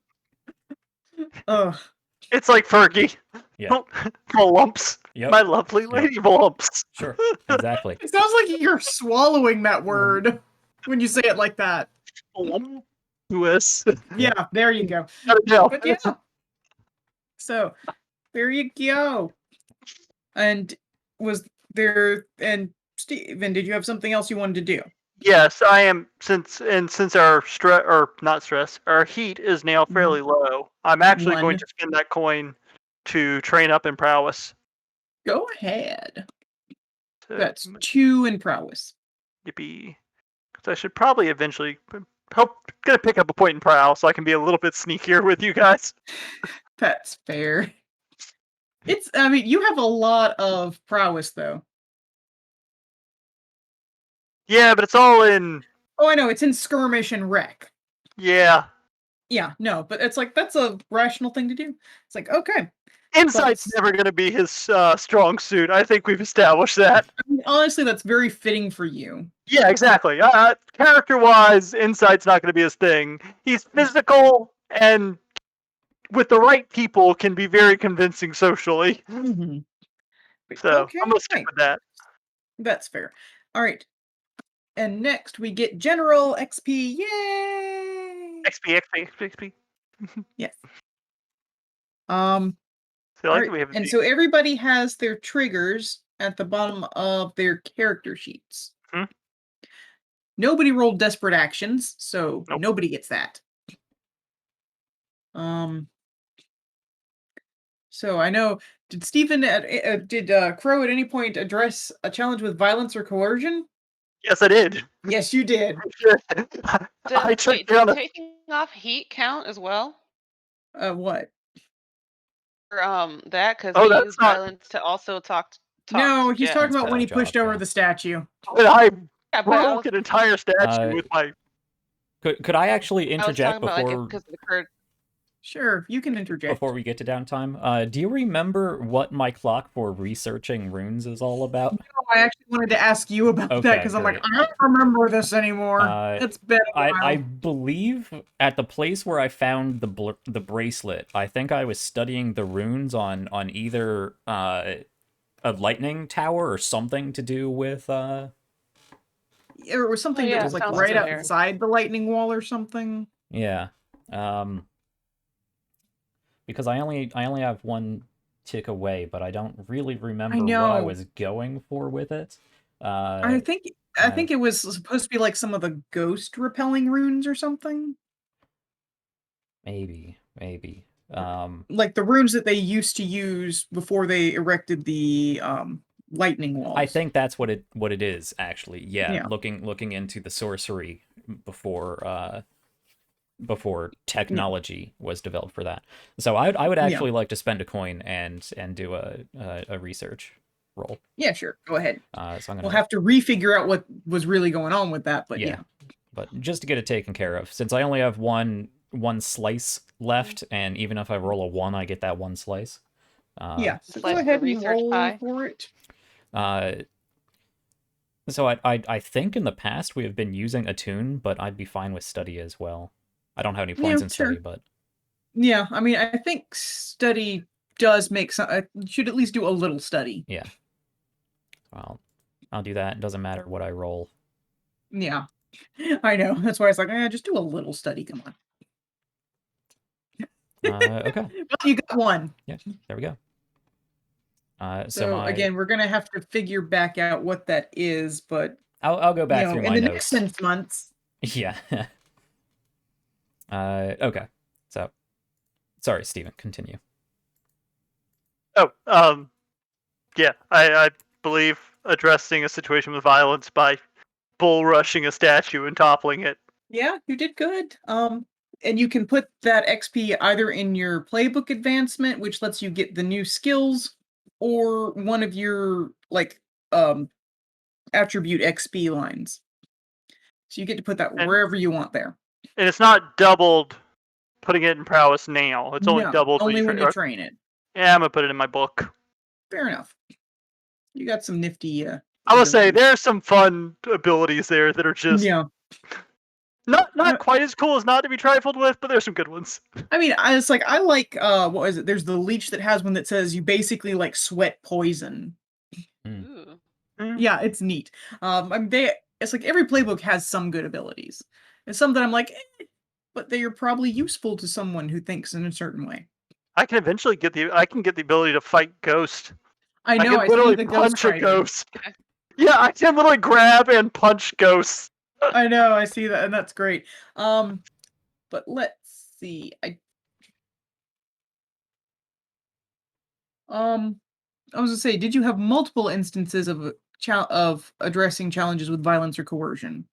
Ugh. It's like Fergie. Yeah. Volumps. Yep. My lovely lady Volumps. Sure. Exactly. It sounds like you're swallowing that word when you say it like that. Voluptuous. Yeah, there you go. No. But yeah. So there you go. And Steven, did you have something else you wanted to do? Yes, I am. Since our our heat is now fairly low, I'm actually going 1. to spend that coin to train up in prowess. Go ahead. So, That's 2 in prowess. yippee! Because I should probably eventually gonna pick up a point in prowl so I can be a little bit sneakier with you guys. That's fair. I mean, you have a lot of prowess though. Yeah, but it's all in. Oh, I know, it's in skirmish and wreck. Yeah. Yeah, no, but it's like that's a rational thing to do. It's like, okay. Insight's never going to be his strong suit. I think we've established that. I mean, honestly, that's very fitting for you. Yeah, exactly. Character-wise, Insight's not going to be his thing. He's physical and with the right people can be very convincing socially. Mm-hmm. So Okay, I'm going to stick with that. That's fair. All right. And next we get General XP. Yay! XP. Yes. So I like that we have and so everybody has their triggers at the bottom of their character sheets. Hmm? Nobody rolled desperate actions, so Nope. nobody gets that. So I know, did Stephen, did Crow at any point address a challenge with violence or coercion? Yes, I did. Yes, you did. I Does took down taking off heat count as well? What? For that, because Oh, we that's use not- violence to also talk No, to he's Jen. talking about That's when he bad pushed job, over yeah. the statue. And I Yeah, but I broke was, an entire statue with my. Could I actually I was interject talking about like before because of the curd. Sure, you can interject. before we get to downtime? Do you remember what my clock for researching runes is all about? No, I actually wanted to ask you about that Okay, because I'm like, great. I don't remember this anymore. It's been a while. I believe at the place where I found the bracelet, I think I was studying the runes on either a lightning tower or something to do with It was something yeah, that was like sounds right familiar. outside the lightning wall or something. yeah. Because I only have one tick away, but I don't really remember what I know. was going for with it. I think it was supposed to be like some of the ghost repelling runes or something. Maybe. Like the runes that they used to use before they erected the lightning walls. I think that's what it is actually. Yeah, Yeah. looking into the sorcery before technology was developed for that. So I would actually like to spend a coin and do a research roll. Yeah, sure. Go ahead. So I'm gonna We'll have to refigure out what was really going on with that, but yeah. But just to get it taken care of, since I only have one slice left, and even if I roll a 1, I get that one slice. So Slice go of ahead and research roll pie. for it. So I think in the past we have been using attune, but I'd be fine with study as well. I don't have any points in study, sure. but Yeah, I mean, I think study does make some. Should at least do a little study. yeah. Well, I'll do that. It doesn't matter what I roll. Yeah, I know. That's why it's like, just do a little study. Come on. Okay. Well, you got one. Yeah, there we go. So again, we're gonna have to figure back out what that is, but I'll go back through in my the notes. next 6 months. Yeah. Okay. So, sorry, Steven, continue. Oh, yeah, I believe addressing a situation with violence by bull rushing a statue and toppling it. Yeah, you did good. And you can put that XP either in your playbook advancement, which lets you get the new skills, or one of your attribute XP lines. So you get to put that And- wherever you want there. And it's not doubled putting it in prowess now. It's only No, doubled only when when you train it. Yeah, I'm gonna put it in my book. Fair enough. You got some nifty. I will say abilities. there's some fun abilities there that are just Yeah. not quite as cool as not to be trifled with, but there's some good ones. I mean, I like what is it? There's the leech that has one that says you basically like sweat poison. Ooh. Yeah, it's neat. I mean, it's like every playbook has some good abilities. And some that I'm like, but they are probably useful to someone who thinks in a certain way. I can eventually get the ability to fight ghost. I know, can I literally see the ghost punch a rider. ghost. Yeah, I can literally grab and punch ghosts. I know, I see that, and that's great. But let's see. I was gonna say, did you have multiple instances of addressing challenges with violence or coercion?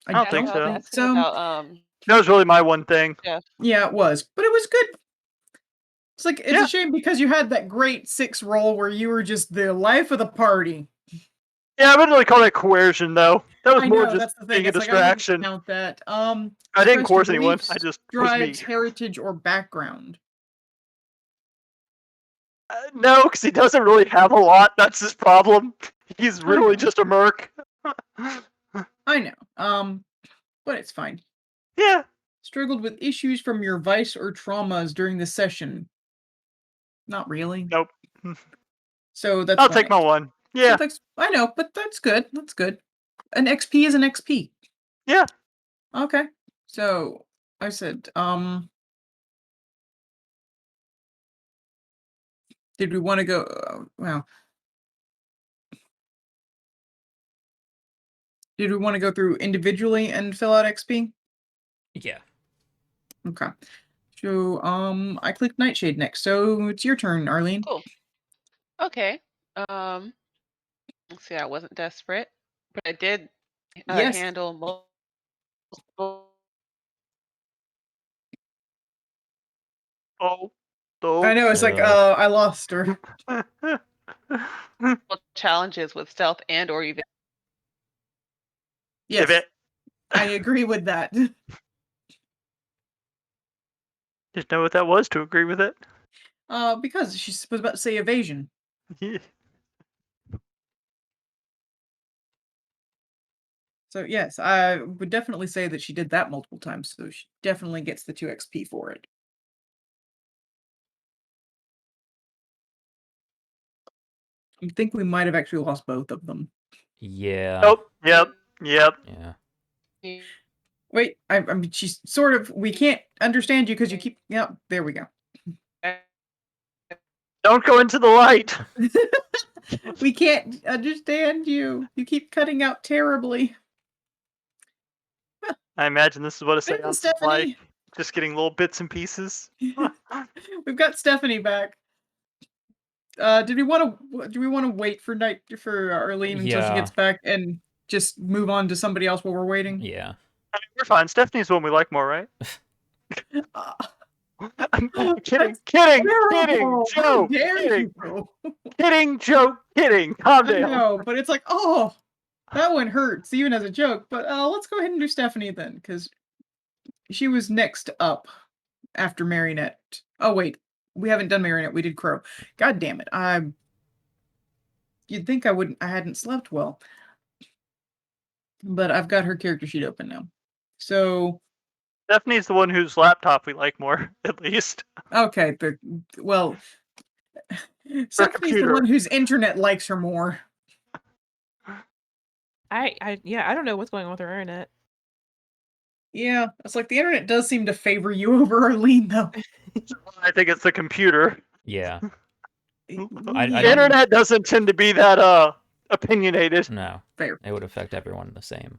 I don't think I was so. asking about That was really my one thing. Yeah, it was, but it was good. It's like it's Yeah. a shame because you had that great 6 roll where you were just the life of the party. Yeah, I wouldn't really call that coercion though. That was I more know, just that's the thing. being a It's like I wouldn't distraction. count that. I didn't express coerce your anyone. beliefs, I just was me. drives, heritage, or background. No, because he doesn't really have a lot. That's his problem. He's really know. just a merc. I know. But it's fine. Yeah. Struggled with issues from your vice or traumas during the session. Not really. Nope. So that's I'll fine. take my one. So Yeah. I know, but that's good. That's good. An XP is an XP. Yeah. Okay. So I said, did we want to go? Well, did we want to go through individually and fill out XP? Yeah. Okay. So I clicked Nightshade next. So it's your turn, Arlene. Cool. Okay. Let's see. I wasn't desperate, but I did Yes. handle multiple Oh. I know. It's like I lost her. challenges with stealth and or even. Yes, If it I agree with that. Didn't know what that was to agree with it. Because she was about to say evasion. Yeah. So yes, I would definitely say that she did that multiple times. So she definitely gets the 2 XP for it. I think we might have actually lost both of them. Yeah. Nope. Yep. Yeah. Wait, I mean, she's sort of. We can't understand you because you keep. Yep, there we go. Don't go into the light. We can't understand you. You keep cutting out terribly. I imagine this is what a Hey, seance is Stephanie. like. Just getting little bits and pieces. We've got Stephanie back. Do we want to wait for Arlene until she Yeah. gets back and just move on to somebody else while we're waiting? Yeah. I mean, we're fine. Stephanie's the one we like more, right? I'm kidding. Kidding. Terrible. How Joke. dare Kidding. you? Kidding. Joke. Kidding. Calm I down. know, but it's like, oh, that one hurts even as a joke. But let's go ahead and do Stephanie then, because she was next up after Marionette. Oh wait, we haven't done Marionette. We did Crow. God damn it! You'd think I hadn't slept well, but I've got her character sheet open now. So Stephanie's the one whose laptop we like more, at least. okay, well, Stephanie's the computer. one whose internet likes her more. I don't know what's going on with her internet. Yeah, it's like the internet does seem to favor you over Arlene, though. I think it's the computer. Yeah. The I don't- internet doesn't tend to be that opinionated. No. Fair. It would affect everyone the same.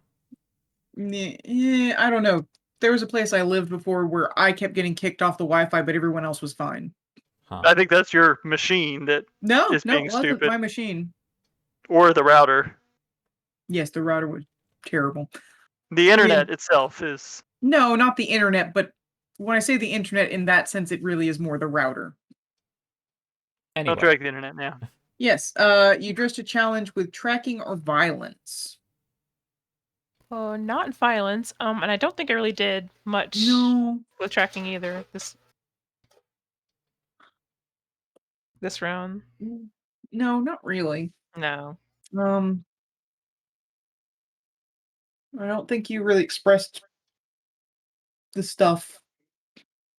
Yeah, I don't know. There was a place I lived before where I kept getting kicked off the Wi-Fi, but everyone else was fine. Huh. I think that's your machine that No, is no, being it wasn't stupid. my machine. Or the router. Yes, the router was terrible. The internet itself is... No, not the internet, but when I say the internet in that sense, it really is more the router. Anyway. Don't drag the internet now. Yes, you addressed a challenge with tracking or violence. Oh, not violence. And I don't think I really did much No. with tracking either this round. No, not really. No. I don't think you really expressed the stuff.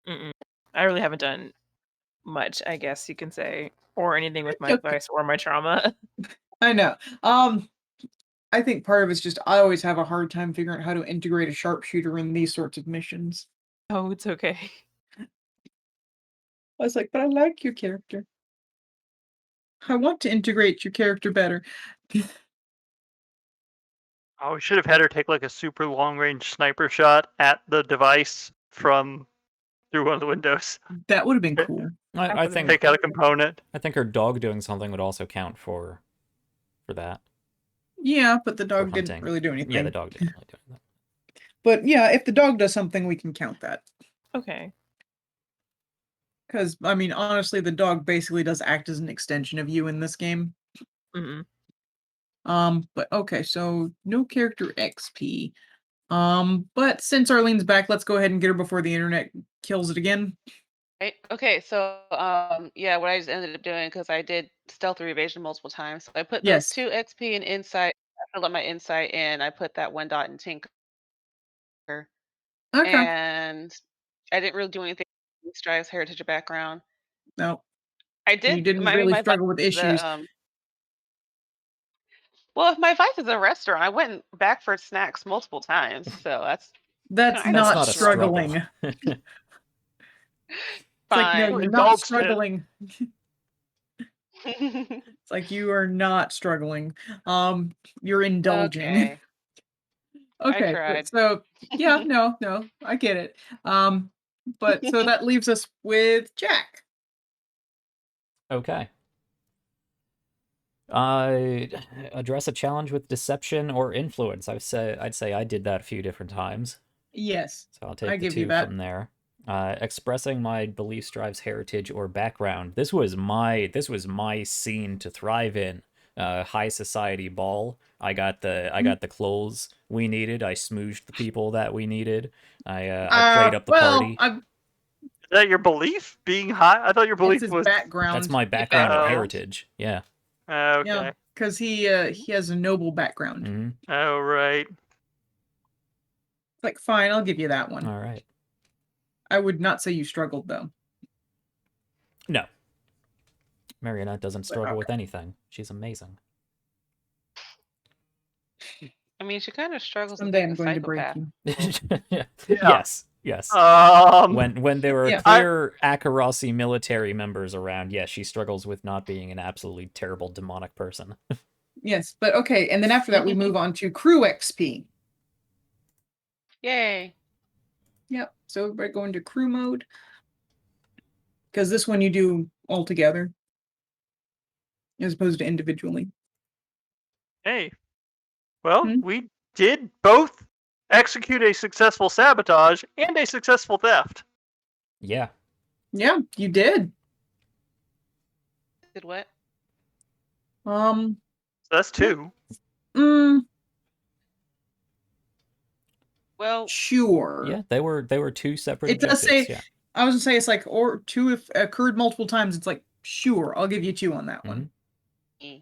Mm-mm. I really haven't done much, I guess you can say, or anything with my Okay. vice or my trauma. I know. I think part of it's just I always have a hard time figuring out how to integrate a sharpshooter in these sorts of missions. Oh, it's okay. I was like, but I like your character. I want to integrate your character better. Oh, we should have had her take like a super long range sniper shot at the device from through one of the windows. That would have been cool. I think Take out a component. I think her dog doing something would also count for that. Yeah, but the dog hunting. didn't really do anything. Yeah, the dog didn't really do that. But yeah, if the dog does something, we can count that. Okay. Because, I mean, honestly, the dog basically does act as an extension of you in this game. Mm-hmm. But okay, so no character XP. But since Arlene's back, let's go ahead and get her before the internet kills it again. Right. Okay. So, yeah, what I just ended up doing, because I did stealth or evasion multiple times, so I put those Yes. 2 XP in insight. I filled up my insight in. I put that 1 dot in tinker, Okay. and I didn't really do anything with Strive's heritage or background. No, I you did. didn't I mean, really my struggle with vice is issues. well, if my vice is a restaurant, I went back for snacks multiple times, so that's That's kinda not not a struggling. struggle. It's like, no, fine. you're Indulged not it. struggling. It's like you are not struggling. You're indulging. Okay. I Okay, tried. so yeah, no, I get it. But so that leaves us with Jack. Okay. Address a challenge with deception or influence. I'd say I did that a few different times. Yes, So I'll I take the give you 2 that. from there. Expressing my beliefs drives heritage or background. This was my scene to thrive in. High society ball. I got the clothes we needed. I smooshed the people that we needed. I played up the party. Is that your belief? Being high? I thought your It's belief his was... background. That's my background and Oh. heritage. Yeah. Okay. Yeah, because he has a noble background. Hmm. Oh, right. It's like, fine, I'll give you that one. All right. I would not say you struggled though. No. Marionette doesn't struggle okay. with anything. She's amazing. I mean, she kind of struggles with Someday being I'm a going to break psychopath. you. Yeah. Yes. Um, When there were Yeah. clear Akarasi military members around, yes, she struggles with not being an absolutely terrible demonic person. Yes, but okay, and then after that we move on to crew XP. Yay. Yep. So everybody go into crew mode. Because this one you do all together. As opposed to individually. Hey. Well, Hmm? we did both execute a successful sabotage and a successful theft. Yeah. Yeah, you did. Did what? So that's 2. Well, Sure. Yeah, they were 2 separate It does objectives. say, Yeah. I was gonna say it's like, or 2 if occurred multiple times, it's like, sure, I'll give you 2 on that one. eh.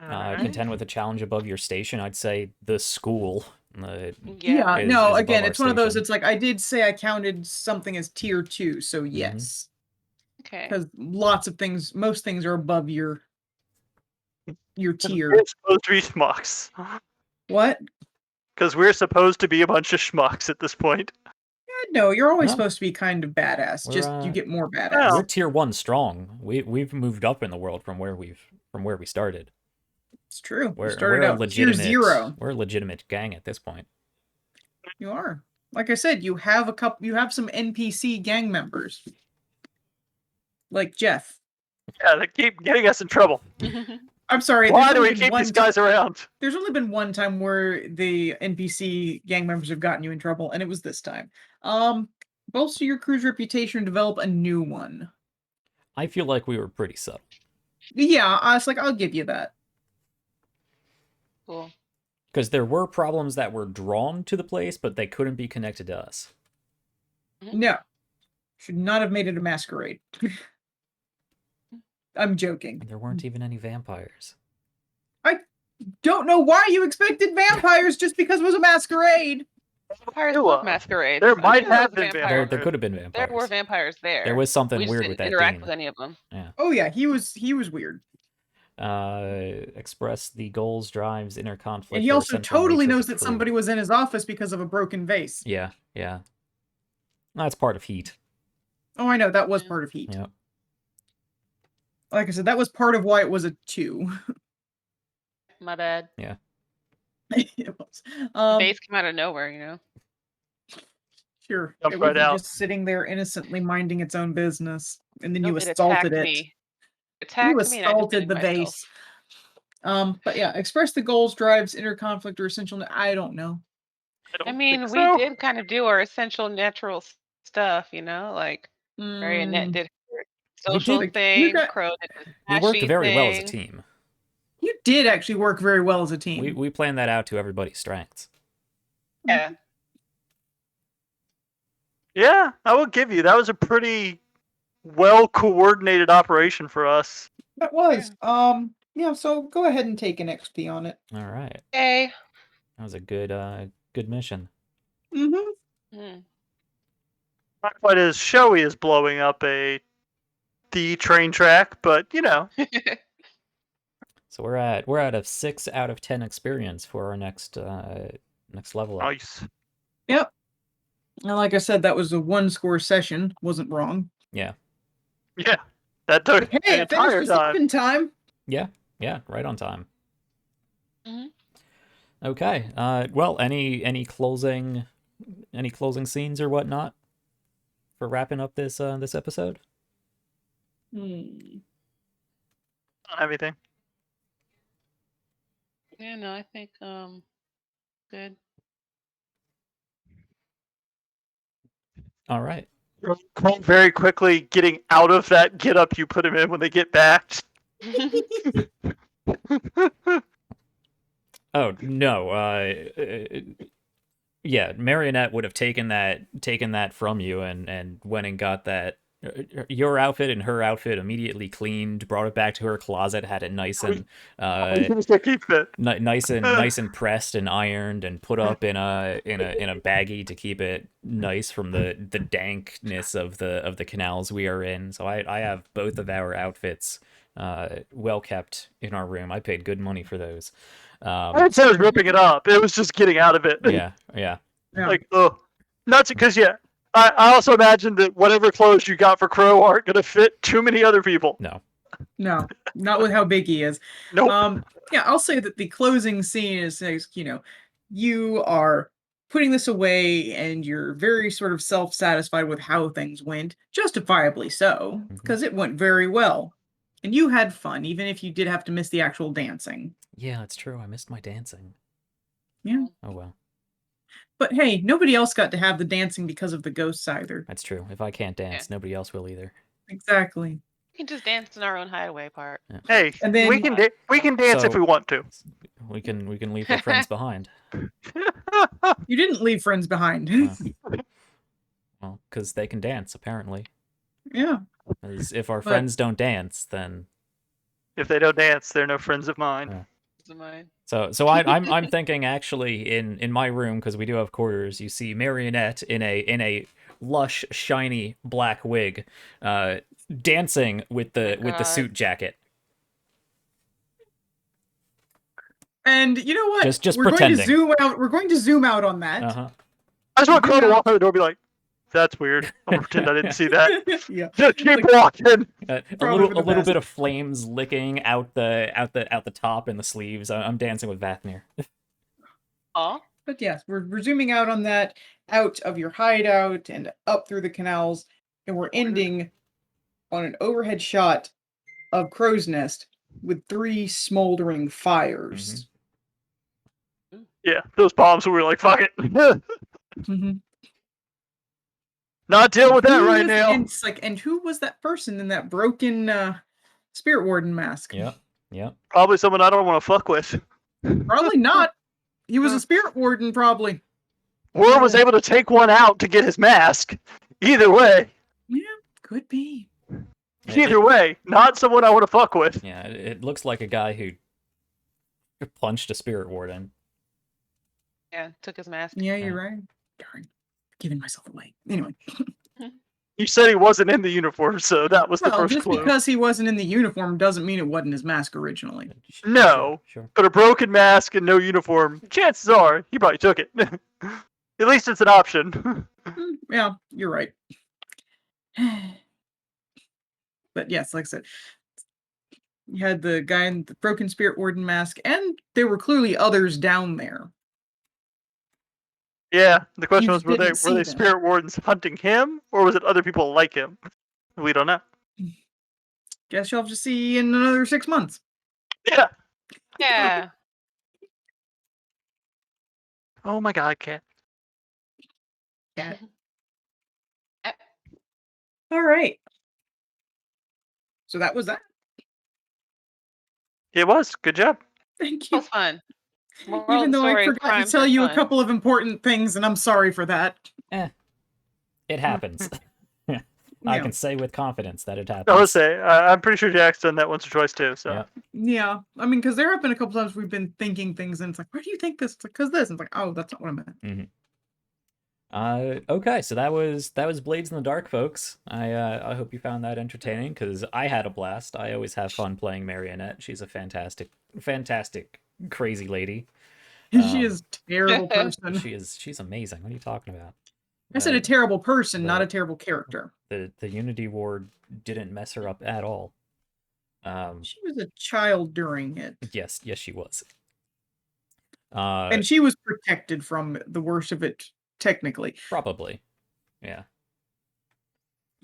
Alright. Contend with a challenge above your station. I'd say the school. Yeah, Is no, above again, our it's one of those, station. it's like, I did say I counted something as tier 2, so yes. Okay. Because lots of things, most things are above your tier. It's supposed to be schmucks. What? Because we're supposed to be a bunch of schmucks at this point. No, you're always No. supposed to be kind of badass. We're, Just you get more badass. well- We're tier 1 strong. We've moved up in the world from where we started. It's true. We're, You started we're a out tier legitimate 0. We're a legitimate gang at this point. You are. Like I said, you have some NPC gang members. Like Jeff. Yeah, they keep getting us in trouble. I'm sorry. Why there's do only we been keep one these guys around? There's only been one time where the NPC gang members have gotten you in trouble, and it was this time. Bolster your crew's reputation and develop a new one. I feel like we were pretty subtle. Yeah, I was like, I'll give you that. Cool. Because there were problems that were drawn to the place, but they couldn't be connected to us. No. Should not have made it a masquerade. I'm joking. And there weren't even any vampires. Don't know why you expected vampires just because it was a masquerade. Vampires Ew, were masquerades. there I'm might sure there have was been vampires. vampires. There could have been vampires. There were vampires there. There was something We just weird didn't with that interact Dean. with any of them. Oh yeah, he was weird. Express the goals, drives, inner conflict. And he or also essential totally nature of knows the that crew. somebody was in his office because of a broken vase. Yeah. That's part of heat. Oh, I know, that was Yeah. part of heat. Yeah. Like I said, that was part of why it was a 2. My bad. It was. The base came out of nowhere, you know. Sure. Jumped It right wasn't out. just sitting there innocently minding its own business, and then you Nope, it assaulted attacked it. me. You Attacked me and I assaulted defended the myself. vase. But yeah, express the goals, drives, inner conflict, or essential. I don't know. I don't I mean, think we so. did kind of do our essential natural stuff, you know, like Marionette did her We social did- thing, Crow did his We worked flashy very well as a thing. team. You did actually work very well as a team. We planned that out to everybody's strengths. Yeah. Yeah, I will give you. That was a pretty well coordinated operation for us. That was. Yeah, so go ahead and take an XP on it. All right. Okay. That was a good mission. Mm-hmm. Hmm. Not quite as showy as blowing up the train track, but you know. So we're at a 6 out of 10 experience for our next level up. Nice. Yep. And like I said, that was a 1-score session. Wasn't wrong. Yeah. Yeah, that took Hey, an it entire finished us up time. in time. Yeah, right on time. Mhm. Okay. Well, any closing scenes or whatnot for wrapping up this episode? Hmm. Everything. Yeah, no, I think good. All right. Very quickly getting out of that get up you put him in when they get back. Oh no. Yeah, Marionette would have taken that from you and went and got that your outfit and her outfit immediately cleaned, brought it back to her closet, had it nice and Keep it. nice and pressed and ironed and put up in a baggie to keep it nice from the dankness of the canals we are in. So I have both of our outfits well kept in our room. I paid good money for those. I didn't say I was ripping it up. It was just getting out of it. Yeah. Yeah. Like, oh, not because I also imagine that whatever clothes you got for Crow aren't gonna fit too many other people. No. No, not with how big he is. Nope. Yeah, I'll say that the closing scene is, you are putting this away and you're very sort of self-satisfied with how things went, justifiably so, because it went very well. And you had fun, even if you did have to miss the actual dancing. Yeah, that's true. I missed my dancing. Yeah. Oh well. But hey, nobody else got to have the dancing because of the ghosts either. That's true. If I can't dance, nobody else will either. Exactly. We can just dance in our own hideaway part. Yeah. Hey, And then- we can dance if So- we want to. We can leave our friends behind. You didn't leave friends behind. Well, because they can dance apparently. Yeah. 'Cause if our But- friends don't dance, then If they don't dance, they're no friends of mine. Yeah. Mine. so I'm thinking actually in my room, because we do have quarters. You see Marionette in a lush shiny black wig, dancing with the God. suit jacket. And you know what? Just We're going to pretending. zoom out. We're going to zoom out on that. Uh-huh. I just want Crow to Yeah. walk out the door and be like, "That's weird. I'm gonna pretend I didn't see that." Yeah. Just keep Like- walking. A Probably for the little best. bit of flames licking out the top and the sleeves. I'm dancing with Vathnir. Aw. But yes, we're zooming out on that, out of your hideout and up through the canals, and we're ending on an overhead shot of Crow's Nest with 3 smoldering fires. Yeah, those bombs. We were like, "Fuck it." Mhm. Not dealing with that Who right was- now. And it's like, and who was that person in that broken Spirit Warden mask? Yep. Probably someone I don't want to fuck with. Probably not. He was a Spirit Warden, probably. War was able to take one out to get his mask. Either way, Yeah, could be. either way, not someone I want to fuck with. Yeah, it looks like a guy who punched a spirit warden. Yeah, took his mask. Yeah, you're right. Darn, giving myself away. Anyway, You said he wasn't in the uniform, so that was the well, first just clue. because he wasn't in the uniform doesn't mean it wasn't his mask originally. No. Sure. But a broken mask and no uniform, chances are he probably took it. At least it's an option. Yeah, you're right. But yes, like I said, you had the guy in the broken Spirit Warden mask, and there were clearly others down there. Yeah, the question You was, were didn't they see them. spirit wardens hunting him, or was it other people like him? We don't know. Guess you'll have to see in another 6 months. Yeah. Yeah. Oh my god, cat. All right. So that was that. It was. Good job. Thank That you. was fun. Moral of Even the though I story, forgot to crimes tell are you a fun. couple of important things, and I'm sorry for that. It happens. I can say with confidence that it happens. I would say, I'm pretty sure Jack's done that once or twice too. So Yeah. Yeah, I mean, because there have been a couple times we've been thinking things, and it's like, why do you think this? It's like, because this. And it's like, oh, that's not what I meant. Okay, so that was Blades in the Dark, folks. I hope you found that entertaining, because I had a blast. I always have fun playing Marionette. She's a fantastic crazy lady. She is a terrible person. She's amazing. What are you talking about? I said a terrible person, not a the- terrible character. The Unity Ward didn't mess her up at all. She was a child during it. Yes, she was. And she was protected from the worst of it, technically. Probably. Yeah.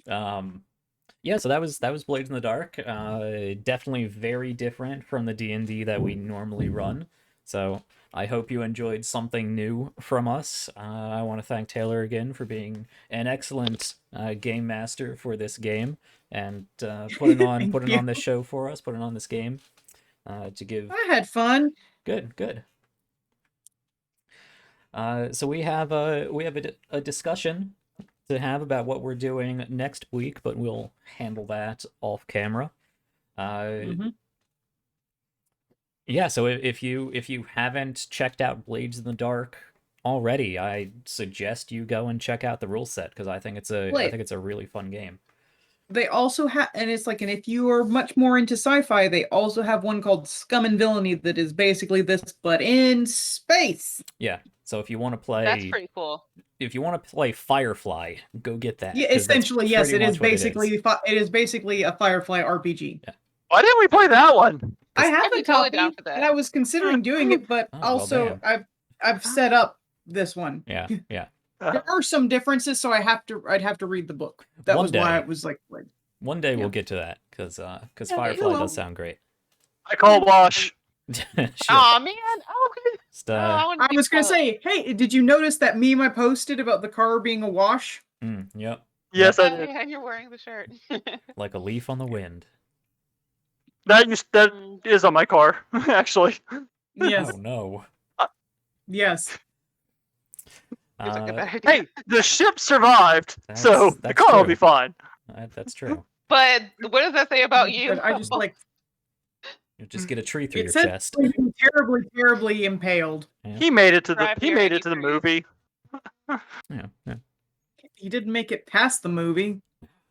Yeah, so that was Blades in the Dark. Definitely very different from the D&D that we normally run. So I hope you enjoyed something new from us. I want to thank Taylor again for being an excellent game master for this game and putting on this show for us, putting on this game to give. I had fun. Good. So we have a discussion to have about what we're doing next week, but we'll handle that off camera. Yeah, so if you haven't checked out Blades in the Dark already, I suggest you go and check out the rule set, because I think it's a really fun game. They also have, and it's like, and if you are much more into sci-fi, they also have one called Scum and Villainy that is basically this, but in space. Yeah. So if you want to play, That's pretty cool. if you want to play Firefly, go get that. Yeah, 'cause that's essentially, yes, pretty it is much what basically it is basically a Firefly RPG. why didn't we play that one? I have I'd be a totally copy, down for that. and I was considering doing it, but Oh, well, also damn. I've set up this one. Yeah. There are some differences, so I'd have to read the book. That One was why day. it was like One day Yeah. we'll get to that, because Yeah, Firefly you will. does sound great. I call wash. Sure. Oh man! Oh, Just, I I was gonna say, hey, did you notice that meme I posted about the car being a wash? Yep. Yes, I did. and you're wearing the shirt. Like a leaf on the wind. That is on my car, actually. Yes, Oh no. yes. Seems like a bad idea. Hey, the ship survived, so the that's car will true. be fine. That's true. But what does that say about you? But I just like You just get a tree through it your said chest. being terribly, terribly impaled. Yeah. He made it to Drive the your movie. Yeah. He didn't make it past the movie.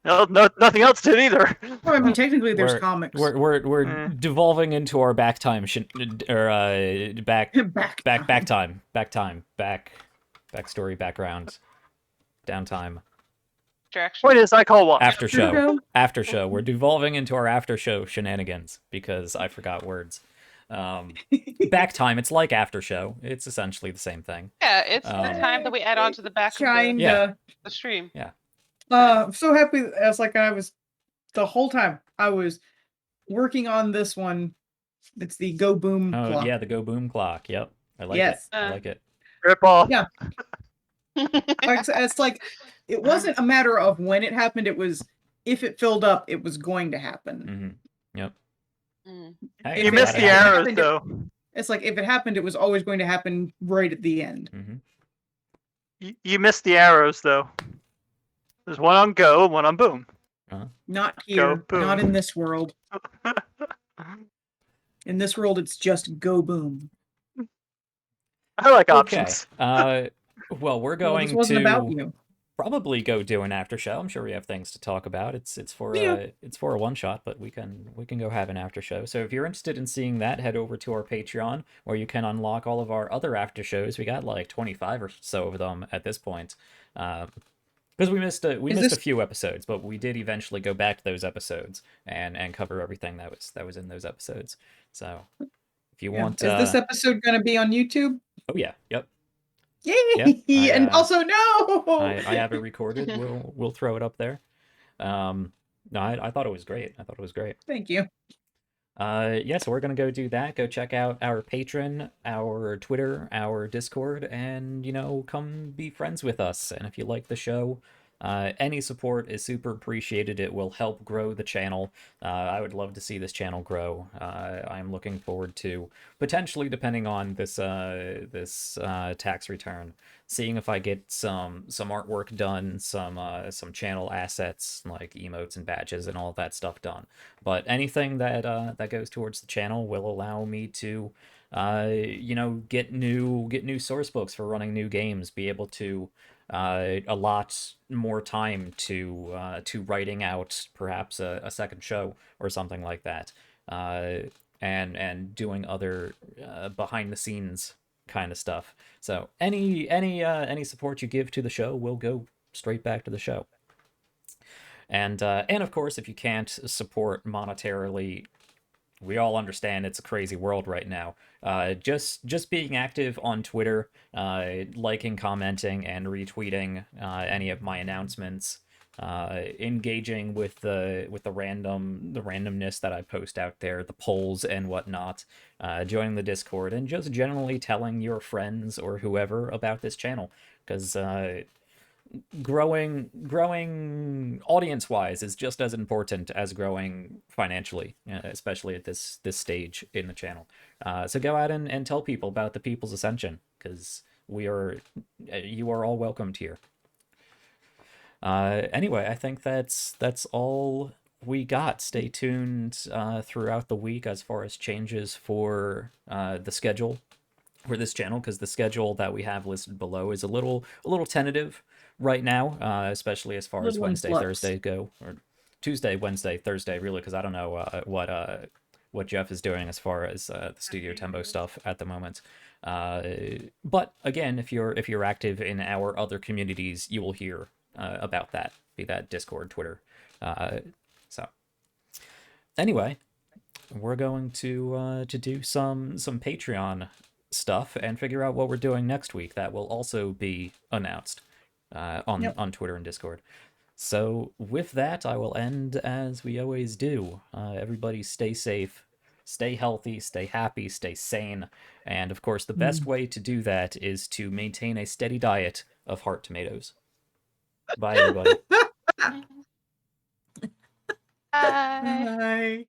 No, nothing else did either. Well, I mean, technically, there's We're comics. we're Eh. devolving into our back time back Back time. backstory, background, downtime, Distraction. Point is, I call what? after show. show. After show. We're devolving into our after show shenanigans because I forgot words. Back time. It's like after show. It's essentially the same thing. Yeah, it's the time that we add on to the back of Kinda. the stream. I'm so happy. It's like the whole time I was working on this one. It's the Go Boom Oh clock. yeah, the Go Boom clock. Yep, I like Yes. it. I like it. Rip off. Yeah. It's like it wasn't a matter of when it happened. It was if it filled up, it was going to happen. Yep. Mm. Hey, If You it missed the happened, arrows, it- though. It's like if it happened, it was always going to happen right at the end. You missed the arrows, though. There's one on go, one on boom. Not here. boom. Not in this world. In this world, it's just Go Boom. I like Okay. options. Well, we're Well, going this wasn't to about you. probably go do an after show. I'm sure we have things to talk about. It's for a one shot, but we can go have an after show. So if you're interested in seeing that, head over to our Patreon where you can unlock all of our other after shows. We got like 25 or so of them at this point. Because we missed a few episodes, but we did eventually go back to those episodes and cover everything that was in those episodes. So if you want, Is this episode going to be on YouTube? oh yeah, yep. Yay! Yeah, And also, no. I have it recorded. We'll throw it up there. No, I thought it was great. Thank you. Yeah, so we're gonna go do that. Go check out our Patreon, our Twitter, our Discord, and come be friends with us. And if you like the show, any support is super appreciated. It will help grow the channel. I would love to see this channel grow. I'm looking forward to potentially, depending on this tax return, seeing if I get some artwork done, some channel assets like emotes and badges and all of that stuff done. But anything that goes towards the channel will allow me to get new source books for running new games, be able to a lot more time to writing out perhaps a second show or something like that, and doing other behind the scenes kind of stuff. So any support you give to the show will go straight back to the show. And of course, if you can't support monetarily, we all understand it's a crazy world right now. Just being active on Twitter, liking, commenting, and retweeting any of my announcements, engaging with the randomness that I post out there, the polls and whatnot, joining the Discord, and just generally telling your friends or whoever about this channel, because growing audience-wise is just as important as growing financially, especially at this stage in the channel. So go out and tell people about the People's Ascension, because you are all welcomed here. Anyway, I think that's all we got. Stay tuned throughout the week as far as changes for the schedule for this channel, because the schedule that we have listed below is a little tentative right now, especially as far as Wednesday, Thursday go, or Tuesday, Wednesday, Thursday, really, because I don't know what Jeff is doing as far as the Studio Tempo stuff at the moment. But again, if you're active in our other communities, you will hear about that, be that Discord, Twitter. So anyway, we're going to do some Patreon stuff and figure out what we're doing next week. That will also be announced on Twitter and Discord. So with that, I will end as we always do. Everybody stay safe, stay healthy, stay happy, stay sane, and of course the best way to do that is to maintain a steady diet of heart tomatoes. Bye everybody. Bye. Bye.